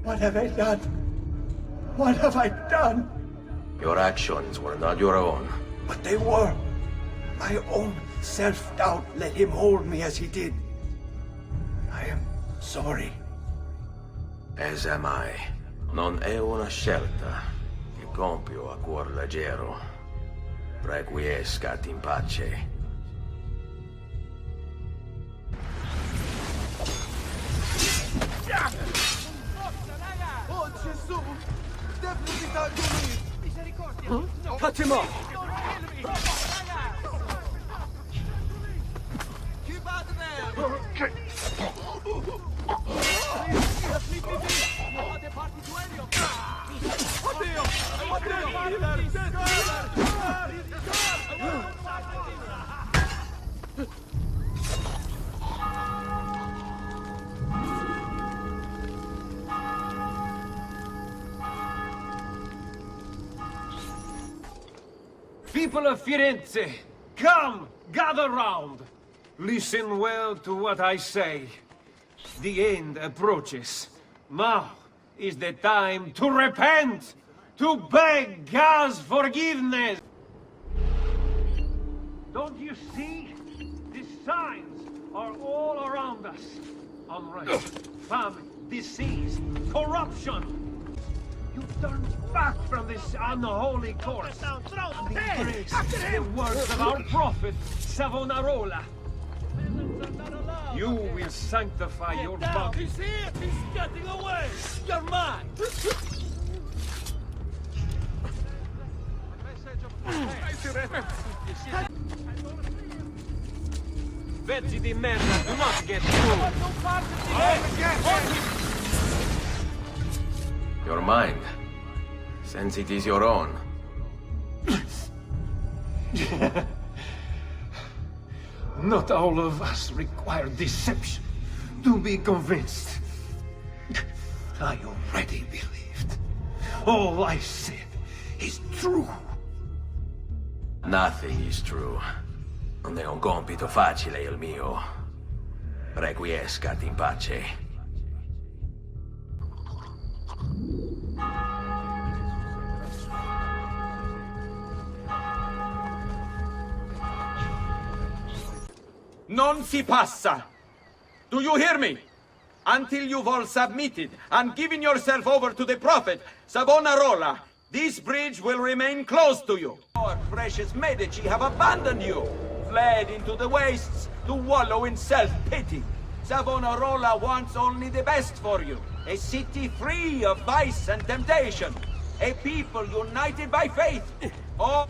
What have I done? What have I done? Your actions were not your own. But they were. My own self-doubt let him hold me as he did. I am sorry. As am I. Non è una scelta che compio a cuor leggero. Requiescat in pace. Oh Gesù! Deposita di me! Cut him off! People of Firenze, come, gather round. Listen well to what I say. The end approaches. Now is the time to repent, to beg God's forgiveness. Don't you see? The signs are all around us. Unrest, famine, disease, corruption. You turn back from this unholy course and embrace the words of our prophet, Savonarola. You will sanctify your body. He's here! He's getting away! You're mine! Pezzi di merda, do not get through! Your mind, since it is your own. Not all of us require deception to be convinced. I already believed. All I said is true. Nothing is true. Non è un compito facile il mio. Requiescat in pace. Non si passa! Do you hear me? Until you've all submitted and given yourself over to the prophet, Savonarola, this bridge will remain closed to you. Our precious Medici have abandoned you, fled into the wastes to wallow in self-pity. Savonarola wants only the best for you. A city free of vice and temptation. A people united by faith. Oh...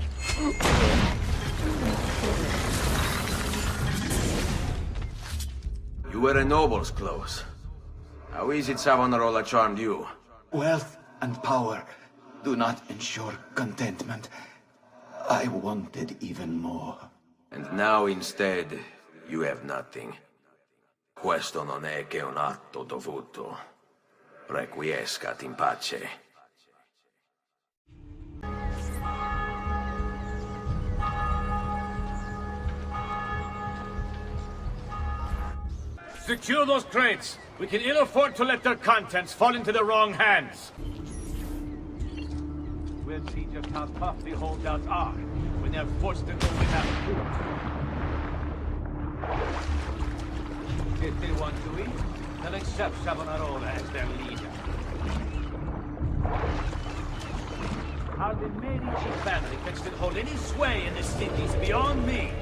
You wear a noble's clothes. How is it Savonarola charmed you? Wealth and power do not ensure contentment. I wanted even more. And now instead, you have nothing. Questo non è che un atto dovuto. Requiescat in pace. Secure those crates. We can ill afford to let their contents fall into the wrong hands. We'll see just how tough the holdouts are when they're forced to go without food. If they want to eat, they'll accept Savonarola as their leader. How the Medici family can still hold any sway in this city is beyond me.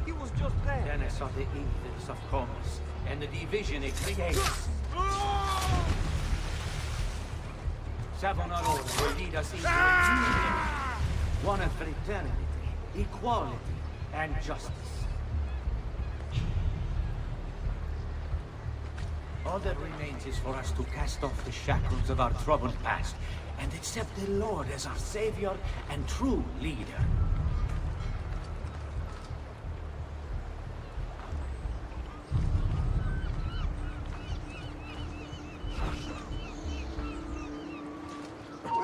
He was just there. Then I saw the influence of Comus and the division it creates. Savonarola will lead us into a new era, one of fraternity, equality, and justice. All that remains is for us to cast off the shackles of our troubled past and accept the Lord as our savior and true leader.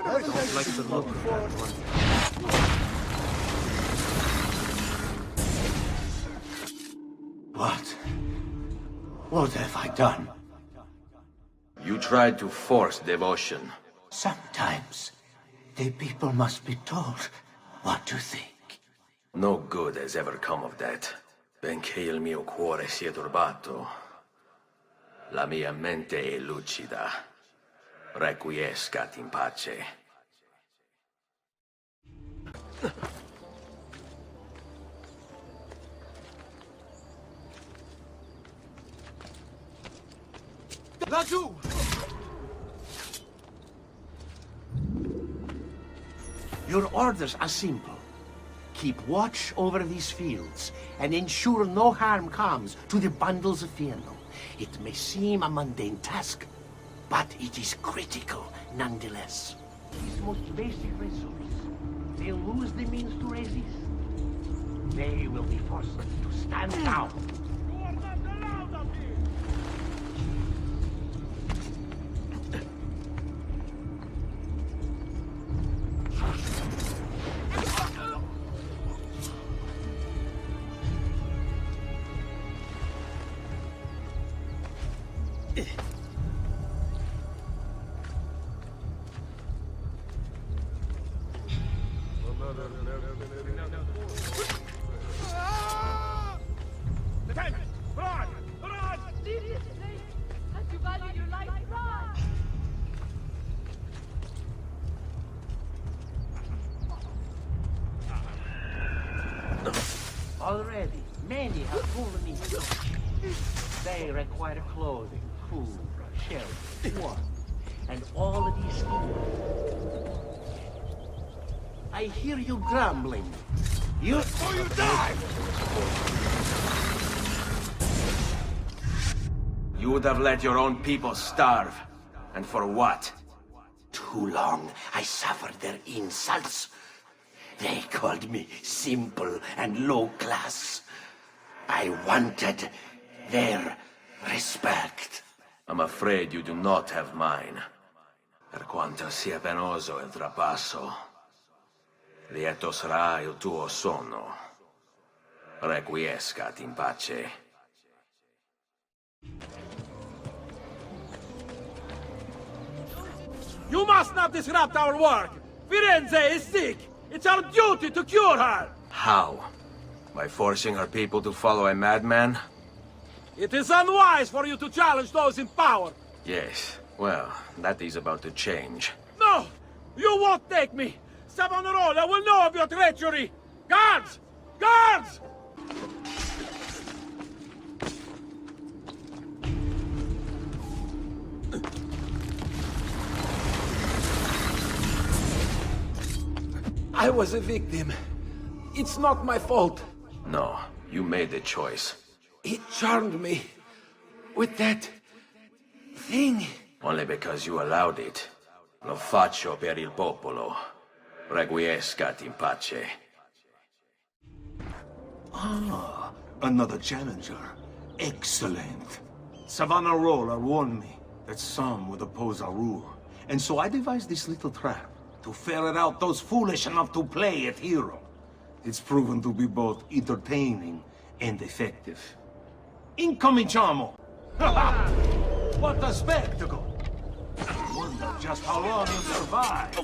I don't like the look of that one. What? What have I done? You tried to force devotion. Sometimes the people must be told what to think. No good has ever come of that. Benché il mio cuore sia turbato, la mia mente è lucida. Requiescat in pace. Laggiù! Your orders are simple. Keep watch over these fields and ensure no harm comes to the bundles of Fierno. It may seem a mundane task, but it is critical nonetheless. These most basic resources, they'll lose the means to resist. They will be forced to stand down. You are not allowed up here! Lieutenant! Run! Run! Leave this place! As you value your life, run! Already, many have fallen into. They require clothing, food, shelter, water, and all of these things. I hear you grumbling. You or you die! You would have let your own people starve. And for what? Too long I suffered their insults. They called me simple and low class. I wanted their respect. I'm afraid you do not have mine. Per quanto sia penoso il trapasso, lieto sarà il tuo sonno. Requiescat in pace. You must not disrupt our work! Firenze is sick! It's our duty to cure her! How? By forcing our people to follow a madman? It is unwise for you to challenge those in power! Yes. Well, that is about to change. No! You won't take me! Savonarola will know of your treachery! Guards! Guards! I was a victim. It's not my fault. No, you made the choice. He charmed me with that thing. Only because you allowed it. Lo faccio per il popolo. Requiescat in pace. Ah, another challenger. Excellent. Savonarola warned me that some would oppose our rule. And so I devised this little trap to ferret out those foolish enough to play at hero. It's proven to be both entertaining and effective. Incominciamo! What a spectacle! I wonder just how long he'll survive.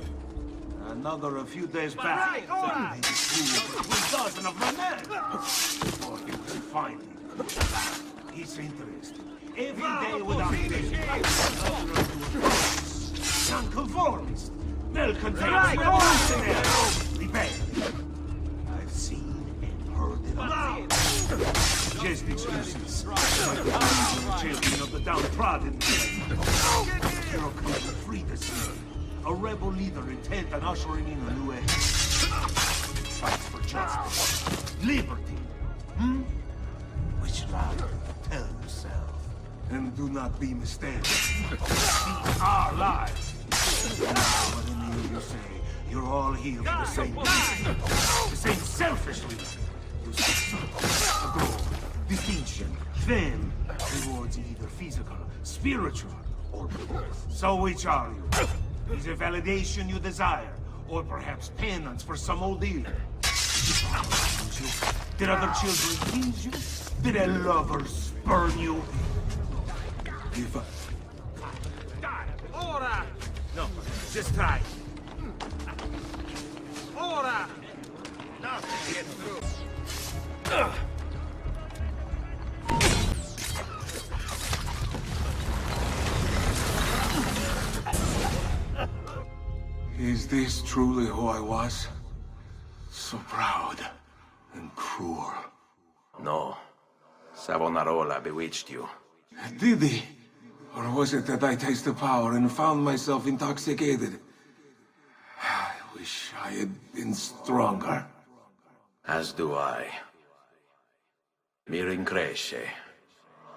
Another few days back, maybe 2,000 of my men. Or he will find him. It's interesting. Every day without fail, nonconformist, malcontents, revolutionaries, rebel. I've seen and heard it all. Just excuses. The champion of the downtrodden. Hero comes to free the city. A rebel leader intent on ushering in a new age. Fights for justice. Liberty. Which louder? Tell yourself. And do not be mistaken. These are lives. What in you say? You're all here for the same reason. The same selfish reason. You seek something. A goal. Distinction. Fame. Rewards either physical, spiritual, or both. So which are you? Is it validation you desire? Or perhaps penance for some old deal? Did other children tease you? Did a lover spurn you? If I... Ora! No, just try. Ora! Nothing gets through. Is this truly who I was? So proud and cruel. No. Savonarola bewitched you. Did he? Or was it that I tasted power and found myself intoxicated? I wish I had been stronger. As do I. Mi rincresce,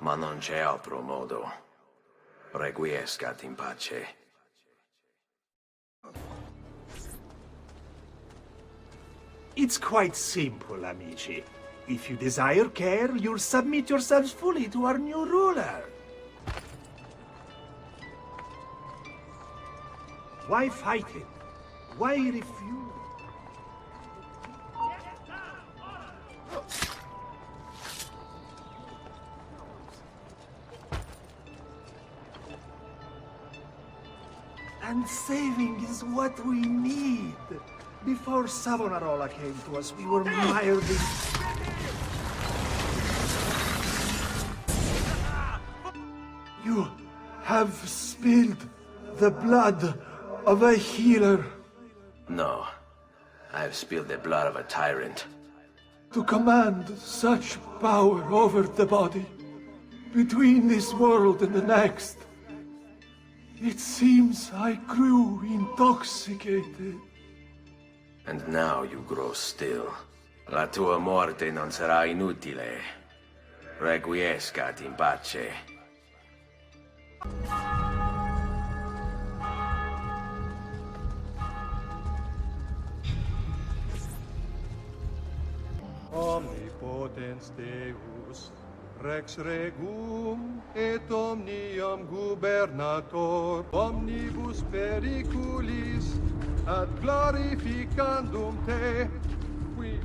ma non c'è altro modo. Requiescat in pace. It's quite simple, amici. If you desire care, you'll submit yourselves fully to our new ruler. Why fight him? Why refuse? And saving is what we need. Before Savonarola came to us, we were mired in... You have spilled the blood of a healer. No. I've spilled the blood of a tyrant. To command such power over the body, between this world and the next, it seems I grew intoxicated. And now you grow still. La tua morte non sarà inutile. Requiescat in pace. Omnipotens Deus, Rex Regum et omnium gubernator, omnibus periculis, ad glorificandum te, qui.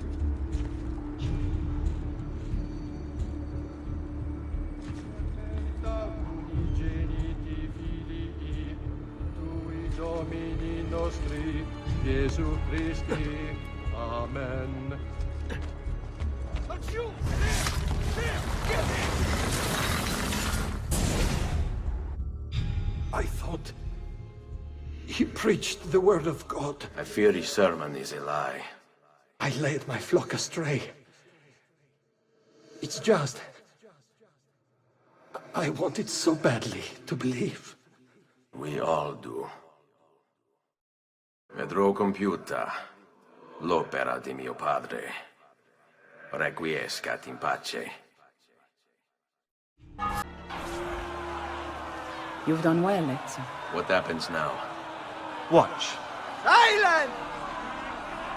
Unigeniti filii, tui Domini nostri, Iesu Christi. Amen. I thought he preached the word of God. I fear his sermon is a lie. I led my flock astray. It's just... I wanted so badly to believe. We all do. Vedrò compiuta l'opera di mio padre. Requiescat in pace. You've done well, Ezio. What happens now? Watch. Silence!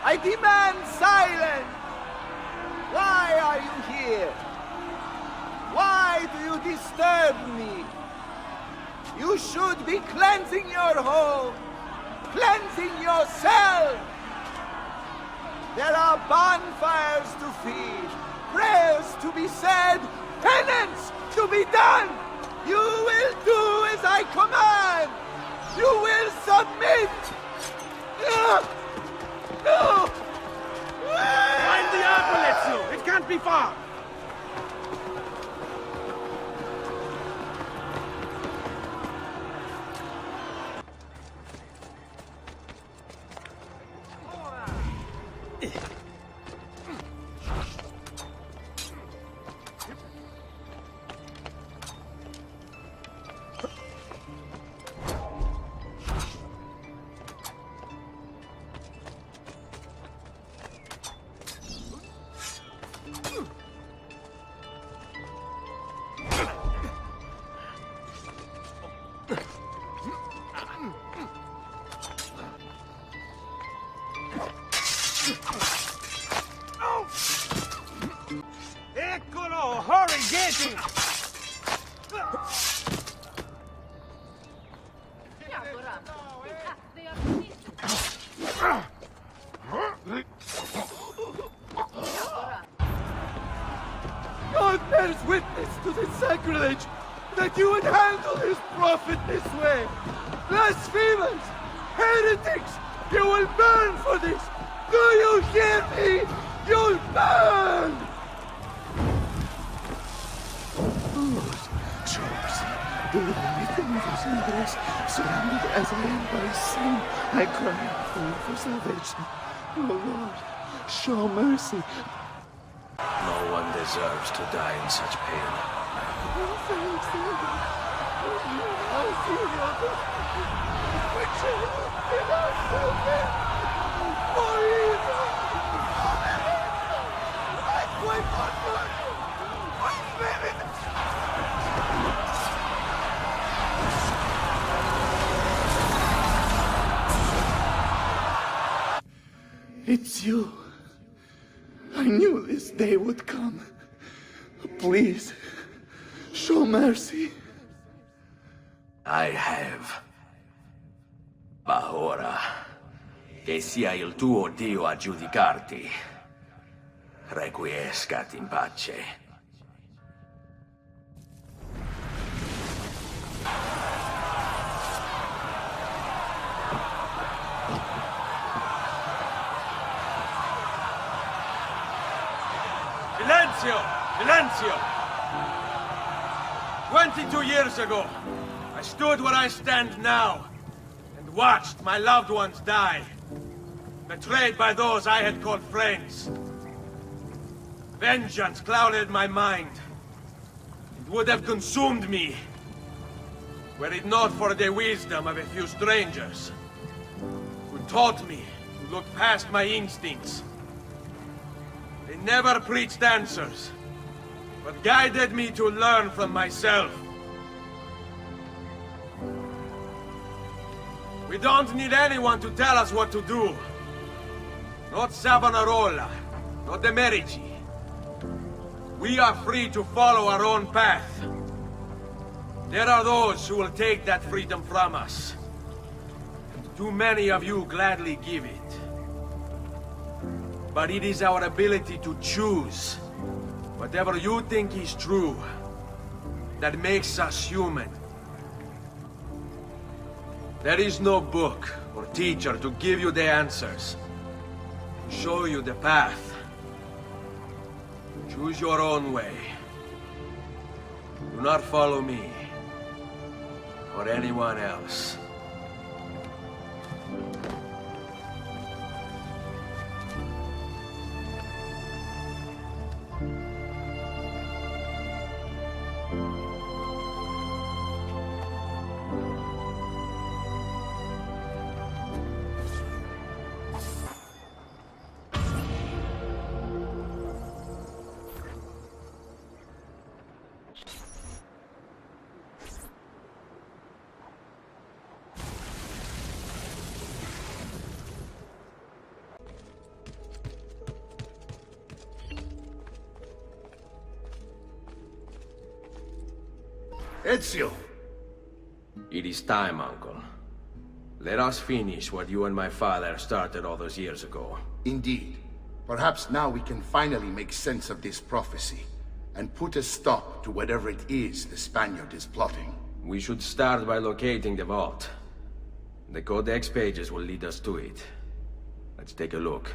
I demand silence! Why are you here? Why do you disturb me. You should be cleansing your home, cleansing yourself. There are bonfires to feed, prayers to be said, penance to be done. You will do as I command. You will submit. No! Find the apple, Ezio! It can't be far! Eccolo! Hurry, get him! God bears witness to the sacrilege that you would handle his prophet this way. Blasphemers! Heretics! You will burn for this! Do you hear me? You'll burn! Show mercy. Deliver me from those evils. Surrounded as I am by sin, I cry out for you for salvation. Oh Lord, show mercy. No one deserves to die in such pain. It's you. I knew this day would come. Please, show mercy. I have. Ma ora, che sia il tuo Dio a giudicarti. Requiescat in pace. Silenzio! Silenzio! 22 years ago, I stood where I stand now, and watched my loved ones die, betrayed by those I had called friends. Vengeance clouded my mind. It would have consumed me, were it not for the wisdom of a few strangers, who taught me to look past my instincts. They never preached answers, but guided me to learn from myself. We don't need anyone to tell us what to do. Not Savonarola, not the Medici. We are free to follow our own path. There are those who will take that freedom from us. And too many of you gladly give it. But it is our ability to choose whatever you think is true that makes us human. There is no book or teacher to give you the answers, show you the path. Choose your own way. Do not follow me or anyone else. Ezio! It is time, Uncle. Let us finish what you and my father started all those years ago. Indeed. Perhaps now we can finally make sense of this prophecy, and put a stop to whatever it is the Spaniard is plotting. We should start by locating the vault. The Codex pages will lead us to it. Let's take a look.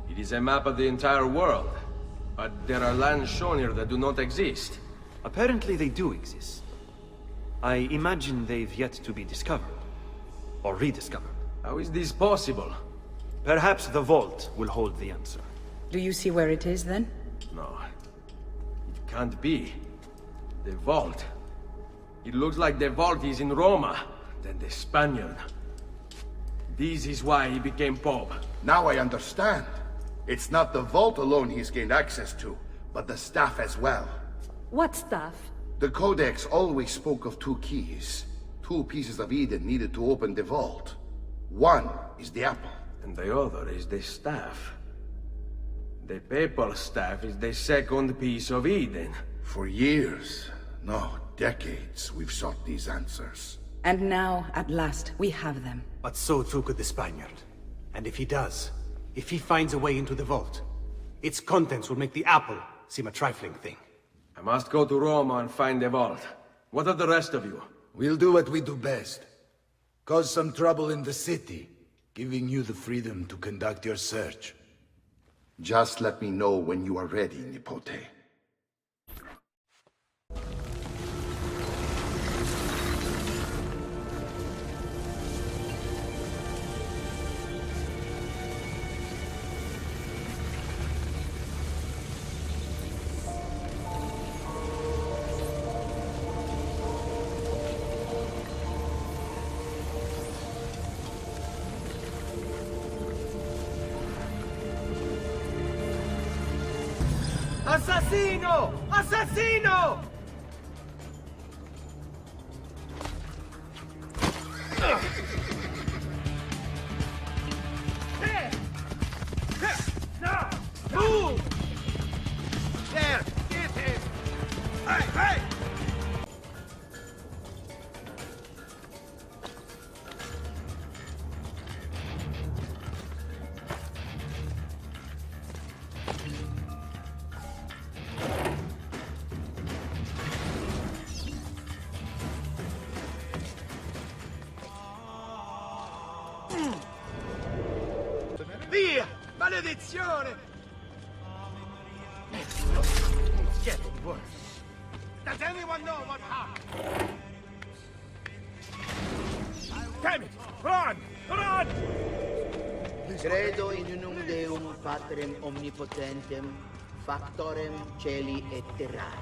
It is a map of the entire world, but there are lands shown here that do not exist. Apparently they do exist. I imagine they've yet to be discovered. Or rediscovered. How is this possible? Perhaps the vault will hold the answer. Do you see where it is, then? No. It can't be. The vault. It looks like the vault is in Roma, then the Spaniard. This is why he became Pope. Now I understand. It's not the vault alone he's gained access to, but the staff as well. What staff? The Codex always spoke of 2 keys. 2 pieces of Eden needed to open the vault. One is the apple. And the other is the staff. The papal staff is the second piece of Eden. For years, no, decades, we've sought these answers. And now, at last, we have them. But so too could the Spaniard. And if he does, if he finds a way into the vault, its contents will make the apple seem a trifling thing. I must go to Roma and find the vault. What of the rest of you? We'll do what we do best. Cause some trouble in the city, giving you the freedom to conduct your search. Just let me know when you are ready, Nipote. Assassino! Assassino! Move! There! Get him! Hey, hey! Via! Maledizione! It's getting worse. Does anyone know what happened? Damn it! Run! Run! Credo in unum Deum Patrem Omnipotentem, Factorem Celi et Terrae,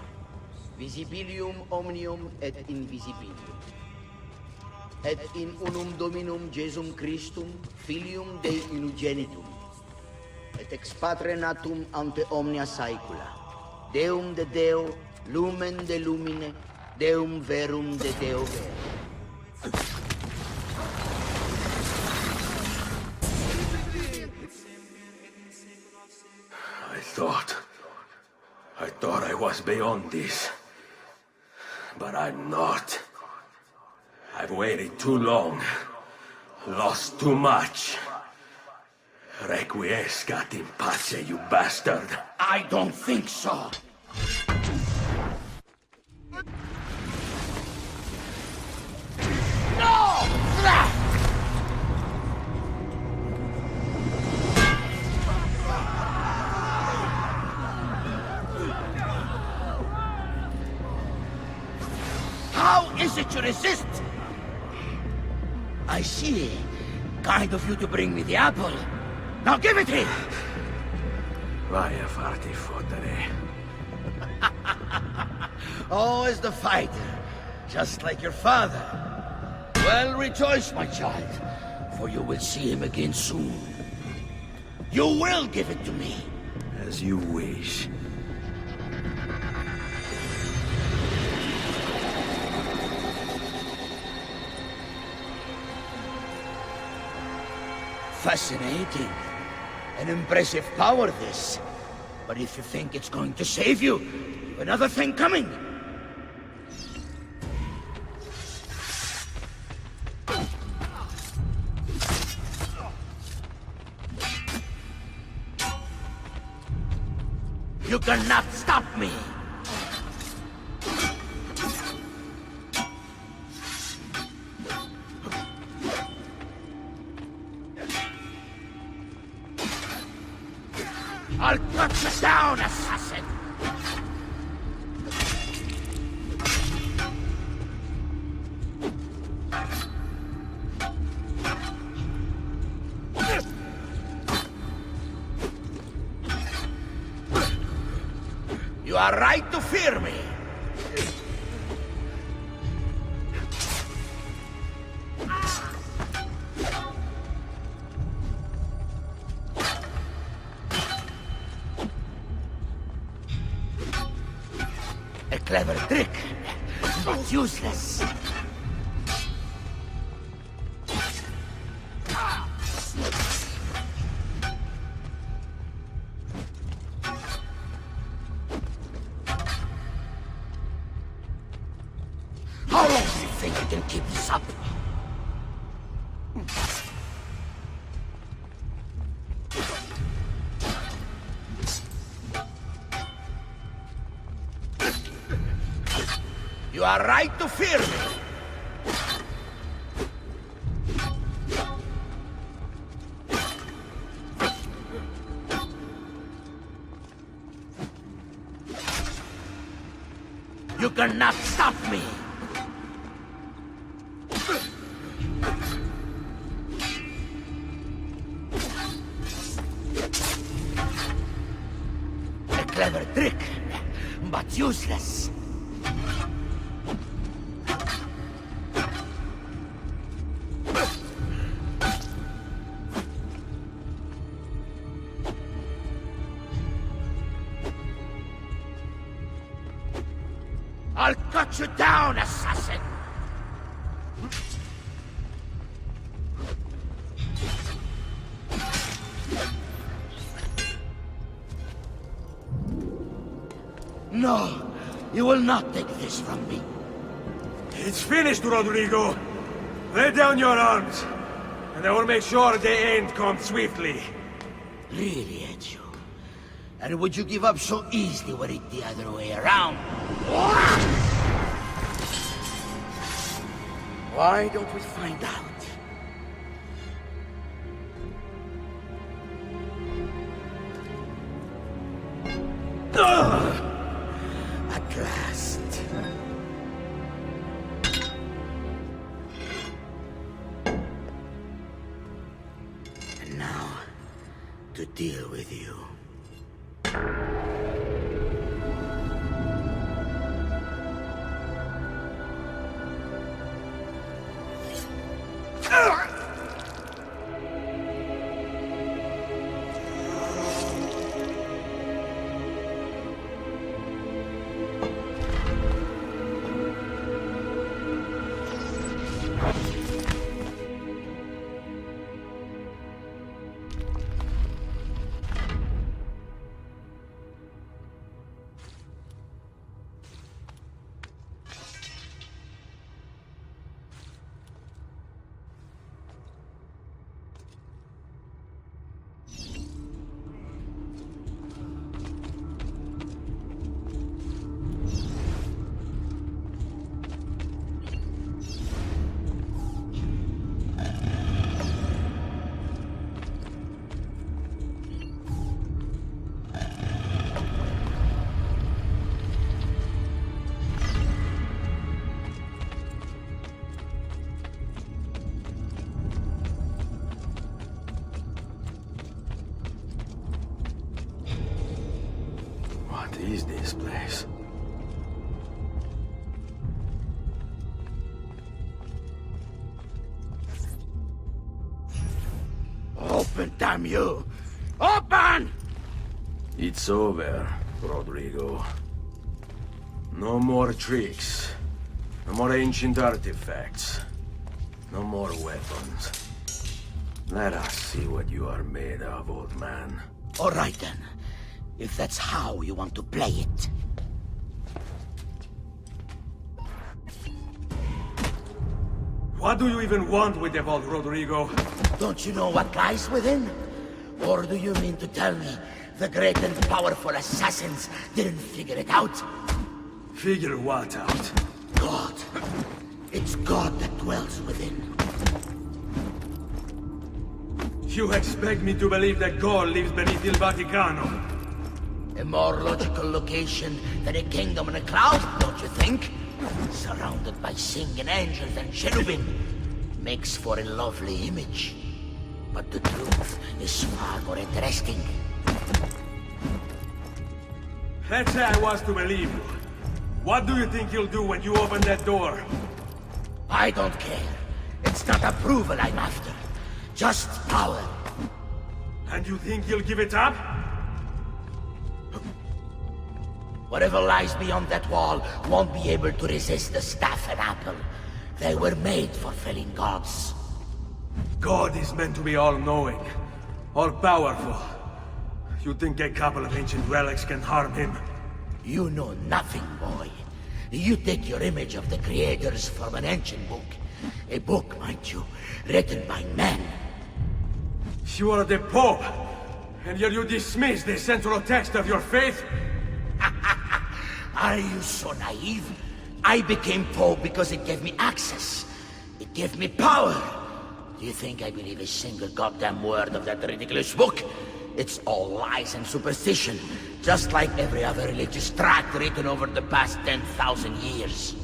Visibilium Omnium et Invisibilium, et in unum Dominum Jesum Christum, Filium Dei Unigenitum, et ex Patre natum ante omnia saecula, Deum de Deo, Lumen de Lumine, Deum Verum de Deo Vero. I thought I was beyond this. But I'm not. I've waited too long. Lost too much. Requiescat in pace, you bastard. I don't think so. How is it you resist? I see. Kind of you to bring me the apple. Now give it here! Vai a farti fottere. Always the fighter, just like your father. Well, rejoice, my child, for you will see him again soon. You will give it to me. As you wish. Fascinating. An impressive power, this. But if you think it's going to save you, you've another thing coming. You cannot stop me! I'll cut you down, assassin! You are right to fear me! A clever trick, but useless. How long do you think you can keep this up? You are right to fear me. You cannot stop me. A clever trick, but useless. I'll cut you down, assassin! No, you will not take this from me. It's finished, Rodrigo. Lay down your arms, and I will make sure the end comes swiftly. Really, Ezio? And would you give up so easily were it the other way around? Why don't we find out? At last. And now, to deal with you. What is this place? Open, damn you! Open! It's over, Rodrigo. No more tricks. No more ancient artifacts. No more weapons. Let us see what you are made of, old man. All right then, if that's how you want to play it. What do you even want with the vault, Rodrigo? Don't you know what lies within? Or do you mean to tell me the great and powerful assassins didn't figure it out? Figure what out? God. It's God that dwells within. You expect me to believe that God lives beneath Il Vaticano? A more logical location than a kingdom in a cloud, don't you think? Surrounded by singing angels and cherubim. Makes for a lovely image. But the truth is far more interesting. Let's say I was to believe you. What do you think you'll do when you open that door? I don't care. It's not approval I'm after. Just power. And you think you'll give it up? Whatever lies beyond that wall won't be able to resist the staff and apple. They were made for felling gods. God is meant to be all-knowing, all-powerful. You think a couple of ancient relics can harm him? You know nothing, boy. You take your image of the creators from an ancient book. A book, mind you, written by men. You are the Pope, and yet you dismiss the central text of your faith? Are you so naive? I became Pope because it gave me access. It gave me power. Do you think I believe a single goddamn word of that ridiculous book? It's all lies and superstition, just like every other religious tract written over the past 10,000 years.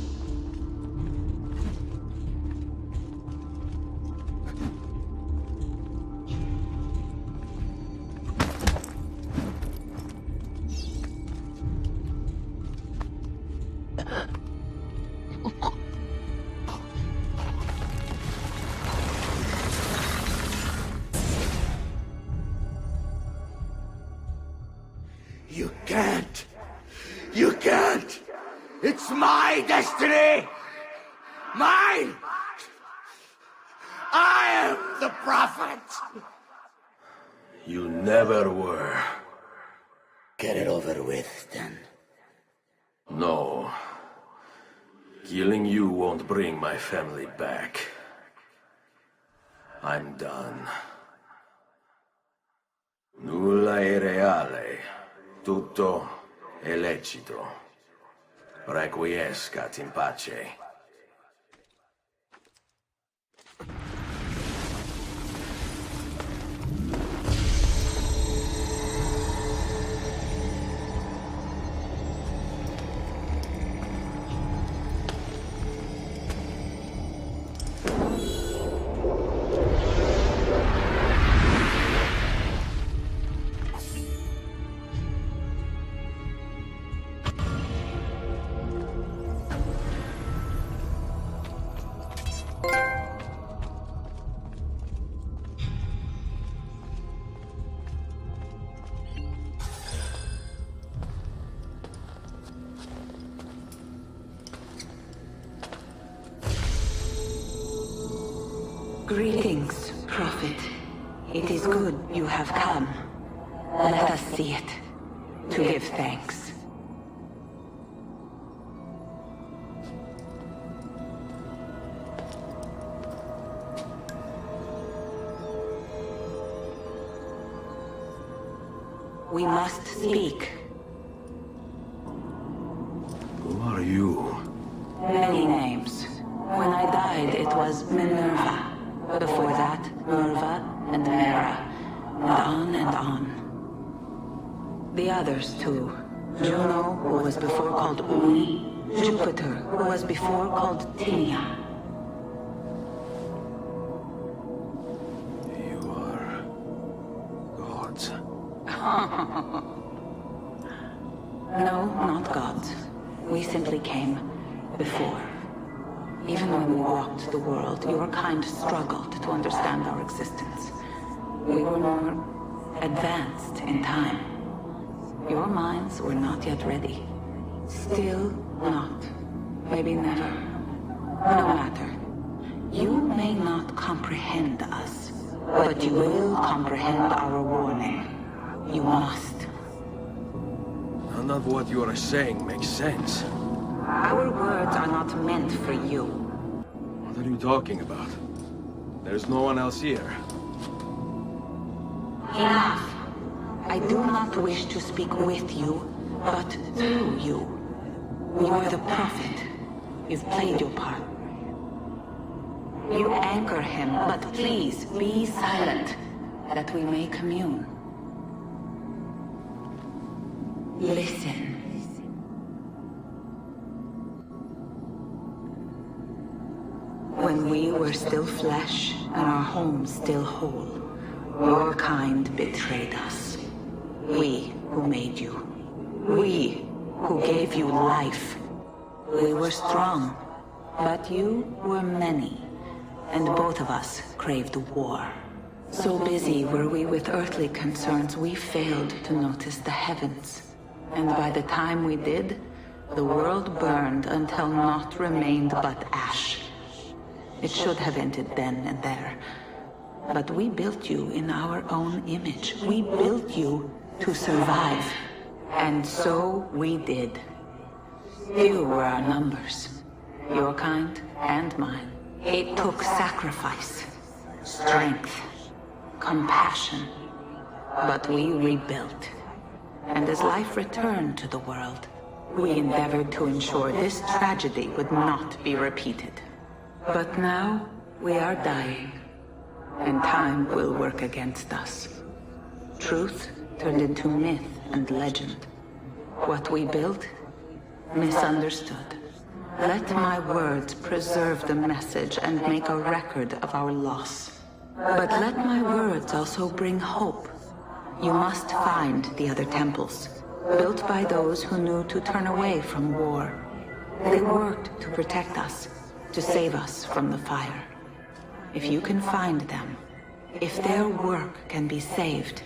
You can't! You can't! It's my destiny! Mine! I am the prophet! You never were. Get it over with, then. No. Killing you won't bring my family back. I'm done. Nulla è reale. Tutto è lecito. Requiescat in pace. Greetings, Prophet. It is good you have come. Let us see it, to give thanks. We must speak. Who are you? Many names. When I died, it was Minerva. Before that, Nerva and Mera. And on and on. The others, too. Juno, who was before called Uni. Jupiter, who was before called Tinia. You are... gods. No, not gods. We simply came before. Even when we walked the world, your kind struggled to understand our existence. We were more advanced in time. Your minds were not yet ready. Still not. Maybe never. No matter. You may not comprehend us, But you will comprehend our warning. You must. None of what you are saying makes sense. Our words are not meant for you. What are you talking about? There's no one else here. Enough. I do not wish to speak with you, but through you. You are the prophet. You've played your part. You anchor him, but please be silent, that we may commune. Listen. When we were still flesh and our home still whole, your kind betrayed us. We who made you. We who gave you life. We were strong, but you were many, and both of us craved war. So busy were we with earthly concerns, we failed to notice the heavens. And by the time we did, the world burned until naught remained but ash. It should have ended then and there. But we built you in our own image. We built you to survive. And so we did. Few were our numbers. Your kind and mine. It took sacrifice, strength, compassion. But we rebuilt. And as life returned to the world, we endeavored to ensure this tragedy would not be repeated. But now, we are dying, and time will work against us. Truth turned into myth and legend. What we built, misunderstood. Let my words preserve the message and make a record of our loss. But let my words also bring hope. You must find the other temples, built by those who knew to turn away from war. They worked to protect us, to save us from the fire. If you can find them, if their work can be saved,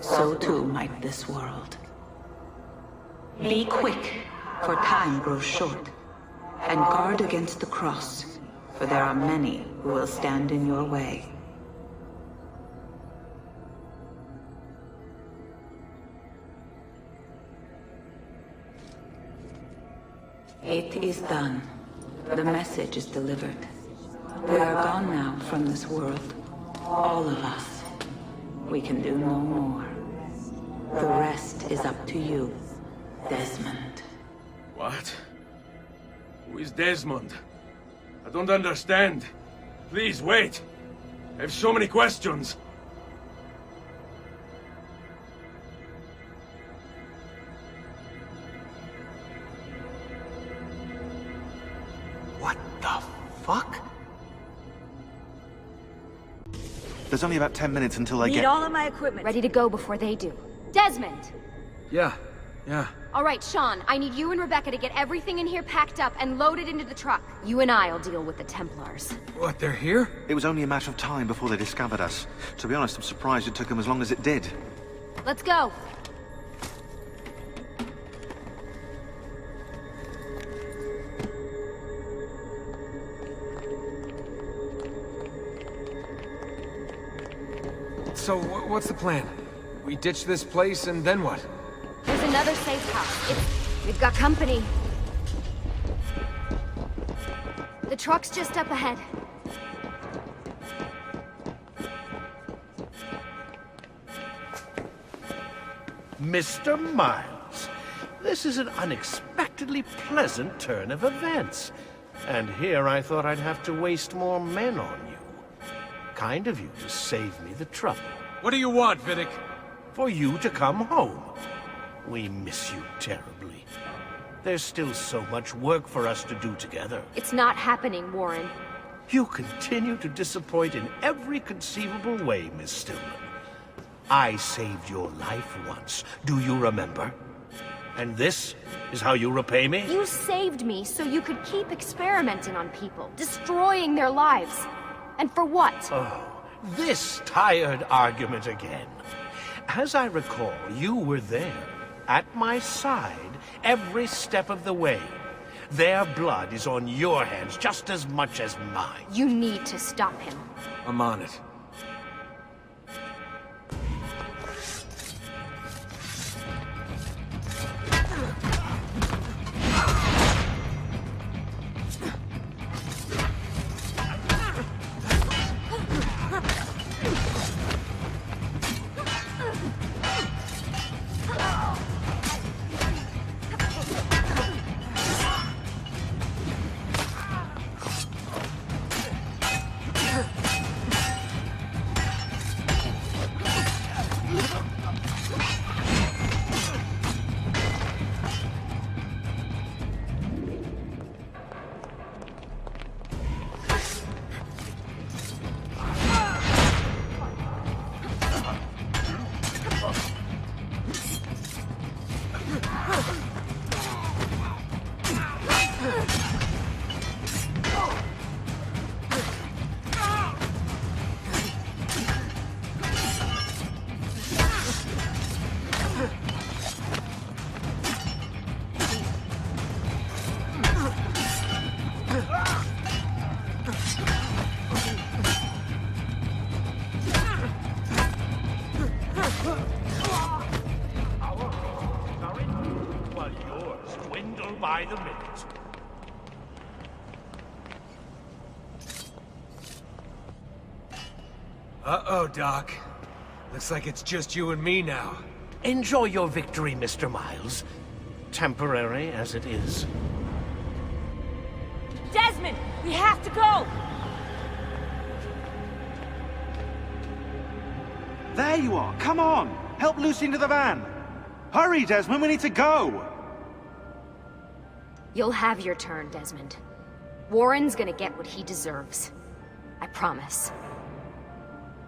so too might this world. Be quick, for time grows short, and guard against the cross, for there are many who will stand in your way. It is done. The message is delivered. We are gone now from this world. All of us. We can do no more. The rest is up to you, Desmond. What? Who is Desmond? I don't understand. Please, wait. I have so many questions. What the fuck? There's only about 10 minutes until I Need get... all of my equipment ready to go before they do. Desmond! Yeah. All right, Sean, I need you and Rebecca to get everything in here packed up and loaded into the truck. You and I'll deal with the Templars. What, they're here? It was only a matter of time before they discovered us. To be honest, I'm surprised it took them as long as it did. Let's go. So, what's the plan? We ditch this place and then what? There's another safe house. We've got company. The truck's just up ahead. Mr. Miles, this is an unexpectedly pleasant turn of events. And here I thought I'd have to waste more men on you. Kind of you to save me the trouble. What do you want, Vidic? For you to come home. We miss you terribly. There's still so much work for us to do together. It's not happening, Warren. You continue to disappoint in every conceivable way, Miss Stillman. I saved your life once. Do you remember? And this is how you repay me? You saved me so you could keep experimenting on people, destroying their lives. And for what? Oh, this tired argument again. As I recall, you were there, at my side, every step of the way. Their blood is on your hands just as much as mine. You need to stop him. I'm on it. Uh-oh, Doc. Looks like it's just you and me now. Enjoy your victory, Mr. Miles. Temporary as it is. Desmond, we have to go! There you are! Come on! Help Lucy into the van! Hurry, Desmond, we need to go! You'll have your turn, Desmond. Warren's gonna get what he deserves. I promise.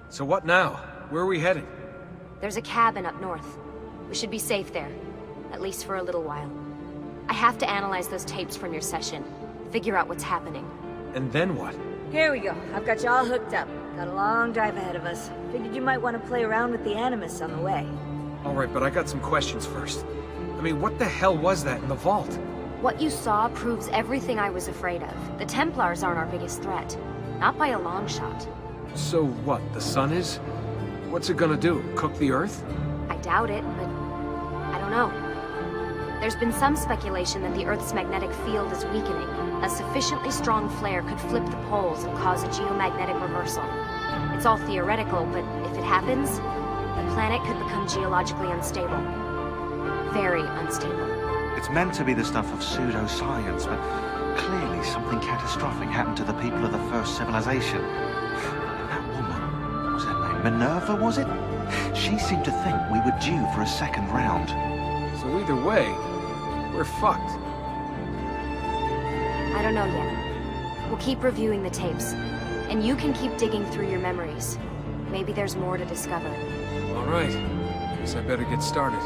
So what now? Where are we heading? There's a cabin up north. We should be safe there. At least for a little while. I have to analyze those tapes from your session. Figure out what's happening. And then what? Here we go. I've got you all hooked up. Got a long drive ahead of us. Figured you might want to play around with the Animus on the way. Alright, but I got some questions first. I mean, what the hell was that in the vault? What you saw proves everything I was afraid of. The Templars aren't our biggest threat. Not by a long shot. So what, the sun is? What's it gonna do? Cook the Earth? I doubt it, but I don't know. There's been some speculation that the Earth's magnetic field is weakening. A sufficiently strong flare could flip the poles and cause a geomagnetic reversal. It's all theoretical, but if it happens, the planet could become geologically unstable. Very unstable. It's meant to be the stuff of pseudoscience, but clearly something catastrophic happened to the people of the first civilization. And that woman, what was her name? Minerva, was it? She seemed to think we were due for a second round. So either way, we're fucked. I don't know yet. We'll keep reviewing the tapes. And you can keep digging through your memories. Maybe there's more to discover. Alright. Guess I better get started.